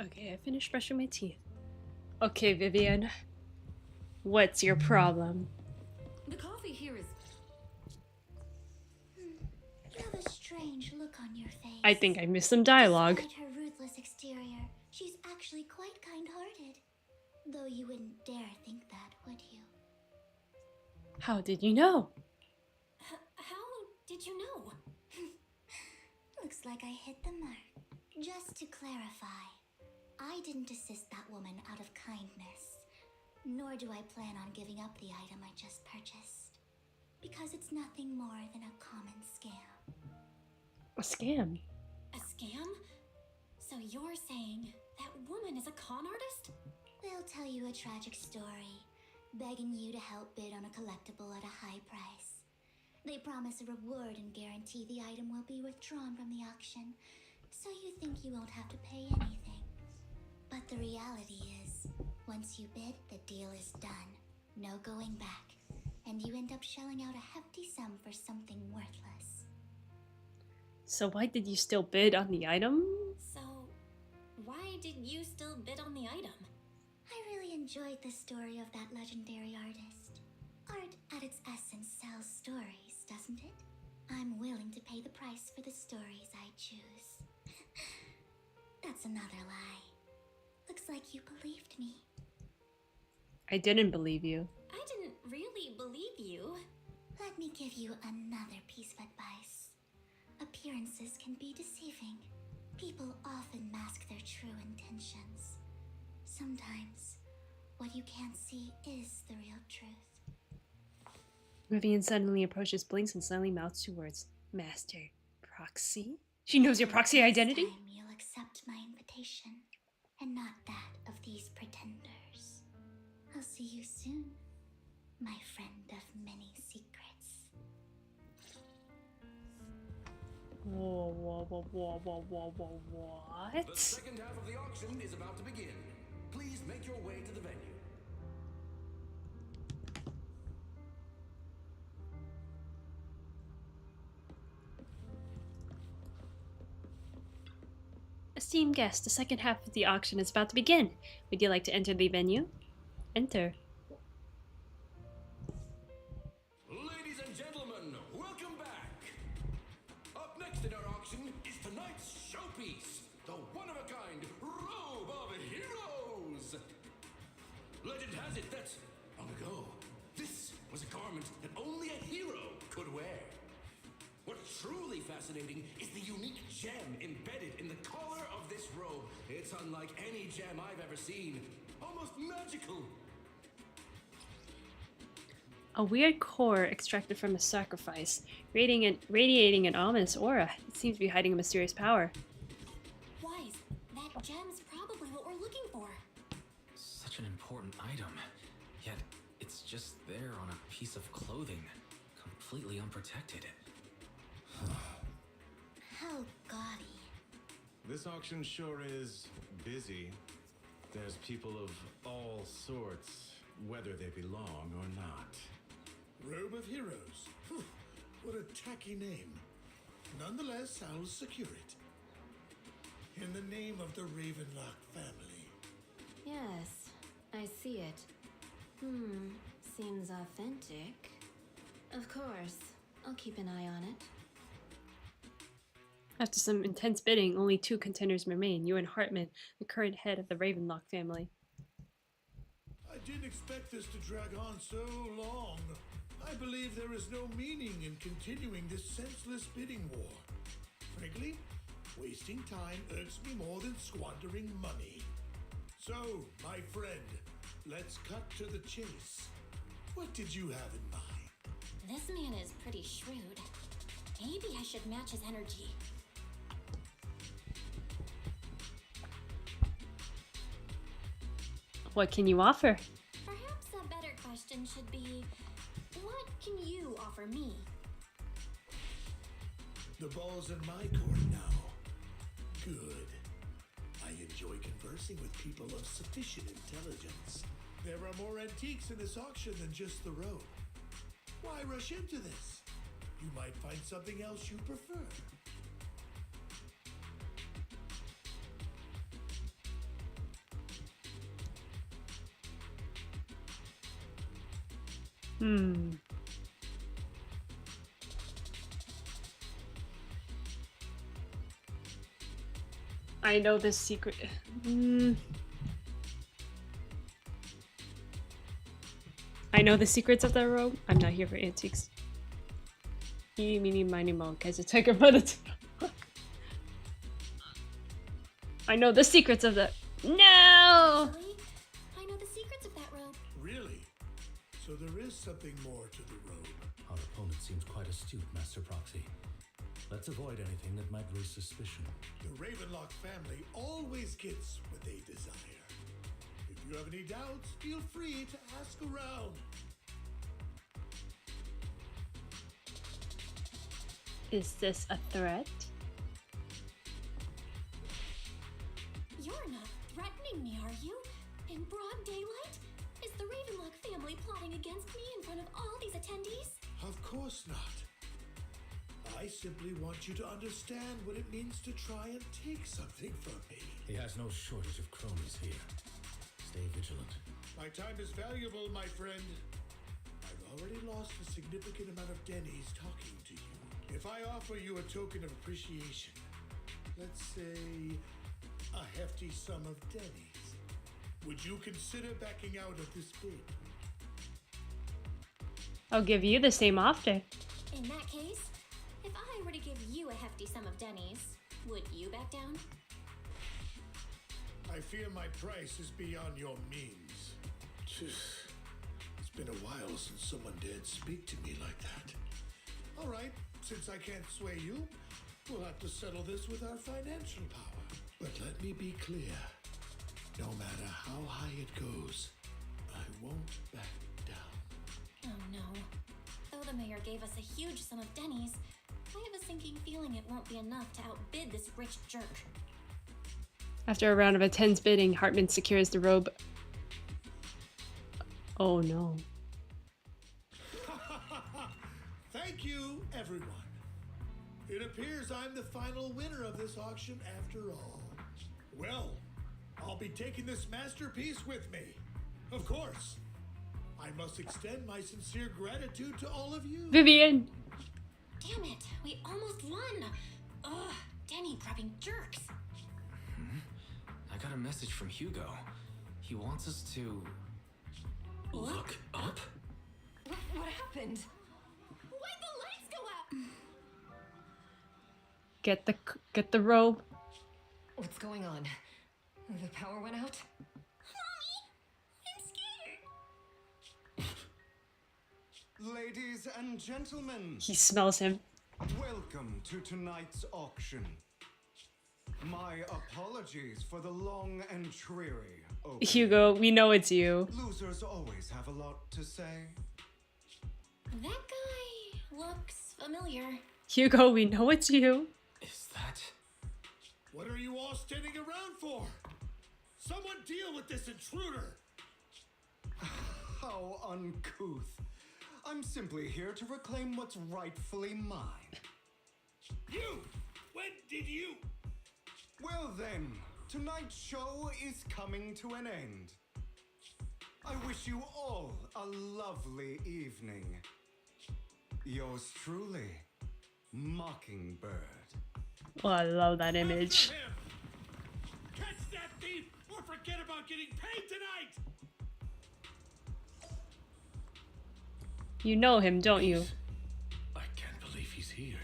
Okay, I finished brushing my teeth. Okay, Vivian. What's your problem? The coffee here is... You have a strange look on your face. I think I missed some dialogue. Despite her ruthless exterior, she's actually quite kind-hearted. Though you wouldn't dare think that, would you? How did you know? How did you know? Looks like I hit the mark. Just to clarify, I didn't assist that woman out of kindness. Nor do I plan on giving up the item I just purchased. Because it's nothing more than a common scam. A scam? A scam? So you're saying that woman is a con artist? They'll tell you a tragic story, begging you to help bid on a collectible at a high price. They promise a reward and guarantee the item will be withdrawn from the auction, so you think you won't have to pay anything. But the reality is, once you bid, the deal is done. No going back. And you end up shelling out a hefty sum for something worthless. So why did you still bid on the item? So, why did you still bid on the item? I really enjoyed the story of that legendary artist. Art at its essence sells stories, doesn't it? I'm willing to pay the price for the stories I choose. That's another lie. Looks like you believed me. I didn't believe you. I didn't really believe you. Let me give you another piece of advice. Appearances can be deceiving. People often mask their true intentions. Sometimes, what you can't see is the real truth. Vivian suddenly approaches, blinks, and suddenly mouths two words. Master. Proxy? She knows your proxy identity? Next time you'll accept my invitation, and not that of these pretenders. I'll see you soon, my friend of many secrets. Whoa, whoa, whoa, whoa, whoa, whoa, whoa, what? The second half of the auction is about to begin. Please make your way to the venue. Esteemed guests, the second half of the auction is about to begin. Would you like to enter the venue? Enter. Ladies and gentlemen, welcome back. Up next in our auction is tonight's showpiece, the one-of-a-kind Robe of Heroes. Legend has it that, long ago, this was a garment that only a hero could wear. What's truly fascinating is the unique gem embedded in the collar of this robe. It's unlike any gem I've ever seen. Almost magical. A weird core extracted from a sacrifice, radiating an ominous aura. It seems to be hiding a mysterious power. Wise, that gem's probably what we're looking for. Such an important item, yet it's just there on a piece of clothing, completely unprotected. How gaudy. This auction sure is busy. There's people of all sorts, whether they belong or not. Robe of Heroes. Phew, what a tacky name. Nonetheless, I'll secure it. In the name of the Ravenlock family. Yes, I see it. Seems authentic. Of course, I'll keep an eye on it. After some intense bidding, only two contenders remain, you and Hartman, the current head of the Ravenlock family. I didn't expect this to drag on so long. I believe there is no meaning in continuing this senseless bidding war. Frankly, wasting time irks me more than squandering money. So, my friend, let's cut to the chase. What did you have in mind? This man is pretty shrewd. Maybe I should match his energy. What can you offer? Perhaps a better question should be, what can you offer me? The ball's in my court now. Good. I enjoy conversing with people of sufficient intelligence. There are more antiques in this auction than just the robe. Why rush into this? You might find something else you prefer. I know the secret. I know the secrets of that robe. I'm not here for antiques. Eeny, meeny, miny, mo. Catch a tiger by the tail. I know the secrets of that. No! Actually, I know the secrets of that robe. Really? So there is something more to the robe. Our opponent seems quite astute, Master Proxy. Let's avoid anything that might raise suspicion. The Ravenlock family always gets what they desire. If you have any doubts, feel free to ask around. Is this a threat? You're not threatening me, are you? In broad daylight? Is the Ravenlock family plotting against me in front of all these attendees? Of course not. I simply want you to understand what it means to try and take something from me. He has no shortage of cronies here. Stay vigilant. My time is valuable, my friend. I've already lost a significant amount of dennies talking to you. If I offer you a token of appreciation, let's say a hefty sum of dennies, would you consider backing out of this bid? I'll give you the same offer. In that case, if I were to give you a hefty sum of dennies, would you back down? I fear my price is beyond your means. It's been a while since someone dared speak to me like that. All right, since I can't sway you, we'll have to settle this with our financial power. But let me be clear. No matter how high it goes, I won't back down. Oh no. Though the mayor gave us a huge sum of dennies, I have a sinking feeling it won't be enough to outbid this rich jerk. After a round of intense bidding, Hartman secures the robe. Oh no. Thank you, everyone. It appears I'm the final winner of this auction after all. Well, I'll be taking this masterpiece with me. Of course. I must extend my sincere gratitude to all of you. Vivian! Damn it, we almost won! Ugh, denny grabbing jerks. I got a message from Hugo. He wants us to look up? What happened? Why'd the lights go out? Get the robe. What's going on? The power went out? Ladies and gentlemen, He smells him. welcome to tonight's auction. My apologies for the long and dreary opening. Hugo, we know it's you. Losers always have a lot to say. That guy looks familiar. Hugo, we know it's you. Is that? What are you all standing around for? Someone deal with this intruder! How uncouth. I'm simply here to reclaim what's rightfully mine. You! When did you? Well then, tonight's show is coming to an end. I wish you all a lovely evening. Yours truly, Mockingbird. Oh, I love that image. After him! Catch that thief or forget about getting paid tonight! You know him, don't you? I can't believe he's here.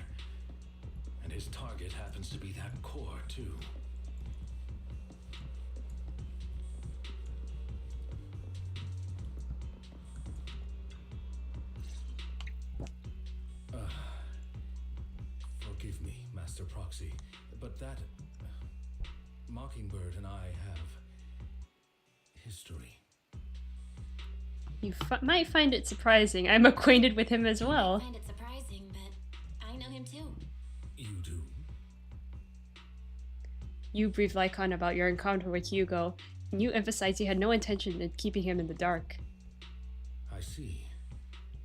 And his target happens to be that core, too. Forgive me, Master Proxy, but that Mockingbird and I have history. You might find it surprising. I'm acquainted with him as I well. find it surprising, but I know him too. You do? You brief Lycon about your encounter with Hugo, and you emphasize you had no intention of keeping him in the dark. I see.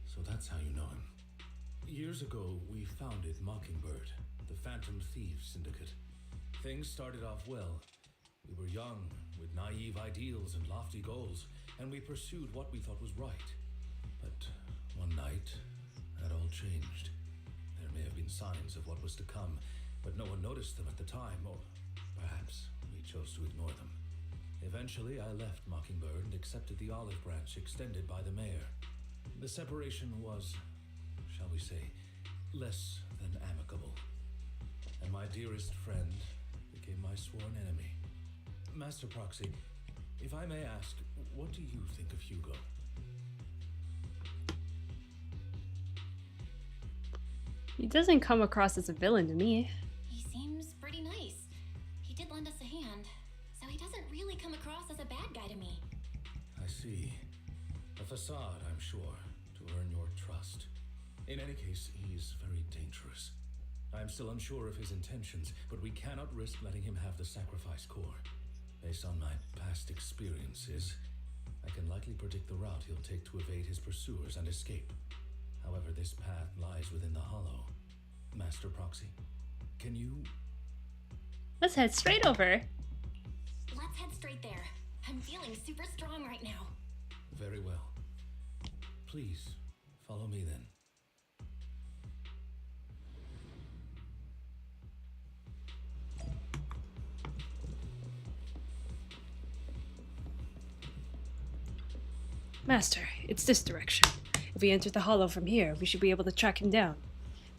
So that's how you know him. Years ago, we founded Mockingbird, the Phantom Thieves Syndicate. Things started off well. We were young, with naive ideals and lofty goals, and we pursued what we thought was right. But night, had all changed. There may have been signs of what was to come, but no one noticed them at the time, or perhaps we chose to ignore them. Eventually, I left Mockingbird and accepted the olive branch extended by the mayor. The separation was, shall we say, less than amicable. And my dearest friend became my sworn enemy. Master Proxy, if I may ask, what do you think of Hugo? He doesn't come across as a villain to me. He seems pretty nice. He did lend us a hand, so he doesn't really come across as a bad guy to me. I see. A facade, I'm sure, to earn your trust. In any case, he's very dangerous. I'm still unsure of his intentions, but we cannot risk letting him have the sacrifice core. Based on my past experiences, I can likely predict the route he'll take to evade his pursuers and escape. However, this path lies within the hollow. Master Proxy, can you... Let's head straight over. Let's head straight there. I'm feeling super strong right now. Very well. Please, follow me then. Master, it's this direction. If we enter the hollow from here, we should be able to track him down.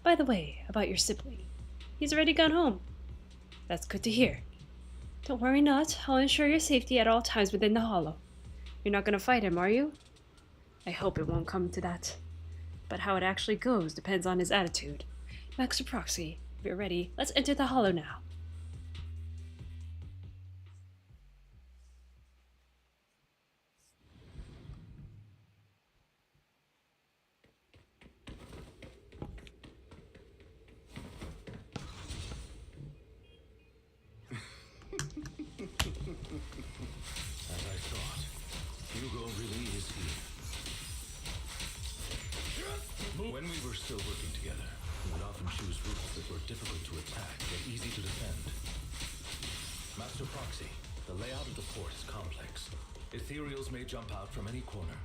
By the way, about your sibling. He's already gone home. That's good to hear. Don't worry not, I'll ensure your safety at all times within the hollow. You're not gonna fight him, are you? I hope it won't come to that. But how it actually goes depends on his attitude. Master Proxy, if you're ready, let's enter the hollow now. As I thought, Hugo really is here. When we were still working together, we would often choose routes that were difficult to attack, yet easy to defend. Master Proxy, the layout of the fort is complex. Ethereals may jump out from any corner.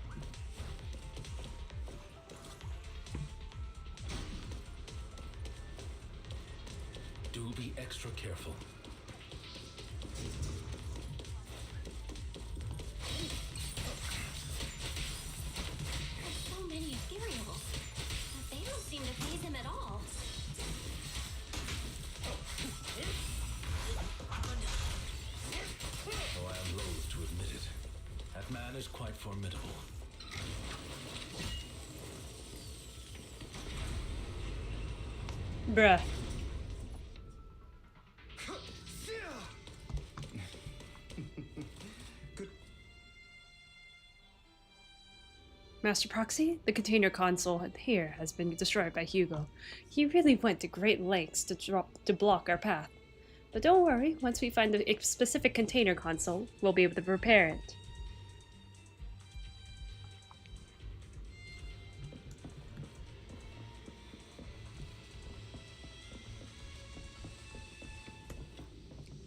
Do be extra careful. So many ethereals. But they don't seem to faze him at all. Though I am loath to admit it, that man is quite formidable. Bruh. Master Proxy, the container console here has been destroyed by Hugo. He really went to great lengths to block our path. But don't worry, once we find the specific container console, we'll be able to repair it.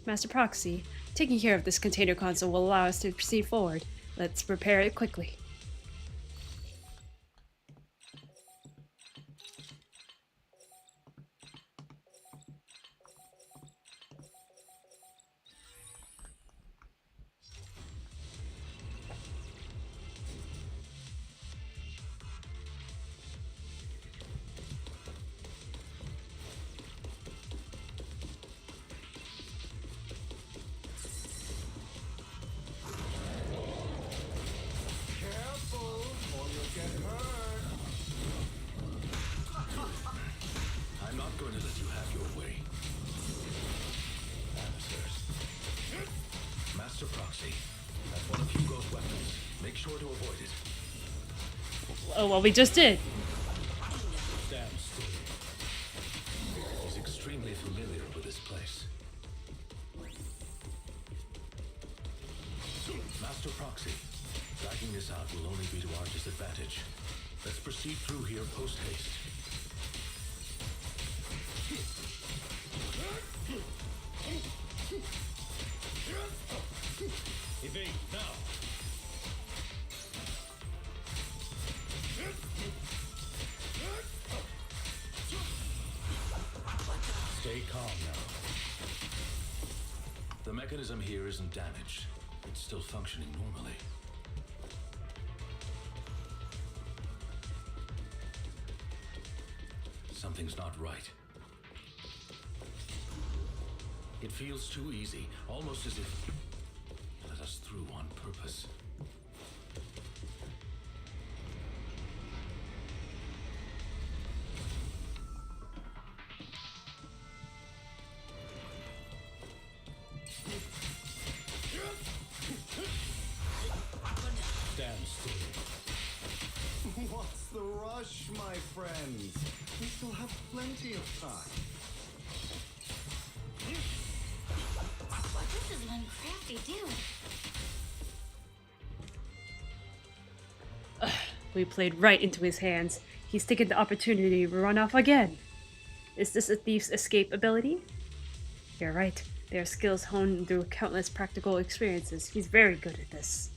Master Proxy, taking care of this container console will allow us to proceed forward. Let's repair it quickly. I'm not going to let you have your way. Adversaries. Master Proxy, that's one of Hugo's weapons. Make sure to avoid it. Oh, well, we just did. Stand still. He's extremely familiar with this place. Master Proxy, dragging this out will only be to our disadvantage. Let's proceed through here post-haste. Evade now. Stay calm now. The mechanism here isn't damaged. It's still functioning normally. Something's not right. It feels too easy, almost as if you let us through on purpose. Stand still. What's the rush, my friends? We still have plenty of time. What is this one crafty doing? We played right into his hands. He's taken the opportunity to run off again. Is this a thief's escape ability? You're right. They are skills honed through countless practical experiences. He's very good at this.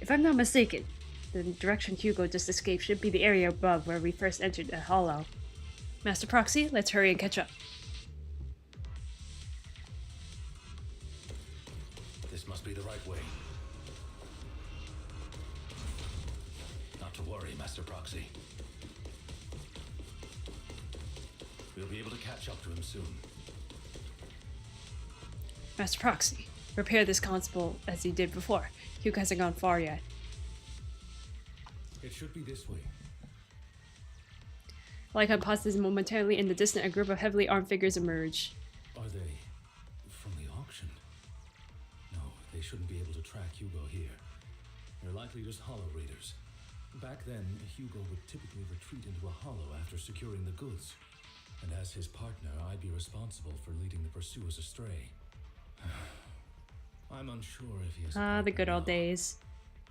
If I'm not mistaken, the direction Hugo just escaped should be the area above where we first entered the hollow. Master Proxy, let's hurry and catch up. This must be the right way. Not to worry, Master Proxy. We'll be able to catch up to him soon. Master Proxy, repair this console as you did before. Hugo hasn't gone far yet. It should be this way. Lycon pauses momentarily. In the distance, a group of heavily armed figures emerge. Are they from the auction? No, they shouldn't be able to track Hugo here. They're likely just hollow raiders. Back then, Hugo would typically retreat into a hollow after securing the goods. And as his partner, I'd be responsible for leading the pursuers astray. I'm unsure if he has a The good partner old now, days.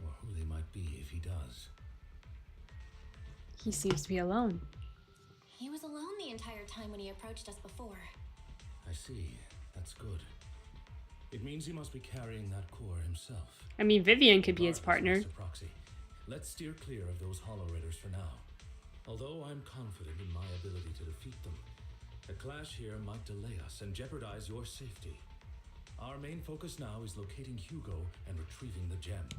or who they might be if he does. He seems to be alone. He was alone the entire time when he approached us before. I see. That's good. It means he must be carrying that core himself. I mean, Vivian could be his partner. Master Proxy, let's steer clear of those hollow raiders for now. Although I'm confident in my ability to defeat them, a clash here might delay us and jeopardize your safety. Our main focus now is locating Hugo and retrieving the gem.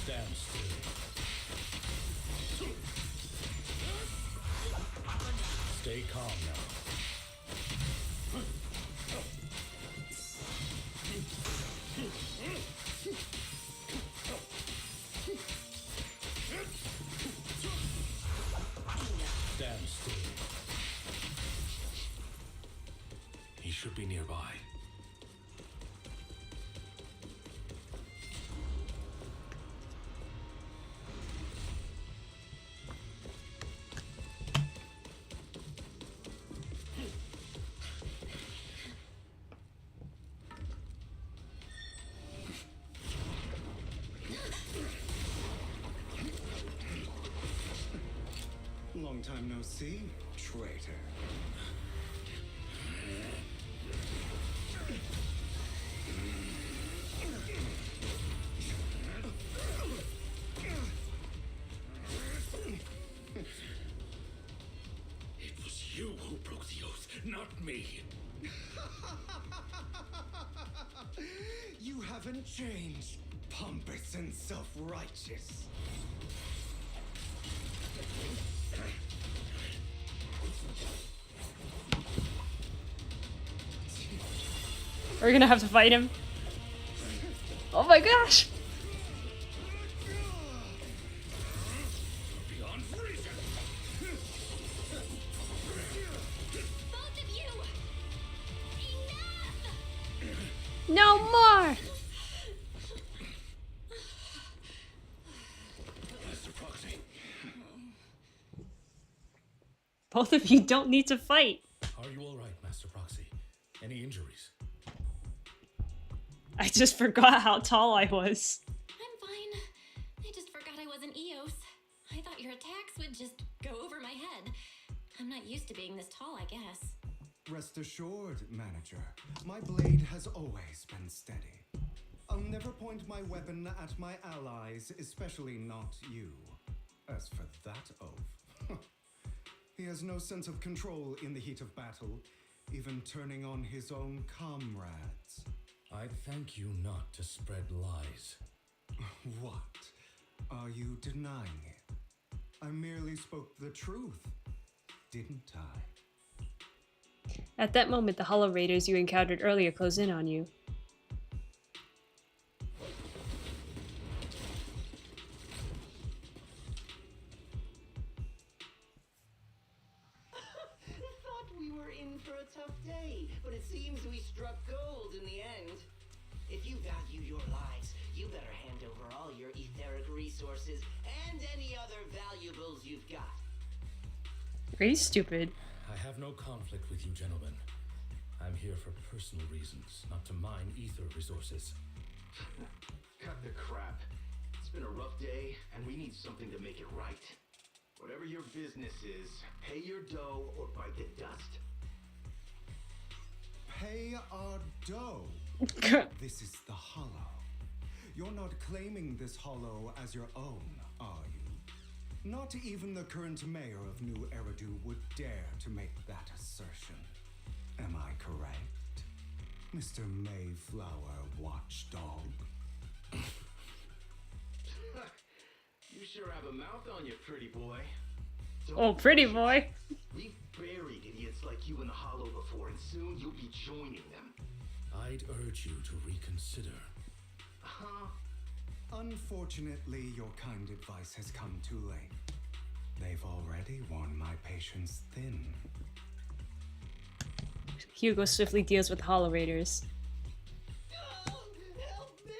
Stand still. Stay calm now. Stand still. He should be nearby. Long time no see, traitor. It was you who broke the oath, not me. You haven't changed, pompous and self-righteous. Are we gonna have to fight him? Oh my gosh! Beyond reason. Both of you! No more! Master Proxy. Both of you don't need to fight. Are you all right, Master Proxy? Any injuries? I just forgot how tall I was. I'm fine. I just forgot I wasn't Eos. I thought your attacks would just go over my head. I'm not used to being this tall, I guess. Rest assured, manager, my blade has always been steady. I'll never point my weapon at my allies, especially not you. As for that oaf, he has no sense of control in the heat of battle, even turning on his own comrades. I'd thank you not to spread lies. What? Are you denying it? I merely spoke the truth, didn't I? At that moment, the Hollow Raiders you encountered earlier close in on you. Thought we were in for a tough day, but it seems we struck gold in the end. If you value your lives, you better hand over all your etheric resources and any other valuables you've got. Are you stupid? I have no conflict with you, gentlemen. I'm here for personal reasons, not to mine ether resources. Cut the crap. It's been a rough day, and we need something to make it right. Whatever your business is, pay your dough or bite the dust. Pay our dough. This is the Hollow. You're not claiming this Hollow as your own, are you? Not even the current mayor of New Eridu would dare to make that assertion. Am I correct, Mr. Mayflower Watchdog? You sure have a mouth on you, pretty boy. Oh, pretty boy. We've buried idiots like you in the Hollow before, and soon you'll be joining them. I'd urge you to reconsider. Unfortunately, your kind advice has come too late. They've already worn my patience thin. Hugo swiftly deals with Hollow Raiders. Help me!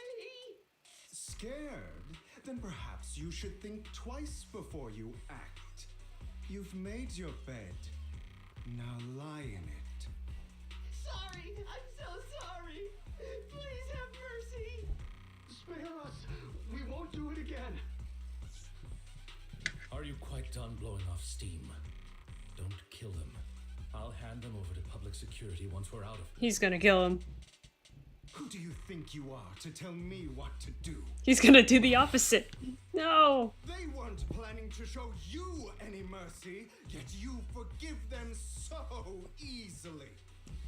Scared? Then perhaps you should think twice before you act. You've made your bed. Now lie in it. Sorry, I'm so sorry. Please have mercy. Spare us. We won't do it again. Are you quite done blowing off steam? Don't kill them. I'll hand them over to public security once we're out of here. He's gonna kill him. Who do you think you are to tell me what to do? He's gonna do the opposite. No! They weren't planning to show you any mercy, yet you forgive them so easily.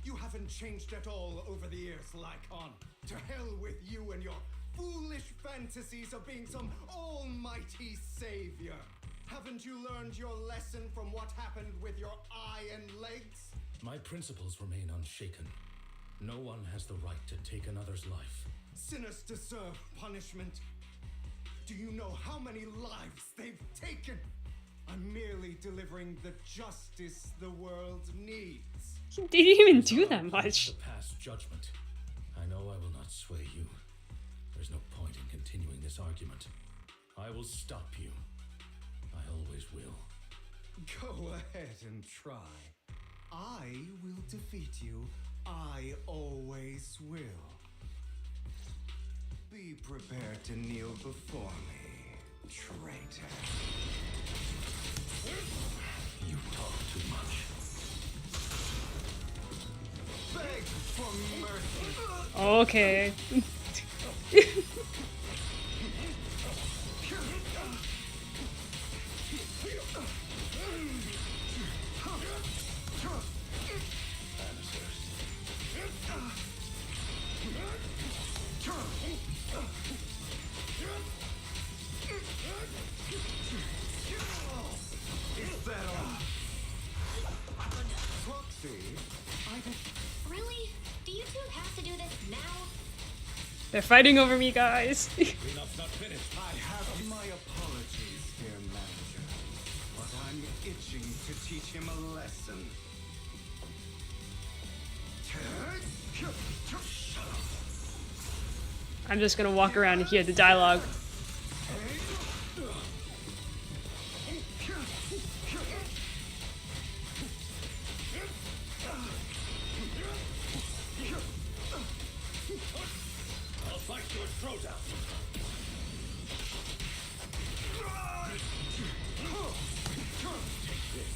You haven't changed at all over the years, Lycon. To hell with you and your foolish fantasies of being some almighty savior. Haven't you learned your lesson from what happened with your eye and legs? My principles remain unshaken. No one has the right to take another's life. Sinners deserve punishment. Do you know how many lives they've taken? I'm merely delivering the justice the world needs. He didn't even do that much. To pass judgment. I know I will not sway you. There's no point in continuing this argument. I will stop you. I always will. Go ahead and try. I will defeat you. I always will. Be prepared to kneel before me, traitor. You talk too much. Beg for mercy. Okay. Really? Do you two have to do this now? They're fighting over me, guys. Cleanup's not finished. I have my apologies, dear manager, but I'm itching to teach him a lesson. I'm just gonna walk around and hear the dialogue. I'll fight your throat out. Take this.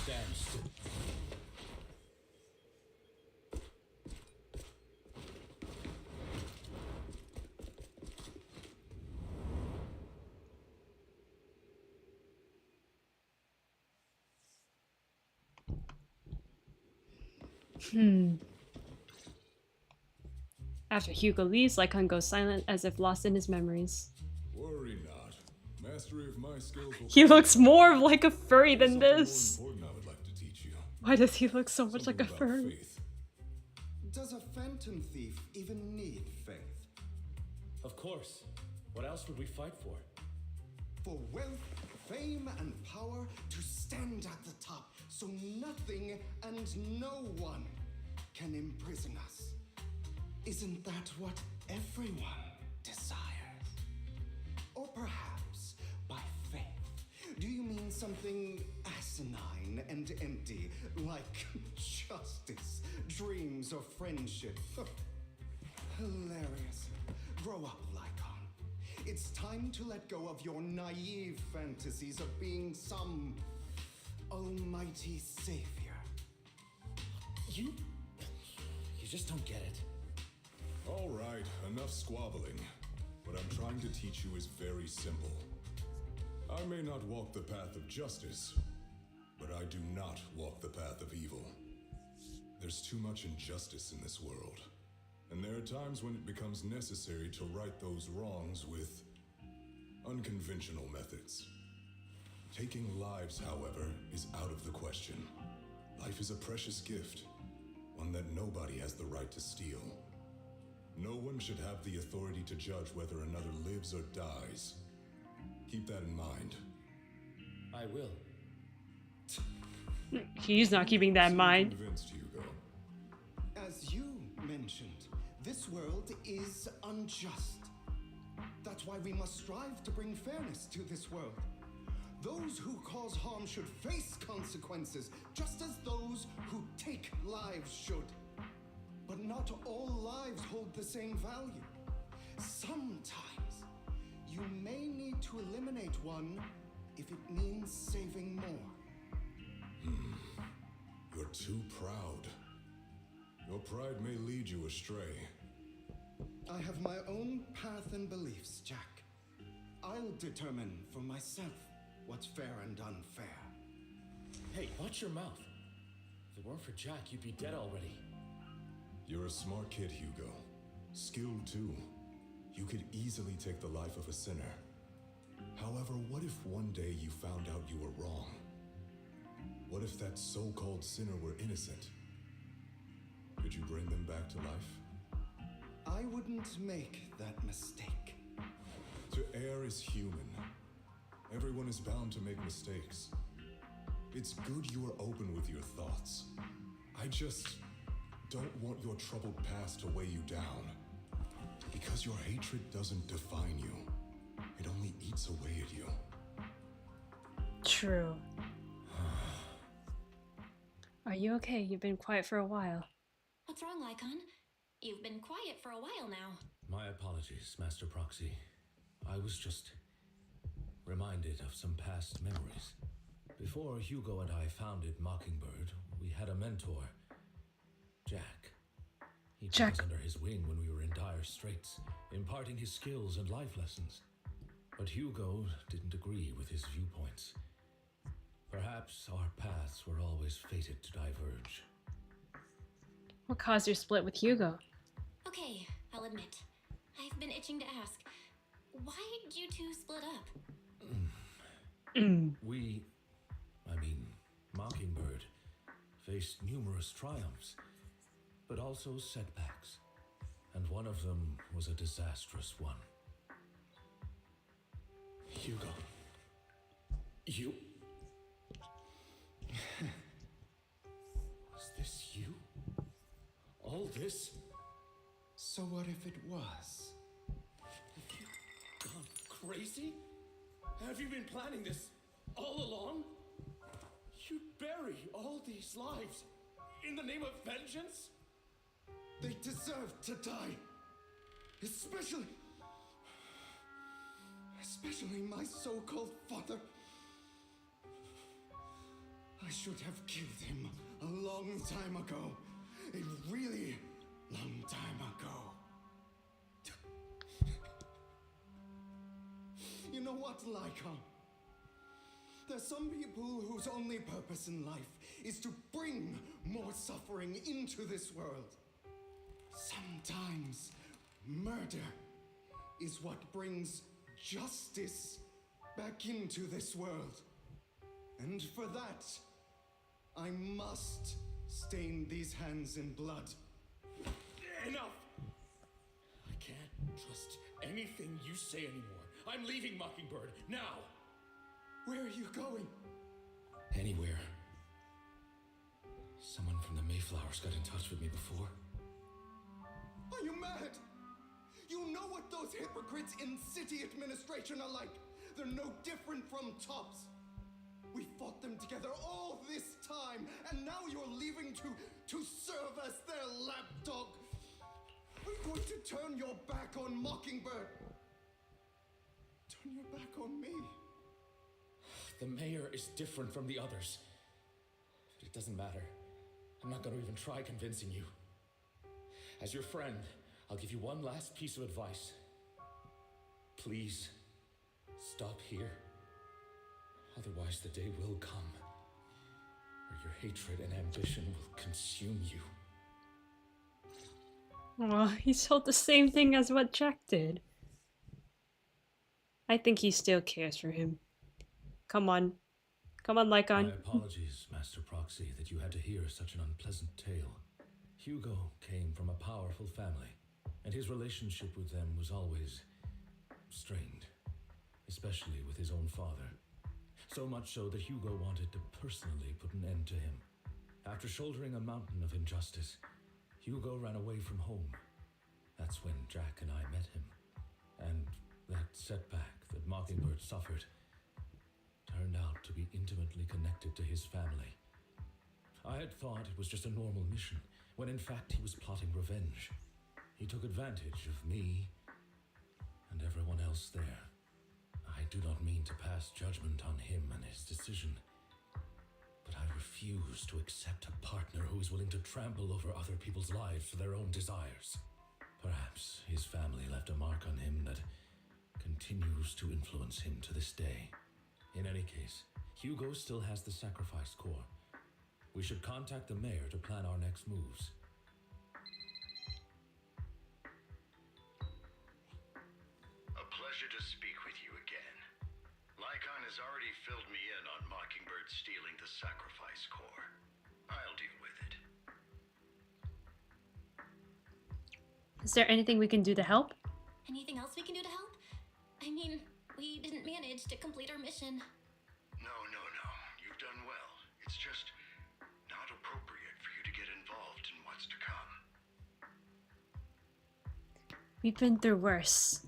Stand still. After Hugo leaves, Lycon goes silent as if lost in his memories. Worry not. Mastery of my skills will He looks more like a furry than this. more important I would like to teach you. Why does he look so much like a Something about furry? faith. Does a phantom thief even need faith? Of course. What else would we fight for? For wealth, fame, and power to stand at the top so nothing and no one can imprison us. Isn't that what everyone desires? Or perhaps by faith, do you mean something asinine and empty, like justice, dreams, or friendship? Hilarious. Grow up, Lycon. It's time to let go of your naive fantasies of being some almighty savior. You just don't get it. All right, enough squabbling. What I'm trying to teach you is very simple. I may not walk the path of justice, but I do not walk the path of evil. There's too much injustice in this world, and there are times when it becomes necessary to right those wrongs with unconventional methods. Taking lives, however, is out of the question. Life is a precious gift, one that nobody has the right to steal. No one should have the authority to judge whether another lives or dies. Keep that in mind. I will. He's not keeping that in mind. Convinced, Hugo. As you mentioned, this world is unjust. That's why we must strive to bring fairness to this world. Those who cause harm should face consequences, just as those who take lives should. But not all lives hold the same value. Sometimes you may need to eliminate one if it means saving more. You're too proud. Your pride may lead you astray. I have my own path and beliefs, Jack. I'll determine for myself what's fair and unfair. Hey, watch your mouth. If it weren't for Jack, you'd be dead already. You're a smart kid, Hugo. Skilled too. You could easily take the life of a sinner. However, what if one day you found out you were wrong? What if that so-called sinner were innocent? Could you bring them back to life? I wouldn't make that mistake. To err is human. Everyone is bound to make mistakes. It's good you are open with your thoughts. I just don't want your troubled past to weigh you down. Because your hatred doesn't define you. It only eats away at you. True. Are you okay? You've been quiet for a while. What's wrong, Lycon? You've been quiet for a while now. My apologies, Master Proxy. I was just reminded of some past memories. Before Hugo and I founded Mockingbird, we had a mentor, Jack. He took us under his wing when we were in dire straits, imparting his skills and life lessons. But Hugo didn't agree with his viewpoints. Perhaps our paths were always fated to diverge. What caused your split with Hugo? Okay, I'll admit. I've been itching to ask. Why did you two split up? Mockingbird, faced numerous triumphs, but also setbacks. And one of them was a disastrous one. Hugo. You... Was this you? All this? So what if it was? Have you gone crazy? Have you been planning this all along? You'd bury all these lives in the name of vengeance? They deserve to die. Especially my so-called father. I should have killed him a long time ago. A really long time ago. You know what, Lycon? There's are some people whose only purpose in life is to bring more suffering into this world. Sometimes murder is what brings justice back into this world. And for that, I must stain these hands in blood. Enough! I can't trust anything you say anymore. I'm leaving Mockingbird, now! Where are you going? Anywhere. Someone from the Mayflowers got in touch with me before. Are you mad? You know what those hypocrites in city administration are like. They're no different from tops. We fought them together all this time, and now you're leaving to serve as their lapdog. Are you going to turn your back on Mockingbird? Turn your back on me? The mayor is different from the others. But it doesn't matter. I'm not going to even try convincing you. As your friend, I'll give you one last piece of advice. Please, stop here. Otherwise, the day will come where your hatred and ambition will consume you. Oh, he told the same thing as what Jack did. I think he still cares for him. Come on. Come on, Lycon. My apologies, Master Proxy, that you had to hear such an unpleasant tale. Hugo came from a powerful family, and his relationship with them was always strained, especially with his own father. So much so that Hugo wanted to personally put an end to him. After shouldering a mountain of injustice, Hugo ran away from home. That's when Jack and I met him. And that setback that Mockingbird suffered turned out to be intimately connected to his family. I had thought it was just a normal mission, when in fact he was plotting revenge. He took advantage of me and everyone else there. I do not mean to pass judgment on him and his decision, but I refuse to accept a partner who is willing to trample over other people's lives for their own desires. Perhaps his family left a mark on him that continues to influence him to this day. In any case, Hugo still has the sacrifice core. We should contact the mayor to plan our next moves. A pleasure to speak with you again. Lycon has already filled me in on Mockingbird stealing the sacrifice core. I'll deal with it. Is there anything we can do to help? Anything else we can do to help? I mean, we didn't manage to complete our mission. No. You've done well. It's just not appropriate for you to get involved in what's to come. We've been through worse.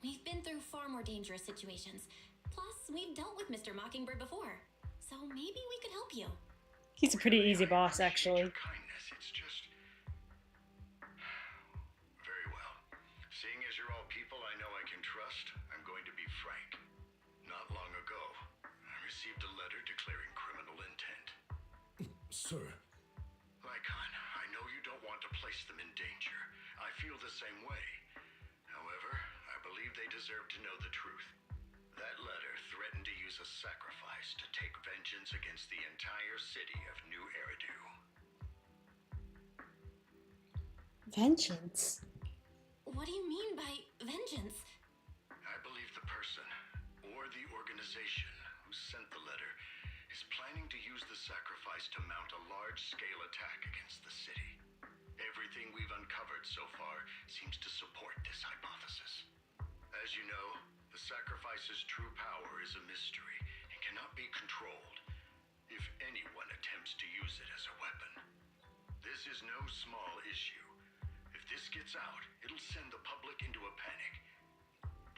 We've been through far more dangerous situations. Plus, we've dealt with Mr. Mockingbird before. So maybe we could help you. He's a pretty easy boss, actually. Kindness, it's just... Very well. Seeing as you're all people I know I can trust, I'm going to be frank. Not long ago, I received a letter declaring criminal intent. Sir. Lycon, I know you don't want to place them in danger. I feel the same way. However, I believe they deserve to know the truth. That letter threatened to use a sacrifice to take vengeance against the entire city of New Eridu. Vengeance? What do you mean by vengeance? I believe the person, or the organization, who sent the letter is planning to use the sacrifice to mount a large-scale attack against the city. Everything we've uncovered so far seems to support this hypothesis. As you know, the sacrifice's true power is a mystery and cannot be controlled if anyone attempts to use it as a weapon. This is no small issue. If this gets out, it'll send the public into a panic.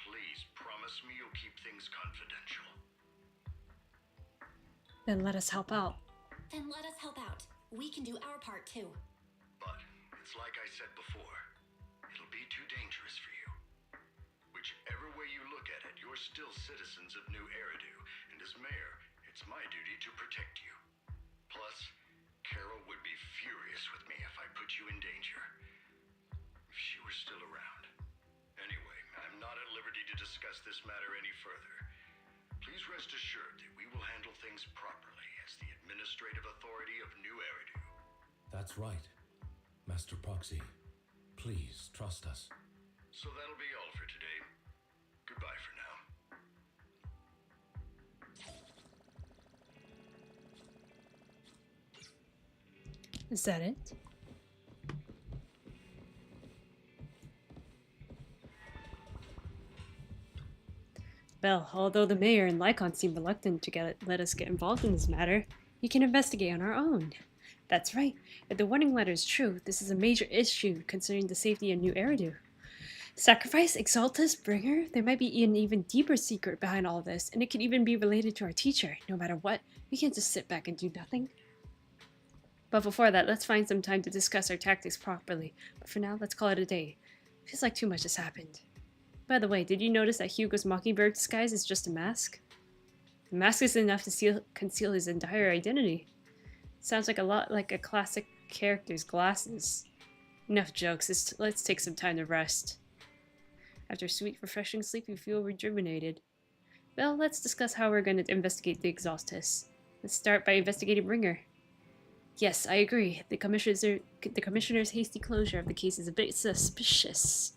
Please promise me you'll keep things confidential. Then let us help out. Then let us help out. We can do our part too. But it's like I said before, it'll be too dangerous for you. Whichever way you look at it, you're still citizens of New Eridu, and as mayor, it's my duty to protect you. Plus, Carol would be furious with me if I put you in danger. If she were still around. Anyway, I'm not at liberty to discuss this matter any further. Please rest assured that we will handle That's right. Master Proxy, please trust us. So that'll be all for today. Goodbye for now. Is that it? Well, although the mayor and Lycon seem reluctant to let us get involved in this matter, we can investigate on our own. That's right. If the warning letter is true, this is a major issue concerning the safety of New Eridu. Sacrifice, Exaltus, Bringer? There might be an even deeper secret behind all this, and it could even be related to our teacher. No matter what, we can't just sit back and do nothing. But before that, let's find some time to discuss our tactics properly. But for now, let's call it a day. Feels like too much has happened. By the way, did you notice that Hugo's Mockingbird disguise is just a mask? The mask is enough to conceal his entire identity. Sounds like a lot like a classic character's glasses. Enough jokes, let's take some time to rest. After a sweet, refreshing sleep, you feel rejuvenated. Well, let's discuss how we're going to investigate the Exaltus. Let's start by investigating Bringer. Yes, I agree. The commissioner's hasty closure of the case is a bit suspicious.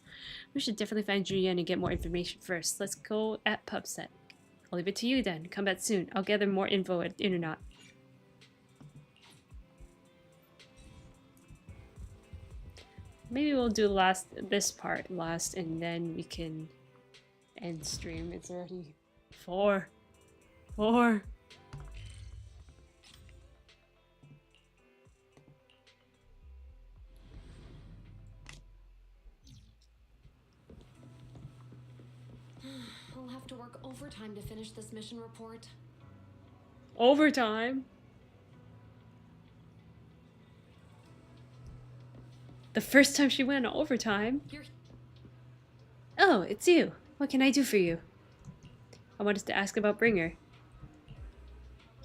We should definitely find Julian and get more information first. Let's go at PubSec. I'll leave it to you then. Come back soon. I'll gather more info at Internet. Maybe we'll do this part last, and then we can end stream. It's already 4. I'll have to work overtime to finish this mission report. Overtime? The first time she went overtime? Oh, it's you. What can I do for you? I wanted to ask about Bringer.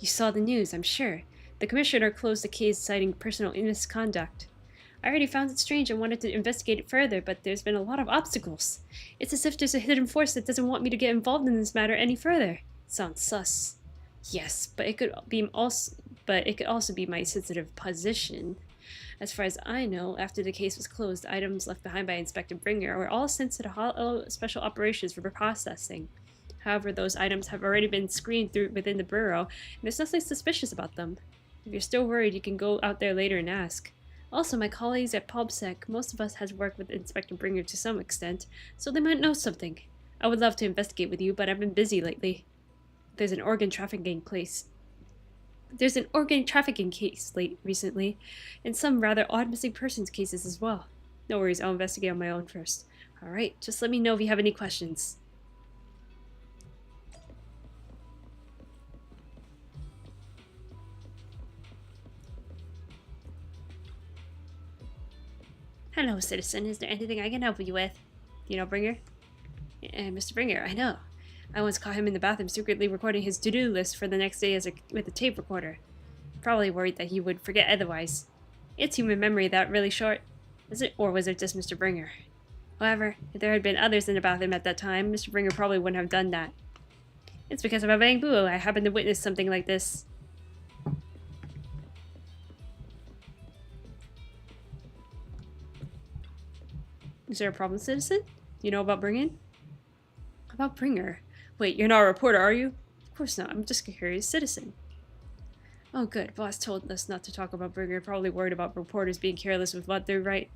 You saw the news, I'm sure. The commissioner closed the case citing personal misconduct. I already found it strange and wanted to investigate it further, but there's been a lot of obstacles. It's as if there's a hidden force that doesn't want me to get involved in this matter any further. Sounds sus. Yes, but it could also be my sensitive position. As far as I know, after the case was closed, the items left behind by Inspector Bringer were all sent to the Hollow Special Operations for processing. However, those items have already been screened through within the Bureau, and there's nothing suspicious about them. If you're still worried, you can go out there later and ask. Also, my colleagues at PubSec, most of us has worked with Inspector Bringer to some extent, so they might know something. I would love to investigate with you, but I've been busy lately. There's an organ trafficking case recently, and some rather odd missing persons cases as well. No worries, I'll investigate on my own first. Alright, just let me know if you have any questions. Hello, citizen. Is there anything I can help you with? You know Bringer? Mr. Bringer, I know. I once caught him in the bathroom secretly recording his to-do list for the next day with a tape recorder. Probably worried that he would forget otherwise. It's human memory that really short. Or was it just Mr. Bringer? However, if there had been others in the bathroom at that time, Mr. Bringer probably wouldn't have done that. It's because of a bang boo I happened to witness something like this. Is there a problem, citizen? Do you know about Bringing? About Bringer? Wait, you're not a reporter, are you? Of course not. I'm just a curious citizen. Oh, good. Boss told us not to talk about Bringer. Probably worried about reporters being careless with what they write.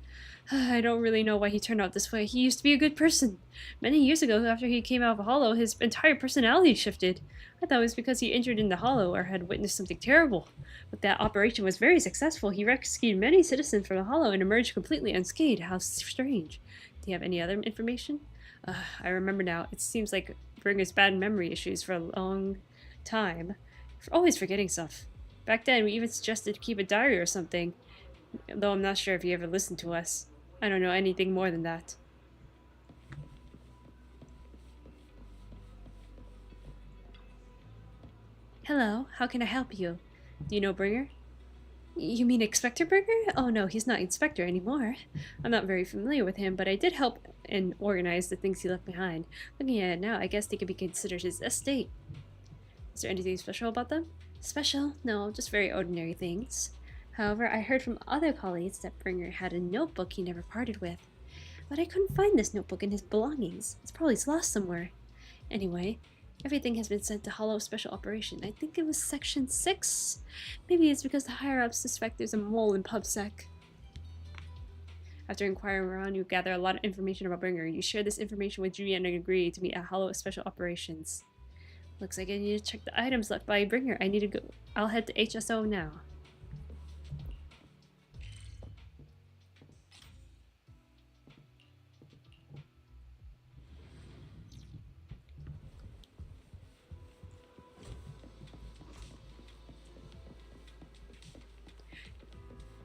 I don't really know why he turned out this way. He used to be a good person. Many years ago, after he came out of Hollow, his entire personality shifted. I thought it was because he injured in the Hollow or had witnessed something terrible. But that operation was very successful. He rescued many citizens from the Hollow and emerged completely unscathed. How strange. Do you have any other information? I remember now. It seems like Bringer's bad memory issues for a long time. Always forgetting stuff. Back then, we even suggested to keep a diary or something. Though I'm not sure if he ever listened to us. I don't know anything more than that. Hello, how can I help you? Do you know Bringer? You mean Inspector Bringer? Oh no, he's not Inspector anymore. I'm not very familiar with him, but I did help and organize the things he left behind. Looking at it now, I guess they could be considered his estate. Is there anything special about them? Special? No, just very ordinary things. However, I heard from other colleagues that Bringer had a notebook he never parted with. But I couldn't find this notebook in his belongings. It's probably lost somewhere. Anyway, everything has been sent to Hollow Special Operation. I think it was Section 6? Maybe it's because the higher-ups suspect there's a mole in PubSec. After inquiring around, you gather a lot of information about Bringer. You share this information with Julian and agree to meet at Hollow Special Operations. Looks like I need to check the items left by Bringer. I need to go. I'll head to HSO now.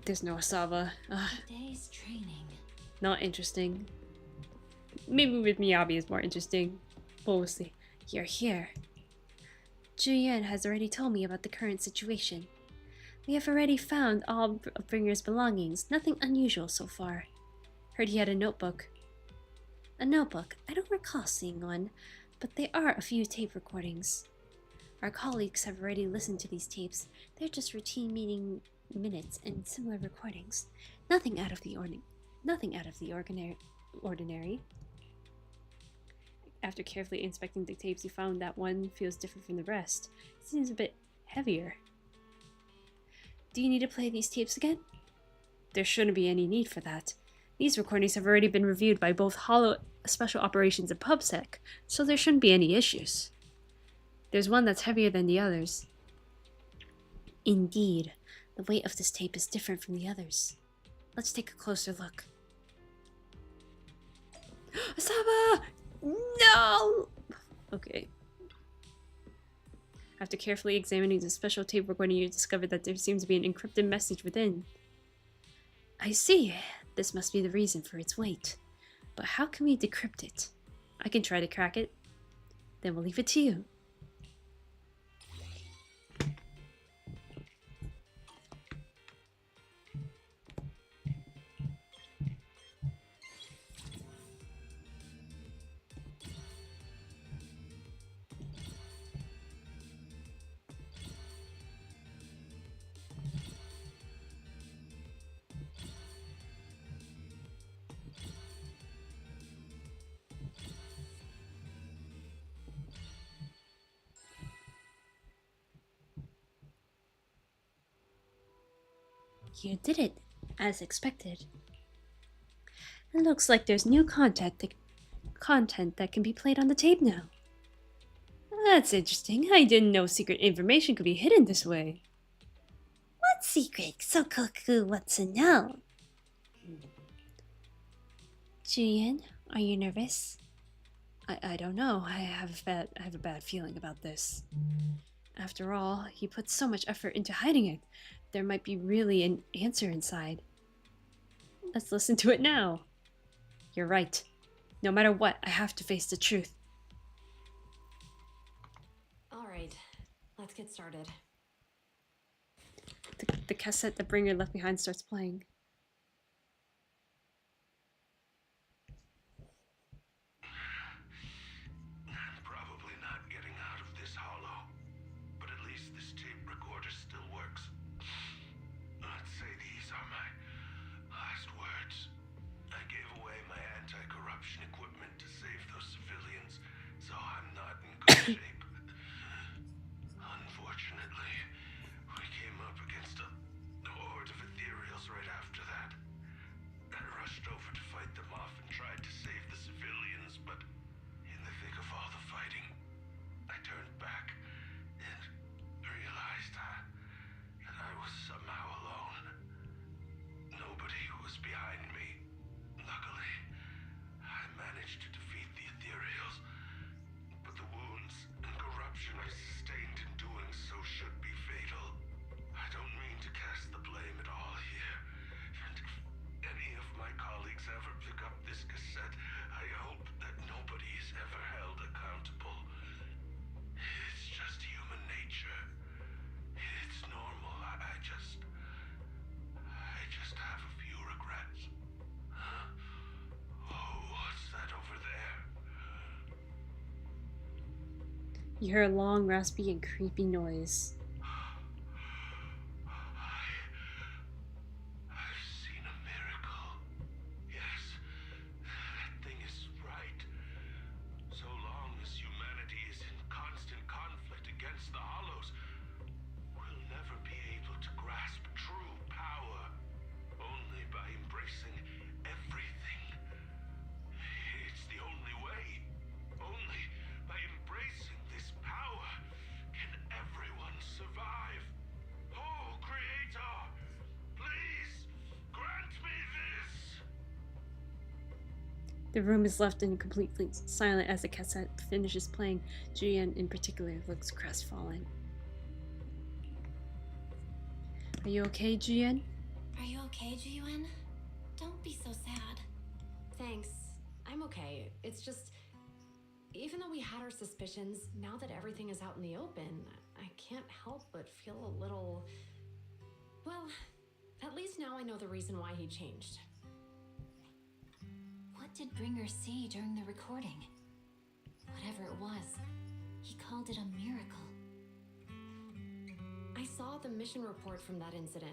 There's no Asava. Today's training. Not interesting. Maybe with Miyabi is more interesting. But we'll see. You're here. Julian has already told me about the current situation. We have already found all of Bringer's belongings. Nothing unusual so far. Heard he had a notebook. A notebook? I don't recall seeing one, but there are a few tape recordings. Our colleagues have already listened to these tapes. They're just routine meeting minutes and similar recordings. Nothing out of the ordinary. After carefully inspecting the tapes, you found that one feels different from the rest. It seems a bit heavier. Do you need to play these tapes again? There shouldn't be any need for that. These recordings have already been reviewed by both Hollow Special Operations and PubSec, so there shouldn't be any issues. There's one that's heavier than the others. Indeed, the weight of this tape is different from the others. Let's take a closer look. Asaba! No! Okay. After carefully examining the special tape recording, you discovered that there seems to be an encrypted message within. I see. This must be the reason for its weight. But how can we decrypt it? I can try to crack it. Then we'll leave it to you. You did it, as expected. It looks like there's new content that can be played on the tape now. That's interesting. I didn't know secret information could be hidden this way. What secret? So Koku wants to know. Julian, are you nervous? I don't know. I have a bad feeling about this. After all, he put so much effort into hiding it. There might be really an answer inside. Let's listen to it now. You're right. No matter what, I have to face the truth. Alright, let's get started. The cassette the Bringer left behind starts playing. I'm probably not getting out of this hollow, but at least this tape recorder still works. Let's say these are my last words. I gave away my anti-corruption equipment to save those civilians, so I'm not in good shape. Unfortunately, we came up against a horde of ethereals right after that. I rushed over to fight them off and tried to save the civilians, but in the thick of all the fighting, I turned back and realized that I was somehow alone. Nobody was behind me. Luckily, I managed to defeat the ethereals, but the wounds and corruption I sustained in doing so should be fatal. I don't mean to cast the blame at all here, and if any of my colleagues ever pick up this cassette, I hope that nobody is ever held accountable. It's just human nature. It's normal. I just have a few regrets. Oh, what's that over there? You hear a long, raspy, and creepy noise. The room is left in completely silent as the cassette finishes playing. Julian, in particular, looks crestfallen. Are you okay, Julian? Are you okay, Jiyuan? Don't be so sad. Thanks. I'm okay. It's just, even though we had our suspicions, now that everything is out in the open, I can't help but feel a little... Well, at least now I know the reason why he changed. What did Bringer see during the recording? Whatever it was, he called it a miracle. I saw the mission report from that incident.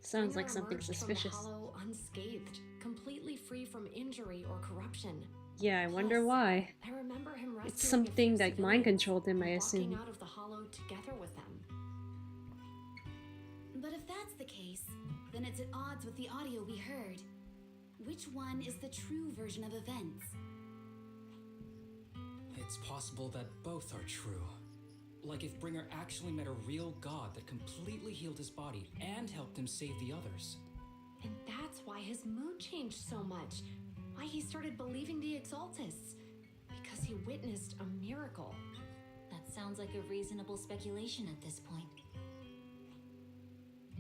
Sounds Bringer like something emerged suspicious. From the Hollow unscathed, completely free from injury or corruption. Yeah, I wonder why. I remember him rescuing It's something that mind controlled him, I assume. walking out of the Hollow together with them. But if that's the case, then it's at odds with the audio we heard. Which one is the true version of events? It's possible that both are true. Like if Bringer actually met a real god that completely healed his body and helped him save the others. And that's why his mood changed so much. Why he started believing the Exaltists. Because he witnessed a miracle. That sounds like a reasonable speculation at this point.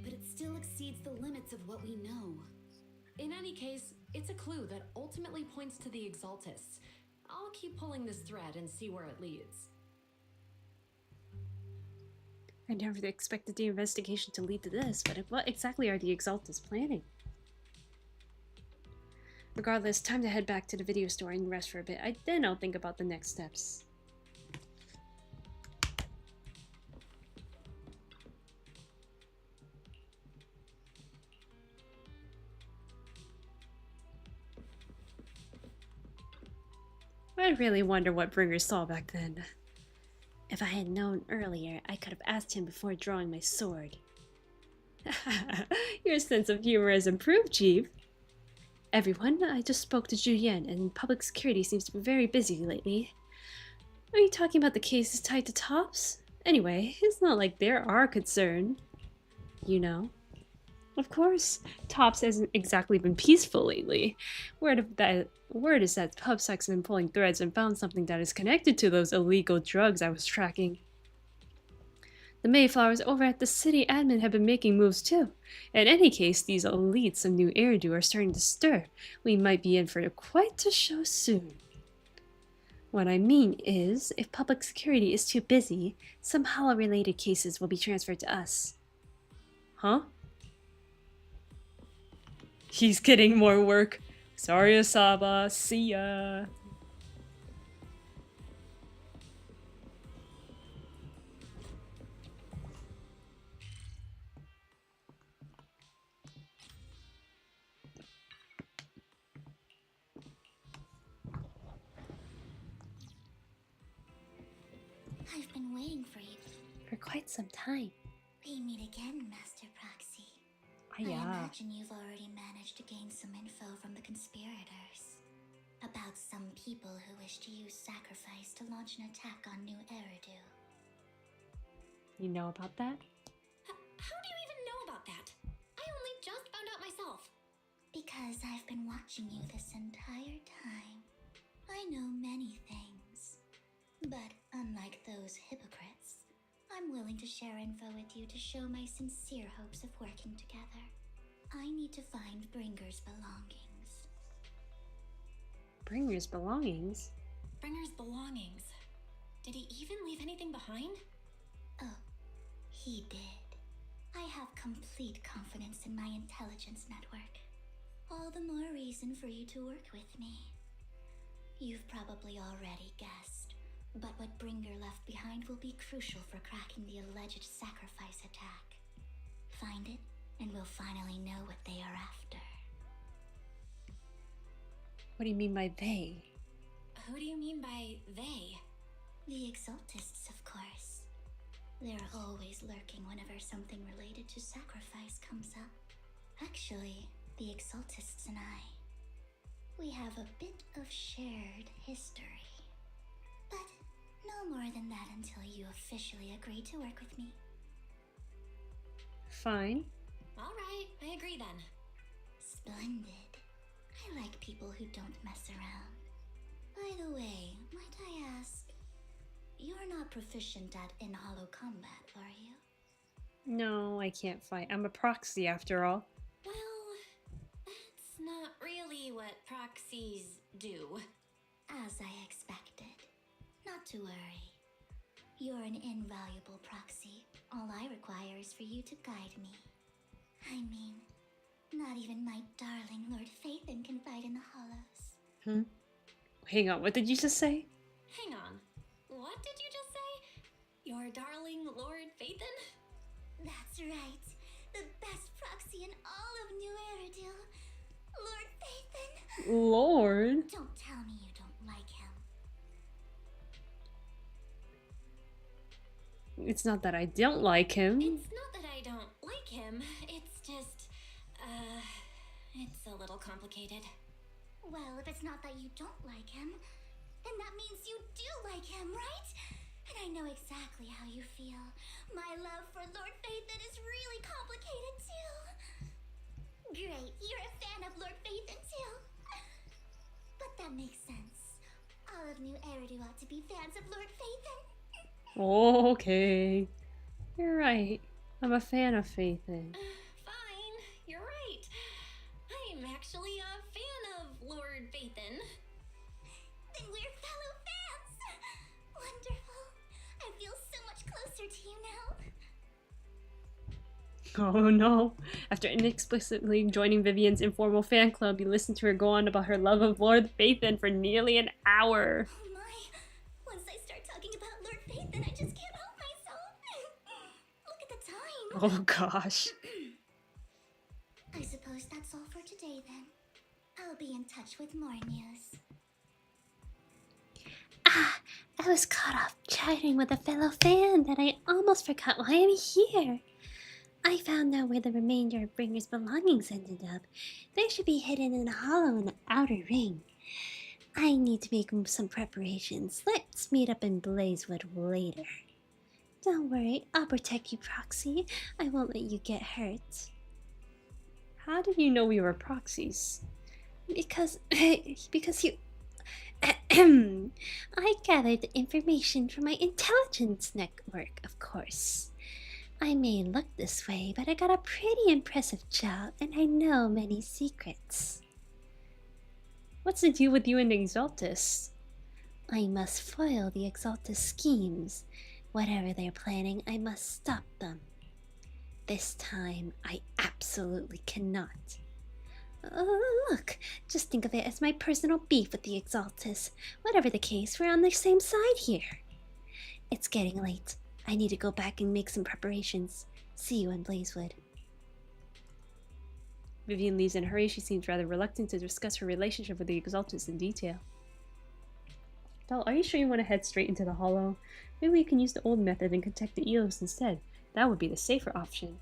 But it still exceeds the limits of what we know. In any case, it's a clue that ultimately points to the Exaltists. I'll keep pulling this thread and see where it leads. I never expected the investigation to lead to this, but what exactly are the Exaltists planning? Regardless, time to head back to the video store and rest for a bit. Then I'll think about the next steps. I really wonder what Bringer saw back then. If I had known earlier, I could have asked him before drawing my sword. Your sense of humor has improved, Chief. Everyone, I just spoke to Julian, and public security seems to be very busy lately. Are you talking about the cases tied to Tops? Anyway, it's not like they're our concern. You know? Of course, Tops hasn't exactly been peaceful lately. Word is that PubSec's been pulling threads and found something that is connected to those illegal drugs I was tracking. The Mayflowers over at the city admin have been making moves too. In any case, these elites of New Eridu are starting to stir. We might be in for quite a show soon. What I mean is, if public security is too busy, some Hollow-related cases will be transferred to us. Huh? He's getting more work. Sorry, Asaba. See ya. I've been waiting for you. For quite some time. We meet again, Master Proxy. Yeah. I imagine you've already managed to gain some info from the conspirators. About some people who wish to use sacrifice to launch an attack on New Eridu. You know about that? How do you even know about that? I only just found out myself. Because I've been watching you this entire time. I know many things. But unlike those hypocrites, I'm willing to share info with you to show my sincere hopes of working together. I need to find Bringer's belongings. Bringer's belongings? Bringer's belongings. Did he even leave anything behind? Oh, he did. I have complete confidence in my intelligence network. All the more reason for you to work with me. You've probably already guessed, but what Bringer left behind will be crucial for cracking the alleged sacrifice attack. Find it, and we'll finally know what they are after. What do you mean by they? Who do you mean by they? The Exaltists, of course. They're always lurking whenever something related to sacrifice comes up. Actually, the Exaltists and I, we have a bit of shared history. But no more than that until you officially agree to work with me. Fine. Alright, I agree then. Splendid. I like people who don't mess around. By the way, might I ask, you're not proficient at in-hollow combat, are you? No, I can't fight. I'm a proxy after all. Well, that's not really what proxies do. As I expected. Not to worry. You're an invaluable proxy. All I require is for you to guide me. I mean, not even my darling Lord Phaethon can fight in the hollows. Hang on, what did you just say? Hang on. What did you just say? Your darling Lord Phaethon? That's right. The best proxy in all of New Eridil. Lord Phaethon. Lord? Don't tell me you don't like him. It's not that I don't like him. It's not that I don't like him. It's just, it's a little complicated. Well, if it's not that you don't like him, then that means you do like him, right? And I know exactly how you feel. My love for Lord Phaethon is really complicated too. Great, you're a fan of Lord Phaethon too. But that makes sense. All of New Eridu ought to be fans of Lord Phaethon. Okay. You're right. I'm a fan of Phaethon. Fine, you're right. I'm actually a fan of Lord Phaethon. Then we're fellow fans! Wonderful. I feel so much closer to you now. Oh no. After inexplicably joining Vivian's informal fan club, you listen to her go on about her love of Lord Phaethon for nearly an hour. Oh my. Once I start talking about Lord Phaethon, I just can't help myself. Look at the time. Oh gosh. I suppose that's all for today then. I'll be in touch with more news. I was caught off chatting with a fellow fan that I almost forgot why I'm here. I found out where the remainder of Bringer's belongings ended up. They should be hidden in a hollow in the outer ring. I need to make some preparations. Let's meet up in Blazewood later. Don't worry, I'll protect you, Proxy. I won't let you get hurt. How did you know we were proxies? Because you... I gathered the information from my intelligence network, of course. I may look this way, but I got a pretty impressive job, and I know many secrets. What's the deal with you and Exaltus? I must foil the Exaltus schemes. Whatever they're planning, I must stop them. This time, I absolutely cannot. Look, just think of it as my personal beef with the Exaltus. Whatever the case, we're on the same side here. It's getting late. I need to go back and make some preparations. See you in Blazewood. Vivian leaves in a hurry. She seems rather reluctant to discuss her relationship with the Exaltus in detail. Belle, are you sure you want to head straight into the hollow? Maybe we can use the old method and contact the Eos instead. That would be the safer option.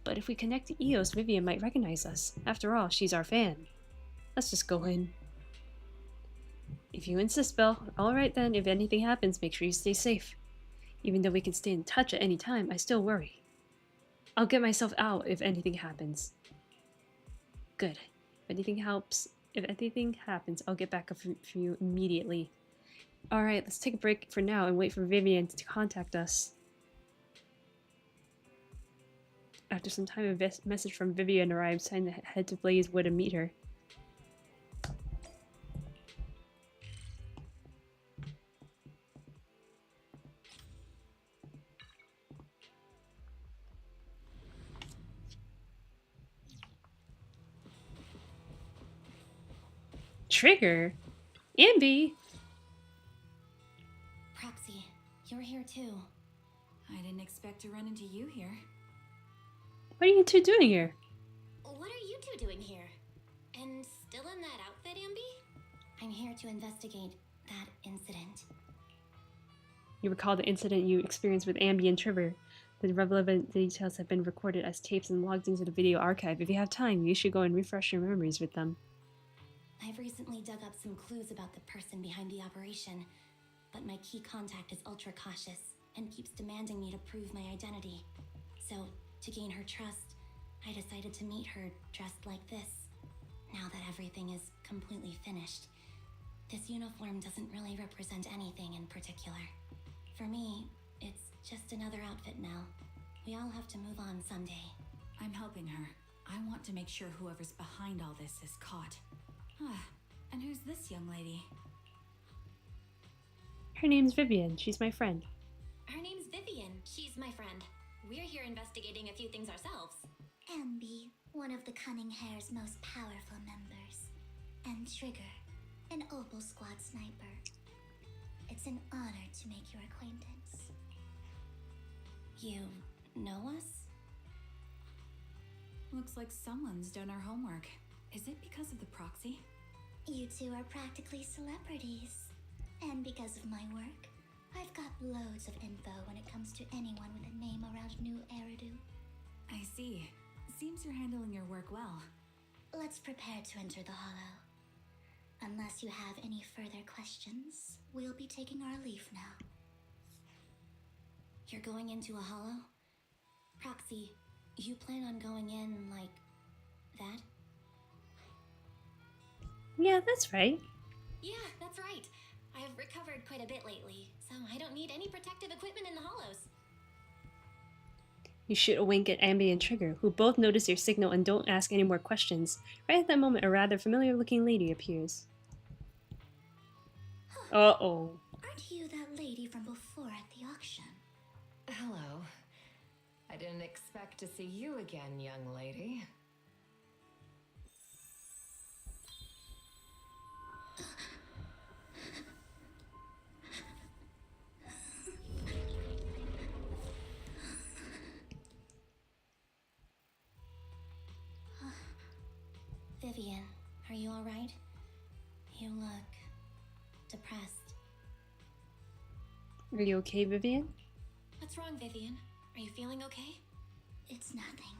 But if we connect to Eos, Vivian might recognize us. After all, she's our fan. Let's just go in. If you insist, Belle. Alright then, if anything happens, make sure you stay safe. Even though we can stay in touch at any time, I still worry. I'll get myself out if anything happens. Good. If anything happens, I'll get back for you immediately. Alright, let's take a break for now and wait for Vivian to contact us. After some time, a message from Vivian arrives, time to head to Blazewood and meet her. Trigger? Ambi? Proxy, you're here too. I didn't expect to run into you here. What are you two doing here? What are you two doing here? And still in that outfit, Ambi? I'm here to investigate that incident. You recall the incident you experienced with Ambi and Trevor. The relevant details have been recorded as tapes and logged into the video archive. If you have time, you should go and refresh your memories with them. I've recently dug up some clues about the person behind the operation, but my key contact is ultra cautious and keeps demanding me to prove my identity. So, to gain her trust, I decided to meet her dressed like this. Now that everything is completely finished, This uniform doesn't really represent anything in particular. For me, it's just another outfit now. We all have to move on someday. I'm helping her. I want to make sure whoever's behind all this is caught. And who's this young lady? Her name's Vivian. She's my friend. Her name's Vivian. She's my friend. We're here investigating a few things ourselves. Ambi, one of the Cunning Hair's most powerful members. And Trigger, an Opal Squad sniper. It's an honor to make your acquaintance. You know us? Looks like someone's done our homework. Is it because of the proxy? You two are practically celebrities. And because of my work, I've got loads of info when it comes to anyone with a name around New Eridu. I see. Seems you're handling your work well. Let's prepare to enter the Hollow. Unless you have any further questions, we'll be taking our leave now. You're going into a hollow? Proxy, you plan on going in like that? Yeah, that's right. Yeah, that's right. I've recovered quite a bit lately, so I don't need any protective equipment in the hollows. You shoot a wink at Ambi and Trigger, who both notice your signal and don't ask any more questions. Right at that moment, a rather familiar-looking lady appears. Uh-oh. Aren't you that lady from before at the auction? Hello. I didn't expect to see you again, young lady. Vivian, are you alright? You look depressed. Are you okay, Vivian? What's wrong, Vivian? Are you feeling okay? It's nothing.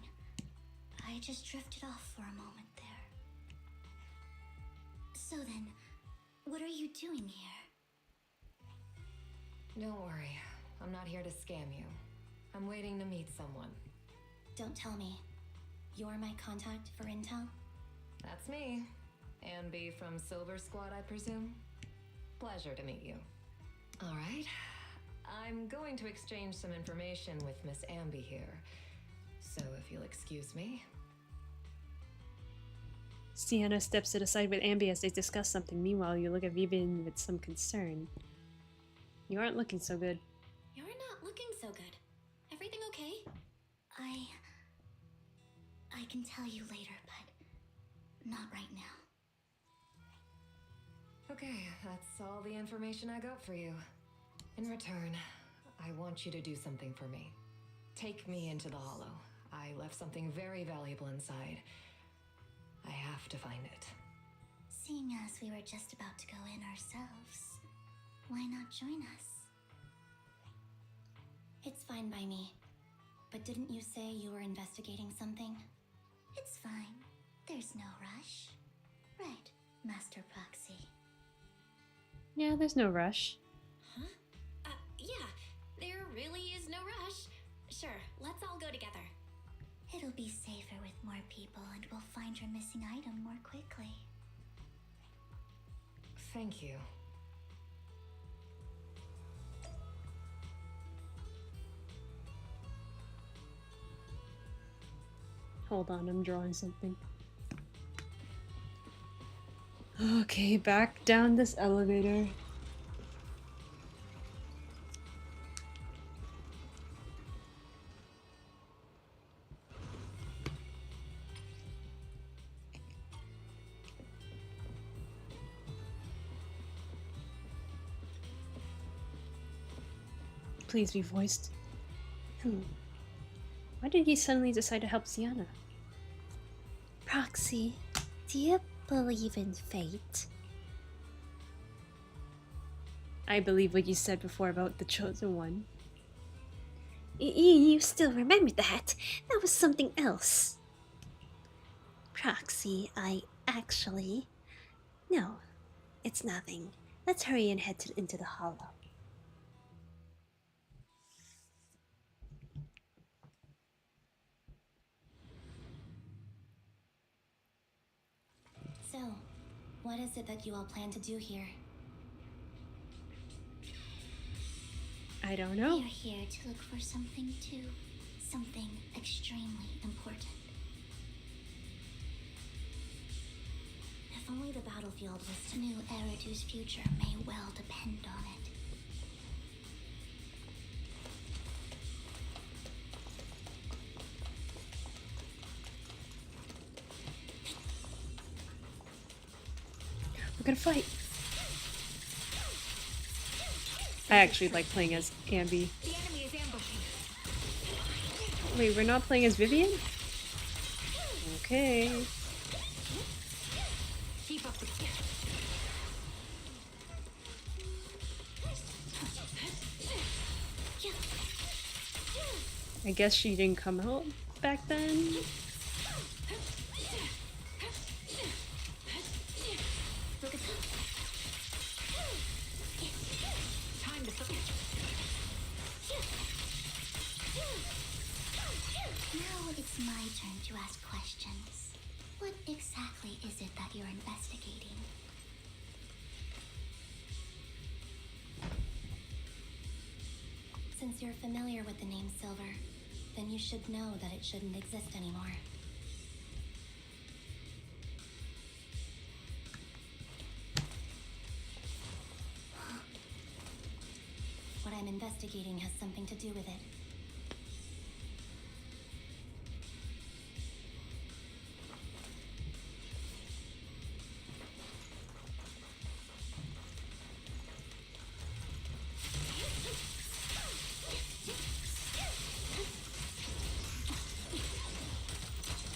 I just drifted off for a moment there. So then, what are you doing here? Don't worry. I'm not here to scam you. I'm waiting to meet someone. Don't tell me. You're my contact for intel? That's me. Ambi from Silver Squad, I presume? Pleasure to meet you. All right. I'm going to exchange some information with Miss Ambi here. So if you'll excuse me. Sienna steps to the side with Ambi as they discuss something. Meanwhile, you look at Vivian with some concern. You aren't looking so good. You're not looking so good. Everything okay? I can tell you later, but not right now. Okay, that's all the information I got for you. In return, I want you to do something for me. Take me into the Hollow. I left something very valuable inside. I have to find it. Seeing as we were just about to go in ourselves, why not join us? It's fine by me. But didn't you say you were investigating something? It's fine. There's no rush. Right, Master Proxy. Yeah, there's no rush. Huh? Yeah, there really is no rush. Sure, let's all go together. It'll be safer with more people and we'll find your missing item more quickly. Thank you. Hold on, I'm drawing something. Okay, back down this elevator. Please be voiced. Why did he suddenly decide to help Sienna? Proxy, do you believe in fate? I believe what you said before about the chosen one. You still remember that? That was something else. Proxy, I actually... No, it's nothing. Let's hurry and head into the Hollow. So, What is it that you all plan to do here? I don't know. We are here to look for something too. Something extremely important. If only the battlefield was to New Eridu's future may well depend on it. We're gonna fight. I actually like playing as Ambi. The enemy is ambushing. Wait, we're not playing as Vivian? Okay. Keep up the I guess she didn't come out back then. time to Now it's my turn to ask questions. What exactly is it that you're investigating? Since you're familiar with the name Silver, then you should know that it shouldn't exist anymore. What I'm investigating has something to do with it.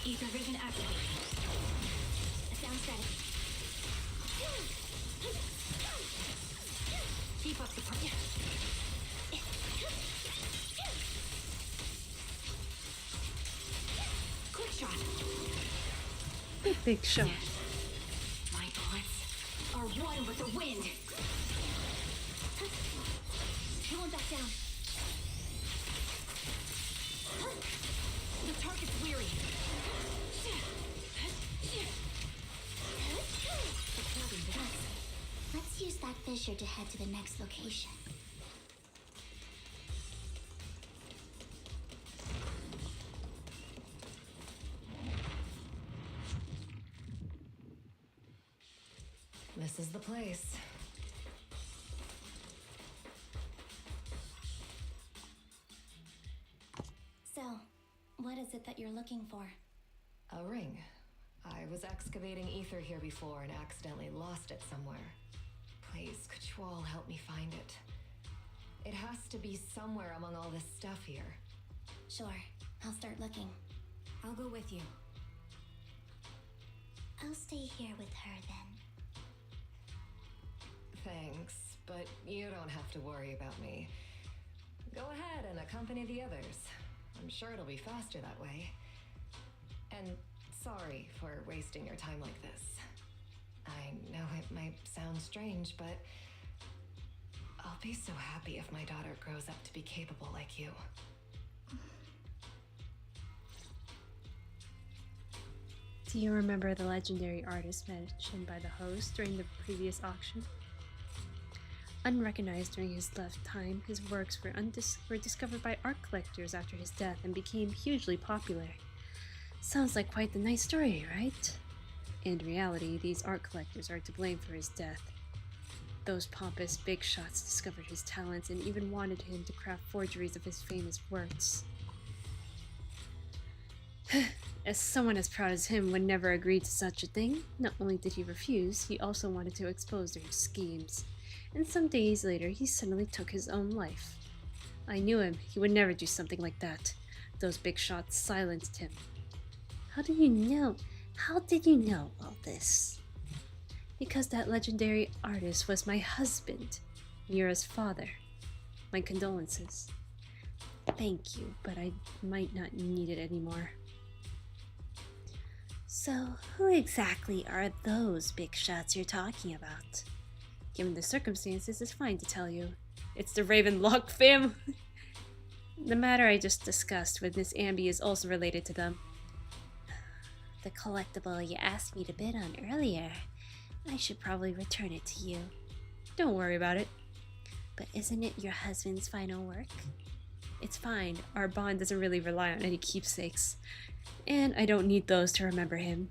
Ether vision activated. Sound strategy. keep up the quick shot. Big shot. My bullets are one with the wind. I won't back down. The target's weary. Let's use that fissure to head to the next location. This is the place. So, what is it that you're looking for? A ring. I was excavating ether here before and accidentally lost it somewhere. Please, could you all help me find it? It has to be somewhere among all this stuff here. Sure, I'll start looking. I'll go with you. I'll stay here with her then. Thanks, but you don't have to worry about me. Go ahead and accompany the others. I'm sure it'll be faster that way. And sorry for wasting your time like this. I know it might sound strange, but I'll be so happy if my daughter grows up to be capable like you. Do you remember the legendary artist mentioned by the host during the previous auction? Unrecognized during his lifetime, his works were discovered by art collectors after his death and became hugely popular. Sounds like quite the nice story, right? In reality, these art collectors are to blame for his death. Those pompous big shots discovered his talents and even wanted him to craft forgeries of his famous works. As someone as proud as him would never agree to such a thing, not only did he refuse, he also wanted to expose their schemes. And some days later, he suddenly took his own life. I knew him. He would never do something like that. Those big shots silenced him. How do you know? How did you know all this? Because that legendary artist was my husband, Mira's father. My condolences. Thank you, but I might not need it anymore. So, who exactly are those big shots you're talking about? Given the circumstances, it's fine to tell you. It's the Ravenlock family. The matter I just discussed with Miss Ambi is also related to them. The collectible you asked me to bid on earlier. I should probably return it to you. Don't worry about it. But isn't it your husband's final work? It's fine. Our bond doesn't really rely on any keepsakes. And I don't need those to remember him.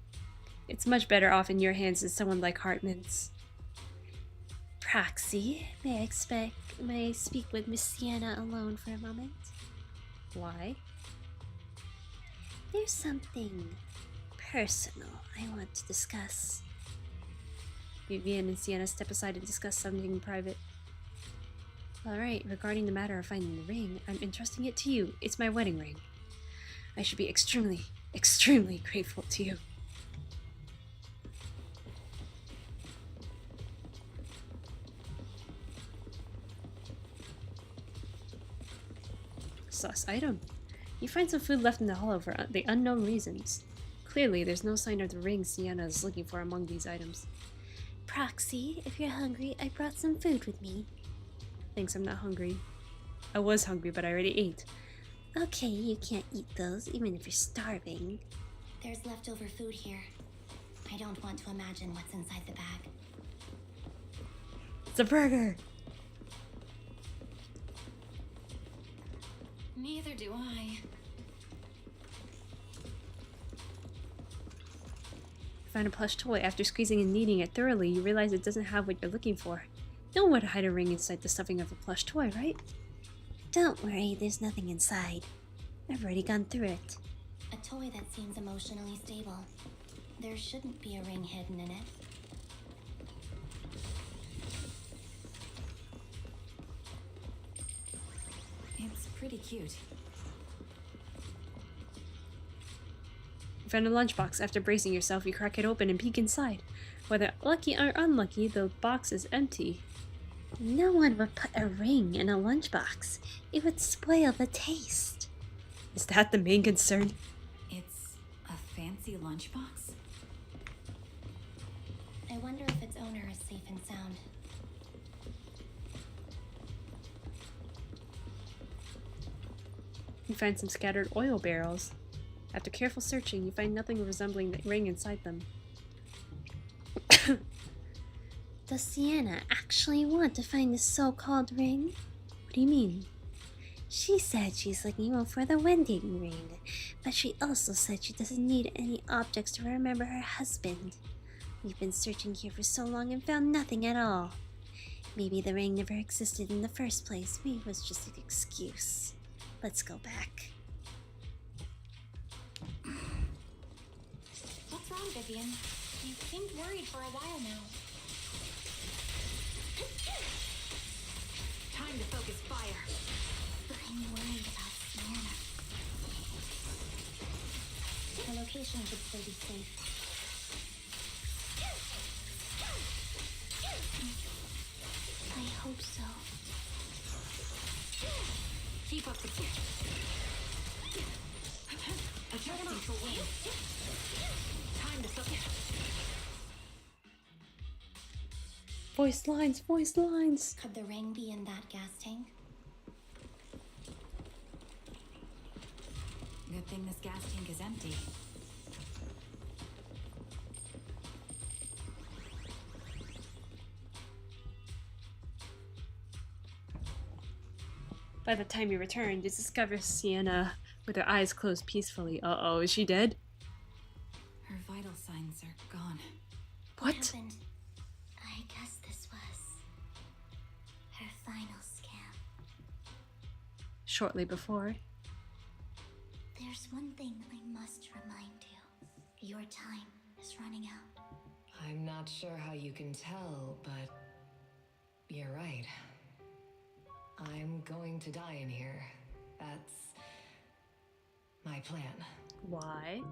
It's much better off in your hands than someone like Hartman's. Proxy, may I speak with Miss Sienna alone for a moment? Why? There's something personal I want to discuss. Vivian and Sienna step aside and discuss something private. Alright, regarding the matter of finding the ring, I'm entrusting it to you. It's my wedding ring. I should be extremely, extremely grateful to you. Sus item. You find some food left in the hollow for the unknown reasons. Clearly, there's no sign of the ring Sienna is looking for among these items. Proxy, if you're hungry, I brought some food with me. Thanks, I'm not hungry. I was hungry, but I already ate. Okay, you can't eat those, even if you're starving. There's leftover food here. I don't want to imagine what's inside the bag. It's a burger! Neither do I. Find a plush toy. After squeezing and kneading it thoroughly, you realize it doesn't have what you're looking for. No one would hide a ring inside the stuffing of a plush toy, right? Don't worry, there's nothing inside. I've already gone through it. A toy that seems emotionally stable. There shouldn't be a ring hidden in it. It's pretty cute. You find a lunchbox. After bracing yourself, you crack it open and peek inside. Whether lucky or unlucky, the box is empty. No one would put a ring in a lunchbox. It would spoil the taste. Is that the main concern? It's a fancy lunchbox? I wonder if its owner is safe and sound. You find some scattered oil barrels. After careful searching, you find nothing resembling the ring inside them. Does Sienna actually want to find this so-called ring? What do you mean? She said she's looking for the wedding ring, but she also said she doesn't need any objects to remember her husband. We've been searching here for so long and found nothing at all. Maybe the ring never existed in the first place. Maybe it was just an excuse. Let's go back. What's wrong, Vivian? You seemed worried for a while now. Time to focus fire. I'm worried about Sienna. Her location should still be safe. I hope so. Keep up the kick. Adjusting for wind. Time to focus. Voice lines, voice lines. Could the ring be in that gas tank? Good thing this gas tank is empty. By the time you return, you discover Sienna with her eyes closed peacefully. Uh-oh, is she dead? Her vital signs are gone. What? Happened? I guess this was her final scan. Shortly before. There's one thing I must remind you. Your time is running out. I'm not sure how you can tell, but you're right. I'm going to die in here. That's my plan. Why?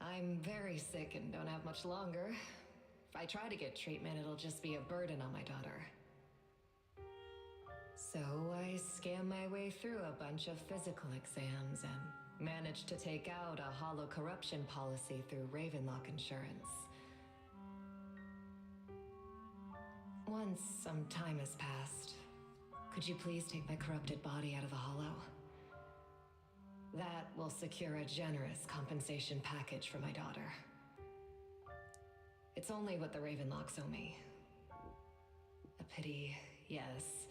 I'm very sick and don't have much longer. If I try to get treatment, it'll just be a burden on my daughter. So I scam my way through a bunch of physical exams and managed to take out a hollow corruption policy through Ravenlock Insurance. Once some time has passed, could you please take my corrupted body out of the hollow? That will secure a generous compensation package for my daughter. It's It's only what the Ravenlocks owe me. A pity, yes.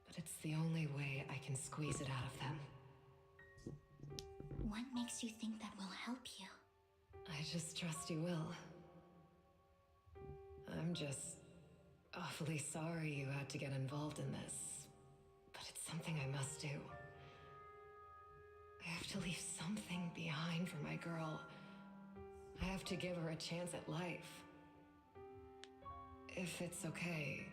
But it's the only way I can squeeze it out of them. What makes you think that will help you? I just trust you will. I'm just awfully sorry you had to get involved in this. But it's something I must do. I have to leave something behind for my girl. I have to give her a chance at life. If it's okay,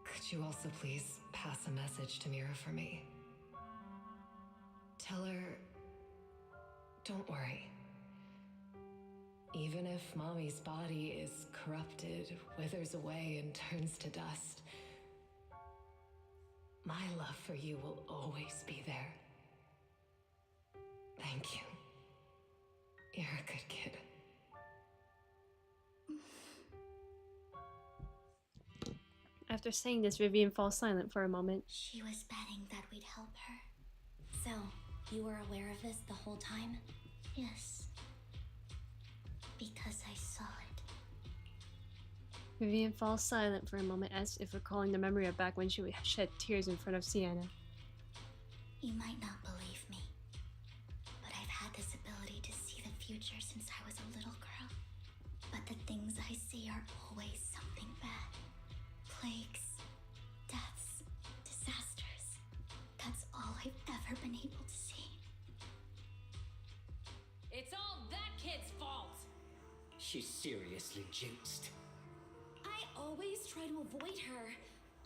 could you also please pass a message to Mira for me? Tell her, don't worry. Even if Mommy's body is corrupted, withers away, and turns to dust, my love for you will always be there. Thank you. You're a good kid. After saying this, Vivian falls silent for a moment. She was betting that we'd help her. So, you were aware of this the whole time? Yes. Because I saw it. Vivian falls silent for a moment as if recalling the memory of back when she would shed tears in front of Sienna. You might not believe me, but I've had this ability to see the future since I was a little girl. But the things I see are always something bad. Plagues, deaths, disasters. That's all I've ever been able to see. It's all that kid's fault! She's seriously jinxed. I always try to avoid her.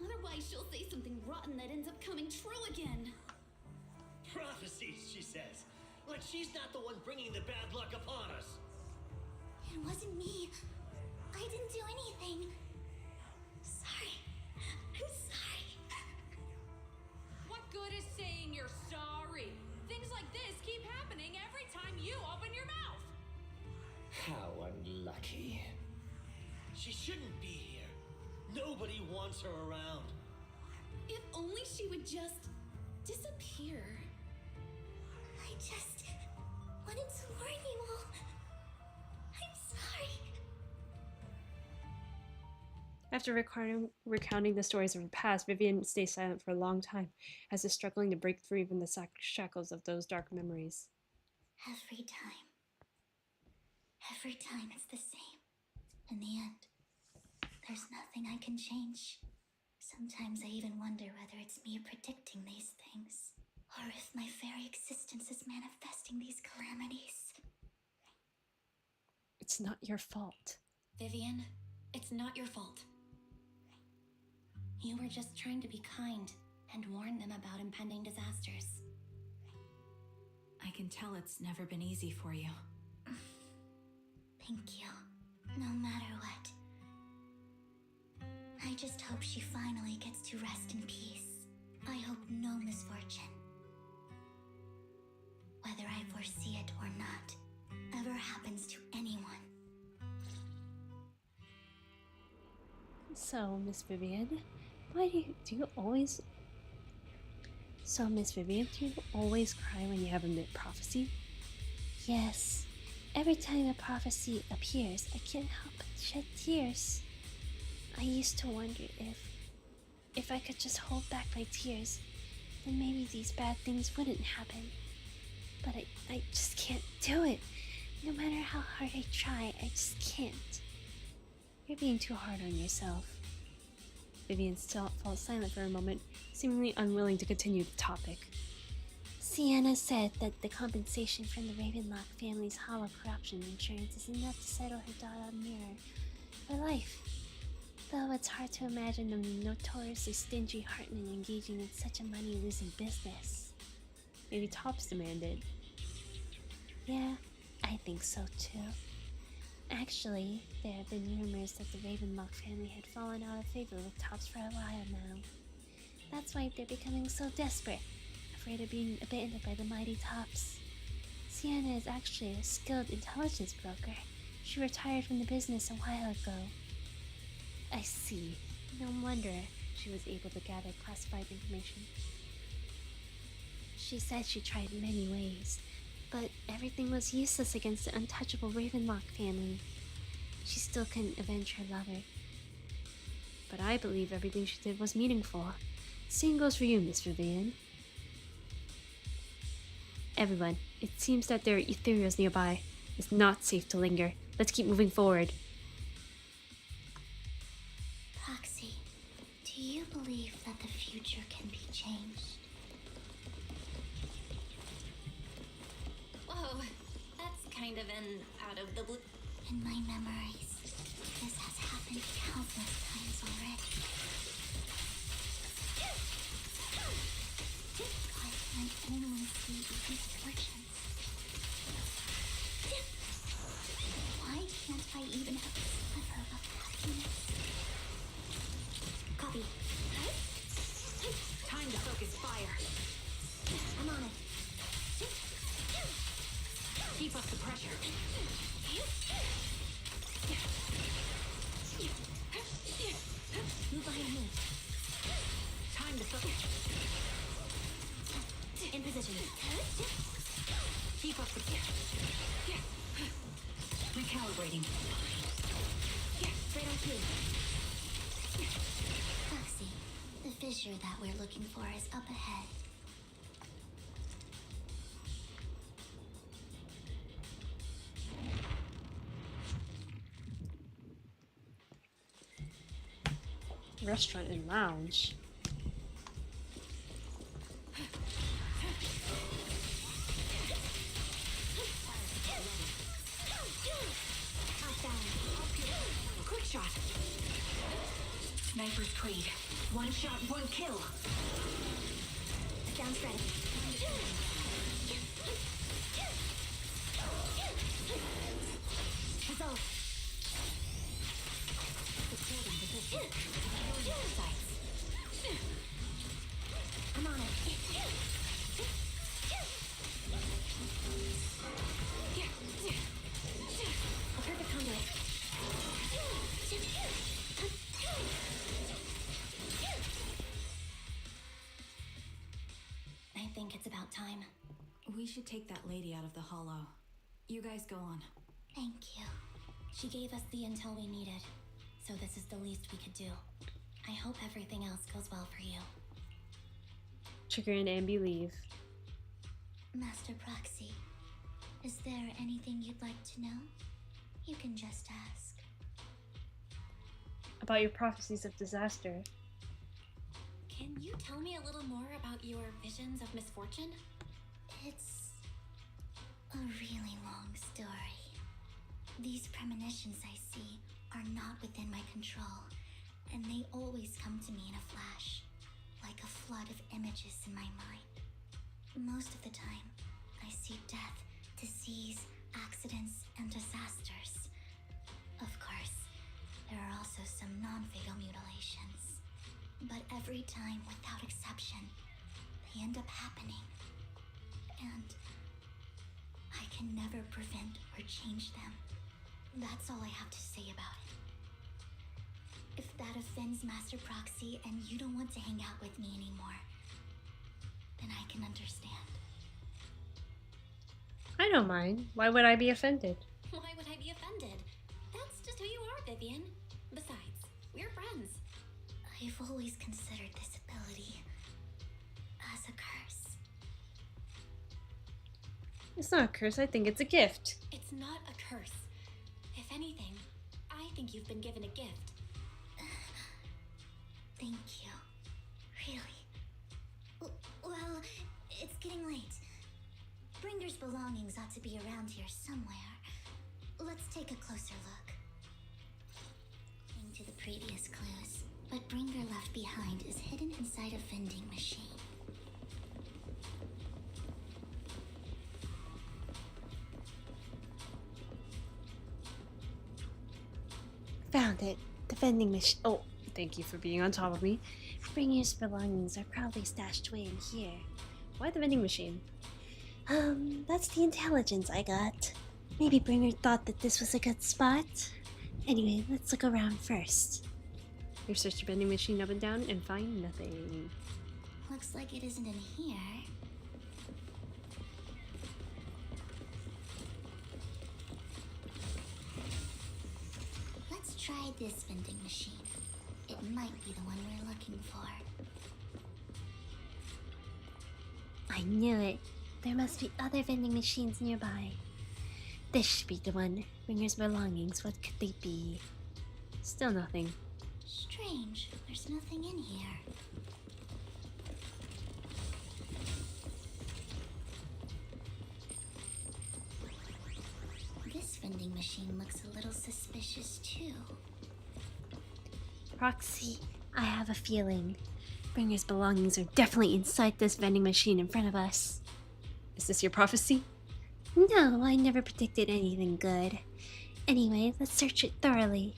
Otherwise, she'll say something rotten that ends up coming true again. Prophecies, she says. Like she's not the one bringing the bad luck upon us. It wasn't me. I didn't do anything. Sorry. I'm sorry. What good is saying you're sorry? Things like this keep happening every time you open your mouth. How unlucky. She shouldn't be here. Nobody wants her around. If only she would just disappear. I just wanted to warn you all. I'm sorry. After recounting the stories of her past, Vivian stays silent for a long time, as if struggling to break free from the shackles of those dark memories. Every time. Every time it's the same. In the end, there's nothing I can change. Sometimes I even wonder whether it's me predicting these things, or if my very existence is manifesting these calamities. It's not your fault. Vivian, it's not your fault. You were just trying to be kind and warn them about impending disasters. I can tell it's never been easy for you. Thank you. No matter what. I just hope she finally gets to rest in peace. I hope no misfortune, whether I foresee it or not, ever happens to anyone. So, Miss Vivian, do you always... So, Miss Vivian, do you always cry when you have a mid-prophecy? Yes. Every time a prophecy appears, I can't help but shed tears. I used to wonder if I could just hold back my tears, then maybe these bad things wouldn't happen. But I just can't do it. No matter how hard I try, I just can't. You're being too hard on yourself. Vivian still falls silent for a moment, seemingly unwilling to continue the topic. Sienna said that the compensation from the Ravenlock family's hollow corruption insurance is enough to settle her daughter Mira for life. Though it's hard to imagine them notoriously stingy Hartman engaging in such a money-losing business. Maybe Tops demanded. Yeah, I think so too. Actually, there have been rumors that the Ravenlock family had fallen out of favor with Tops for a while now. That's why they're becoming so desperate, afraid of being abandoned by the mighty Tops. Sienna is actually a skilled intelligence broker. She retired from the business a while ago. I see. No wonder she was able to gather classified information. She said she tried many ways, but everything was useless against the untouchable Ravenlock family. she still couldn't avenge her lover. But I believe everything she did was meaningful. Same goes for you, Miss Vivian. Everyone, it seems that there are ethereals nearby. It's not safe to linger. Let's keep moving forward. Proxy, do you believe that the future can be changed? Whoa, that's kind of an out of the blue. In my memories, this has happened countless times already. Why can I only see these misfortunes? Why can't I even have a sliver of happiness? Copy. Time to focus fire. I'm on it. Keep up the pressure. Move behind me. Time to focus. In position. Keep up the recalibrating. Straight on cue. Foxy, the fissure that we're looking for is up ahead. Restaurant and lounge. Quick shot. Sniper's Creed. One shot, one kill. Down ready. Result. Supporting position. Sights. I'm on it. A perfect conduit. I think it's about time. We should take that lady out of the hollow. You guys go on. Thank you. She gave us the intel we needed, so this is the least we could do. I hope everything else goes well for you. Trigger and Ambi leave. Master Proxy, is there anything you'd like to know? You can just ask. About your prophecies of disaster. Can you tell me a little more about your visions of misfortune? It's a really long story. These premonitions I see are not within my control, and they always come to me in a flash, like a flood of images in my mind. Most of the time, I see death, disease, accidents, and disasters. Of course, there are also some non-fatal mutilations. But every time, without exception, they end up happening. And I can never prevent or change them. That's all I have to say about it. If that offends Master Proxy and you don't want to hang out with me anymore, then I can understand. I don't mind. Why would I be offended? Why would I be offended? That's just who you are, Vivian. Besides, we're friends. I've always considered this ability as a curse. It's not a curse, I think it's a gift. It's not a curse. If anything, I think you've been given a gift. Thank you. Really. Well, it's getting late. Bringer's belongings ought to be around here somewhere. Let's take a closer look. Into the previous clues, what Bringer left behind is hidden inside a vending machine. Found it. The vending machine. Oh, thank you for being on top of me. Bringer's belongings are probably stashed away in here. Why the vending machine? That's the intelligence I got. Maybe Bringer thought that this was a good spot. Anyway, let's look around first. You search the vending machine up and down and find nothing. Looks like it isn't in here. Try this vending machine. It might be the one we're looking for. I knew it. There must be other vending machines nearby. This should be the one. Bringer's belongings. What could they be? Still nothing. Strange. There's nothing in here. This vending machine looks a little suspicious too. Proxy, I have a feeling. Bringer's belongings are definitely inside this vending machine in front of us. Is this your prophecy? No, I never predicted anything good. Anyway, let's search it thoroughly.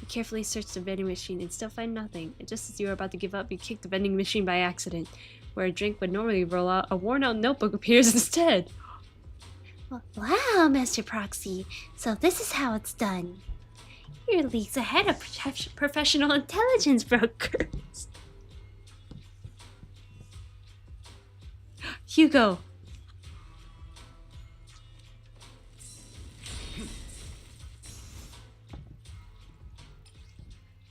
You carefully search the vending machine and still find nothing. And just as you are about to give up, you kick the vending machine by accident. Where a drink would normally roll out, a worn-out notebook appears instead. Wow, Master Proxy. So this is how it's done. You're leagues ahead of professional intelligence brokers. Hugo!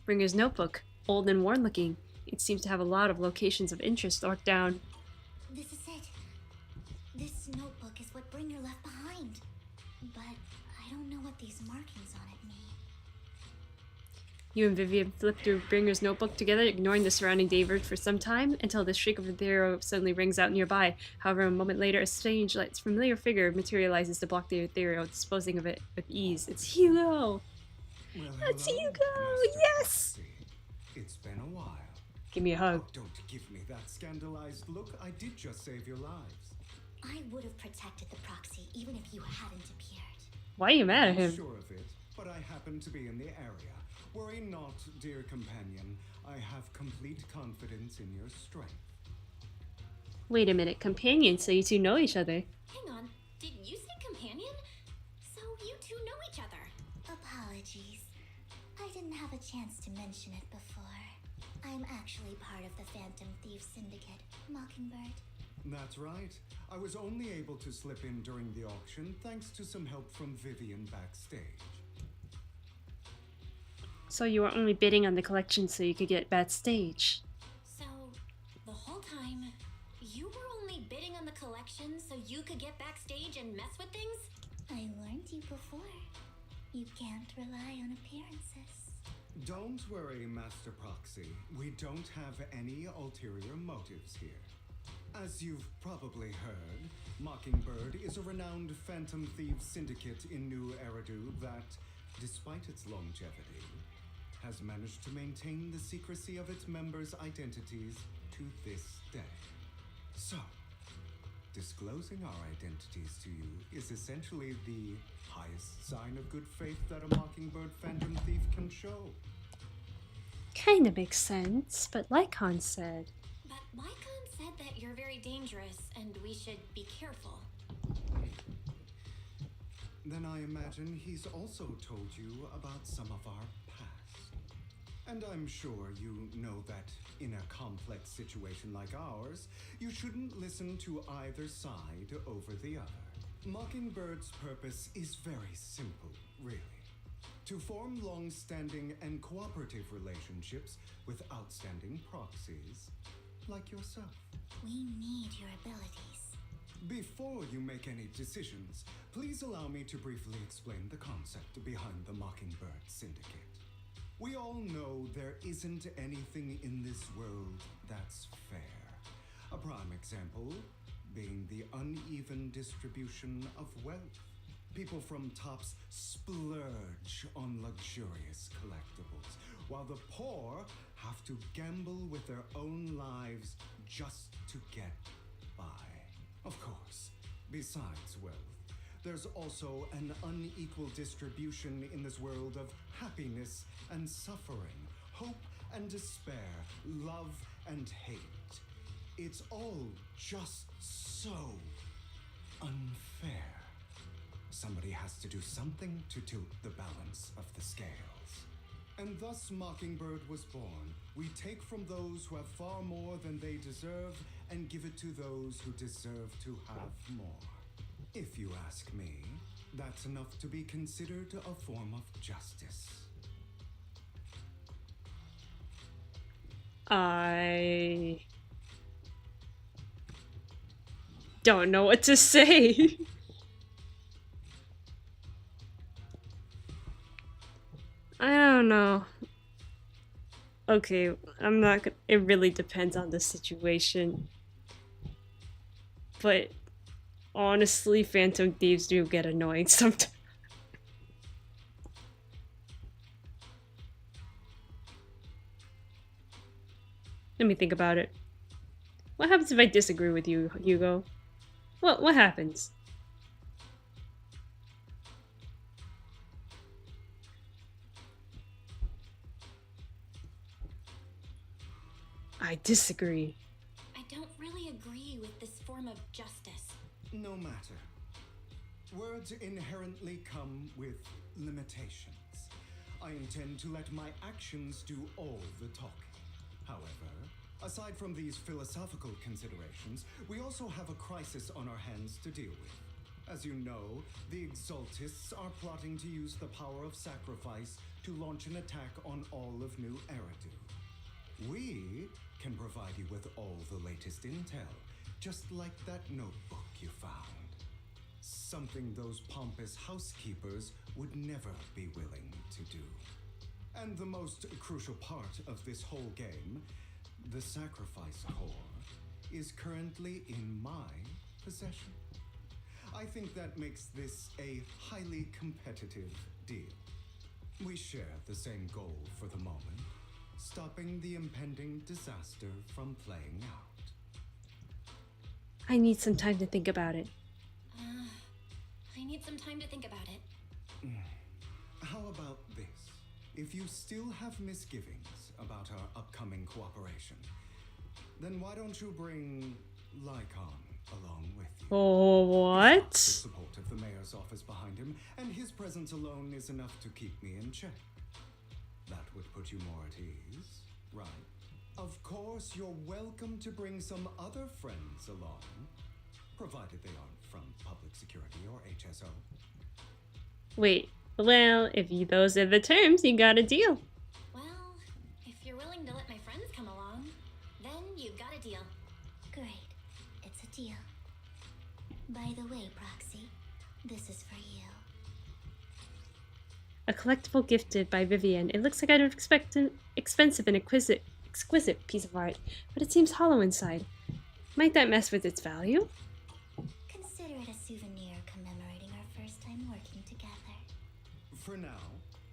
Bringer's notebook. Old and worn looking. It seems to have a lot of locations of interest marked down. This is it. This notebook is what Bringer left behind. But I don't know what these markings on it mean. You and Vivian flip through Bringer's notebook together, ignoring the surrounding debris for some time, until the shriek of Ethereal suddenly rings out nearby. However, a moment later, a strange, familiar figure materializes to block the Ethereal, disposing of it with ease. It's Hugo! Well, That's hello, Hugo! Master Yes! Proxy. It's been a while. Give me a hug. Oh, don't give me that scandalized look. I did just save your lives. I would have protected the proxy even if you hadn't appeared. Why are you mad at I'm him? sure of it, but I happen to be in the area. Worry not, dear companion. I have complete confidence in your strength. Wait a minute, companions, so you two know each other. Hang on, did you say companion? So you two know each other. Apologies. I didn't have a chance to mention it before. I'm actually part of the Phantom Thief Syndicate, Mockingbird. That's right. I was only able to slip in during the auction thanks to some help from Vivian backstage. So you were only bidding on the collection so you could get backstage. So, the whole time, you were only bidding on the collection so you could get backstage and mess with things? I warned you before. You can't rely on appearances. Don't worry, Master Proxy. We don't have any ulterior motives here. As you've probably heard, Mockingbird is a renowned Phantom Thieves syndicate in New Eridu that, despite its longevity, has managed to maintain the secrecy of its members' identities to this day. So, disclosing our identities to you is essentially the highest sign of good faith that a Mockingbird Phantom Thief can show. Kinda makes sense, but like Han said, But Lycon said that you're very dangerous and we should be careful. Then I imagine he's also told you about some of our past. And I'm sure you know that in a complex situation like ours, you shouldn't listen to either side over the other. Mockingbird's purpose is very simple, really. To form long-standing and cooperative relationships with outstanding proxies like yourself. We need your abilities. Before you make any decisions, please allow me to briefly explain the concept behind the Mockingbird Syndicate. We all know there isn't anything in this world that's fair. A prime example being the uneven distribution of wealth. People from tops splurge on luxurious collectibles, while the poor have to gamble with their own lives just to get by. Of course, besides wealth, there's also an unequal distribution in this world of happiness and suffering, hope and despair, love and hate. It's all just so unfair. Somebody has to do something to tilt the balance of the scales. And thus Mockingbird was born. We take from those who have far more than they deserve and give it to those who deserve to have more. If you ask me, that's enough to be considered a form of justice. I don't know what to say. I don't know. Okay, I'm not gonna. It really depends on the situation. But honestly, Phantom Thieves do get annoying sometimes. Let me think about it. What happens if I disagree with you, Hugo? What happens? I disagree. I don't really agree with this form of justice. No matter. Words inherently come with limitations. I intend to let my actions do all the talking. However, aside from these philosophical considerations, we also have a crisis on our hands to deal with. As you know, the Exaltists are plotting to use the power of sacrifice to launch an attack on all of New Eridu. We can provide you with all the latest intel, just like that notebook you found. Something those pompous housekeepers would never be willing to do. And the most crucial part of this whole game, the sacrifice core, is currently in my possession. I think that makes this a highly competitive deal. We share the same goal for the moment, stopping the impending disaster from playing out. I need some time to think about it. I need some time to think about it. How about this? If you still have misgivings about our upcoming cooperation, then why don't you bring Lycon along with you? Oh, what? The support of the mayor's office behind him, and his presence alone is enough to keep me in check. That would put you more at ease, right? Of course, you're welcome to bring some other friends along, provided they aren't from public security or HSO. Wait, well, if those are the terms, you got a deal. Well, if you're willing to let my friends come along, then you've got a deal. Great. It's a deal. By the way, Proxy, this is for you. A collectible gifted by Vivian. It looks like I'd expect an expensive and exquisite piece of art, but it seems hollow inside. Might that mess with its value? Consider it a souvenir commemorating our first time working together. For now,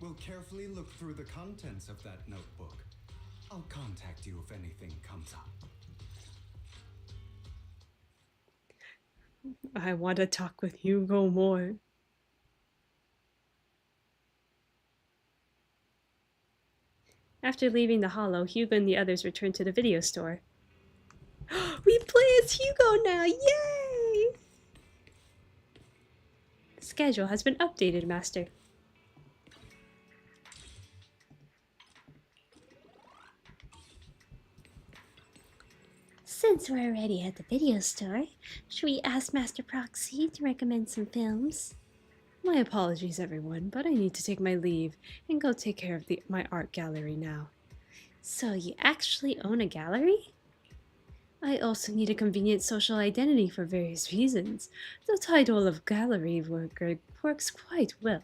we'll carefully look through the contents of that notebook. I'll contact you if anything comes up. I want to talk with Hugo more. After leaving the Hollow, Hugo and the others returned to the video store. We play as Hugo now! Yay! The schedule has been updated, Master. Since we're already at the video store, should we ask Master Proxy to recommend some films? My apologies, everyone, but I need to take my leave and go take care of my art gallery now. So you actually own a gallery? I also need a convenient social identity for various reasons. The title of gallery worker works quite well.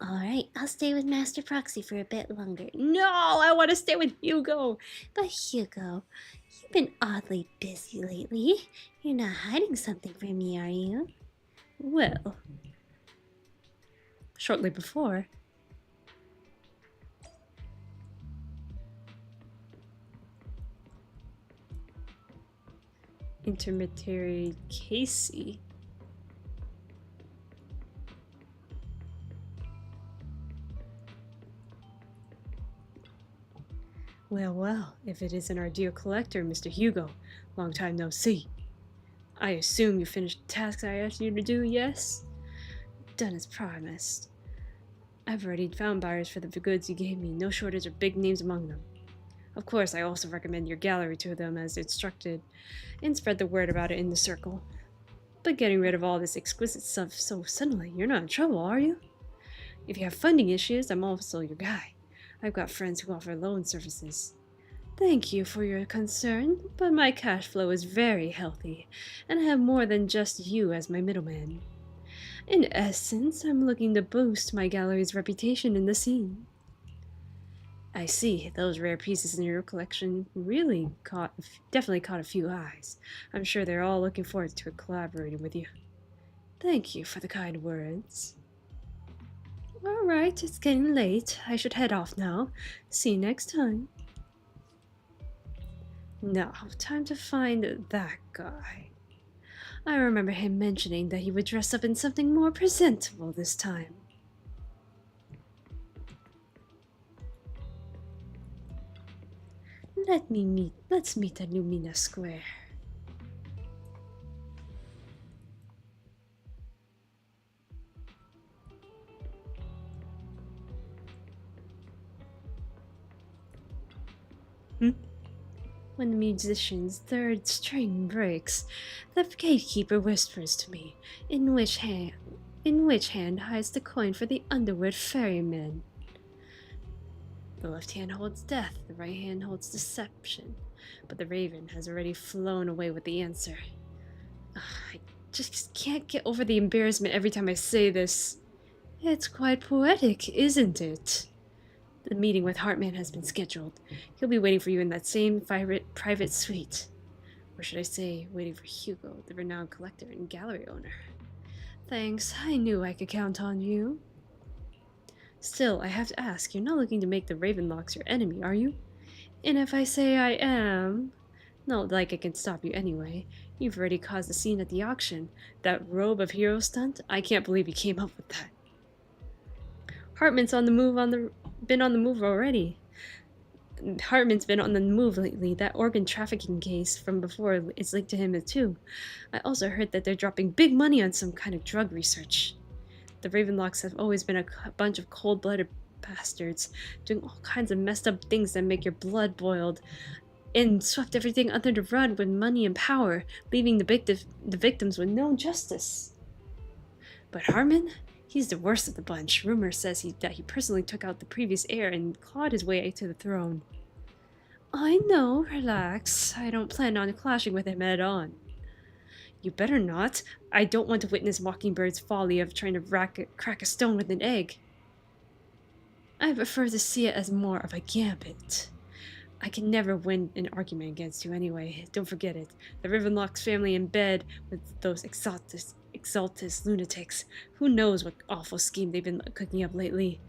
Alright, I'll stay with Master Proxy for a bit longer. No, I want to stay with Hugo. But Hugo, you've been oddly busy lately. You're not hiding something from me, are you? Well, shortly before. Intermediary Casey. Well, if it isn't our dear collector, Mr. Hugo. Long time no see. I assume you finished the tasks I asked you to do, yes? Done as promised. I've already found buyers for the goods you gave me, no shortage of big names among them. Of course, I also recommend your gallery to them as instructed, and spread the word about it in the circle. But getting rid of all this exquisite stuff so suddenly, you're not in trouble, are you? If you have funding issues, I'm also your guy. I've got friends who offer loan services. Thank you for your concern, but my cash flow is very healthy, and I have more than just you as my middleman. In essence, I'm looking to boost my gallery's reputation in the scene. I see, those rare pieces in your collection really definitely caught a few eyes. I'm sure they're all looking forward to collaborating with you. Thank you for the kind words. Alright, it's getting late. I should head off now. See you next time. Now, time to find that guy. I remember him mentioning that he would dress up in something more presentable this time. Let's meet at Lumina Square. When the musician's third string breaks, the gatekeeper whispers to me, in which hand hides the coin for the Underwood ferryman. The left hand holds death, the right hand holds deception, but the raven has already flown away with the answer. I just can't get over the embarrassment every time I say this. It's quite poetic, isn't it? The meeting with Hartman has been scheduled. He'll be waiting for you in that same private suite. Or should I say, waiting for Hugo, the renowned collector and gallery owner. Thanks, I knew I could count on you. Still, I have to ask, you're not looking to make the Ravenlocks your enemy, are you? And if I say I am... Not like I can stop you anyway. You've already caused a scene at the auction. That robe of hero stunt? I can't believe you came up with that. Hartman's been on the move already. Hartman's been on the move lately. That organ trafficking case from before is linked to him too. I also heard that they're dropping big money on some kind of drug research. The Ravenlocks have always been a bunch of cold-blooded bastards, doing all kinds of messed up things that make your blood boiled, and swept everything under the rug with money and power, leaving the victims with no justice. But Hartman? He's the worst of the bunch. Rumor says that he personally took out the previous heir and clawed his way to the throne. I know, relax. I don't plan on clashing with him head on. You better not. I don't want to witness Mockingbird's folly of trying to crack a stone with an egg. I prefer to see it as more of a gambit. I can never win an argument against you anyway. Don't forget it. The Ravenlocks family in bed with those exaltus lunatics. Who knows what awful scheme they've been cooking up lately.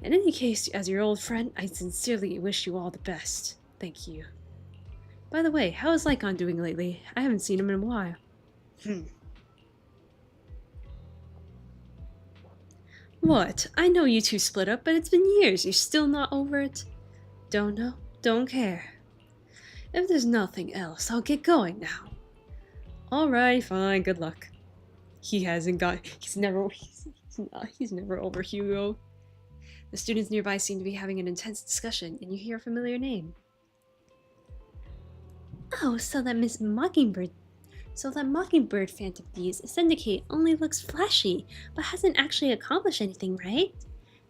In any case, as your old friend, I sincerely wish you all the best. Thank you. By the way, how is Lycon doing lately? I haven't seen him in a while. What? I know you two split up, but it's been years. You're still not over it? Don't know? Don't care. If there's nothing else, I'll get going now. Alright, fine, good luck. He's never over Hugo. The students nearby seem to be having an intense discussion, and you hear a familiar name. Oh, so that Mockingbird Phantom Thieves Syndicate only looks flashy, but hasn't actually accomplished anything, right?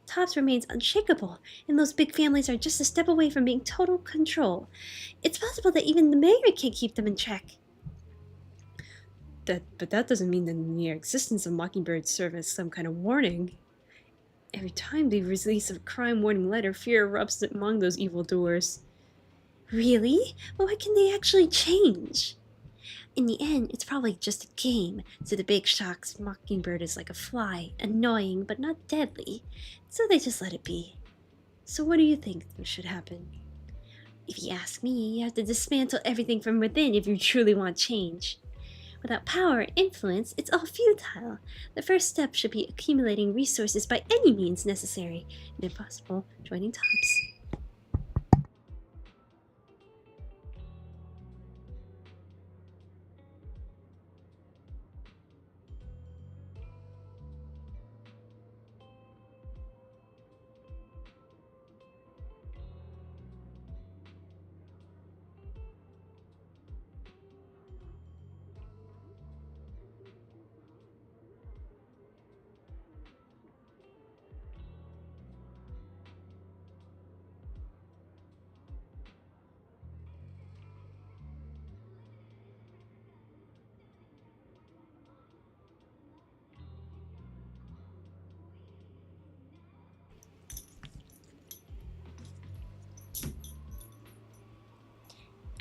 Tops remains unshakable, and those big families are just a step away from being total control. It's possible that even the mayor can't keep them in check. But that doesn't mean the mere existence of Mockingbird serves as some kind of warning. Every time they release a crime warning letter, fear erupts among those evildoers. Really? But what can they actually change? In the end, it's probably just a game, so the big shock's Mockingbird is like a fly, annoying but not deadly, so they just let it be. So what do you think should happen? If you ask me, you have to dismantle everything from within if you truly want change. Without power or influence, it's all futile. The first step should be accumulating resources by any means necessary, and if possible, joining Tops.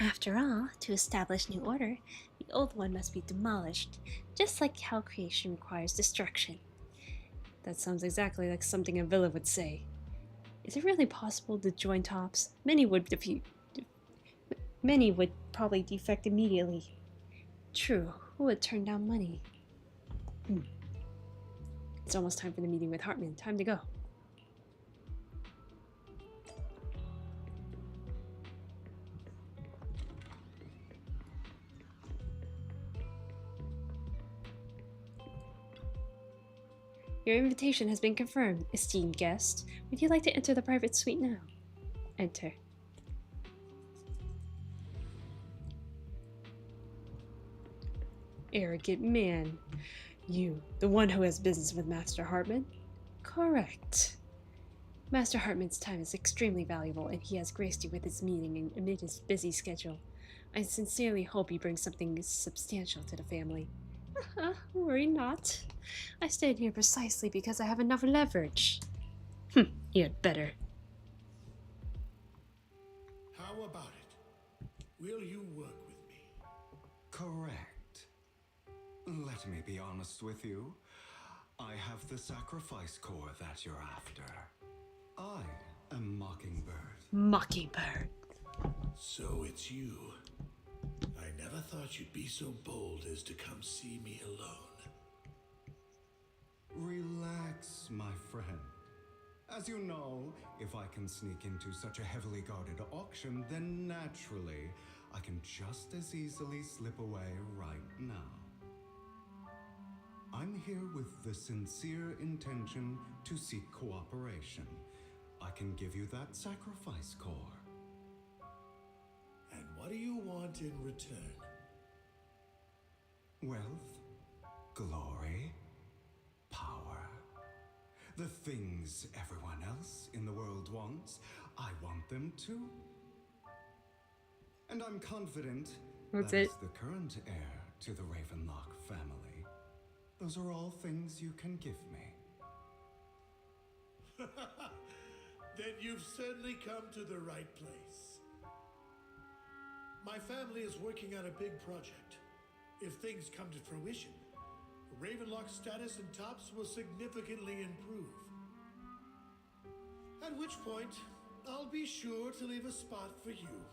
After all, to establish new order, the old one must be demolished, just like how creation requires destruction. That sounds exactly like something a villain would say. Is it really possible to join tops? Many would probably defect immediately. True, who would turn down money? It's almost time for the meeting with Hartman. Time to go. Your invitation has been confirmed, esteemed guest. Would you like to enter the private suite now? Enter. Arrogant man. You, the one who has business with Master Hartman? Correct. Master Hartman's time is extremely valuable, and he has graced you with his meeting amid his busy schedule. I sincerely hope he brings something substantial to the family. Worry not. I stand here precisely because I have enough leverage. You had better. How about it? Will you work with me? Correct. Let me be honest with you. I have the sacrifice core that you're after. I am Mockingbird. Mockingbird. So it's you. I never thought you'd be so bold as to come see me alone. Relax, my friend. As you know, if I can sneak into such a heavily guarded auction, then naturally, I can just as easily slip away right now. I'm here with the sincere intention to seek cooperation. I can give you that sacrifice core. And what do you want in return? Wealth, glory, power. The things everyone else in the world wants, I want them too. And I'm confident That's that it. as the current heir to the Ravenlock family, those are all things you can give me. Then you've certainly come to the right place. My family is working on a big project. If things come to fruition, Ravenlock's status in Tops will significantly improve. At which point, I'll be sure to leave a spot for you.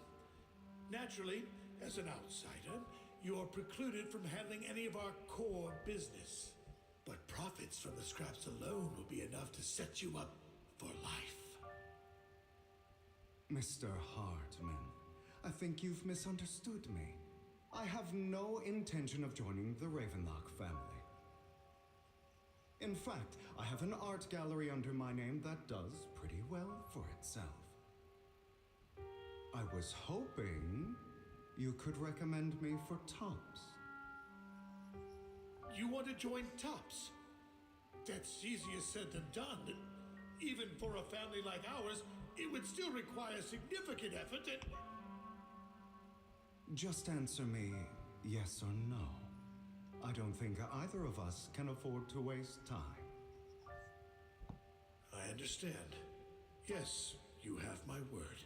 Naturally, as an outsider, you're precluded from handling any of our core business. But profits from the scraps alone will be enough to set you up for life. Mr. Hartman, I think you've misunderstood me. I have no intention of joining the Ravenlock family. In fact, I have an art gallery under my name that does pretty well for itself. I was hoping you could recommend me for Tops. You want to join Tops? That's easier said than done. Even for a family like ours, it would still require significant effort and... Just answer me yes or no. I don't think either of us can afford to waste time. I understand. Yes, you have my word.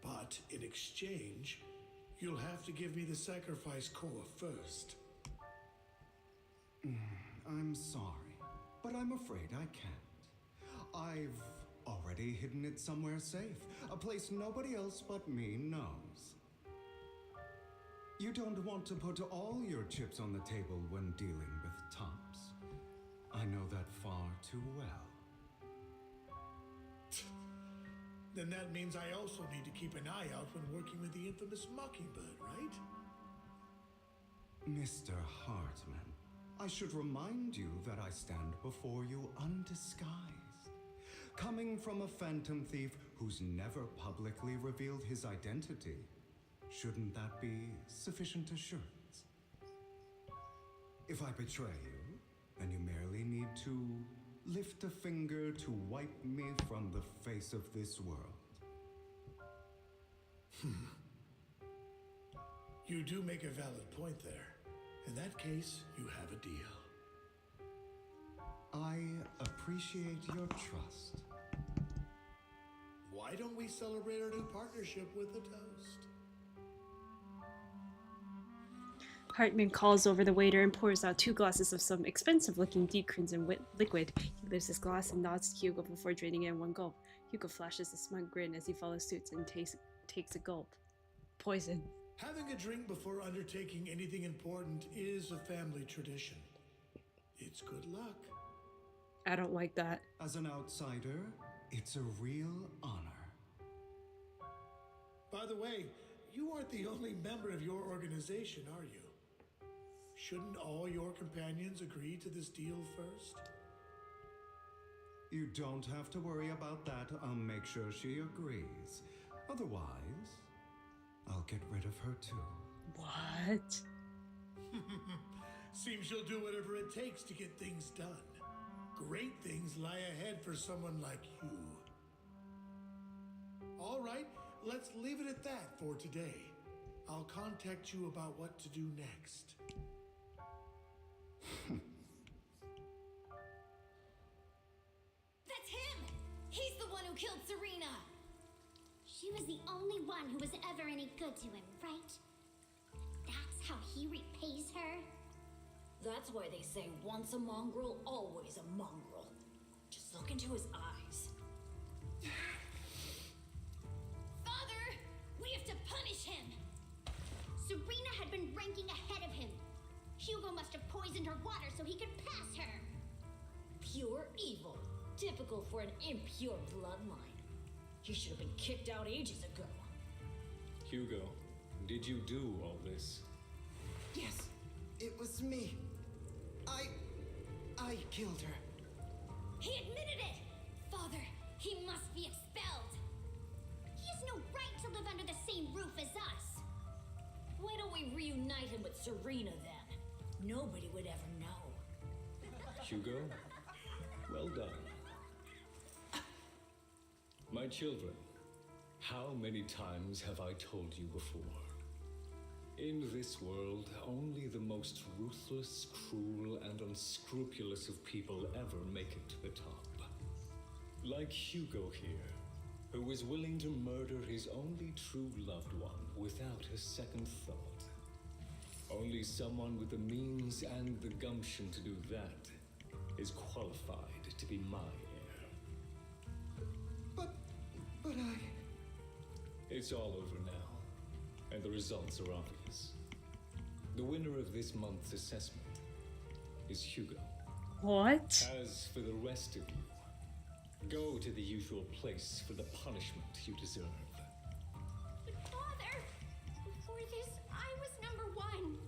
But in exchange, you'll have to give me the sacrifice core first. I'm sorry, but I'm afraid I can't. I've already hidden it somewhere safe, a place nobody else but me knows. You don't want to put all your chips on the table when dealing with Tops. I know that far too well. Then that means I also need to keep an eye out when working with the infamous Mockingbird, right? Mr. Hartman, I should remind you that I stand before you undisguised. Coming from a phantom thief who's never publicly revealed his identity, shouldn't that be sufficient assurance? If I betray you, then you merely need to lift a finger to wipe me from the face of this world. You do make a valid point there. In that case, you have a deal. I appreciate your trust. What? why don't we celebrate our new partnership with a toast? Hartman calls over the waiter and pours out 2 glasses of some expensive-looking deep crimson liquid. He lifts his glass and nods to Hugo before draining it in one gulp. Hugo flashes a smug grin as he follows suit and takes a gulp. Poison. Having a drink before undertaking anything important is a family tradition. It's good luck. I don't like that. As an outsider, it's a real honor. By the way, you aren't the only member of your organization, are you? Shouldn't all your companions agree to this deal first? You don't have to worry about that. I'll make sure she agrees. Otherwise, I'll get rid of her too. What? Seems you'll do whatever it takes to get things done. Great things lie ahead for someone like you. All right, let's leave it at that for today. I'll contact you about what to do next. That's him! He's the one who killed Serena! She was the only one who was ever any good to him, right? That's how he repays her? That's why they say once a mongrel, always a mongrel. Just look into his eyes. Father! We have to punish him! Serena had been ranking ahead of him. Hugo must have poisoned her water so he could pass her. Pure evil. Typical for an impure bloodline. He should have been kicked out ages ago. Hugo, did you do all this? Yes, it was me. I killed her. He admitted it! Father, he must be expelled! He has no right to live under the same roof as us. Why don't we reunite him with Serena then? Nobody would ever know. Hugo, well done. My children, how many times have I told you before? In this world, only the most ruthless, cruel, and unscrupulous of people ever make it to the top. Like Hugo here, who was willing to murder his only true loved one without a second thought. Only someone with the means and the gumption to do that is qualified to be my heir. But I... It's all over now, and the results are obvious. The winner of this month's assessment is Hugo. What? As for the rest of you, go to the usual place for the punishment you deserve. But Father, before this, I was number 1.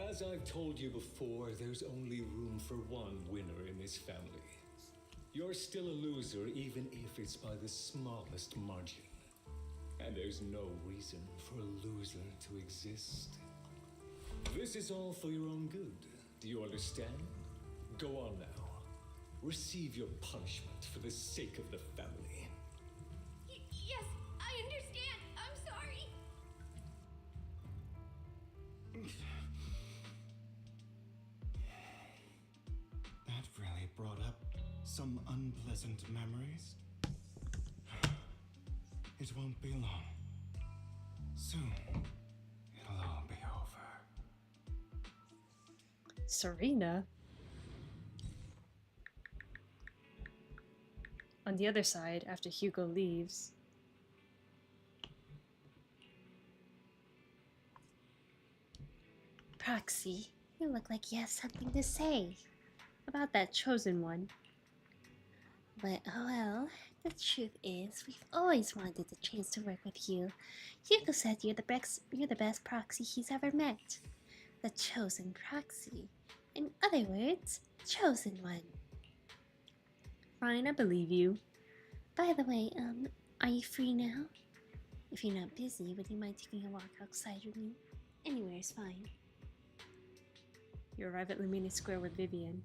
As I've told you before, there's only room for one winner in this family. You're still a loser, even if it's by the smallest margin. And there's no reason for a loser to exist. This is all for your own good. Do you understand? Go on now. Receive your punishment for the sake of the family. Yes, I understand. I'm sorry. That really brought up some unpleasant memories. It won't be long. Soon, it'll all be over. Serena? On the other side, after Hugo leaves, Proxy, you look like you have something to say about that chosen one. But oh well, the truth is, we've always wanted the chance to work with you. Hugo said you're the best proxy he's ever met. The chosen proxy. In other words, chosen one. fine, I believe you. By the way, are you free now? If you're not busy, would you mind taking a walk outside with me? Anywhere is fine. You arrive at Lumina Square with Vivian.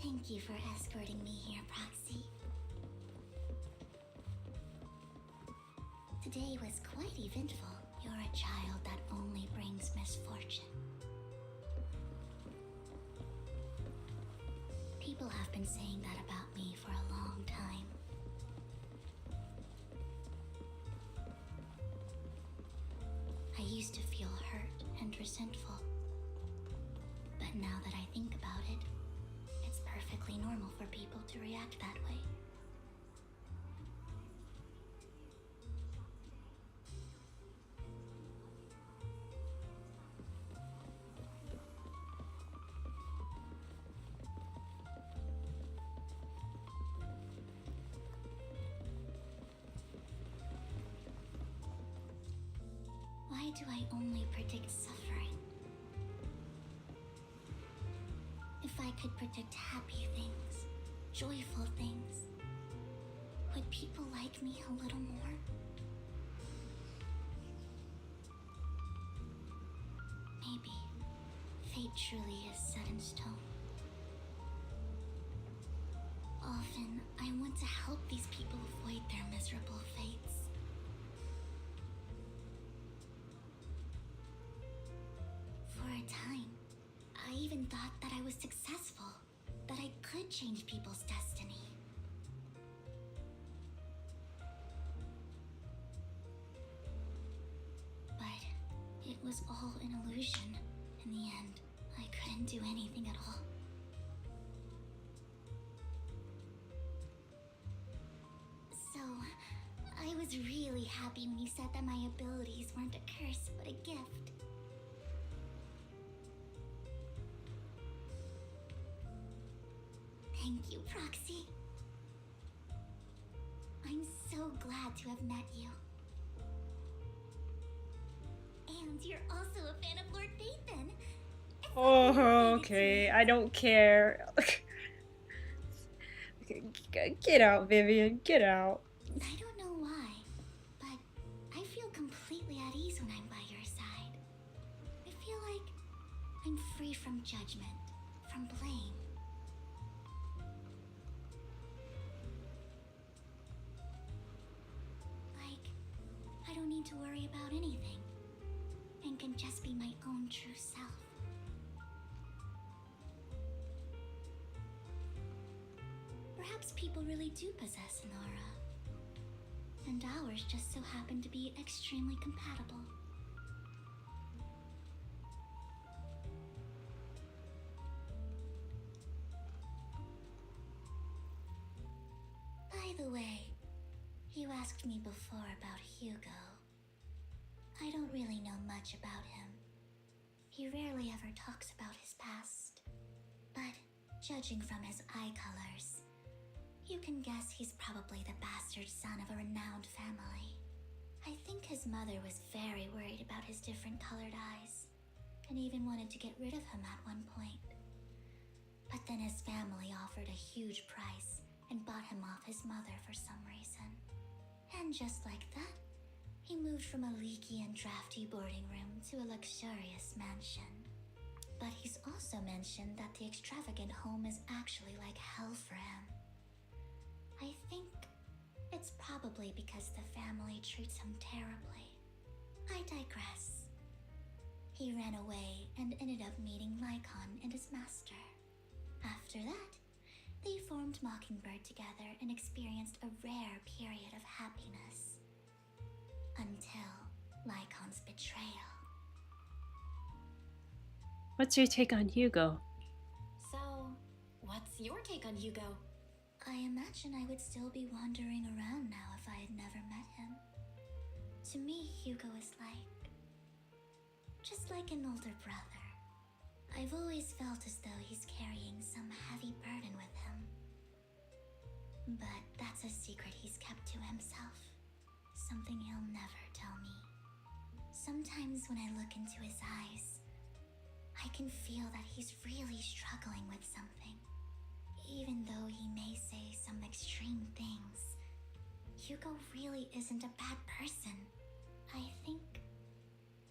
Thank you for escorting me here, Proxy. Today was quite eventful. You're a child that only brings misfortune. People have been saying that about me for a long time. I used to feel hurt and resentful. But now that I think about it, it's perfectly normal for people to react that way. Why do I only predict suffering? If I could predict happy things, joyful things, would people like me a little more? Maybe fate truly is set in stone. Often, I want to help these people avoid their miserable fates. For a time, I even thought that I was successful, that I could change people's destiny. But it was all an illusion. In the end, I couldn't do anything at all. So, I was really happy when you said that my abilities weren't a curse, but a gift. Thank you, Proxy. I'm so glad to have met you. And you're also a fan of Lord Nathan. Oh, okay. I don't care. Get out, Vivian. Get out. I don't know why, but I feel completely at ease when I'm by your side. I feel like I'm free from judgment, from blame. Like, I don't need to worry about anything, and can just be my own true self. Perhaps people really do possess an aura, and ours just so happen to be extremely compatible. By the way, you asked me before about Hugo. I don't really know much about him. He rarely ever talks about his past. But judging from his eye colors, you can guess he's probably the bastard son of a renowned family. I think his mother was very worried about his different colored eyes, and even wanted to get rid of him at one point. But then his family offered a huge price and bought him off his mother for some reason. And just like that, he moved from a leaky and drafty boarding room to a luxurious mansion. But he's also mentioned that the extravagant home is actually like hell for him. I think it's probably because the family treats him terribly. I digress. He ran away and ended up meeting Lycon and his master. After that, they formed Mockingbird together and experienced a rare period of happiness. Until Lycon's betrayal. What's your take on Hugo? So, what's your take on Hugo? I imagine I would still be wandering around now if I had never met him. To me, Hugo is just like an older brother. I've always felt as though he's carrying some heavy burden with him. But that's a secret he's kept to himself. Something he'll never tell me. Sometimes when I look into his eyes, I can feel that he's really struggling with something. Even though he may say some extreme things, Hugo really isn't a bad person. I think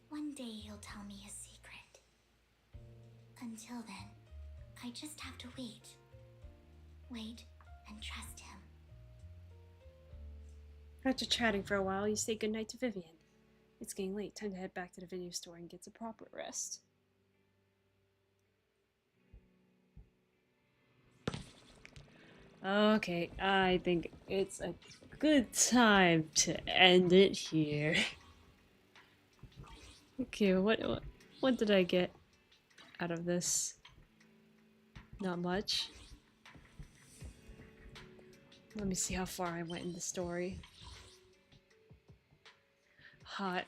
one day he'll tell me his secret. Until then, I just have to wait. Wait and trust him. After chatting for a while, you say goodnight to Vivian. It's getting late. Time to head back to the video store and get some proper rest. Okay, I think it's a good time to end it here. Okay, what did I get out of this? Not much. Let me see how far I went in the story. Hot.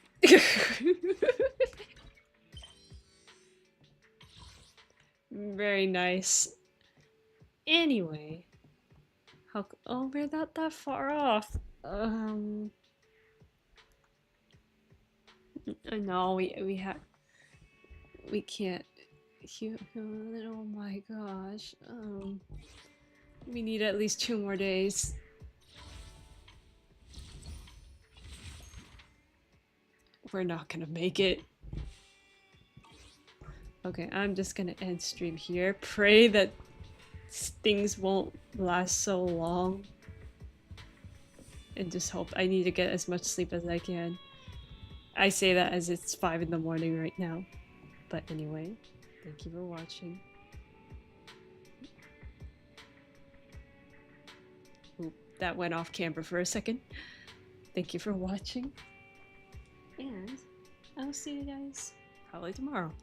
Very nice. Anyway, oh, we're not that far off. No, we can't. Oh my gosh. We need at least 2 more days. We're not gonna make it. Okay, I'm just gonna end stream here. Pray that things won't last so long. And just hope I need to get as much sleep as I can. I say that as it's 5 in the morning right now. But anyway, thank you for watching. Oop, that went off camera for a second. Thank you for watching. And I'll see you guys probably tomorrow.